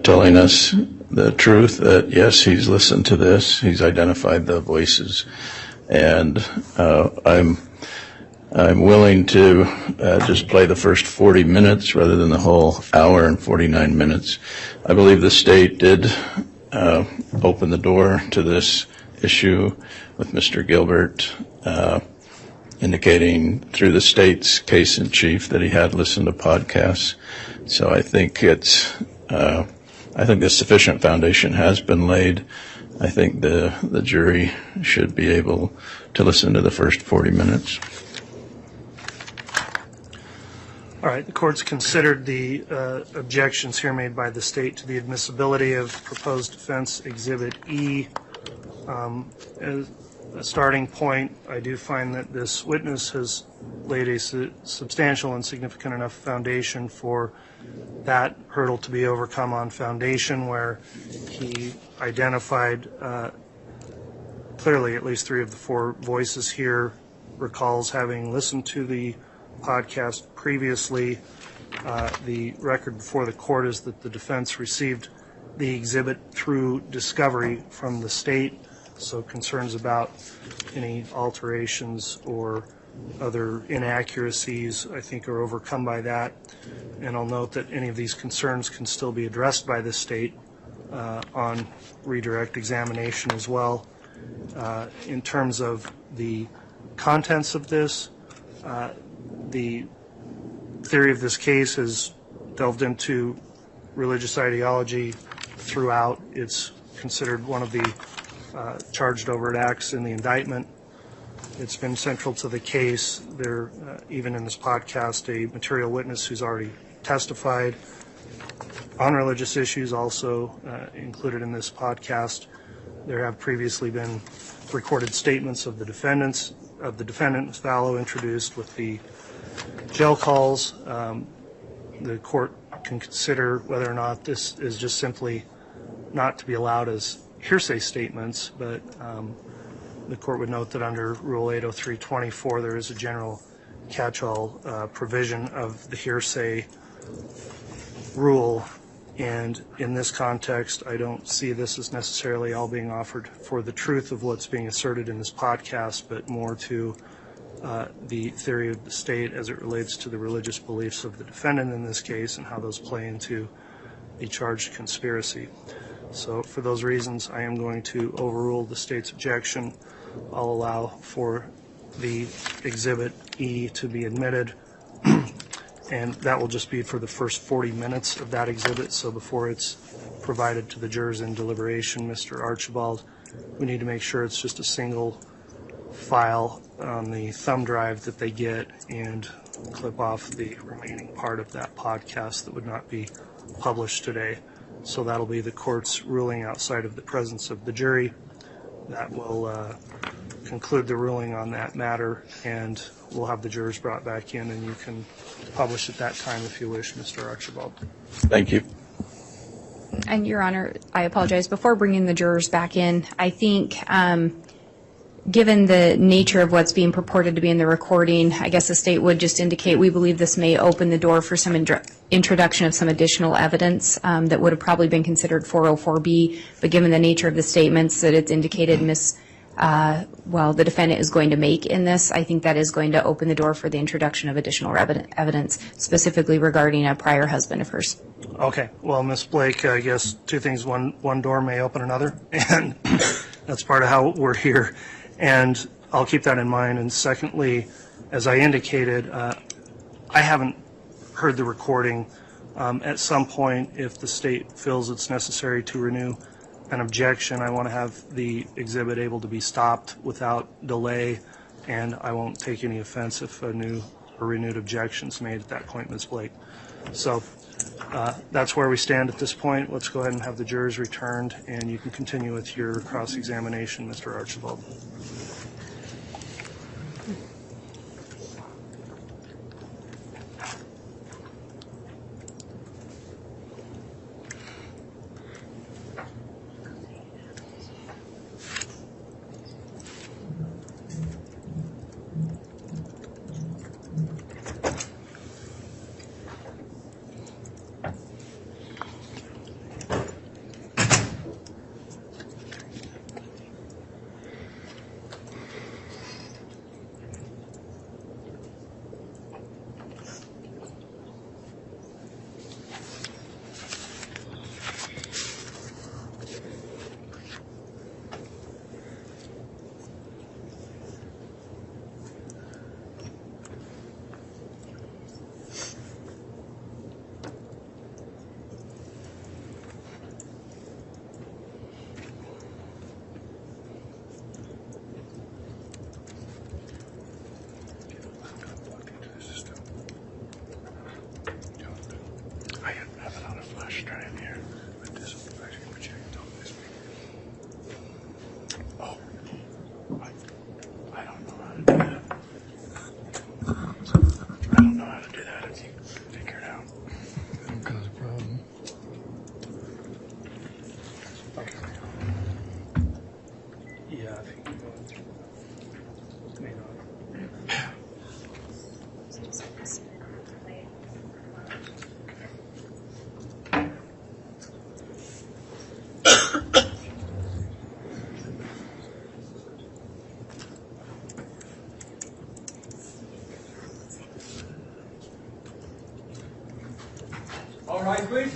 telling us the truth that, yes, he's listened to this, he's identified the voices, and I'm willing to just play the first 40 minutes rather than the whole hour and 49 minutes. I believe the state did open the door to this issue with Mr. Gilbert indicating through the state's case in chief that he had listened to podcasts. So I think I think the sufficient foundation has been laid. I think the jury should be able to listen to the first 40 minutes. All right, the court's considered the objections here made by the state to the admissibility of proposed defense Exhibit E. As a starting point, I do find that this witness has laid a substantial and significant enough foundation for that hurdle to be overcome on foundation, where he identified clearly at least 3 of the 4 voices here, recalls having listened to the podcast previously. The record before the court is that the defense received the exhibit through discovery from the state, so concerns about any alterations or other inaccuracies, I think, are overcome by that. And I'll note that any of these concerns can still be addressed by the state on redirect examination as well. In terms of the contents of this, the theory of this case has delved into religious ideology throughout. It's considered one of the charged overt acts in the indictment. It's been central to the case. There, even in this podcast, a material witness who's already testified on religious issues also included in this podcast. There have previously been recorded statements of the defendants of the defendant, Ms. Vallow, introduced with the jail calls. The court can consider whether or not this is just simply not to be allowed as hearsay statements, but the court would note that under Rule 803.24 there is a general catch-all provision of the hearsay rule, and in this context I don't see this as necessarily all being offered for the truth of what's being asserted in this podcast, but more to the theory of the state as it relates to the religious beliefs of the defendant in this case and how those play into the charged conspiracy. So for those reasons, I am going to overrule the state's objection. I'll allow for the Exhibit E to be admitted, and that will just be for the first 40 minutes of that exhibit. So before it's provided to the jurors in deliberation, Mr. Archibald, we need to make sure it's just a single file on the thumb drive that they get and clip off the remaining part of that podcast that would not be published today. So that'll be the court's ruling outside of the presence of the jury. That will conclude the ruling on that matter, and we'll have the jurors brought back in, and you can publish at that time if you wish, Mr. Archibald. Thank you. And Your Honor, I apologize. Before bringing the jurors back in, I think given the nature of what's being purported to be in the recording, I guess the state would just indicate we believe this may open the door for some introduction of some additional evidence that would have probably been considered 404B, but given the nature of the statements that it's indicated the defendant is going to make in this, I think that is going to open the door for the introduction of additional evidence, specifically regarding a prior husband of hers. Okay. Well, Ms. Blake, I guess two things. One door may open another, and that's part of how we're here. And I'll keep that in mind. And secondly, as I indicated, I haven't heard the recording. At some point, if the state feels it's necessary to renew an objection, I want to have the exhibit able to be stopped without delay, and I won't take any offense if a new or renewed objection is made at that point, Ms. Blake. So that's where we stand at this point. Let's go ahead and have the jurors returned, and you can continue with your cross-examination, Mr. Archibald. All right, please.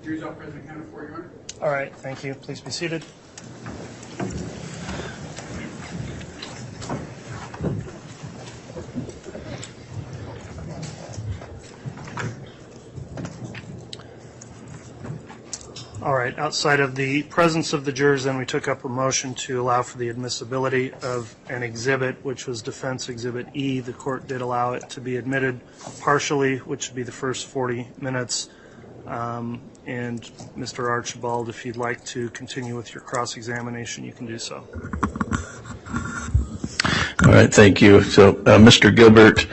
Jury's all present, accounted for, Your Honor. All right, thank you. Please be seated. All right. Outside of the presence of the jurors, then we took up a motion to allow for the admissibility of an exhibit, which was Defense Exhibit E. The court did allow it to be admitted partially, which would be the first 40 minutes. And Mr. Archibald, if you'd like to continue with your cross-examination, you can do so. All right, thank you. So, Mr. Gilbert,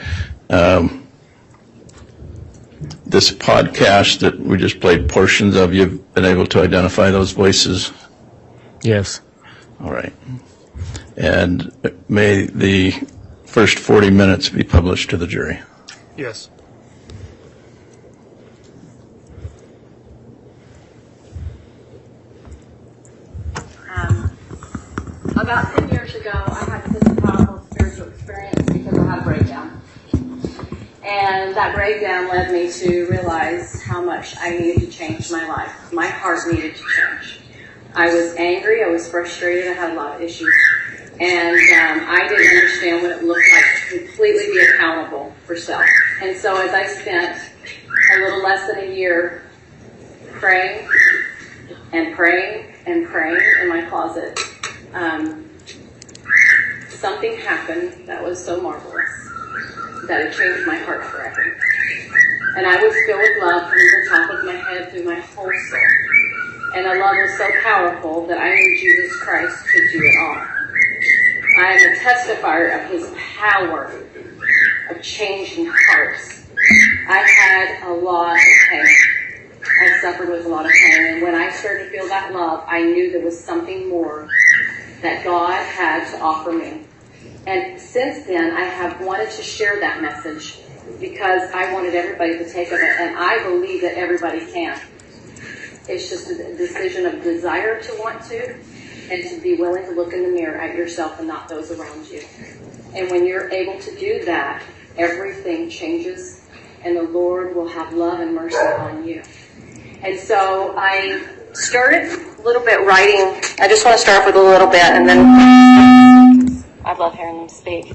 this podcast that we just played portions of, you've been able to identify those voices? Yes. All right. And may the first 40 minutes be published to the jury? Yes. About 10 years ago, I had such a powerful spiritual experience because I had a breakdown. And that breakdown led me to realize how much I needed to change my life. My heart needed to change. I was angry, I was frustrated, I had a lot of issues. And I didn't understand what it looked like to completely be accountable for self. And so as I spent a little less than a year praying and praying and praying in my closet, something happened that was so marvelous that it changed my heart forever. And I was filled with love from the top of my head through my whole soul. And the love was so powerful that I knew Jesus Christ could do it all. I am a testifier of his power of changing hearts. I had a lot of pain. I suffered with a lot of pain. And when I started to feel that love, I knew there was something more that God had to offer me. And since then, I have wanted to share that message because I wanted everybody to take of it, and I believe that everybody can. It's just a decision of desire to want to, and to be willing to look in the mirror at yourself and not those around you. And when you're able to do that, everything changes, and the Lord will have love and mercy on you. And so I started a little bit writing. I just want to start off with a little bit, and then I love hearing them speak.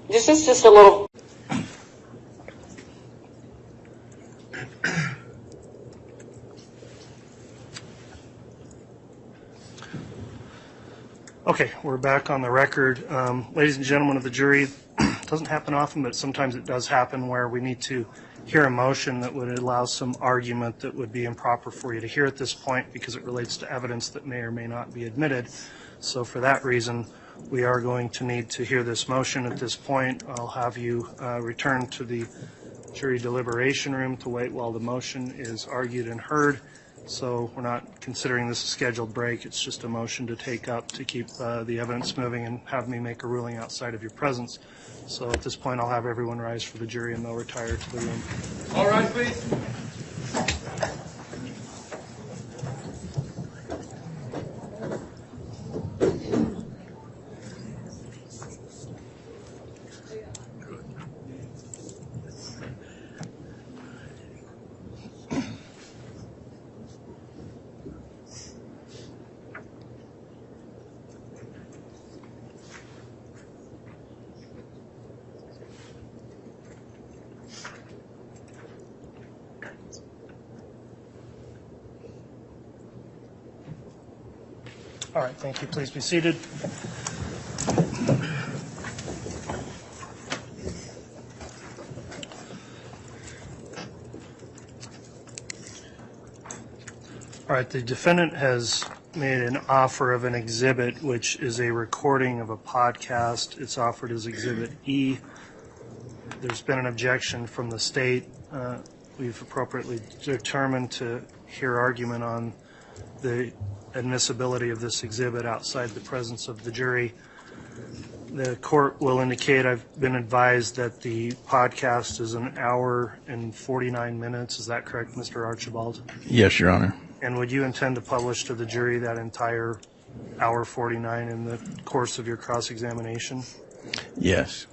This is just a little. Okay, we're back on the record. Ladies and gentlemen of the jury, it doesn't happen often, but sometimes it does happen where we need to hear a motion that would allow some argument that would be improper for you to hear at this point because it relates to evidence that may or may not be admitted. So for that reason, we are going to need to hear this motion at this point. I'll have you return to the jury deliberation room to wait while the motion is argued and heard. So we're not considering this a scheduled break. It's just a motion to take up to keep the evidence moving and have me make a ruling outside of your presence. So at this point, I'll have everyone rise for the jury and they'll retire to the room. All right, please. All right, thank you. Please be seated. All right, the defendant has made an offer of an exhibit, which is a recording of a podcast. It's offered as Exhibit E. There's been an objection from the state. We've appropriately determined to hear argument on the admissibility of this exhibit outside the presence of the jury. The court will indicate, I've been advised that the podcast is an hour and 49 minutes. Is that correct, Mr. Archibald? Yes, Your Honor. And would you intend to publish to the jury that entire hour 49 in the course of your cross-examination? Yes.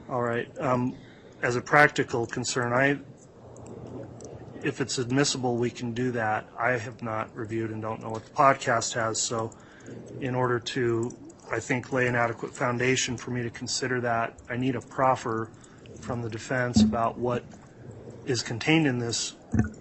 All right. As a practical concern, if it's admissible, we can do that. I have not reviewed and don't know what the podcast has, so in order to, I think, lay an adequate foundation for me to consider that, I need a proffer from the defense about what is contained in this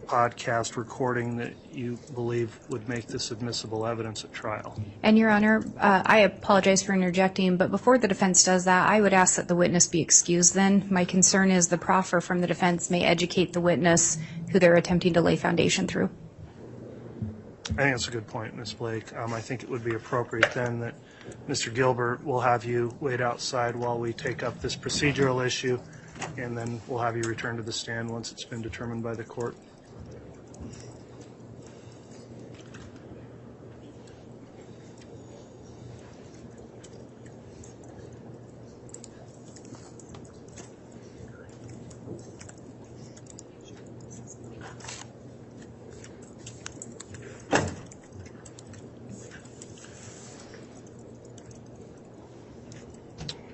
podcast recording that you believe would make this admissible evidence at trial. And Your Honor, I apologize for interjecting, but before the defense does that, I would ask that the witness be excused then. My concern is the proffer from the defense may educate the witness who they're attempting to lay foundation through. I think that's a good point, Ms. Blake. I think it would be appropriate then that Mr. Gilbert will have you wait outside while we take up this procedural issue, and then we'll have you return to the stand once it's been determined by the court.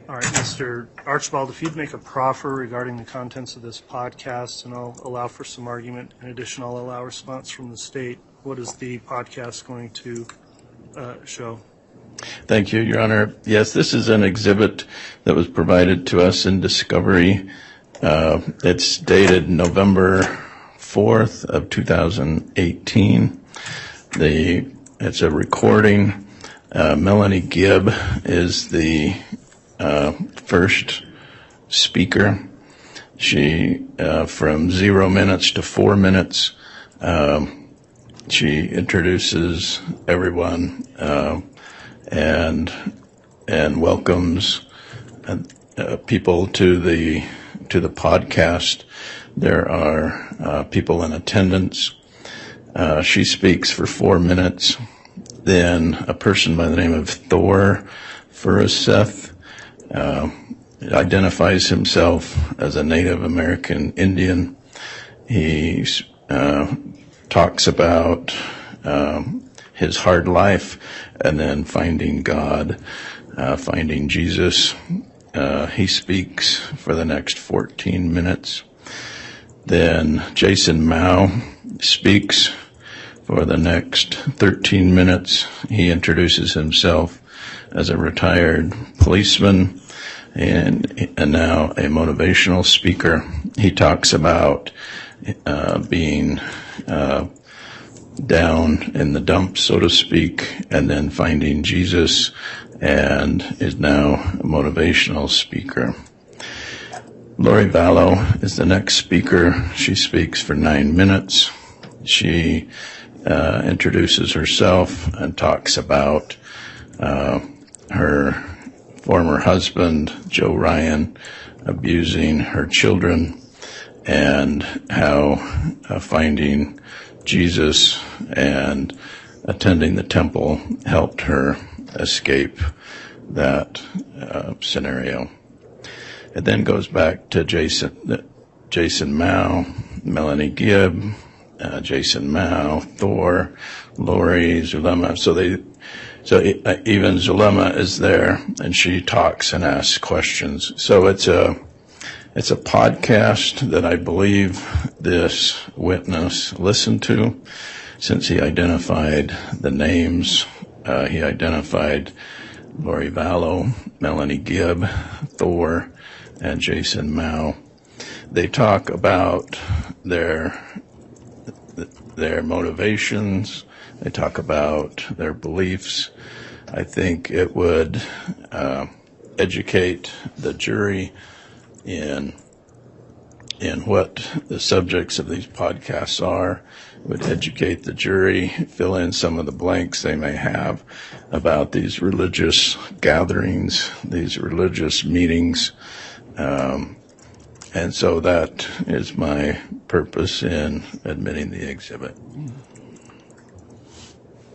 All right, Mr. Archibald, if you'd make a proffer regarding the contents of this podcast, and I'll allow for some argument. In addition, I'll allow response from the state. What is the podcast going to show? Thank you, Your Honor. Yes, this is an exhibit that was provided to us in discovery. It's dated November 4th of 2018. It's a recording. Melanie Gibb is the first speaker. She, from 0 minutes to 4 minutes, she introduces everyone and welcomes people to the podcast. There are people in attendance. She speaks for 4 minutes. Then a person by the name of Thor Furuseth identifies himself as a Native American Indian. He talks about his hard life and then finding God, finding Jesus. He speaks for the next 14 minutes. Then Jason Mao speaks for the next 13 minutes. He introduces himself as a retired policeman and now a motivational speaker. He talks about being down in the dumps, so to speak, and then finding Jesus, and is now a motivational speaker. Lori Vallow is the next speaker. She speaks for 9 minutes. She introduces herself and talks about her former husband, Joe Ryan, abusing her children, and how finding Jesus and attending the temple helped her escape that scenario. It then goes back to Jason Mao, Melanie Gibb, Jason Mao, Thor, Lori, Zulema. So even Zulema is there, and she talks and asks questions. So it's a podcast that I believe this witness listened to, since he identified the names. He identified Lori Vallow, Melanie Gibb, Thor, and Jason Mao. They talk about their motivations. They talk about their beliefs. I think it would educate the jury in what the subjects of these podcasts are. It would educate the jury, fill in some of the blanks they may have about these religious gatherings, these religious meetings. And so that is my purpose in admitting the exhibit.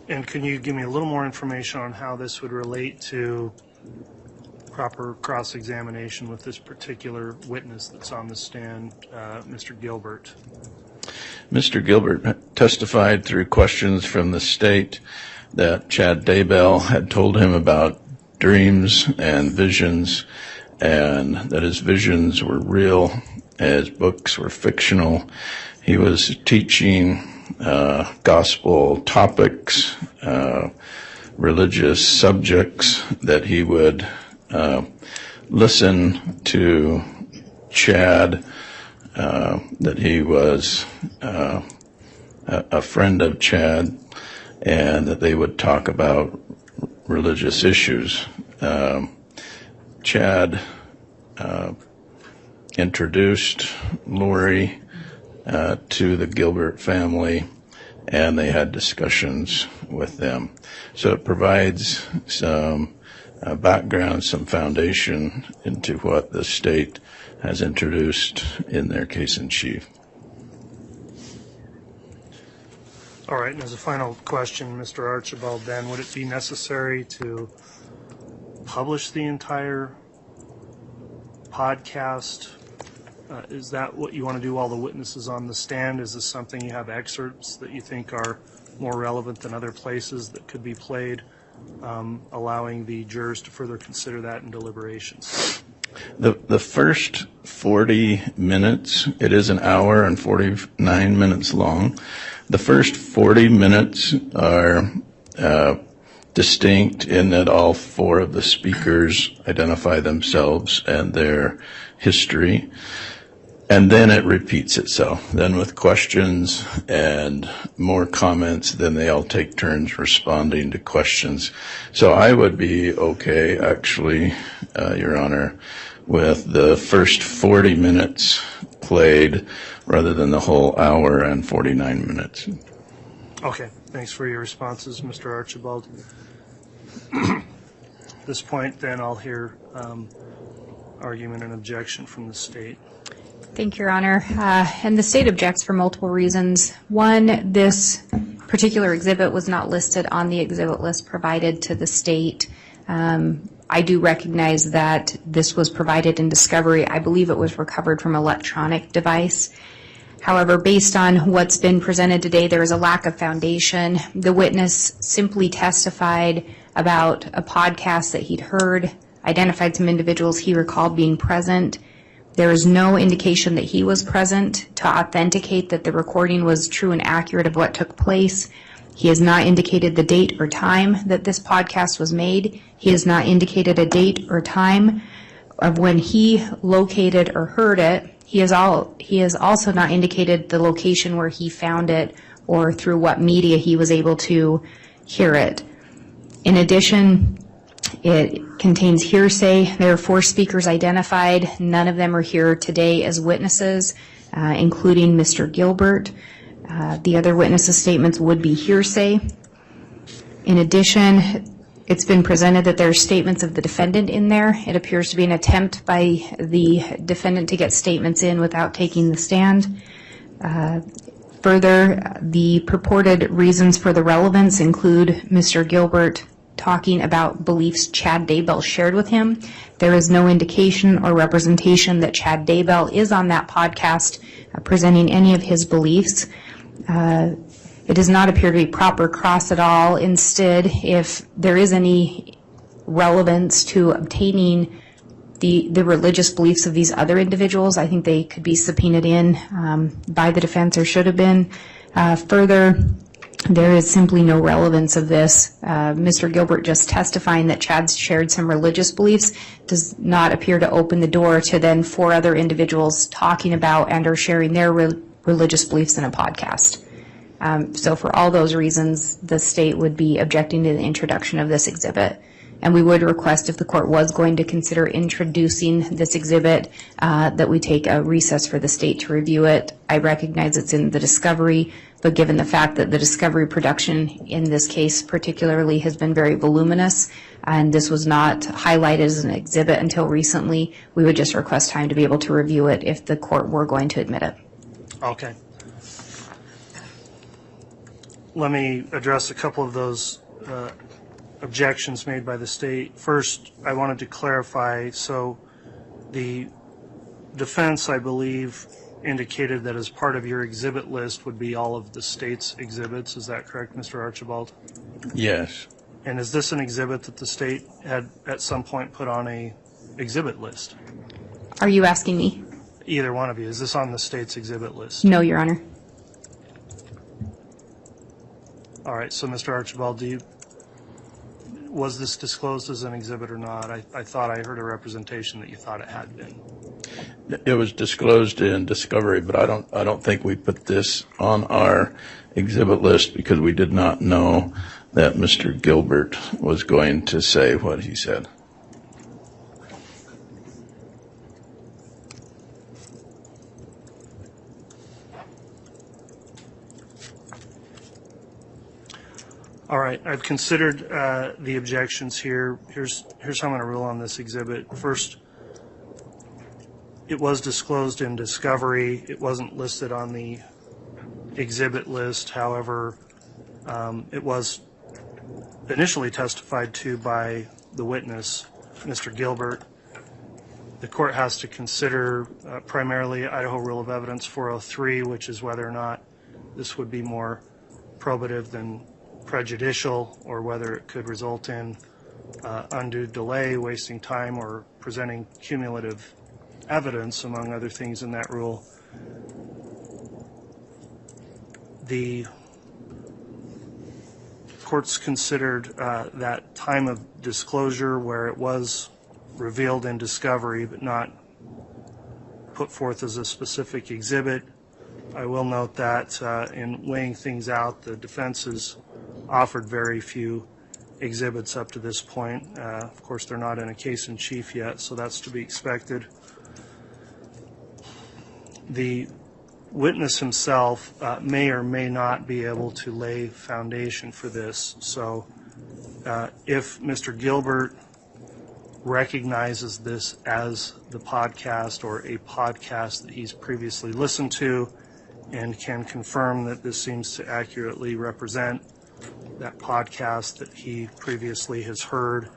And can you give me a little more information on how this would relate to proper cross-examination with this particular witness that's on the stand, Mr. Gilbert? Mr. Gilbert testified through questions from the state that Chad Daybell had told him about dreams and visions, and that his visions were real, his books were fictional. He was teaching gospel topics, religious subjects, that he would listen to Chad that he was a friend of Chad, and that they would talk about religious issues. Chad introduced Lori to the Gilbert family, and they had discussions with them. So it provides some background, some foundation into what the state has introduced in their case in chief. All right, and as a final question, Mr. Archibald, then, would it be necessary to publish the entire podcast? Is that what you want to do, all the witnesses on the stand? Is this something you have excerpts that you think are more relevant than other places that could be played, allowing the jurors to further consider that in deliberations? The first 40 minutes, it is an hour and 49 minutes long. The first 40 minutes are distinct in that all four of the speakers identify themselves and their history. And then it repeats itself. Then with questions and more comments, then they all take turns responding to questions. So I would be okay, actually, Your Honor, with the first 40 minutes played rather than the whole hour and 49 minutes. Okay, thanks for your responses, Mr. Archibald. At this point, then, I'll hear argument and objection from the state. Thank you, Your Honor. And the state objects for multiple reasons. One, this particular exhibit was not listed on the exhibit list provided to the state. I do recognize that this was provided in discovery. I believe it was recovered from an electronic device. However, based on what's been presented today, there is a lack of foundation. The witness simply testified about a podcast that he'd heard, identified some individuals he recalled being present. There is no indication that he was present to authenticate that the recording was true and accurate of what took place. He has not indicated the date or time that this podcast was made. He has not indicated a date or time of when he located or heard it. He has also not indicated the location where he found it or through what media he was able to hear it. In addition, it contains hearsay. There are 4 speakers identified. None of them are here today as witnesses, including Mr. Gilbert. The other witnesses' statements would be hearsay. In addition, it's been presented that there are statements of the defendant in there. It appears to be an attempt by the defendant to get statements in without taking the stand. Further, the purported reasons for the relevance include Mr. Gilbert talking about beliefs Chad Daybell shared with him. There is no indication or representation that Chad Daybell is on that podcast presenting any of his beliefs. It does not appear to be proper cross at all. Instead, if there is any relevance to obtaining the religious beliefs of these other individuals, I think they could be subpoenaed in by the defense or should have been. Further, there is simply no relevance of this. Mr. Gilbert just testifying that Chad's shared some religious beliefs does not appear to open the door to then 4 other individuals talking about and or sharing their religious beliefs in a podcast. So for all those reasons, the state would be objecting to the introduction of this exhibit. And we would request, if the court was going to consider introducing this exhibit, that we take a recess for the state to review it. I recognize it's in the discovery, but given the fact that the discovery production in this case particularly has been very voluminous, and this was not highlighted as an exhibit until recently, we would just request time to be able to review it if the court were going to admit it. Okay. Let me address a couple of those objections made by the state. First, I wanted to clarify, so the defense, I believe, indicated that as part of your exhibit list would be all of the state's exhibits. Is that correct, Mr. Archibald? Yes. And is this an exhibit that the state had at some point put on a exhibit list? Are you asking me? Either one of you. Is this on the state's exhibit list? No, Your Honor. All right, so Mr. Archibald, was this disclosed as an exhibit or not? I thought I heard a representation that you thought it had been. It was disclosed in discovery, but I don't think we put this on our exhibit list because we did not know that Mr. Gilbert was going to say what he said. All right, I've considered the objections here. Here's how I'm going to rule on this exhibit. First, it was disclosed in discovery. It wasn't listed on the exhibit list. However, it was initially testified to by the witness, Mr. Gilbert. The court has to consider primarily Idaho Rule of Evidence 403, which is whether or not this would be more probative than prejudicial, or whether it could result in undue delay, wasting time, or presenting cumulative evidence, among other things in that rule. The courts considered that time of disclosure where it was revealed in discovery but not put forth as a specific exhibit. I will note that in weighing things out, the defense has offered very few exhibits up to this point. Of course, they're not in a case in chief yet, so that's to be expected. The witness himself may or may not be able to lay foundation for this. So if Mr. Gilbert recognizes this as the podcast or a podcast that he's previously listened to and can confirm that this seems to accurately represent that podcast that he previously has heard,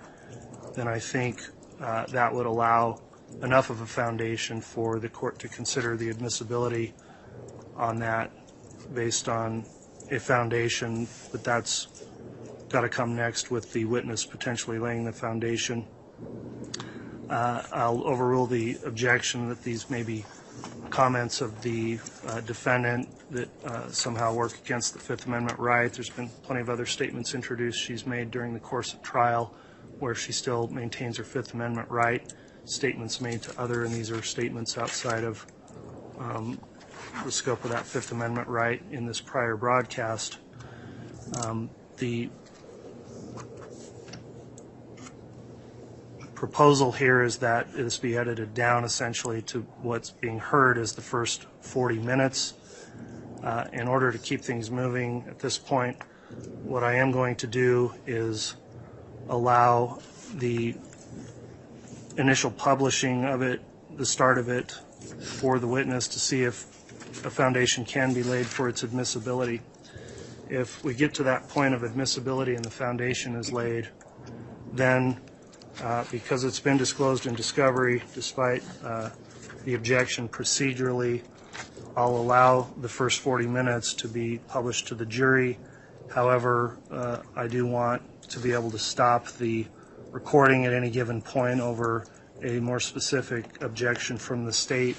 then I think that would allow enough of a foundation for the court to consider the admissibility on that based on a foundation, but that's got to come next with the witness potentially laying the foundation. I'll overrule the objection that these may be comments of the defendant that somehow work against the Fifth Amendment right. There's been plenty of other statements introduced she's made during the course of trial where she still maintains her Fifth Amendment right. Statements made to other, and these are statements outside of the scope of that Fifth Amendment right in this prior broadcast. The proposal here is that this be edited down essentially to what's being heard as the first 40 minutes. In order to keep things moving at this point, what I am going to do is allow the initial publishing of it, the start of it, for the witness to see if a foundation can be laid for its admissibility. If we get to that point of admissibility and the foundation is laid, then because it's been disclosed in discovery, despite the objection procedurally, I'll allow the first 40 minutes to be published to the jury. However, I do want to be able to stop the recording at any given point over a more specific objection from the state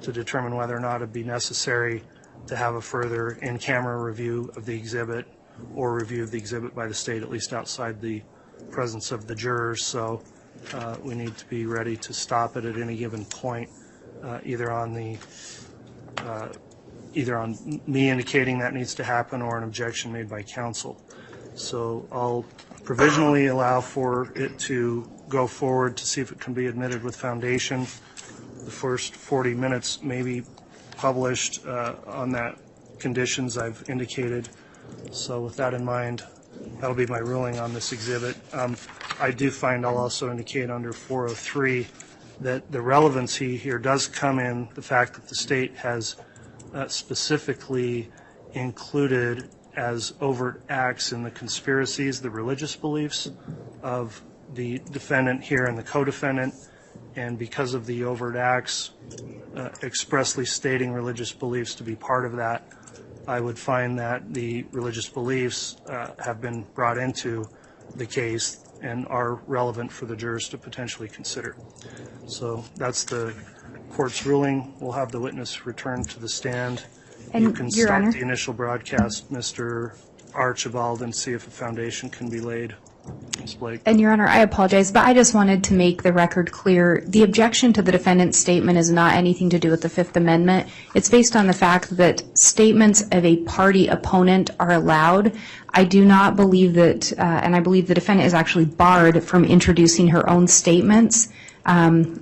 to determine whether or not it'd be necessary to have a further in-camera review of the exhibit or review of the exhibit by the state, at least outside the presence of the jurors. So we need to be ready to stop it at any given point, either on me indicating that needs to happen or an objection made by counsel. So I'll provisionally allow for it to go forward to see if it can be admitted with foundation. The first 40 minutes may be published on that conditions I've indicated. So with that in mind, that'll be my ruling on this exhibit. I do find I'll also indicate under 403 that the relevancy here does come in the fact that the state has specifically included as overt acts in the conspiracies the religious beliefs of the defendant here and the co-defendant, and because of the overt acts expressly stating religious beliefs to be part of that, I would find that the religious beliefs have been brought into the case and are relevant for the jurors to potentially consider. So that's the court's ruling. We'll have the witness return to the stand. And you can Your start Honor, the initial broadcast, Mr. Archibald, and see if a foundation can be laid. Ms. Blake? And Your Honor, I apologize, but I just wanted to make the record clear. The objection to the defendant's statement is not anything to do with the Fifth Amendment. It's based on the fact that statements of a party opponent are allowed. I do not believe that, and I believe the defendant is actually barred from introducing her own statements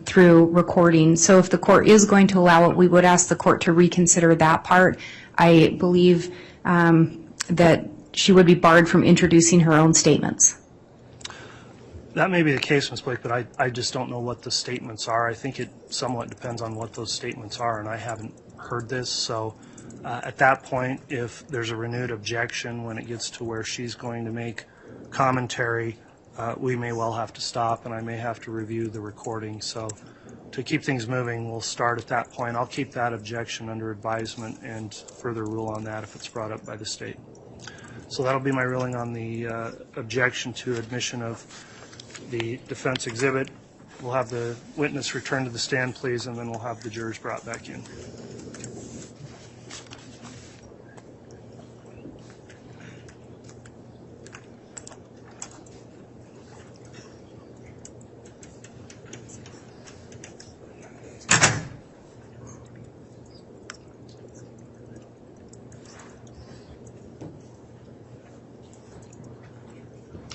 through recording. So if the court is going to allow it, we would ask the court to reconsider that part. I believe that she would be barred from introducing her own statements. That may be the case, Ms. Blake, but I just don't know what the statements are. I think it somewhat depends on what those statements are, and I haven't heard this. So at that point, if there's a renewed objection when it gets to where she's going to make commentary, we may well have to stop, and I may have to review the recording. So to keep things moving, we'll start at that point. I'll keep that objection under advisement and further rule on that if it's brought up by the state. So that'll be my ruling on the objection to admission of the defense exhibit. We'll have the witness return to the stand, please, and then we'll have the jurors brought back in.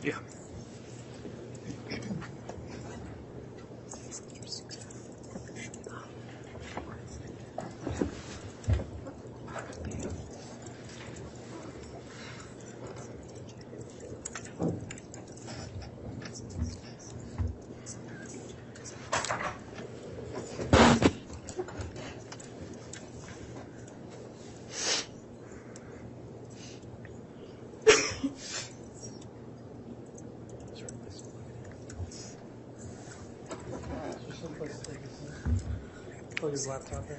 Yeah. Plug his laptop in.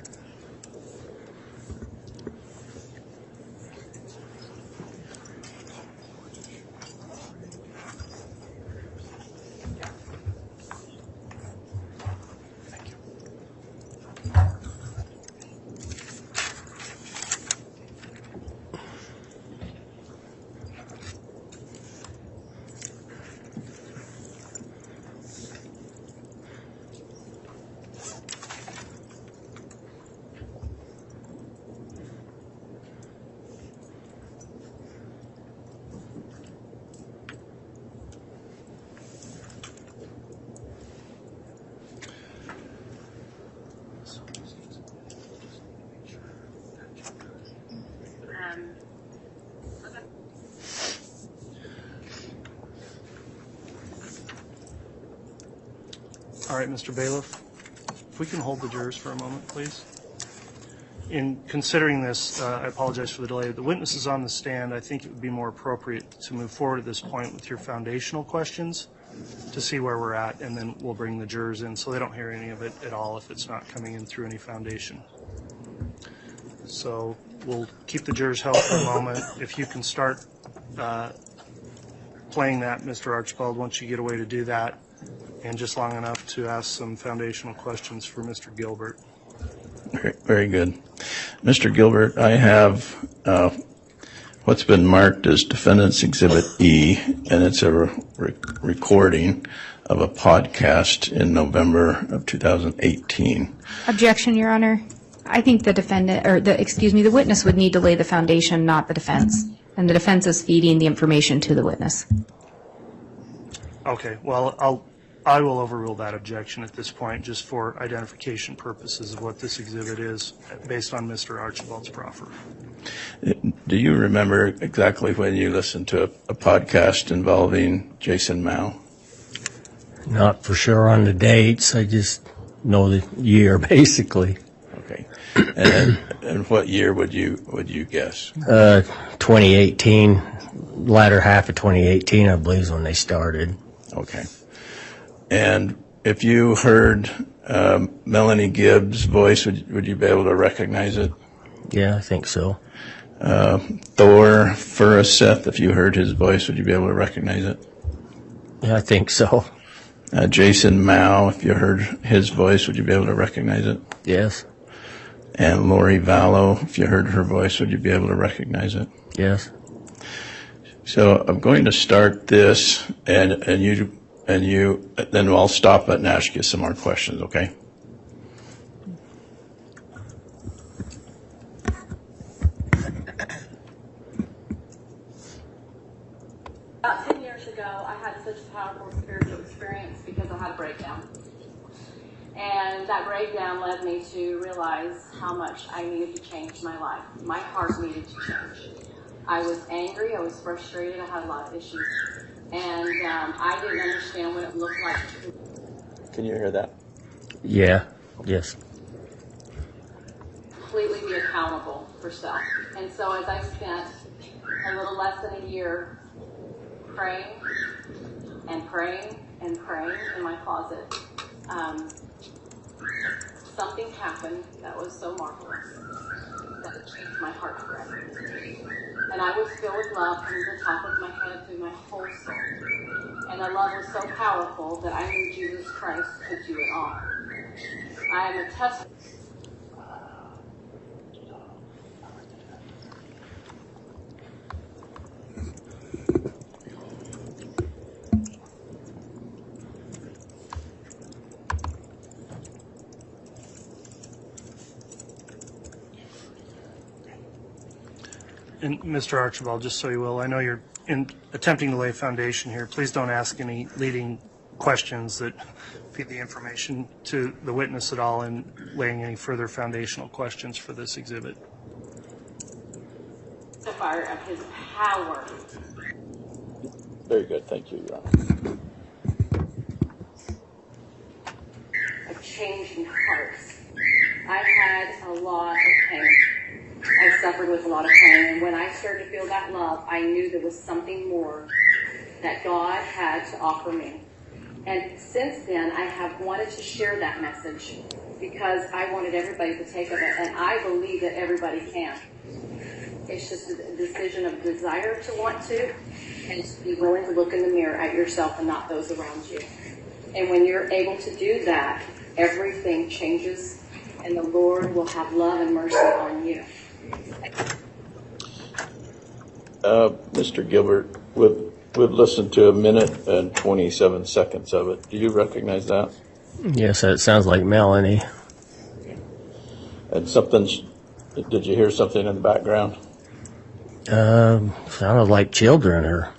All right, Mr. Bailiff, if we can hold the jurors for a moment, please. In considering this, I apologize for the delay. The witness is on the stand. I think it would be more appropriate to move forward at this point with your foundational questions to see where we're at, and then we'll bring the jurors in so they don't hear any of it at all if it's not coming in through any foundation. So we'll keep the jurors held for a moment. If you can start playing that, Mr. Archibald, once you get away to do that, and just long enough to ask some foundational questions for Mr. Gilbert. Very good. Mr. Gilbert, I have what's been marked as Defendant's Exhibit E, and it's a recording of a podcast in November of 2018. Objection, Your Honor. I think the defendant, or the witness would need to lay the foundation, not the defense. And the defense is feeding the information to the witness. Okay, well, I will overrule that objection at this point just for identification purposes of what this exhibit is based on Mr. Archibald's proffer. Do you remember exactly when you listened to a podcast involving Jason Mao? Not for sure on the dates. I just know the year, basically. Okay. And what year would you guess? 2018, latter half of 2018, I believe, is when they started. Okay. And if you heard Melanie Gibbs' voice, would you be able to recognize it? Yeah, I think so. Thor Furuseth, if you heard his voice, would you be able to recognize it? Yeah, I think so. Jason Mao, if you heard his voice, would you be able to recognize it? Yes. And Lori Vallow, if you heard her voice, would you be able to recognize it? Yes. So I'm going to start this, and you, then I'll stop and ask you some more questions, okay? About 10 years ago, I had such a powerful spiritual experience because I had a breakdown. And that breakdown led me to realize how much I needed to change my life. My heart needed to change. I was angry, I was frustrated, I had a lot of issues. And I didn't understand what it looked like to Can you hear that? Yeah. Yes. completely be accountable for self. And so as I spent a little less than a year praying and praying and praying in my closet, something happened that was so marvelous that it changed my heart forever. And I was filled with love from the top of my head through my whole soul. And the love was so powerful that I knew Jesus Christ could do it all. I am a testimony. And Mr. Archibald, just so you will, I know you're attempting to lay foundation here. Please don't ask any leading questions that feed the information to the witness at all in laying any further foundational questions for this exhibit. The fire of his power. Very good. Thank you, Your Honor. Of changing hearts. I had a lot of pain. I suffered with a lot of pain, and when I started to feel that love, I knew there was something more that God had to offer me. And since then, I have wanted to share that message because I wanted everybody to take of it, and I believe that everybody can. It's just a decision of desire to want to, and to be willing to look in the mirror at yourself and not those around you. And when you're able to do that, everything changes, and the Lord will have love and mercy on you. Mr. Gilbert, we've listened to 1 minute and 27 seconds of it. Do you recognize that? Yes, that sounds like Melanie. And did you hear something in the background? Sounded like children or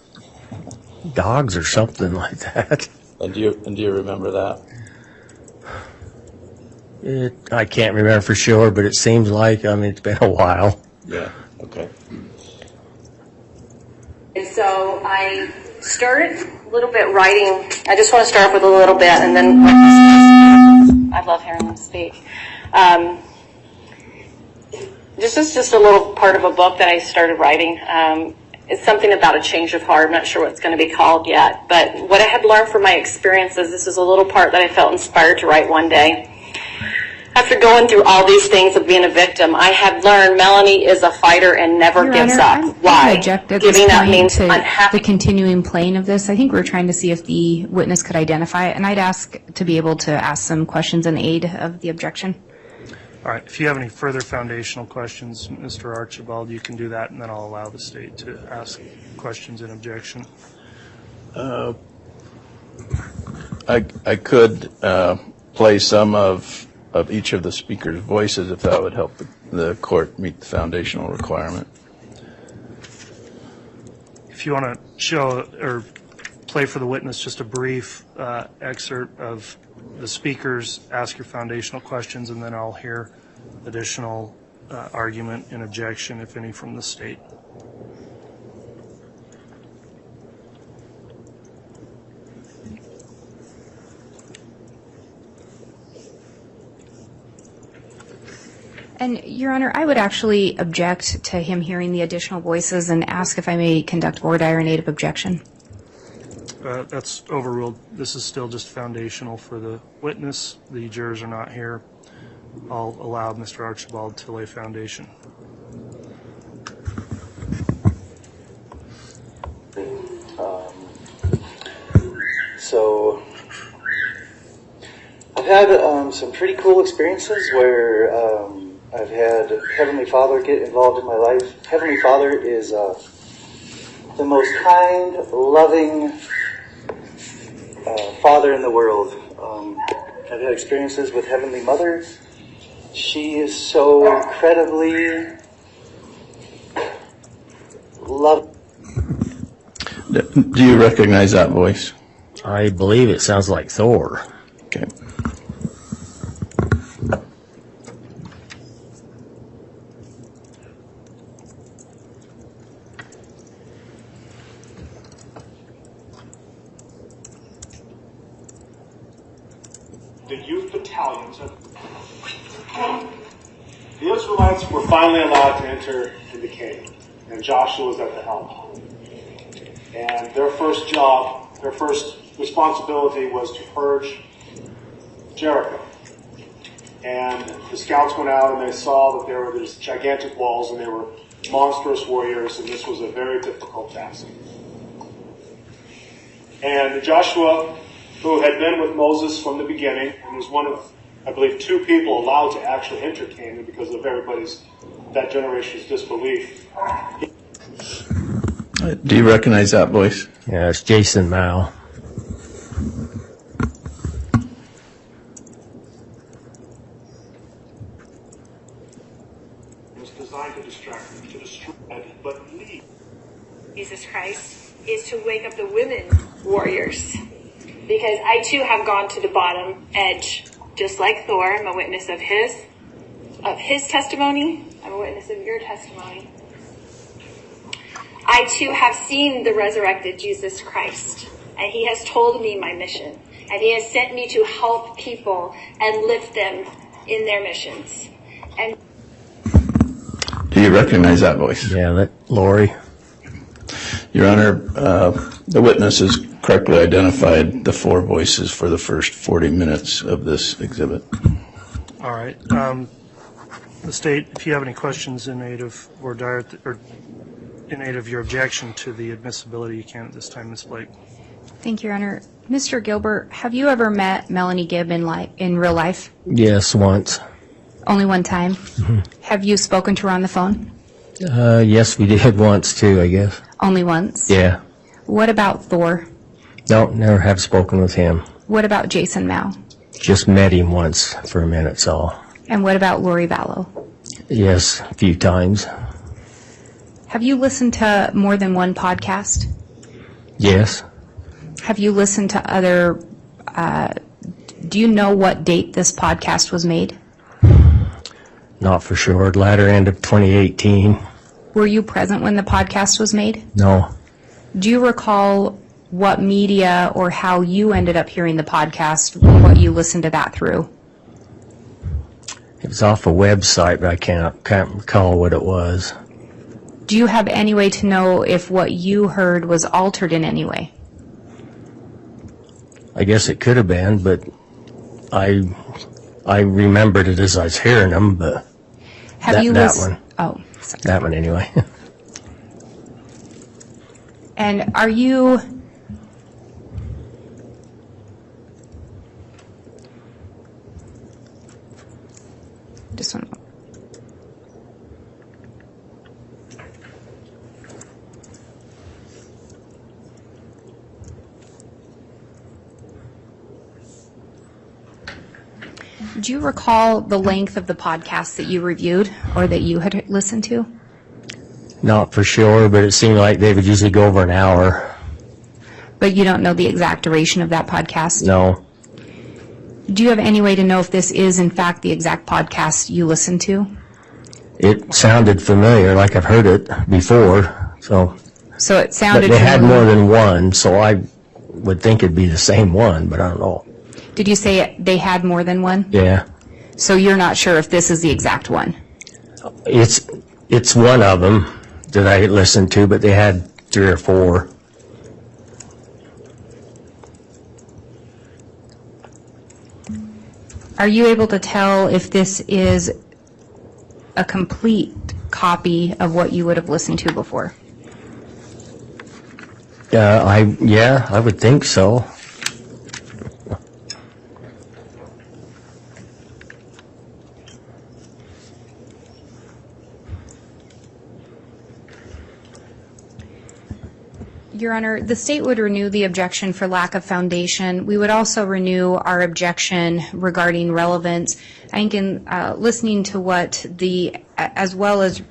dogs or something like that. And do you remember that? I can't remember for sure, but it seems like, it's been a while. Yeah, okay. And so I started a little bit writing. I just want to start with a little bit, and then I love hearing them speak. This is just a little part of a book that I started writing. It's something about a change of heart. I'm not sure what it's going to be called yet. But what I had learned from my experiences, this is a little part that I felt inspired to write one day. After going through all these things of being a victim, I had learned Melanie is a fighter and never Your gives Honor, up. Why? I object at this Giving up point means to unhappy. the continuing playing of this. I think we're trying to see if the witness could identify it, and I'd ask to be able to ask some questions in aid of the objection. All right, if you have any further foundational questions, Mr. Archibald, you can do that, and then I'll allow the state to ask questions in objection. I could play some of each of the speakers' voices if that would help the court meet the foundational requirement. If you want to show or play for the witness just a brief excerpt of the speakers, ask your foundational questions, and then I'll hear additional argument and objection, if any, from the state. And, Your Honor, I would actually object to him hearing the additional voices and ask if I may conduct voir dire in aid of objection. That's overruled. This is still just foundational for the witness. The jurors are not here. I'll allow Mr. Archibald to lay foundation. So I've had some pretty cool experiences where I've had Heavenly Father get involved in my life. Heavenly Father is the most kind, loving father in the world. I've had experiences with Heavenly Mother. She is so incredibly loving. Do you recognize that voice? I believe it sounds like Thor. Okay. The youth battalions of the Israelites were finally allowed to enter into Canaan, and Joshua was at the helm. And their first job, their first responsibility was to purge Jericho. And the scouts went out and they saw that there were these gigantic walls and they were monstrous warriors, and this was a very difficult task. And Joshua, who had been with Moses from the beginning, and was one of, I believe, 2 people allowed to actually enter Canaan because of that generation's disbelief. Do you recognize that voice? Yeah, it's Jason Mao. It was designed to distract, to destroy, but lead. Jesus Christ is to wake up the women warriors. Because I too have gone to the bottom edge, just like Thor. I'm a witness of his testimony. I'm a witness of your testimony. I too have seen the resurrected Jesus Christ, and he has told me my mission, and he has sent me to help people and lift them in their missions. And Do you recognize that voice? Yeah, that Lori. Your Honor, the witness has correctly identified the 4 voices for the first 40 minutes of this exhibit. All right. The state, if you have any questions in aid of or in aid of your objection to the admissibility, you can at this time, Ms. Blake. Thank you, Your Honor. Mr. Gilbert, have you ever met Melanie Gibb in real life? Yes, once. Only one time? Mm-hmm. Have you spoken to her on the phone? Yes, we did once too, I guess. Only once? Yeah. What about Thor? No, never have spoken with him. What about Jason Mao? Just met him once for a minute, so. And what about Lori Vallow? Yes, a few times. Have you listened to more than one podcast? Yes. Have you listened to other, do you know what date this podcast was made? Not for sure. Latter end of 2018. Were you present when the podcast was made? No. Do you recall what media or how you ended up hearing the podcast, what you listened to that through? It was off a website, but I can't recall what it was. Do you have any way to know if what you heard was altered in any way? I guess it could have been, but I remembered it as I was hearing them, but that one. Oh, sorry. That one anyway. And are you... Just one moment. Do you recall the length of the podcast that you reviewed or that you had listened to? Not for sure, but it seemed like they would usually go over an hour. But you don't know the exact duration of that podcast? No. Do you have any way to know if this is, in fact, the exact podcast you listened to? It sounded familiar, like I've heard it before, so. So it sounded But they had familiar. more than one, so I would think it'd be the same one, but I don't know. Did you say they had more than one? Yeah. So you're not sure if this is the exact one? It's one of them that I listened to, but they had 3 or 4. Are you able to tell if this is a complete copy of what you would have listened to before? I would think so. Your Honor, the state would renew the objection for lack of foundation. We would also renew our objection regarding relevance. I think in listening to what as well as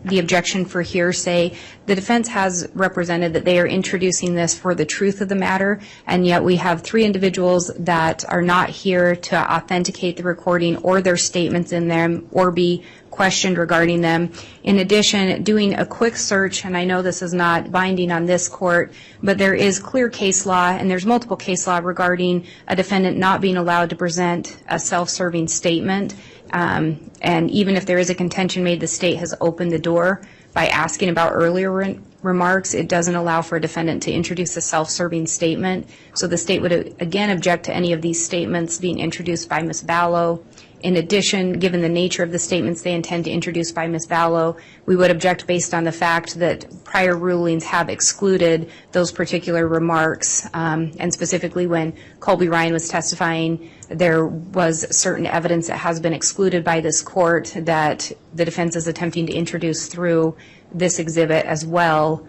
the objection for hearsay, the defense has represented that they are introducing this for the truth of the matter, and yet we have 3 individuals that are not here to authenticate the recording or their statements in them or be questioned regarding them. In addition, doing a quick search, and I know this is not binding on this court, but there is clear case law, and there's multiple case law regarding a defendant not being allowed to present a self-serving statement. And even if there is a contention made, the state has opened the door by asking about earlier remarks. It doesn't allow for a defendant to introduce a self-serving statement. So the state would again object to any of these statements being introduced by Ms. Vallow. In addition, given the nature of the statements they intend to introduce by Ms. Vallow, we would object based on the fact that prior rulings have excluded those particular remarks, and specifically when Colby Ryan was testifying, there was certain evidence that has been excluded by this court that the defense is attempting to introduce through this exhibit as well.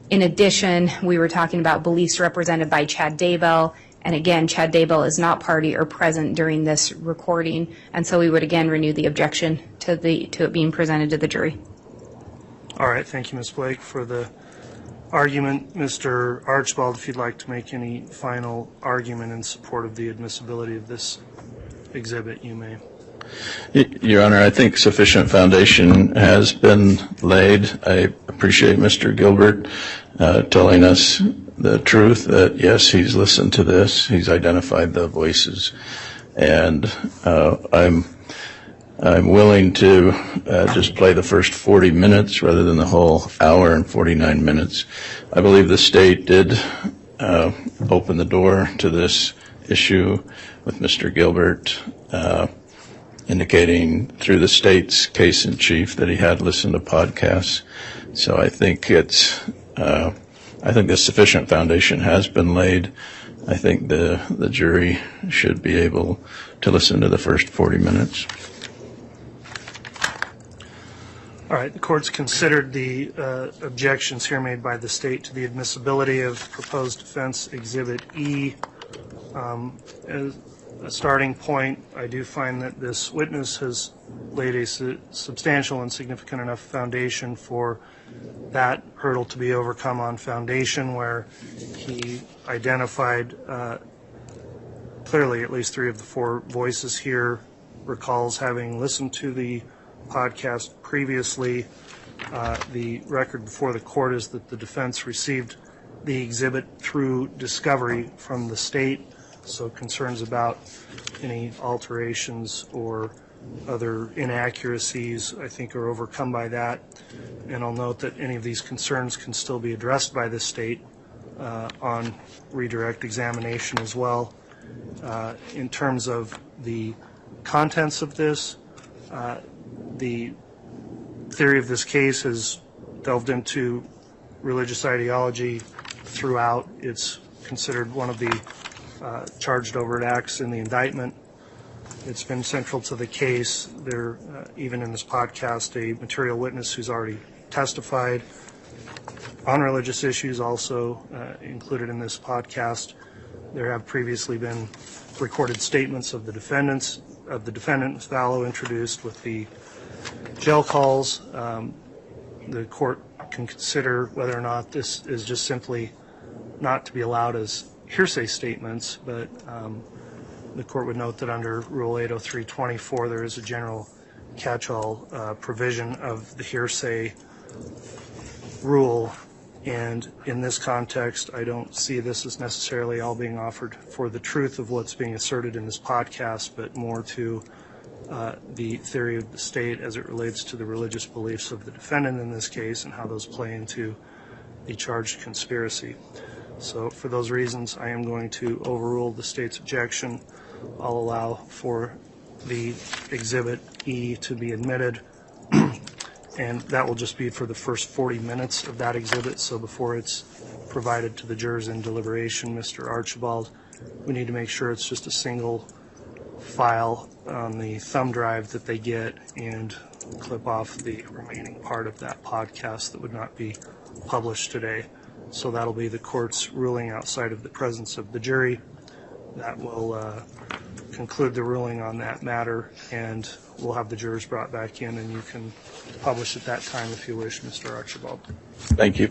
In addition, we were talking about beliefs represented by Chad Daybell. And again, Chad Daybell is not party or present during this recording, and so we would again renew the objection to it being presented to the jury. All right, thank you, Ms. Blake, for the argument. Mr. Archibald, if you'd like to make any final argument in support of the admissibility of this exhibit, you may. Your Honor, I think sufficient foundation has been laid. I appreciate Mr. Gilbert telling us the truth that, yes, he's listened to this, he's identified the voices, and I'm willing to just play the first 40 minutes rather than the whole hour and 49 minutes. I believe the state did open the door to this issue with Mr. Gilbert indicating through the state's case in chief that he had listened to podcasts. So I think I think the sufficient foundation has been laid. I think the jury should be able to listen to the first 40 minutes. All right, the court's considered the objections here made by the state to the admissibility of proposed defense Exhibit E. As a starting point, I do find that this witness has laid a substantial and significant enough foundation for that hurdle to be overcome on foundation, where he identified clearly at least 3 of the 4 voices here, recalls having listened to the podcast previously. The record before the court is that the defense received the exhibit through discovery from the state, so concerns about any alterations or other inaccuracies, I think, are overcome by that. And I'll note that any of these concerns can still be addressed by the state on redirect examination as well. In terms of the contents of this, the theory of this case has delved into religious ideology throughout. It's considered one of the charged overt acts in the indictment. It's been central to the case. There, even in this podcast, a material witness who's already testified on religious issues also included in this podcast. There have previously been recorded statements of the defendant, Ms. Vallow, introduced with the jail calls. The court can consider whether or not this is just simply not to be allowed as hearsay statements, but the court would note that under Rule 803-24 there is a general catch-all provision of the hearsay rule, and in this context I don't see this as necessarily all being offered for the truth of what's being asserted in this podcast, but more to the theory of the state as it relates to the religious beliefs of the defendant in this case and how those play into the charged conspiracy. So for those reasons, I am going to overrule the state's objection. I'll allow for the Exhibit E to be admitted, and that will just be for the first 40 minutes of that exhibit. So before it's provided to the jurors in deliberation, Mr. Archibald, we need to make sure it's just a single file on the thumb drive that they get and clip off the remaining part of that podcast that would not be published today. So that'll be the court's ruling outside of the presence of the jury. That will conclude the ruling on that matter, and we'll have the jurors brought back in, and you can publish at that time if you wish, Mr. Archibald. Thank you.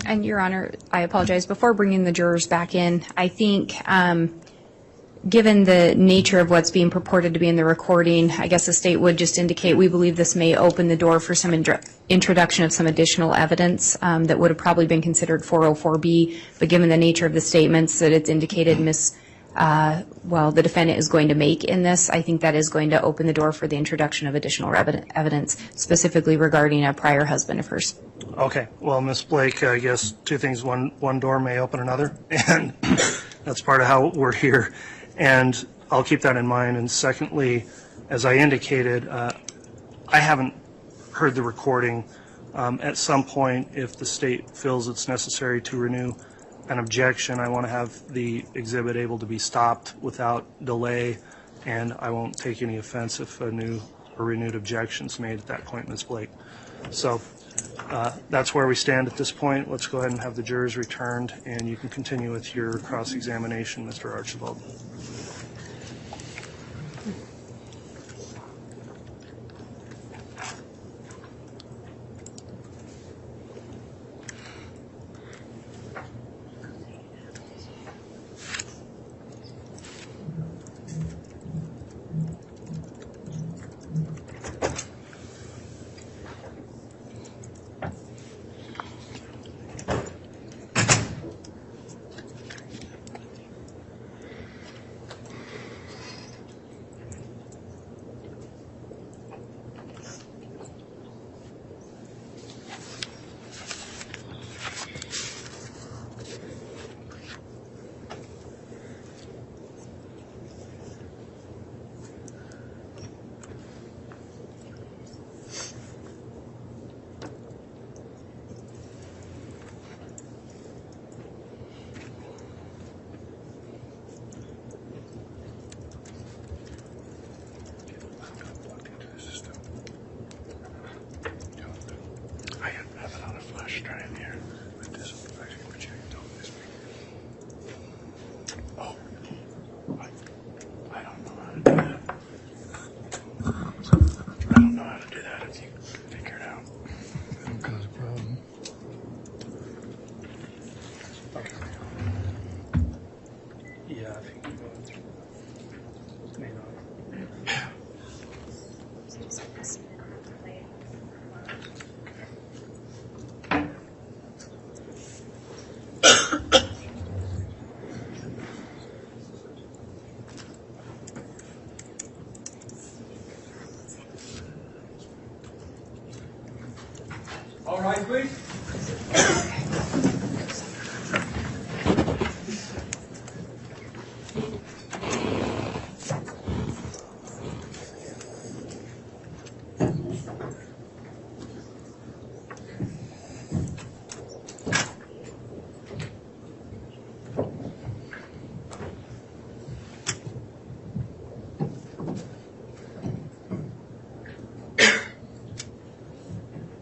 And Your Honor, I apologize. Before bringing the jurors back in, I think given the nature of what's being purported to be in the recording, I guess the state would just indicate we believe this may open the door for some introduction of some additional evidence that would have probably been considered 404B, but given the nature of the statements that it's indicated the defendant is going to make in this, I think that is going to open the door for the introduction of additional evidence, specifically regarding a prior husband of hers. Okay. Well, Ms. Blake, I guess two things. One door may open another, and that's part of how we're here. And I'll keep that in mind. And secondly, as I indicated, I haven't heard the recording. At some point, if the state feels it's necessary to renew an objection, I want to have the exhibit able to be stopped without delay, and I won't take any offense if a new or renewed objection is made at that point, Ms. Blake. So that's where we stand at this point. Let's go ahead and have the jurors returned, and you can continue with your cross-examination, Mr. Archibald. All right, please.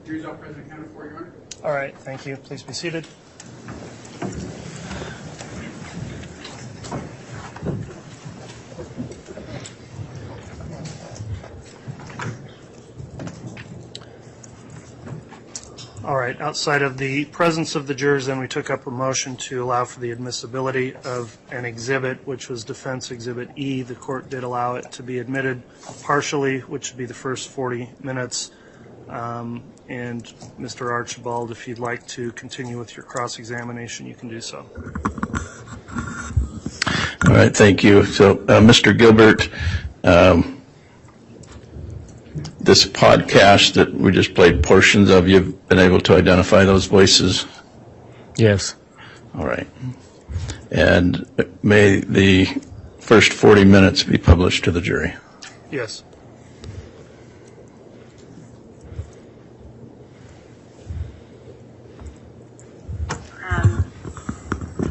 Jury's all present, accounted for, Your Honor. All right, thank you. Please be seated. All right, outside of the presence of the jurors, then we took up a motion to allow for the admissibility of an exhibit, which was Defense Exhibit E. The court did allow it to be admitted partially, which would be the first 40 minutes. And Mr. Archibald, if you'd like to continue with your cross-examination, you can do so. All right, thank you. So, Mr. Gilbert, this podcast that we just played portions of, you've been able to identify those voices? Yes. All right. And may the first 40 minutes be published to the jury? Yes.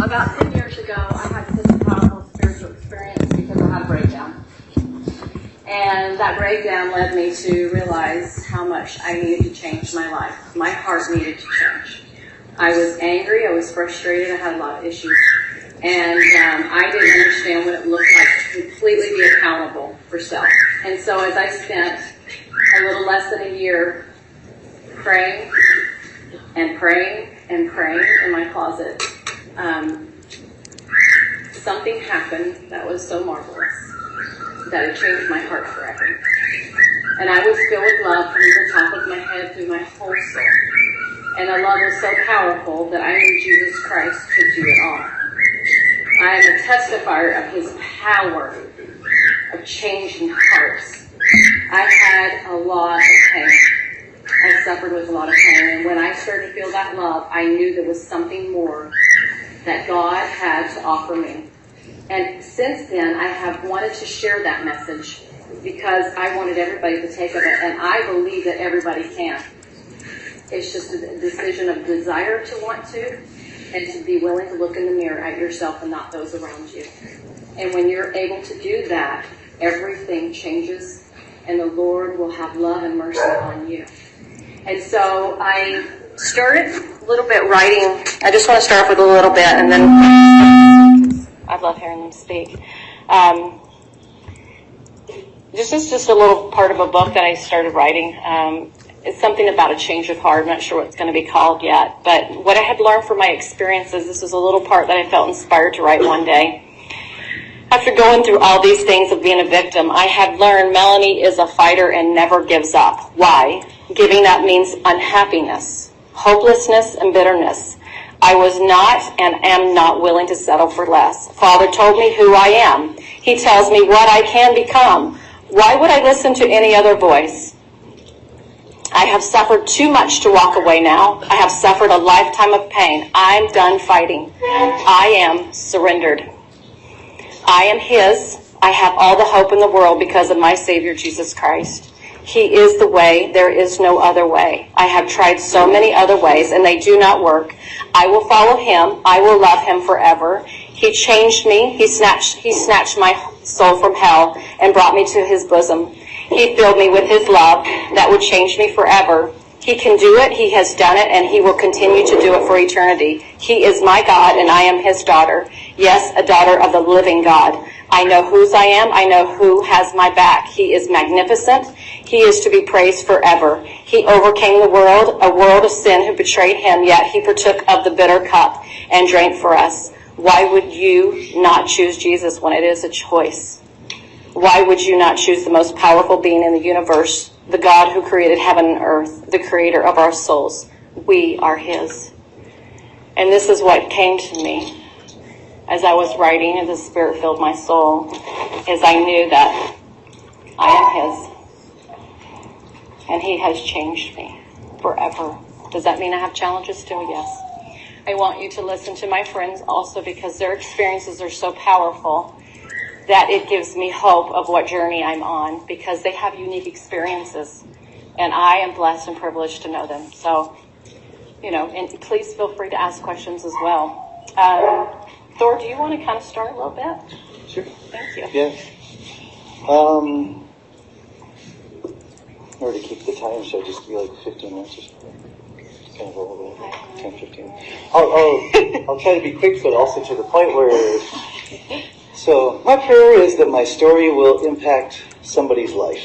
About 10 years ago, I had such a powerful spiritual experience because I had a breakdown. And that breakdown led me to realize how much I needed to change my life. My heart needed to change. I was angry, I was frustrated, I had a lot of issues. And I didn't understand what it looked like to completely be accountable for self. And so as I spent a little less than a year praying and praying and praying in my closet, something happened that was so marvelous that it changed my heart forever. And I was filled with love from the top of my head through my whole soul. And the love was so powerful that I knew Jesus Christ could do it all. I am a testifier of his power of changing hearts. I had a lot of pain. I suffered with a lot of pain. And when I started to feel that love, I knew there was something more that God had to offer me. And since then, I have wanted to share that message because I wanted everybody to take of it. And I believe that everybody can. It's just a decision of desire to want to, and to be willing to look in the mirror at yourself and not those around you. And when you're able to do that, everything changes, and the Lord will have love and mercy on you. And so I started a little bit writing. I just want to start off with a little bit, and then I love hearing them speak. This is just a little part of a book that I started writing. It's something about a change of heart. I'm not sure what it's going to be called yet. But what I had learned from my experiences, this was a little part that I felt inspired to write one day. After going through all these things of being a victim, I had learned Melanie is a fighter and never gives up. Why? Giving up means unhappiness, hopelessness, and bitterness. I was not and am not willing to settle for less. Father told me who I am. He tells me what I can become. Why would I listen to any other voice? I have suffered too much to walk away now. I have suffered a lifetime of pain. I'm done fighting. I am surrendered. I am his. I have all the hope in the world because of my Savior, Jesus Christ. He is the way. There is no other way. I have tried so many other ways, and they do not work. I will follow him. I will love him forever. He changed me. He snatched my soul from hell and brought me to his bosom. He filled me with his love that would change me forever. He can do it. He has done it, and he will continue to do it for eternity. He is my God, and I am his daughter. Yes, a daughter of the living God. I know whose I am. I know who has my back. He is magnificent. He is to be praised forever. He overcame the world, a world of sin who betrayed him, yet he partook of the bitter cup and drank for us. Why would you not choose Jesus when it is a choice? Why would you not choose the most powerful being in the universe, the God who created heaven and earth, the creator of our souls? We are his. And this is what came to me as I was writing and the Spirit filled my soul, is I knew that I am his. And he has changed me forever. Does that mean I have challenges too? Yes. I want you to listen to my friends also because their experiences are so powerful that it gives me hope of what journey I'm on because they have unique experiences. And I am blessed and privileged to know them. So, and please feel free to ask questions as well. Thor, do you want to kind of start a little bit? Sure. Thank you. Yeah. In order to keep the time, should I just be like 15 minutes or something? Kind of a little bit, 10, 15. I'll try to be quick, but also to the point where... So, my prayer is that my story will impact somebody's life.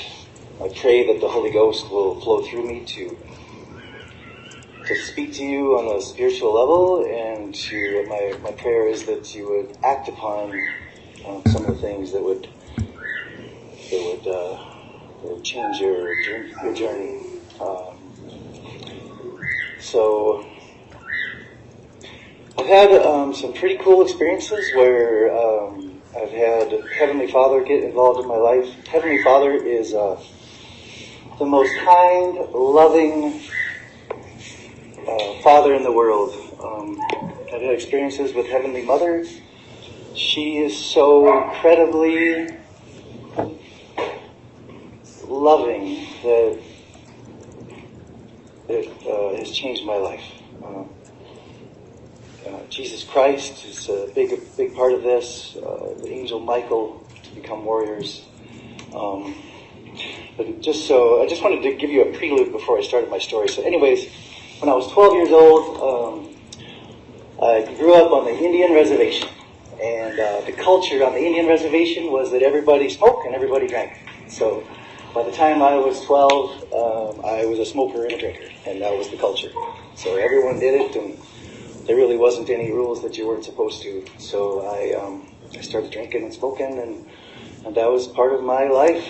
I pray that the Holy Ghost will flow through me to speak to you on a spiritual level, and my prayer is that you would act upon some of the things that would change your journey. So I've had some pretty cool experiences where I've had Heavenly Father get involved in my life. Heavenly Father is the most kind, loving Father in the world. I've had experiences with Heavenly Mother. She is so incredibly loving that it has changed my life. Jesus Christ is a big part of this. The angel Michael to become warriors. But I just wanted to give you a prelude before I started my story. So anyways, when I was 12 years old, I grew up on the Indian reservation, and the culture on the Indian reservation was that everybody smoked and everybody drank. So by the time I was 12, I was a smoker and a drinker, and that was the culture. So everyone did it, and there really wasn't any rules that you weren't supposed to. So I started drinking and smoking, and that was part of my life.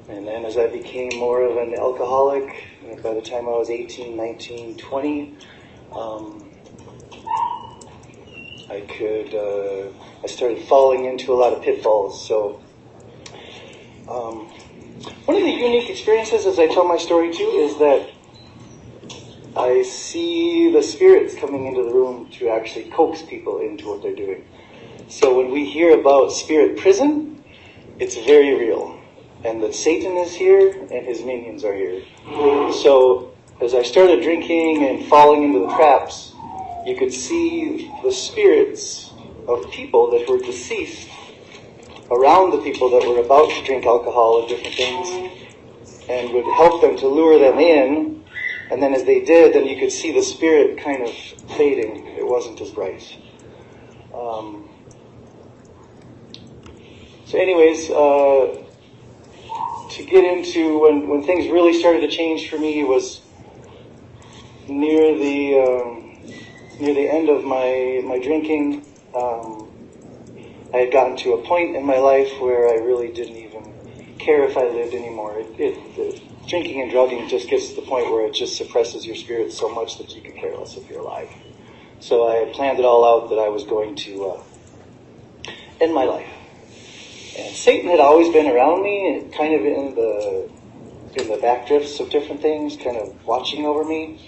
And then as I became more of an alcoholic, by the time I was 18, 19, 20, I started falling into a lot of pitfalls. So one of the unique experiences, as I tell my story too, is that I see the spirits coming into the room to actually coax people into what they're doing. So when we hear about spirit prison, it's very real. And that Satan is here and his minions are here. So as I started drinking and falling into the traps, you could see the spirits of people that were deceased around the people that were about to drink alcohol and different things, and would help them to lure them in. And then as they did, then you could see the spirit kind of fading. It wasn't as bright. So anyways, to get into when things really started to change for me was near the end of my drinking. I had gotten to a point in my life where I really didn't even care if I lived anymore. The drinking and drugging just gets to the point where it just suppresses your spirit so much that you could care less if you're alive. So I had planned it all out that I was going to end my life. And Satan had always been around me, kind of in the back drifts of different things, kind of watching over me.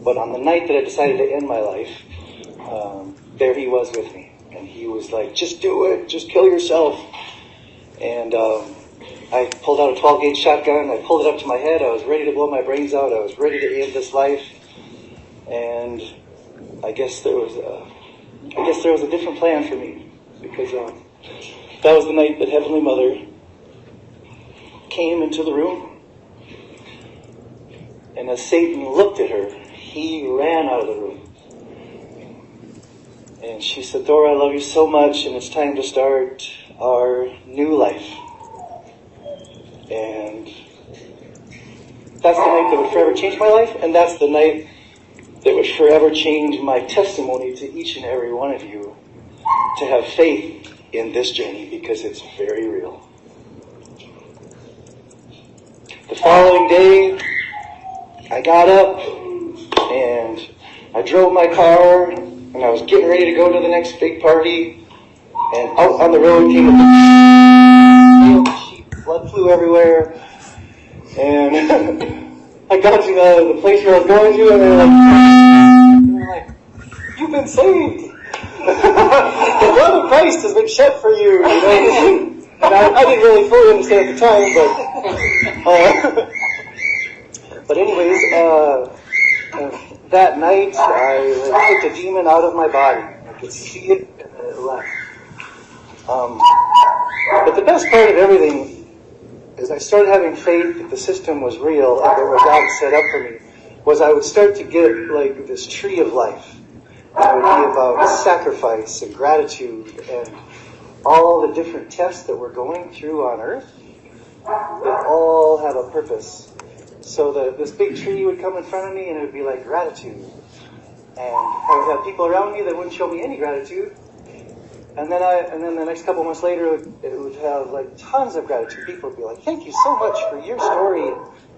But on the night that I decided to end my life, there he was with me. And he was like, just do it, just kill yourself. And I pulled out a 12-gauge shotgun, I pulled it up to my head, I was ready to blow my brains out, I was ready to end this life. And I guess there was a different plan for me, because that was the night that Heavenly Mother came into the room. And as Satan looked at her, he ran out of the room. And she said, Thor, I love you so much, and it's time to start our new life. And that's the night that would forever change my life, and that's the night that would forever change my testimony to each and every one of you to have faith in this journey, because it's very real. The following day, I got up and I drove my car and I was getting ready to go to the next big party, and out on the road came a sheep, blood flew everywhere, and I got to the place where I was going to, and they're like, you've been saved. The blood of Christ has been shed for you. And I didn't really fully understand at the time, but anyways, that night I took the demon out of my body. I could see it, and then it left. But the best part of everything is I started having faith that the system was real and that what God set up for me was I would start to get like this tree of life. It would be about sacrifice and gratitude and all the different tests that we're going through on earth that all have a purpose. So this big tree would come in front of me and it would be like gratitude. And I would have people around me that wouldn't show me any gratitude. And then the next couple months later, it would have like tons of gratitude. People would be like, thank you so much for your story.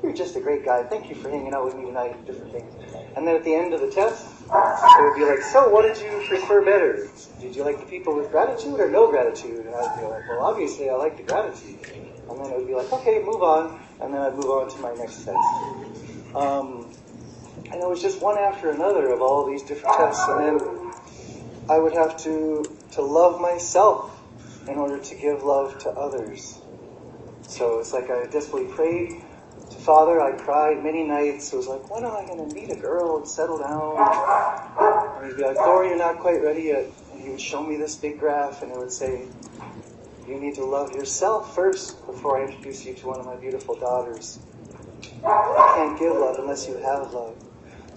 You're just a great guy. Thank you for hanging out with me tonight and different things. And then at the end of the test, it would be like, so what did you prefer better? Did you like the people with gratitude or no gratitude? And I'd be like, well, obviously I like the gratitude. And then it would be like, okay, move on. And then I'd move on to my next test. And it was just one after another of all these different tests. And then I would have to love myself in order to give love to others. So it's like I desperately prayed to Father. I cried many nights. It was like, when am I going to meet a girl and settle down? And he'd be like, Thor, you're not quite ready yet. And he would show me this big graph and it would say, you need to love yourself first before I introduce you to one of my beautiful daughters. You can't give love unless you have love.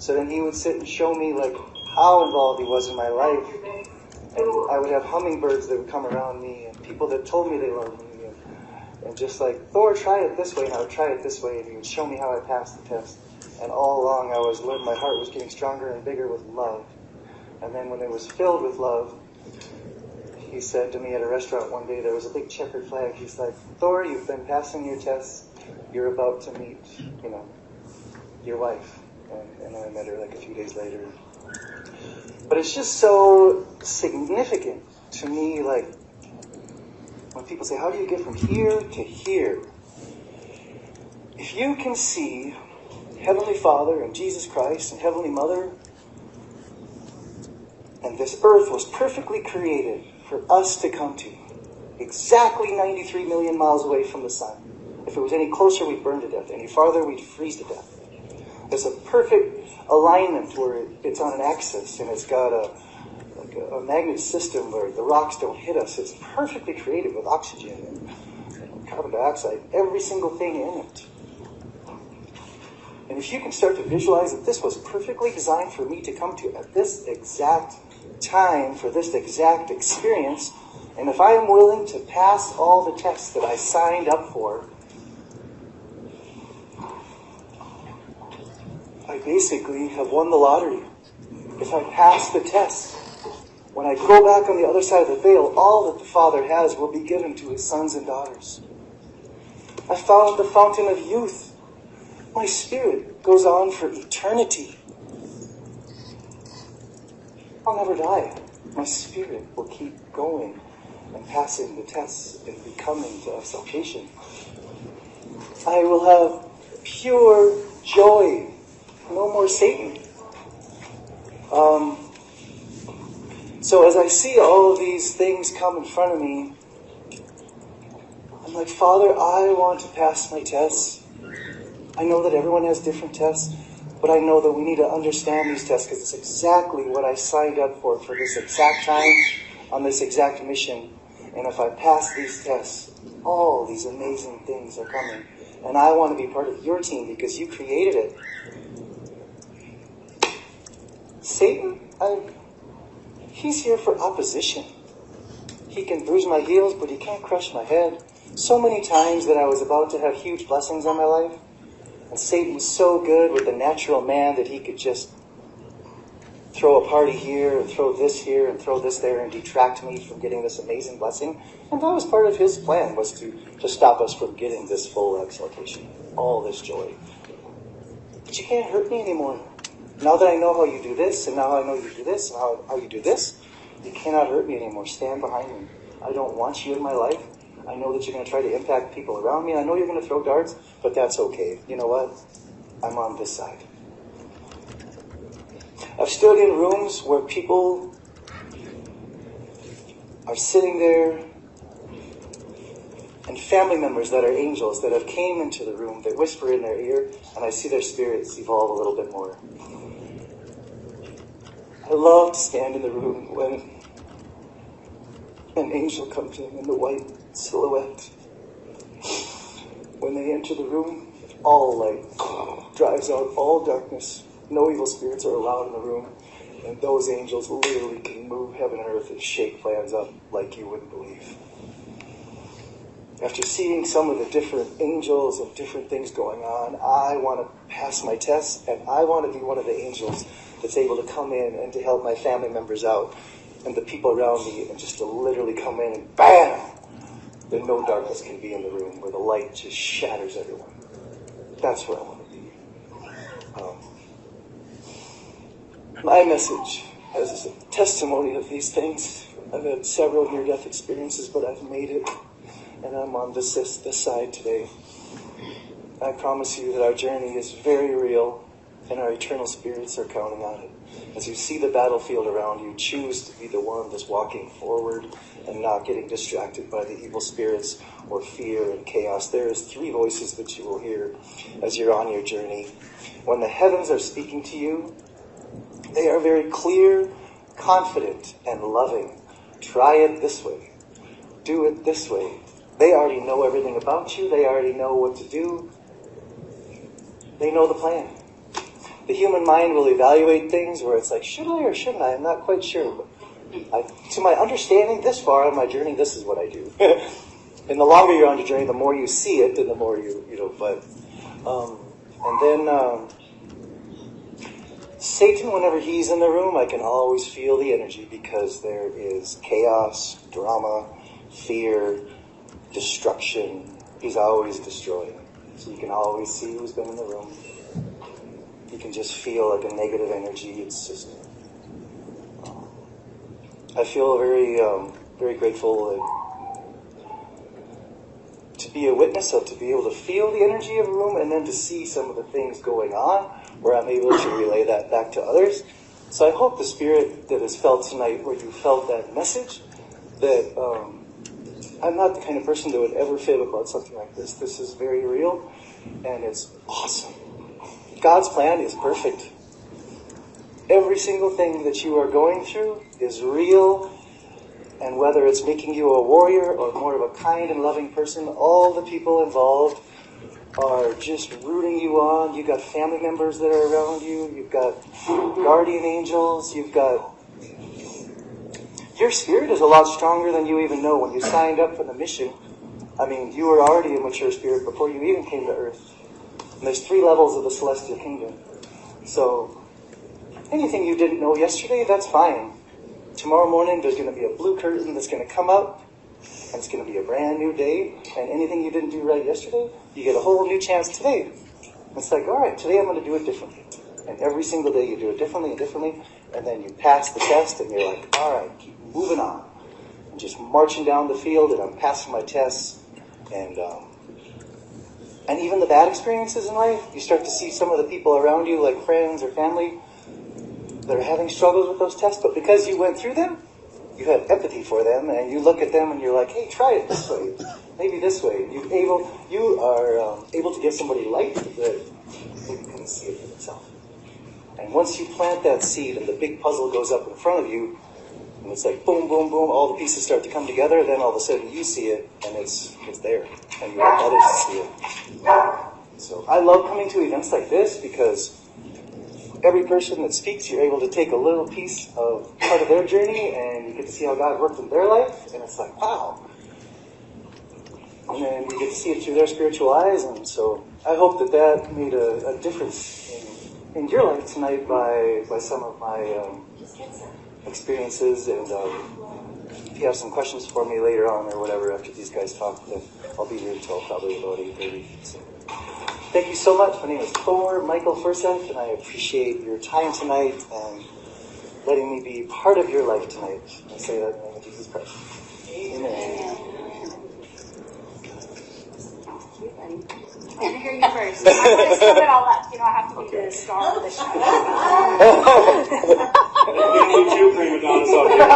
So then he would sit and show me like how involved he was in my life. And I would have hummingbirds that would come around me and people that told me they loved me. And just like, Thor, try it this way, and I would try it this way, and he would show me how I passed the test. And all along my heart was getting stronger and bigger with love. And then when it was filled with love, he said to me at a restaurant one day, there was a big checkered flag. He's like, Thor, you've been passing your tests. You're about to meet, your wife. And I met her like a few days later. But it's just so significant to me, like, when people say, how do you get from here to here? If you can see Heavenly Father and Jesus Christ and Heavenly Mother, and this earth was perfectly created for us to come to, exactly 93 million miles away from the sun. If it was any closer, we'd burn to death. Any farther, we'd freeze to death. There's a perfect alignment where it's on an axis, and it's got a magnet system where the rocks don't hit us. It's perfectly created with oxygen and carbon dioxide, every single thing in it. And if you can start to visualize that this was perfectly designed for me to come to at this exact time, for this exact experience, and if I am willing to pass all the tests that I signed up for, I basically have won the lottery. If I pass the test, when I go back on the other side of the veil, all that the Father has will be given to his sons and daughters. I found the fountain of youth. My spirit goes on for eternity. I'll never die. My spirit will keep going and passing the tests and becoming to salvation. I will have pure joy. No more Satan. So as I see all of these things come in front of me, I'm like, Father, I want to pass my tests. I know that everyone has different tests, but I know that we need to understand these tests because it's exactly what I signed up for this exact time, on this exact mission. And if I pass these tests, all these amazing things are coming. And I want to be part of your team because you created it. Satan, he's here for opposition. He can bruise my heels, but he can't crush my head. So many times that I was about to have huge blessings on my life, and Satan was so good with the natural man that he could just throw a party here, and throw this here, and throw this there, and detract me from getting this amazing blessing. And that was part of his plan, was to stop us from getting this full exaltation, all this joy. But you can't hurt me anymore. Now that I know how you do this, and now I know you do this, and how you do this, you cannot hurt me anymore. Stand behind me. I don't want you in my life. I know that you're going to try to impact people around me. I know you're going to throw darts, but that's okay. You know what? I'm on this side. I've stood in rooms where people are sitting there, and family members that are angels that have came into the room, they whisper in their ear, and I see their spirits evolve a little bit more. I love to stand in the room when an angel comes in the white silhouette. When they enter the room, all light drives out all darkness. No evil spirits are allowed in the room. And those angels literally can move heaven and earth and shake plans up like you wouldn't believe. After seeing some of the different angels and different things going on, I want to pass my tests, and I want to be one of the angels that's able to come in and to help my family members out and the people around me, and just to literally come in and BAM! Then no darkness can be in the room, where the light just shatters everyone. That's where I want to be. My message as a testimony of these things. I've had several near-death experiences, but I've made it, and I'm on this side today. I promise you that our journey is very real, and our eternal spirits are counting on it. As you see the battlefield around you, choose to be the one that's walking forward and not getting distracted by the evil spirits or fear and chaos. There is 3 voices that you will hear as you're on your journey. When the heavens are speaking to you, they are very clear, confident, and loving. Try it this way. Do it this way. They already know everything about you. They already know what to do. They know the plan. the human mind will evaluate things where it's like, should I or shouldn't I? I'm not quite sure. But to my understanding, this far on my journey, this is what I do. And the longer you're on your journey, the more you see it, and the more and then Satan, whenever he's in the room, I can always feel the energy because there is chaos, drama, fear, destruction. He's always destroying. So you can always see who's been in the room. You can just feel like a negative energy. It's just, I feel very, very grateful to be a witness of, to be able to feel the energy of a room and then to see some of the things going on where I'm able to relay that back to others. So I hope the spirit that is felt tonight, where you felt that message, that I'm not the kind of person that would ever fib about something like this. This is very real, and it's awesome. God's plan is perfect. Every single thing that you are going through is real, and whether it's making you a warrior or more of a kind and loving person, all the people involved are just rooting you on. You've got family members that are around you. You've got guardian angels. You've got... Your spirit is a lot stronger than you even know. When you signed up for the mission, I mean, you were already a mature spirit before you even came to Earth. And there's 3 levels of the celestial kingdom. So anything you didn't know yesterday, that's fine. Tomorrow morning, there's going to be a blue curtain that's going to come up, and it's going to be a brand new day, and anything you didn't do right yesterday, you get a whole new chance today. It's like, all right, today I'm going to do it differently. And every single day you do it differently and differently, and then you pass the test, and you're like, all right, keep moving on. I'm just marching down the field, and I'm passing my tests, and even the bad experiences in life, you start to see some of the people around you, like friends or family, that are having struggles with those tests, but because you went through them, you have empathy for them, and you look at them and you're like, hey, try it this way, maybe this way. You are able to give somebody light that maybe couldn't see it for themselves. And once you plant that seed and the big puzzle goes up in front of you, and it's like boom, boom, boom, all the pieces start to come together, then all of a sudden you see it, and it's there, and you want others to see it. So I love coming to events like this because every person that speaks, you're able to take a little piece of part of their journey, and you get to see how God worked in their life, and it's like, wow. And then you get to see it through their spiritual eyes, and so I hope that made a difference in your life tonight by some of my experiences, and if you have some questions for me later on or whatever after these guys talk, then I'll be here until probably about 8:30. So. Thank you so much. My name is Thor Michael Furseth, and I appreciate your time tonight and letting me be part of your life tonight. I say that in the name of Jesus Christ. Amen. I'm going to hear you first. I'm going to split it all up. You know, I have to be the star of the show. You need 2 prima donnas up here.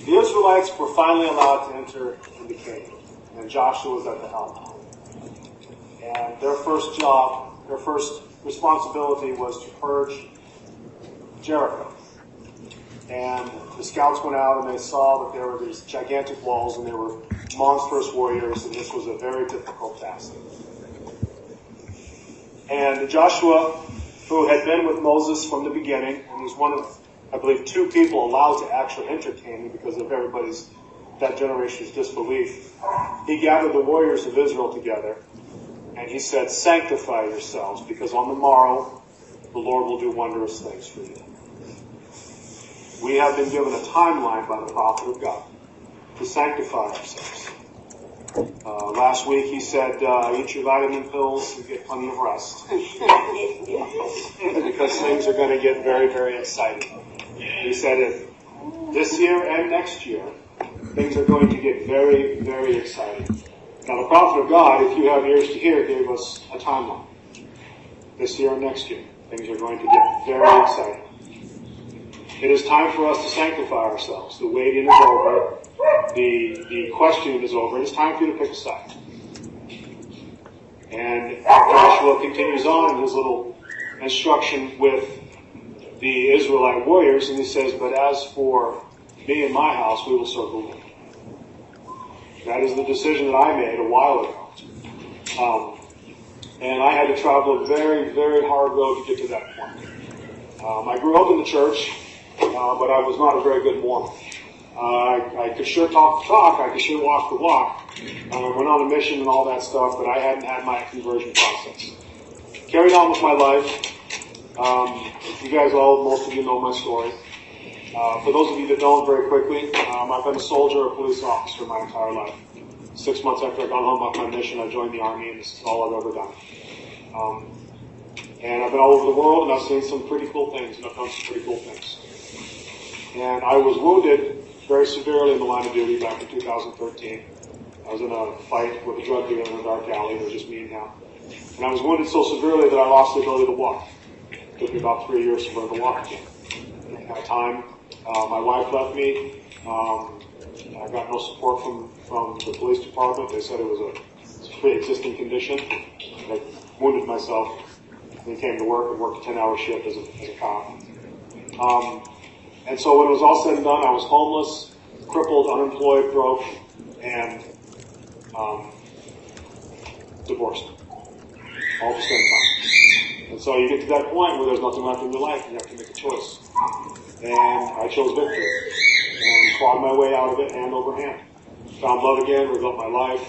The Israelites were finally allowed to enter the cave, and Joshua was at the helm. And their first job, their first responsibility was to purge Jericho. And the scouts went out and they saw that there were these gigantic walls and there were monstrous warriors, and this was a very difficult task. And Joshua, who had been with Moses from the beginning, and was one of, I believe, 2 people allowed to actually entertain him because of everybody's, that generation's disbelief, he gathered the warriors of Israel together, and he said, sanctify yourselves, because on the morrow, the Lord will do wondrous things for you. We have been given a timeline by the prophet of God to sanctify ourselves. Last week he said, eat your vitamin pills and get plenty of rest. Because things are going to get very, very exciting. He said if this year and next year, things are going to get very, very exciting. Now the prophet of God, if you have ears to hear, gave us a timeline. This year and next year, things are going to get very exciting. It is time for us to sanctify ourselves. The waiting is over. The questioning is over. It's time for you to pick a side. And Joshua continues on in his little instruction with the Israelite warriors, and he says, but as for me and my house, we will serve the Lord. That is the decision that I made a while ago. And I had to travel a very, very hard road to get to that point. I grew up in the church, but I was not a very good Mormon. I could sure talk the talk, I could sure walk the walk. I went on a mission and all that stuff, but I hadn't had my conversion process. Carried on with my life. You guys most of you know my story. For those of you that don't, very quickly, I've been a soldier, a police officer my entire life. 6 months after I got home off my mission, I joined the Army, and this is all I've ever done. And I've been all over the world, and I've seen some pretty cool things, and I've done some pretty cool things. And I was wounded very severely in the line of duty back in 2013. I was in a fight with a drug dealer in a dark alley. It was just me and him. And I was wounded so severely that I lost the ability to walk. It took me about 3 years to learn to walk again. At that time, my wife left me. I got no support from the police department. They said it was a pre-existing condition. I wounded myself and came to work and worked a 10-hour shift as a cop. And so when it was all said and done, I was homeless, crippled, unemployed, broke, and divorced. All at the same time. And so you get to that point where there's nothing left in your life and you have to make a choice. And I chose victory and clawed my way out of it hand over hand. Found love again, rebuilt my life,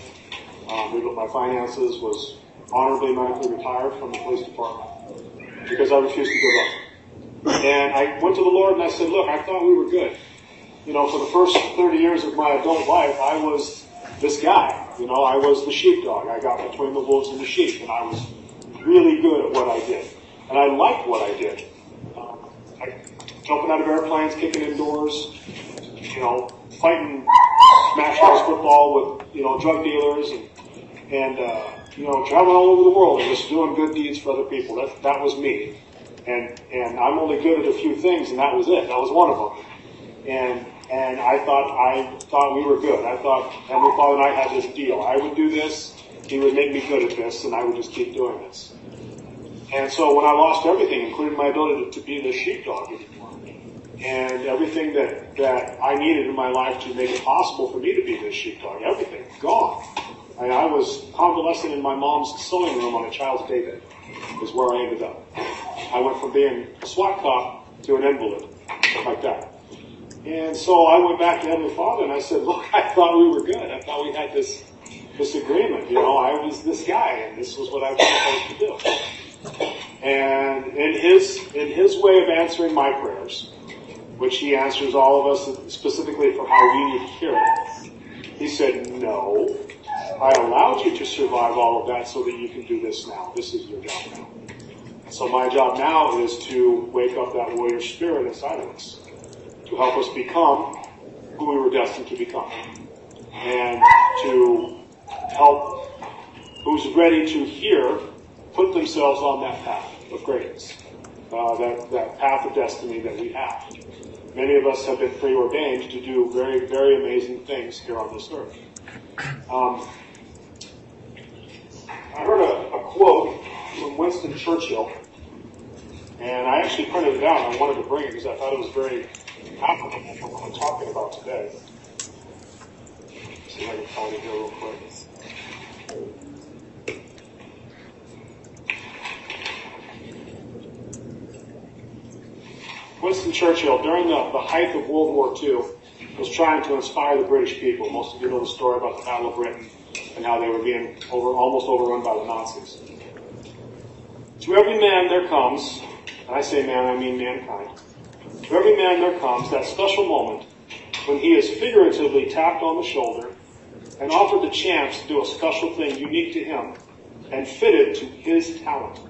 rebuilt my finances, was honorably medically retired from the police department because I refused to give up. And I went to the Lord and I said, look, I thought we were good. You know, for the first 30 years of my adult life, I was this guy. You know, I was the sheepdog. I got between the wolves and the sheep, and I was really good at what I did. And I liked what I did. Jumping out of airplanes, kicking indoors, you know, fighting smash house football with, you know, drug dealers and you know, traveling all over the world and just doing good deeds for other people. That was me. And I'm only good at a few things, and that was it. That was one of them. And I thought we were good. I thought Heavenly Father and I had this deal. I would do this, He would make me good at this, and I would just keep doing this. And so when I lost everything, including my ability to be the sheepdog anymore, and everything that I needed in my life to make it possible for me to be this sheepdog, everything gone. I was convalescing in my mom's sewing room on a child's daybed, is where I ended up. I went from being a SWAT cop to an invalid, like that. And so I went back to Heavenly Father and I said, look, I thought we were good. I thought we had this agreement. You know, I was this guy and this was what I was supposed to do. And in his way of answering my prayers, which He answers all of us specifically for how we need to hear it, He said, no, I allowed you to survive all of that so that you can do this now. This is your job now. So my job now is to wake up that warrior spirit inside of us, to help us become who we were destined to become, and to help who's ready to hear put themselves on that path of greatness, that path of destiny that we have. Many of us have been preordained to do very, very amazing things here on this earth. I heard a quote from Winston Churchill, and I actually printed it down. I wanted to bring it because I thought it was very applicable for what I'm talking about today. See if I can find it here real quick. Winston Churchill, during the height of World War II, was trying to inspire the British people. Most of you know the story about the Battle of Britain and how they were being almost overrun by the Nazis. To every man there comes, and I say man, I mean mankind. To every man there comes that special moment when he is figuratively tapped on the shoulder and offered the chance to do a special thing unique to him and fitted to his talent.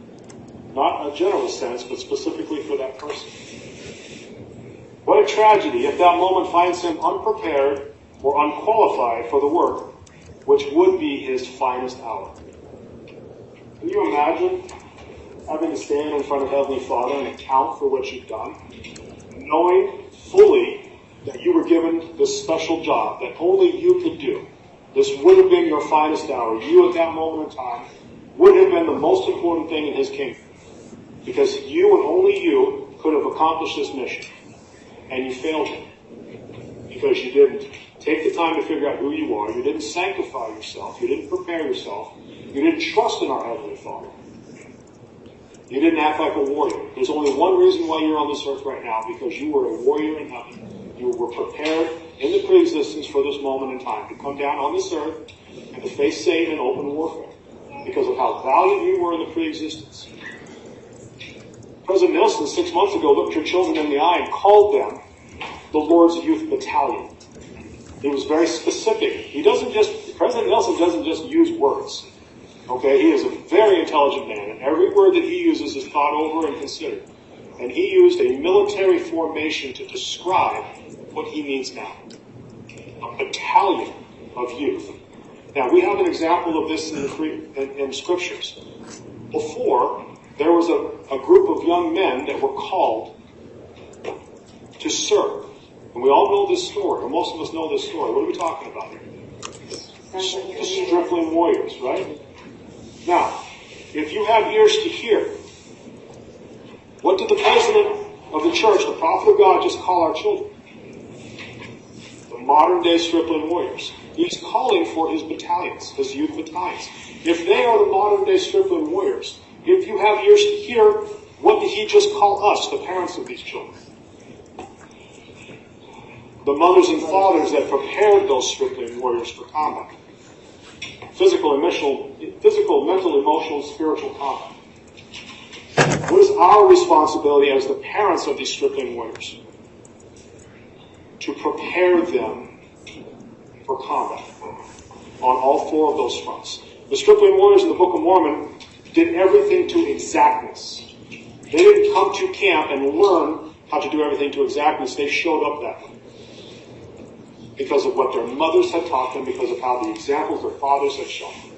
Not in a general sense, but specifically for that person. What a tragedy if that moment finds him unprepared or unqualified for the work which would be his finest hour. Can you imagine having to stand in front of Heavenly Father and account for what you've done, knowing fully that you were given this special job that only you could do? This would have been your finest hour. You at that moment in time would have been the most important thing in His kingdom, because you and only you could have accomplished this mission, and you failed Him. because you didn't take the time to figure out who you are, you didn't sanctify yourself, you didn't prepare yourself, you didn't trust in our Heavenly Father. You didn't act like a warrior. There's only one reason why you're on this earth right now, because you were a warrior in heaven. You were prepared in the pre-existence for this moment in time to come down on this earth and to face Satan in open warfare because of how valiant you were in the pre-existence. President Nelson 6 months ago looked your children in the eye and called them the Lord's Youth Battalion. He was very specific. President Nelson doesn't just use words. Okay, he is a very intelligent man, and every word that he uses is thought over and considered. And he used a military formation to describe what he means now. A battalion of youth. Now, we have an example of this in Scriptures. Before, there was a group of young men that were called to serve. And we all know this story, or most of us know this story. What are we talking about here? The stripling warriors, right? Now, if you have ears to hear, what did the president of the church, the prophet of God, just call our children? The modern-day stripling warriors. He's calling for his battalions, his youth battalions. If they are the modern-day stripling warriors, if you have ears to hear, what did he just call us, the parents of these children? The mothers and fathers that prepared those stripling warriors for combat. Physical, mental, emotional, spiritual combat. What is our responsibility as the parents of these stripling warriors? To prepare them for combat on all four of those fronts. The stripling warriors in the Book of Mormon did everything to exactness. They didn't come to camp and learn how to do everything to exactness. They showed up that way. Because of what their mothers had taught them, because of how the examples their fathers had shown them.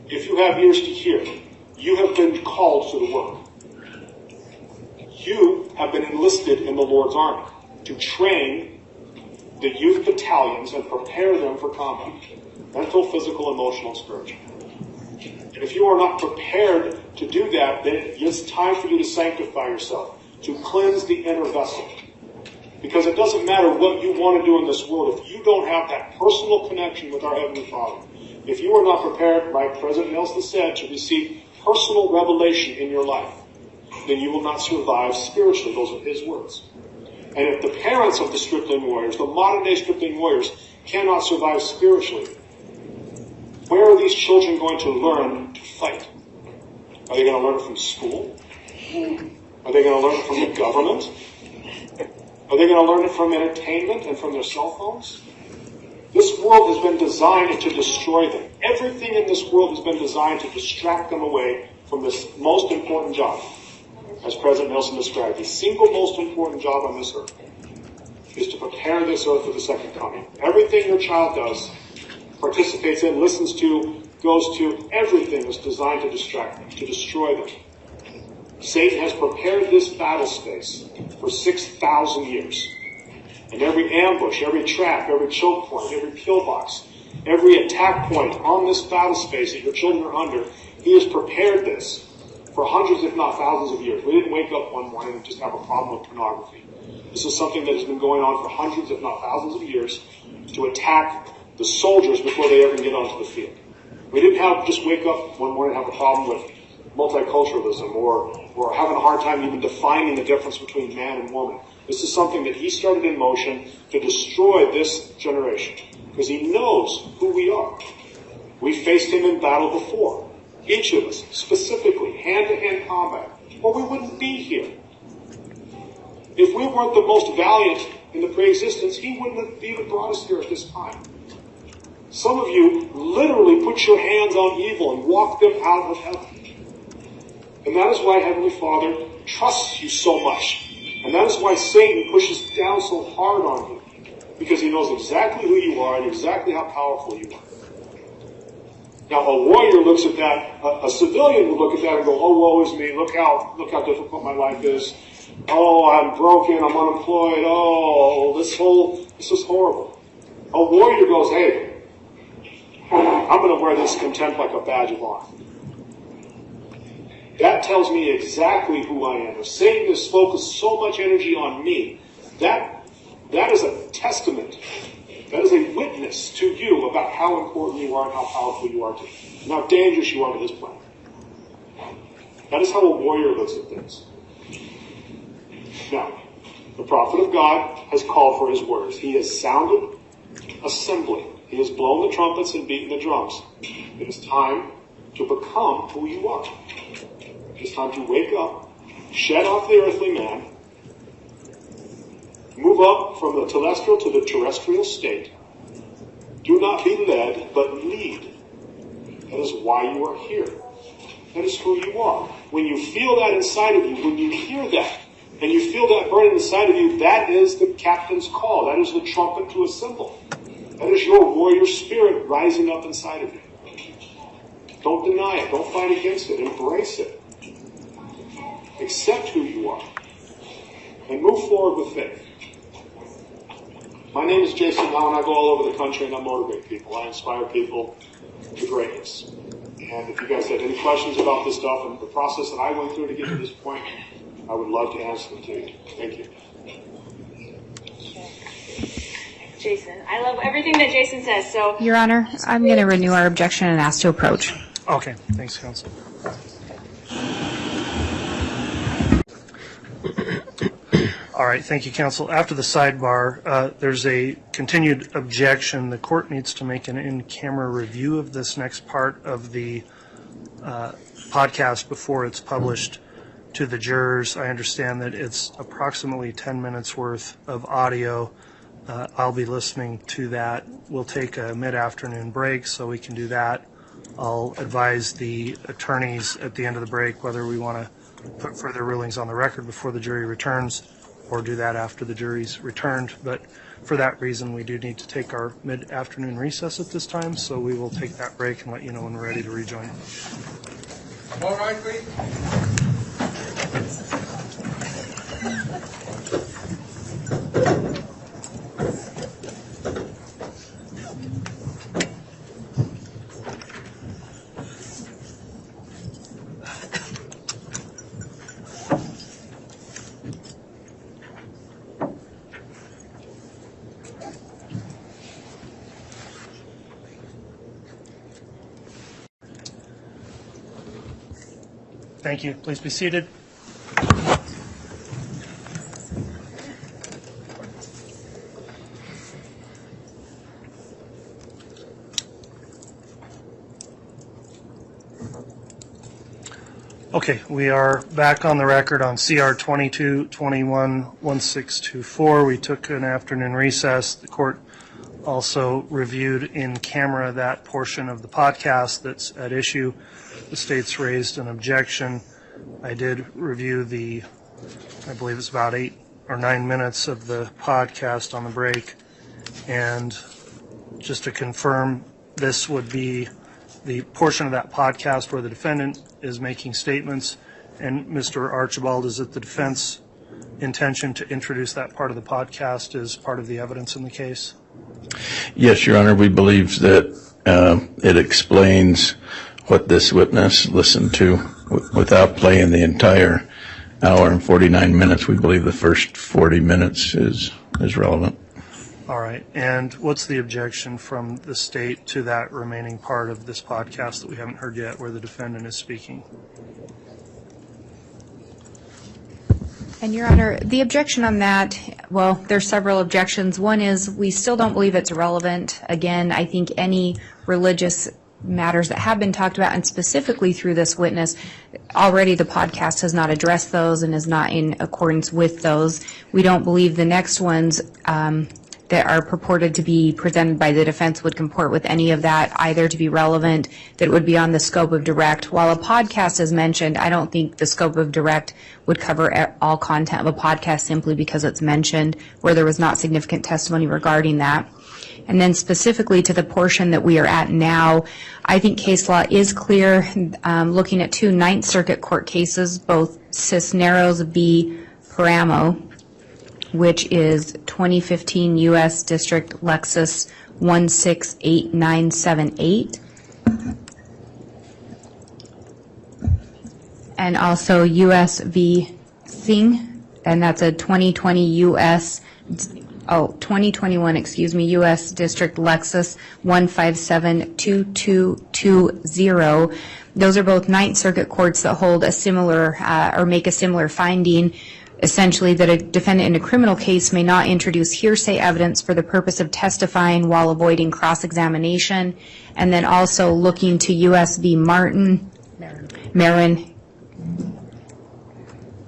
If you have ears to hear, you have been called to the work. You have been enlisted in the Lord's army to train the youth battalions and prepare them for combat. Mental, physical, emotional, and spiritual. And if you are not prepared to do that, then it's time for you to sanctify yourself, to cleanse the inner vessel. Because it doesn't matter what you want to do in this world, if you don't have that personal connection with our Heavenly Father, if you are not prepared, like President Nelson said, to receive personal revelation in your life, then you will not survive spiritually. Those are his words. And if the parents of the stripling warriors, the modern-day stripling warriors, cannot survive spiritually, where are these children going to learn to fight? Are they going to learn it from school? Are they going to learn it from the government? Are they going to learn it from entertainment and from their cell phones? This world has been designed to destroy them. Everything in this world has been designed to distract them away from this most important job. As President Nelson described, the single most important job on this earth is to prepare this earth for the second coming. Everything your child does, participates in, listens to, goes to, everything is designed to distract them, to destroy them. Satan has prepared this battle space for 6,000 years. And every ambush, every trap, every choke point, every pillbox, every attack point on this battle space that your children are under, he has prepared this for hundreds, if not thousands of years. We didn't wake up one morning and just have a problem with pornography. This is something that has been going on for hundreds, if not thousands of years to attack the soldiers before they ever get onto the field. We didn't just wake up one morning and have a problem with multiculturalism or having a hard time even defining the difference between man and woman. This is something that he started in motion to destroy this generation because he knows who we are. We faced him in battle before. Each of us, specifically, hand-to-hand combat, or we wouldn't be here. If we weren't the most valiant in the pre-existence, he wouldn't have even brought us here at this time. Some of you literally put your hands on evil and walked them out of heaven. And that is why Heavenly Father trusts you so much. And that is why Satan pushes down so hard on you. Because he knows exactly who you are and exactly how powerful you are. Now, a warrior looks at that, a civilian would look at that and go, oh, woe is me, look how difficult my life is. Oh, I'm broken, I'm unemployed, oh, this is horrible. A warrior goes, hey, I'm going to wear this contempt like a badge of honor. That tells me exactly who I am. If Satan has focused so much energy on me, that That is a testament. That is a witness to you about how important you are and how powerful you are to and how dangerous you are to this planet. That is how a warrior looks at things. Now, the prophet of God has called for his words. He has sounded assembly. He has blown the trumpets and beaten the drums. It is time to become who you are. It is time to wake up, shed off the earthly man, move up from the telestial to the terrestrial state. Do not be led, but lead. That is why you are here. That is who you are. When you feel that inside of you, when you hear that, and you feel that burning inside of you, that is the captain's call. That is the trumpet to assemble. That is your warrior spirit rising up inside of you. Don't deny it. Don't fight against it. Embrace it. Accept who you are. And move forward with faith. My name is Jason Now, and I go all over the country and I motivate people. I inspire people to greatness. And if you guys have any questions about this stuff and the process that I went through to get to this point, I would love to answer them to you. Thank you. Jason, I love everything that Jason says. So, Your Honor, I'm going to renew our objection and ask to approach. Okay, thanks, counsel. All right, thank you, counsel. After the sidebar, there's a continued objection. The court needs to make an in-camera review of this next part of the podcast before it's published to the jurors. I understand that it's approximately 10 minutes worth of audio. I'll be listening to that. We'll take a mid-afternoon break so we can do that. I'll advise the attorneys at the end of the break whether we want to put further rulings on the record before the jury returns or do that after the jury's returned. But for that reason, we do need to take our mid-afternoon recess at this time, so we will take that break and let you know when we're ready to rejoin. All right, please. Thank you. Please be seated. Okay, we are back on the record on CR 22-21-1624. We took an afternoon recess. The court also reviewed in camera that portion of the podcast that's at issue. The state's raised an objection. I did review I believe it's about 8 or 9 minutes of the podcast on the break. And just to confirm, this would be the portion of that podcast where the defendant is making statements. And Mr. Archibald, is it the defense intention to introduce that part of the podcast as part of the evidence in the case? Yes, Your Honor, we believe that it explains what this witness listened to without playing the entire hour and 49 minutes. We believe the first 40 minutes is relevant. All right. And what's the objection from the state to that remaining part of this podcast that we haven't heard yet where the defendant is speaking? And Your Honor, the objection on that, well, there's several objections. One is we still don't believe it's relevant. Again, I think any religious matters that have been talked about, and specifically through this witness, already the podcast has not addressed those and is not in accordance with those. We don't believe the next ones that are purported to be presented by the defense would comport with any of that, either to be relevant, that would be on the scope of direct. While a podcast is mentioned, I don't think the scope of direct would cover all content of a podcast simply because it's mentioned, where there was not significant testimony regarding that. And then specifically to the portion that we are at now, I think case law is clear. Looking at 2 Ninth Circuit court cases, both Cisneros v. Paramo, which is 2015 U.S. District Lexus 168978, and also U.S. v. Singh, and that's a 2020 U.S. 2021, U.S. District Lexus 1572220. Those are both Ninth Circuit courts that hold a similar or make a similar finding, essentially that a defendant in a criminal case may not introduce hearsay evidence for the purpose of testifying while avoiding cross-examination. And then also looking to U.S. v. Marin.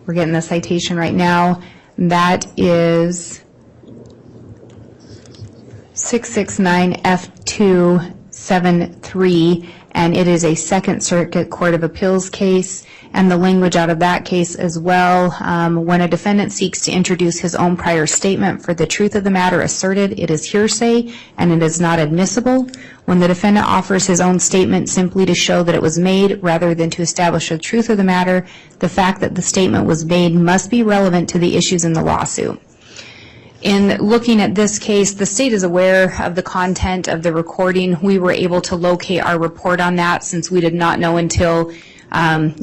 We're getting the citation right now. That is 669F273, and it is a Second Circuit Court of Appeals case. And the language out of that case as well, when a defendant seeks to introduce his own prior statement for the truth of the matter asserted, it is hearsay and it is not admissible. When the defendant offers his own statement simply to show that it was made rather than to establish the truth of the matter, the fact that the statement was made must be relevant to the issues in the lawsuit. In looking at this case, the state is aware of the content of the recording. We were able to locate our report on that since we did not know until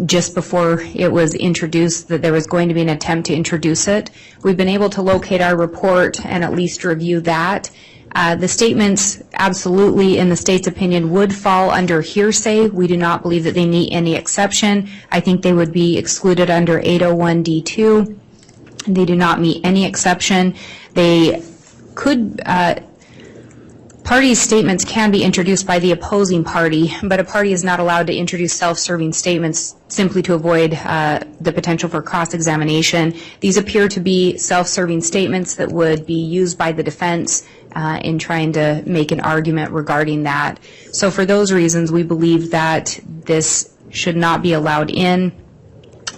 just before it was introduced that there was going to be an attempt to introduce it. We've been able to locate our report and at least review that. The statements absolutely, in the state's opinion, would fall under hearsay. We do not believe that they meet any exception. I think they would be excluded under 801D2. They do not meet any exception. They could, parties' statements can be introduced by the opposing party, but a party is not allowed to introduce self-serving statements simply to avoid the potential for cross-examination. These appear to be self-serving statements that would be used by the defense in trying to make an argument regarding that. So for those reasons, we believe that this should not be allowed in.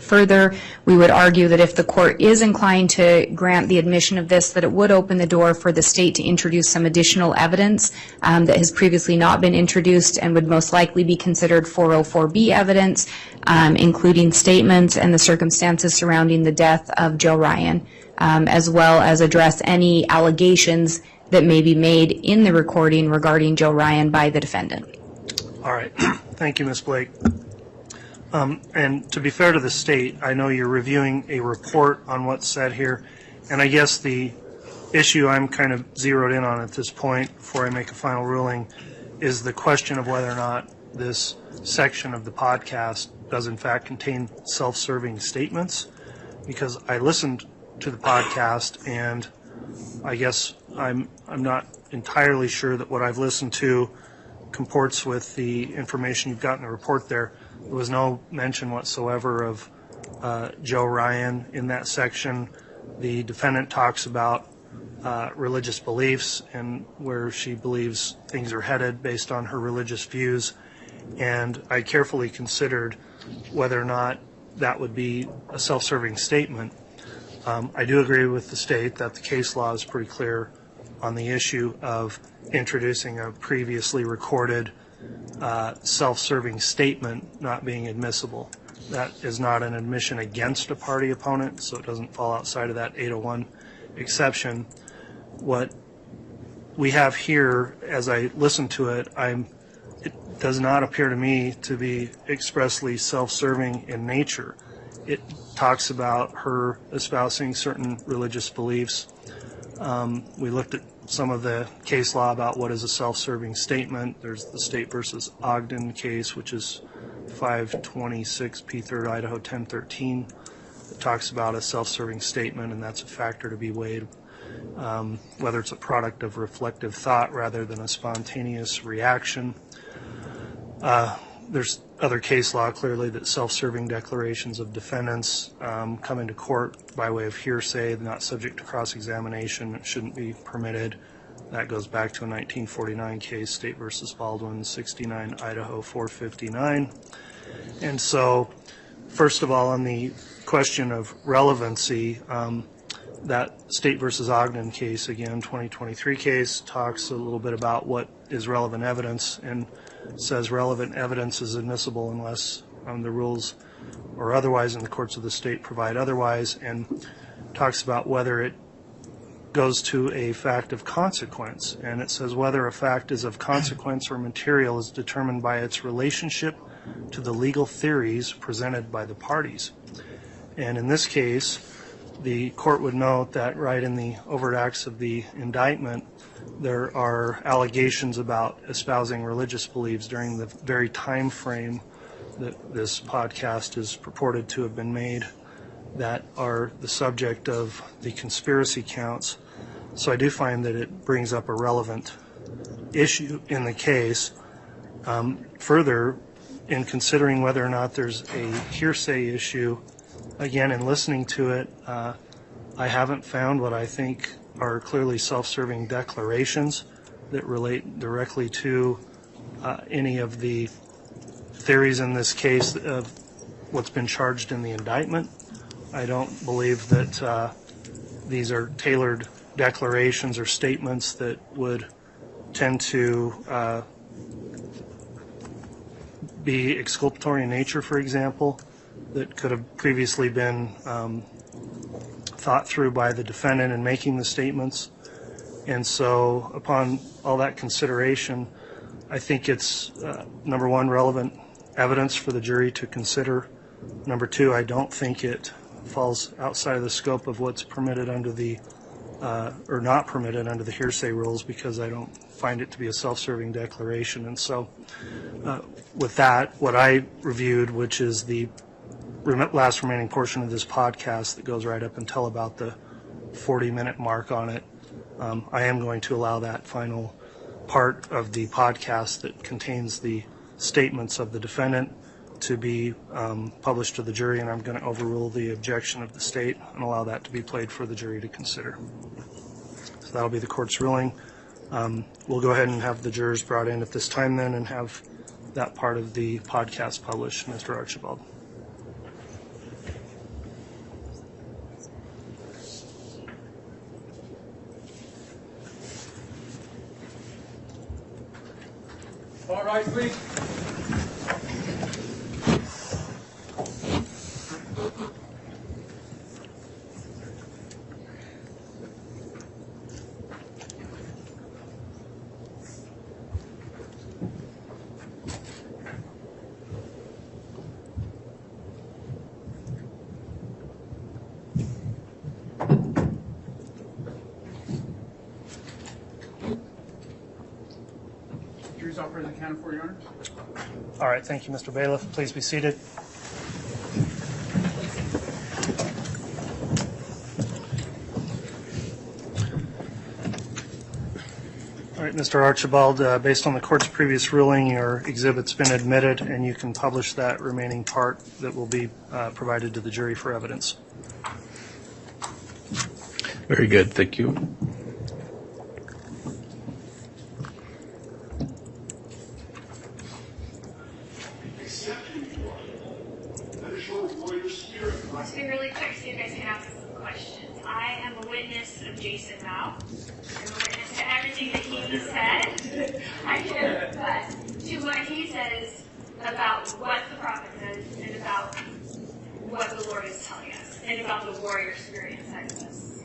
Further, we would argue that if the court is inclined to grant the admission of this, that it would open the door for the state to introduce some additional evidence that has previously not been introduced and would most likely be considered 404B evidence, including statements and the circumstances surrounding the death of Joe Ryan, as well as address any allegations that may be made in the recording regarding Joe Ryan by the defendant. All right. Thank you, Ms. Blake. And to be fair to the state, I know you're reviewing a report on what's said here, and I guess the issue I'm kind of zeroed in on at this point before I make a final ruling is the question of whether or not this section of the podcast does in fact contain self-serving statements, because I listened to the podcast and I guess I'm not entirely sure that what I've listened to comports with the information you've got in the report there. There was no mention whatsoever of Joe Ryan in that section. The defendant talks about religious beliefs and where she believes things are headed based on her religious views, and I carefully considered whether or not that would be a self-serving statement. I do agree with the state that the case law is pretty clear on the issue of introducing a previously recorded self-serving statement not being admissible. That is not an admission against a party opponent, so it doesn't fall outside of that 801 exception. What we have here, as I listen to it, it does not appear to me to be expressly self-serving in nature. It talks about her espousing certain religious beliefs. We looked at some of the case law about what is a self-serving statement. There's the State versus Ogden case, which is 526 P3rd Idaho 1013. It talks about a self-serving statement, and that's a factor to be weighed, whether it's a product of reflective thought rather than a spontaneous reaction. There's other case law clearly that self-serving declarations of defendants come into court by way of hearsay, not subject to cross-examination, shouldn't be permitted. That goes back to a 1949 case, State versus Baldwin, 69 Idaho 459. And so, first of all, on the question of relevancy, that State versus Ogden case, again, 2023 case, talks a little bit about what is relevant evidence and says relevant evidence is admissible unless the rules or otherwise in the courts of the state provide otherwise, and talks about whether it goes to a fact of consequence. And it says whether a fact is of consequence or material is determined by its relationship to the legal theories presented by the parties. And in this case, the court would note that right in the overt acts of the indictment, there are allegations about espousing religious beliefs during the very time frame that this podcast is purported to have been made that are the subject of the conspiracy counts. So I do find that it brings up a relevant issue in the case. Further, in considering whether or not there's a hearsay issue, again, in listening to it, I haven't found what I think are clearly self-serving declarations that relate directly to any of the theories in this case of what's been charged in the indictment. I don't believe that these are tailored declarations or statements that would tend to be exculpatory in nature, for example, that could have previously been thought through by the defendant in making the statements. And so upon all that consideration, I think it's, number one, relevant evidence for the jury to consider. Number two, I don't think it falls outside of the scope of what's permitted under the, or not permitted under the hearsay rules, because I don't find it to be a self-serving declaration. And so with that, what I reviewed, which is the last remaining portion of this podcast that goes right up until about the 40-minute mark on it, I am going to allow that final part of the podcast that contains the statements of the defendant to be published to the jury, and I'm going to overrule the objection of the state and allow that to be played for the jury to consider. So that'll be the court's ruling. We'll go ahead and have the jurors brought in at this time then and have that part of the podcast published. Mr. Archibald. All right, please. Jury's all present, accounted for, Your Honor. All right, thank you, Mr. Bailiff. Please be seated. All right, Mr. Archibald, based on the court's previous ruling, your exhibit's been admitted, and you can publish that remaining part that will be provided to the jury for evidence. Very good, thank you. Let's be really quick so you guys can ask some questions. I am a witness of Jason Vallow. I'm a witness to everything that he said. I can, but to what he says about what the prophet says and about what the Lord is telling us and about the warrior spirit inside of us.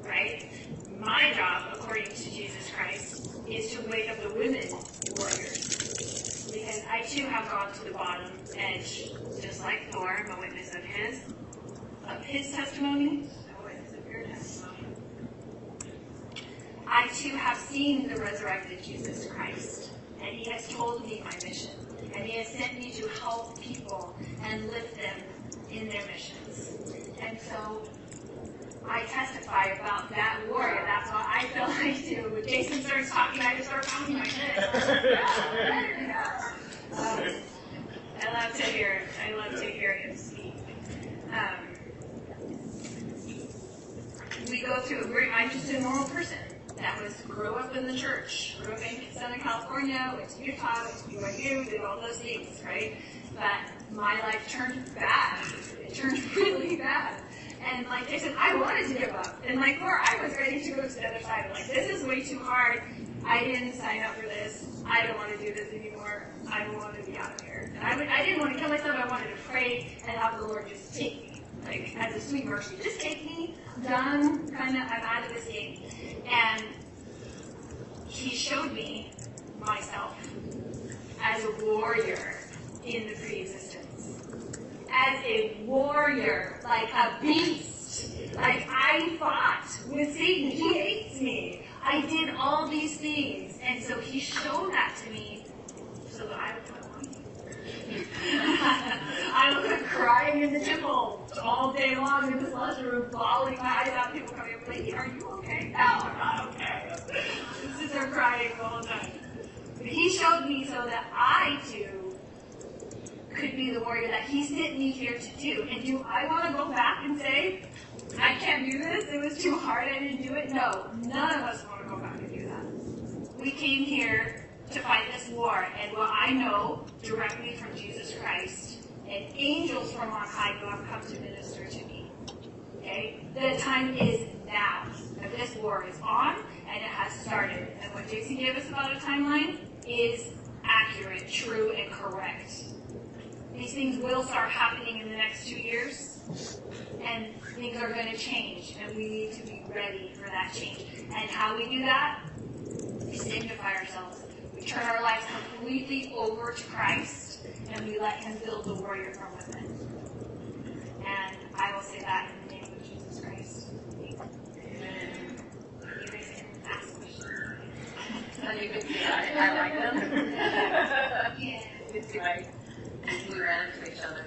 Right? My job, according to Jesus Christ, is to wake up the women warriors. Because I too have gone to the bottom edge, just like Thor. I'm a witness of his testimony, a witness of your testimony. I too have seen the resurrected Jesus Christ, and he has told me my mission, and he has sent me to help people and lift them in their missions. And so I testify about that warrior. That's what I feel I do. When Jason starts talking, I just start talking like this. I love to hear him speak. We go through. I'm just a normal person that grew up in the church, grew up in Southern California, went to Utah, went to BYU, did all those things, right? But my life turned bad. It turned really bad. And like Jason, I wanted to give up. And like where I was ready to go to the other side. I'm like, this is way too hard. I didn't sign up for this. I don't want to do this anymore. I don't want to be out of here. And I didn't want to kill myself. I wanted to pray and have the Lord just take me. Like, as a sweet mercy. Just take me. Done. Kind of, I'm out of this game. And he showed me myself as a warrior in the pre-existence. As a warrior, like a beast. Like, I fought with Satan. He hates me. I did all these things. And so he showed that to me so that I would quit lying. I was crying in the temple all day long in this lesson, bawling my eyes out. People coming up like, are you okay? No, I'm not okay. Just are crying the whole time. But he showed me so that I too could be the warrior that he sent me here to do. And do I want to go back and say, I can't do this, it was too hard, I didn't do it? No, none of us want to go back and do that. We came here to fight this war, and what I know directly from Jesus Christ and angels from on high who have come to minister to me. Okay? The time is now. And this war is on, and it has started. And what Jason gave us about a timeline is accurate, true, and correct. These things will start happening in the next 2 years, and things are going to change, and we need to be ready for that change. And how we do that? We sanctify ourselves. We turn our lives completely over to Christ, and we let him build the warrior from within. And I will say that in the name of Jesus Christ. Amen. You guys can ask questions. I like them. Yeah. It's right. We ran into each other.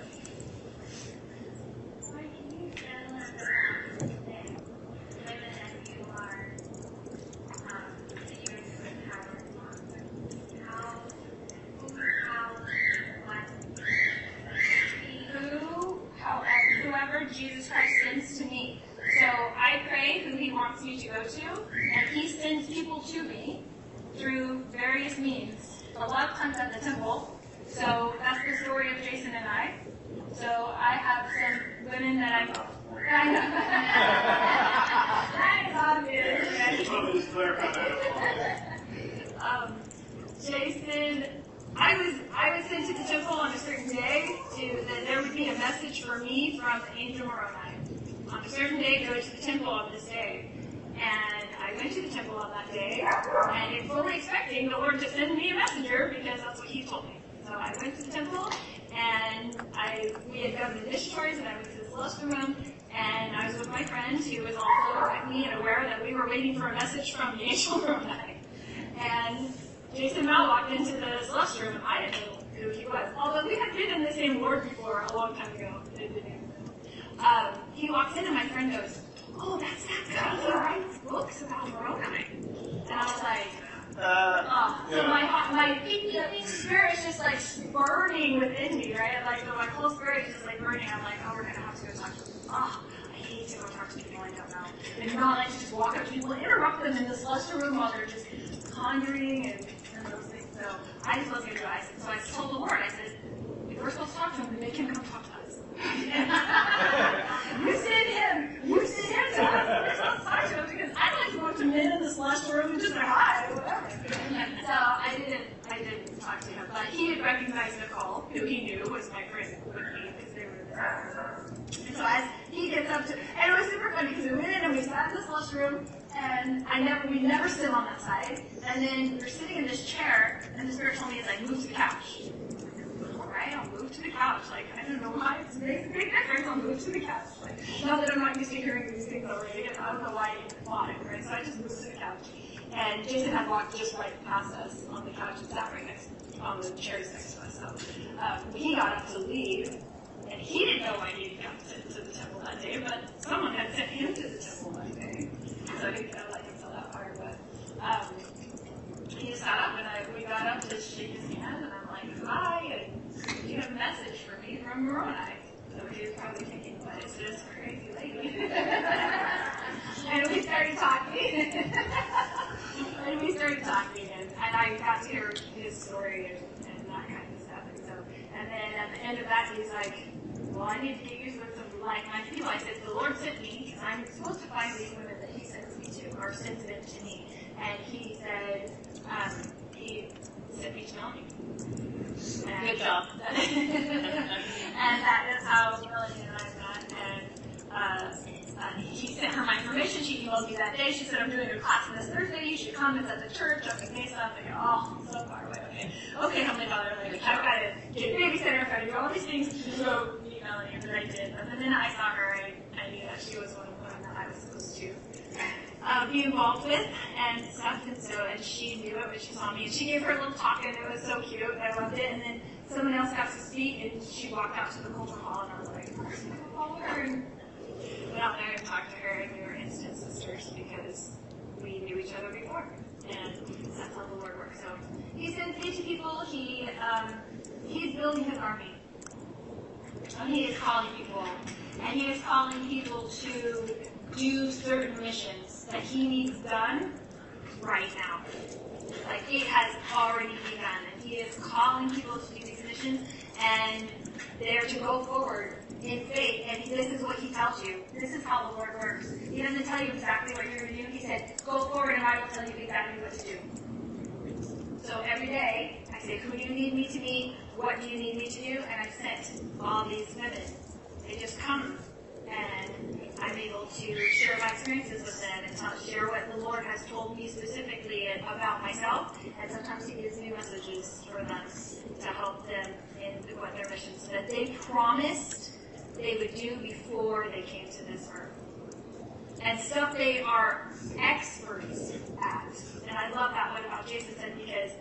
Whoever Jesus Christ sends to me. So I pray who he wants me to go to, and he sends people to me through various means. A lot of times at the temple. So that's the story of Jason and I. So I have some women that I know. That is obvious. Jason, I was sent to the temple on a certain day that there would be a message for me from Angel Moroni. On a certain day, go to the temple on this day. And I went to the temple on that day, and fully expecting the Lord to send me a messenger because that's what he told me. So I went to the temple, and we had done the initiatories, and I went to the celestial room, and I was with my friend who was also like me and aware that we were waiting for a message from the Angel Moroni. And Jason Mao walked into the celestial room, and I didn't know who he was. Although we had been in the same ward before a long time ago. He walks in, and my friend goes, oh, that's that guy who writes books about Moroni. And I was like, So my spirit is just like burning within me, right? Like my whole spirit is just like burning. I'm like, oh, we're gonna have to go talk to people. I hate to go talk to people I don't know. And not like to just walk up to people and interrupt them in the celestial room while they're just pondering and those things. So I just wasn't gonna do it. So I told the Lord, I said, if we're supposed to talk to him, then make him come talk to us. You send him to us. We're supposed to talk to him because I don't like to go up to men in the celestial room and just say hi or whatever. So I didn't talk to him, but he had recognized Nicole, who he knew was my friend with me because they were there. And so as he gets up to, and it was super funny because we went in and we sat in the celestial room, and we never sit on that side. And then we're sitting in this chair, and the Spirit told me, it's like, move to the couch. Right? I'll move to the couch. Like, I don't know why it makes a big difference. I'll move to the couch. Like, not that I'm not used to hearing these things already, and I don't know why I even thought it, right? So I just moved to the couch. And Jason had walked just right past us on the couch and sat right next on the chairs next to us. So he got up to leave, and he didn't know I needed to come to the temple that day, but someone had sent him to the temple that day. So I didn't let him tell that part, but he just got up, and we got up to shake his hand, and I'm like, hi, and you have a message for me from Moroni. So he was probably thinking, what is this crazy lady? And we started talking. And I got to hear his story and that kind of stuff. And then at the end of that, he's like, well, I need to get you with some like-minded people. I said, the Lord sent me because I'm supposed to find these women that he sends me to, or sends them to me. And he said, he sent me to Melanie. Good job. And that is how Melanie and I met. And he sent her my information. She emailed me that day. She said, I'm doing a class on this Thursday. You should come. It's at the church up in Mesa. I'm like, oh, so far away. Okay, Heavenly Father, I've got to get a babysitter. I've got to do all these things to go meet Melanie. And I did. And then I saw her. I knew that she was one of be involved with and stuff. And she knew it when she saw me. And she gave her a little talk, and it was so cute. I loved it. And then someone else got to speak, and she walked out to the culture hall, and I was like, and went out there and talked to her, and we were instant sisters because we knew each other before. And that's how the Lord works. So he sends me to people. He's building his army. And he is calling people. And he is calling people to do certain missions that he needs done right now. Like, it has already begun. And he is calling people to do these missions, and they're to go forward in faith. And this is what he tells you. This is how the Lord works. He doesn't tell you exactly what you're going to do. He said, go forward and I will tell you exactly what to do. So every day, I say, who do you need me to be? What do you need me to do? And I've sent all these women. They just come, and I'm able to share my experiences with them and share what the Lord has told me specifically about myself. And sometimes he gives me messages for them to help them in what their missions that they promised they would do before they came to this earth. And stuff they are experts at. And I love that one about Jason said, because,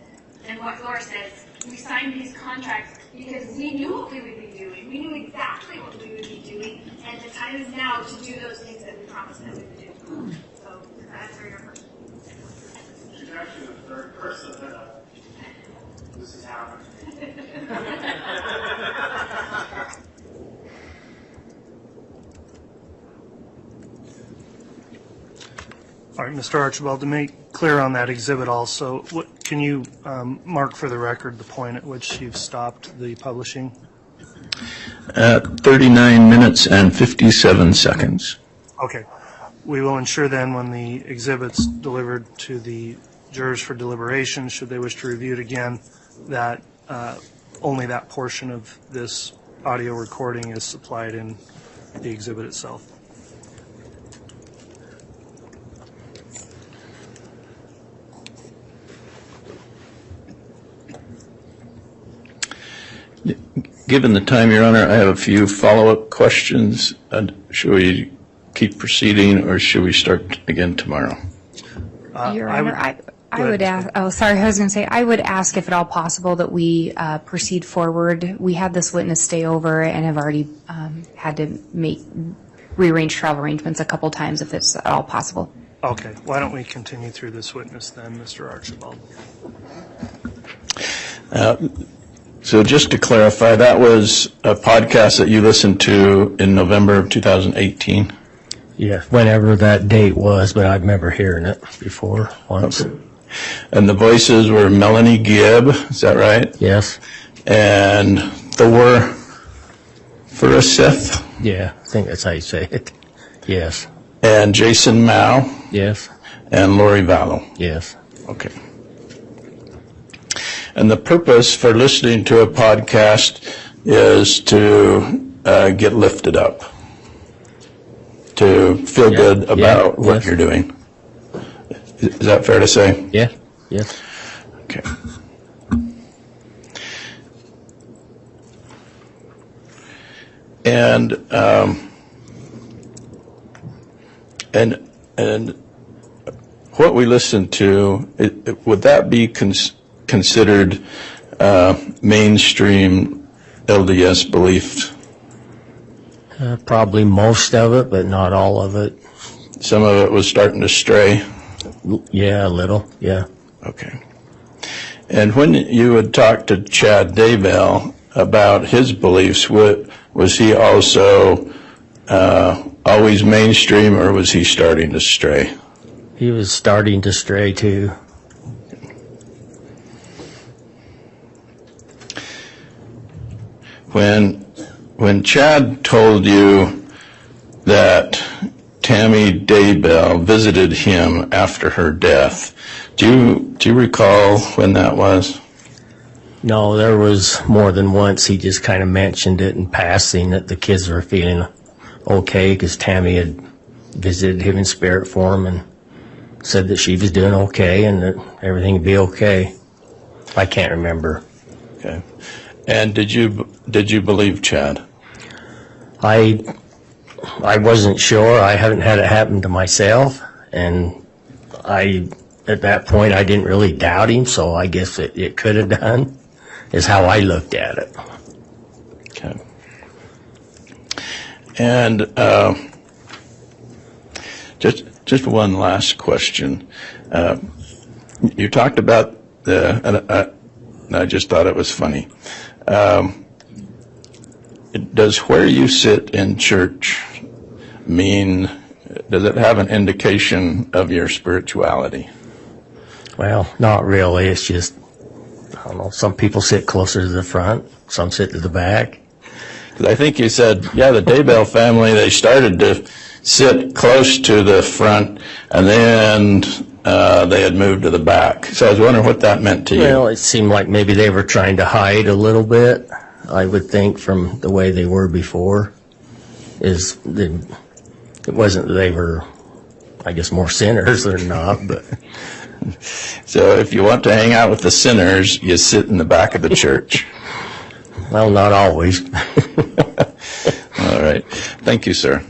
and what Laura says, we signed these contracts because we knew what we would be doing. We knew exactly what we would be doing. And the time is now to do those things that we promised that we would do. So that's for your question. She's actually the third person that this has happened. All right, Mr. Archibald, to make clear on that exhibit also, can you mark for the record the point at which you've stopped the publishing? At 39 minutes and 57 seconds. Okay. We will ensure then when the exhibit's delivered to the jurors for deliberation, should they wish to review it again, that only that portion of this audio recording is supplied in the exhibit itself. Given the time, Your Honor, I have a few follow-up questions. Should we keep proceeding, or should we start again tomorrow? Your Honor, I would ask, I would ask if at all possible that we proceed forward. We had this witness stay over and have already had to rearrange travel arrangements a couple times if it's at all possible. Okay. Why don't we continue through this witness then, Mr. Archibald? So just to clarify, that was a podcast that you listened to in November of 2018? Yeah, whenever that date was, but I remember hearing it before once. Okay. And the voices were Melanie Gibb, is that right? Yes. And Thor Furiseth? Yeah, I think that's how you say it. Yes. And Jason Mao? Yes. And Lori Vallow? Yes. Okay. And the purpose for listening to a podcast is to get lifted up, to feel good about what you're doing. Is that fair to say? Yeah. Yes. Okay. And what we listen to, would that be considered mainstream LDS belief? Probably most of it, but not all of it. Some of it was starting to stray? Yeah, a little, yeah. Okay. And when you would talk to Chad Daybell about his beliefs, was he also always mainstream, or was he starting to stray? He was starting to stray too. When Chad told you that Tammy Daybell visited him after her death, do you recall when that was? No, there was more than once. He just kind of mentioned it in passing that the kids were feeling okay because Tammy had visited him in spirit form and said that she was doing okay and that everything would be okay. I can't remember. Okay. And did you believe Chad? I wasn't sure. I haven't had it happen to myself, And at that point, I didn't really doubt him, so I guess it could have done, is how I looked at it. Okay. And just one last question. You talked about I just thought it was funny. Does where you sit in church does it have an indication of your spirituality? Well, not really. It's just, I don't know, some people sit closer to the front, some sit to the back. Because I think you said, yeah, the Daybell family, they started to sit close to the front, and then they had moved to the back. So I was wondering what that meant to you. Well, it seemed like maybe they were trying to hide a little bit, I would think, from the way they were before. It wasn't that they were, I guess, more sinners than not, but... So if you want to hang out with the sinners, you sit in the back of the church. Well, not always. All right. Thank you, sir.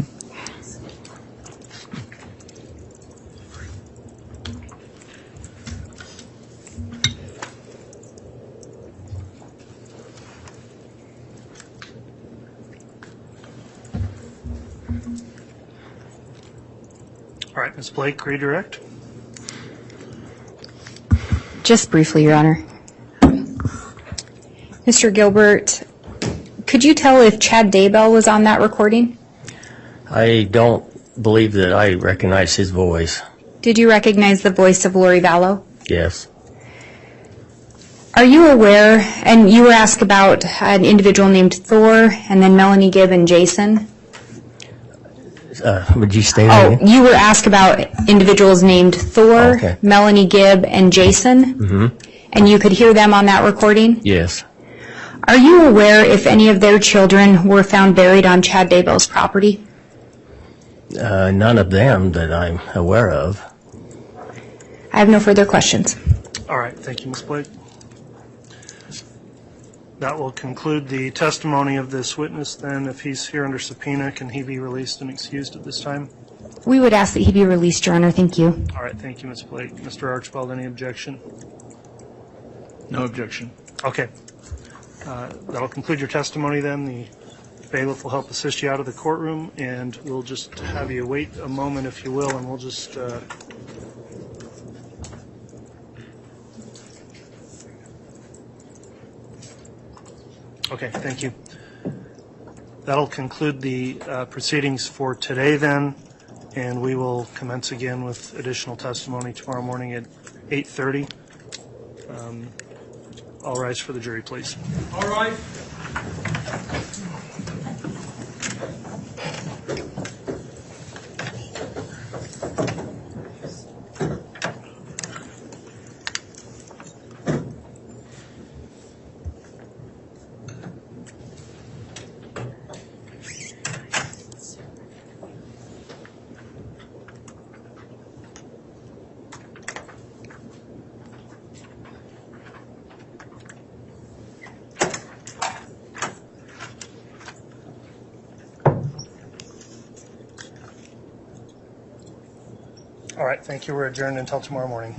All right, Ms. Blake, redirect. Just briefly, Your Honor. Mr. Gilbert, could you tell if Chad Daybell was on that recording? I don't believe that I recognize his voice. Did you recognize the voice of Lori Vallow? Yes. Are you aware, and you were asked about an individual named Thor, and then Melanie Gibb and Jason? Would you stay there? Oh, you were asked about individuals named Thor, Okay. Melanie Gibb, and Jason? Mm-hmm. And you could hear them on that recording? Yes. Are you aware if any of their children were found buried on Chad Daybell's property? None of them that I'm aware of. I have no further questions. All right, thank you, Ms. Blake. That will conclude the testimony of this witness then. If he's here under subpoena, can he be released and excused at this time? We would ask that he be released, Your Honor. Thank you. All right, thank you, Ms. Blake. Mr. Archibald, any objection? No objection. Okay. That'll conclude your testimony then. The bailiff will help assist you out of the courtroom, and we'll just have you wait a moment, if you will, and we'll just... Okay, thank you. That'll conclude the proceedings for today then, and we will commence again with additional testimony tomorrow morning at 8:30. All rise for the jury, please. All right. All right, thank you. We're adjourned until tomorrow morning.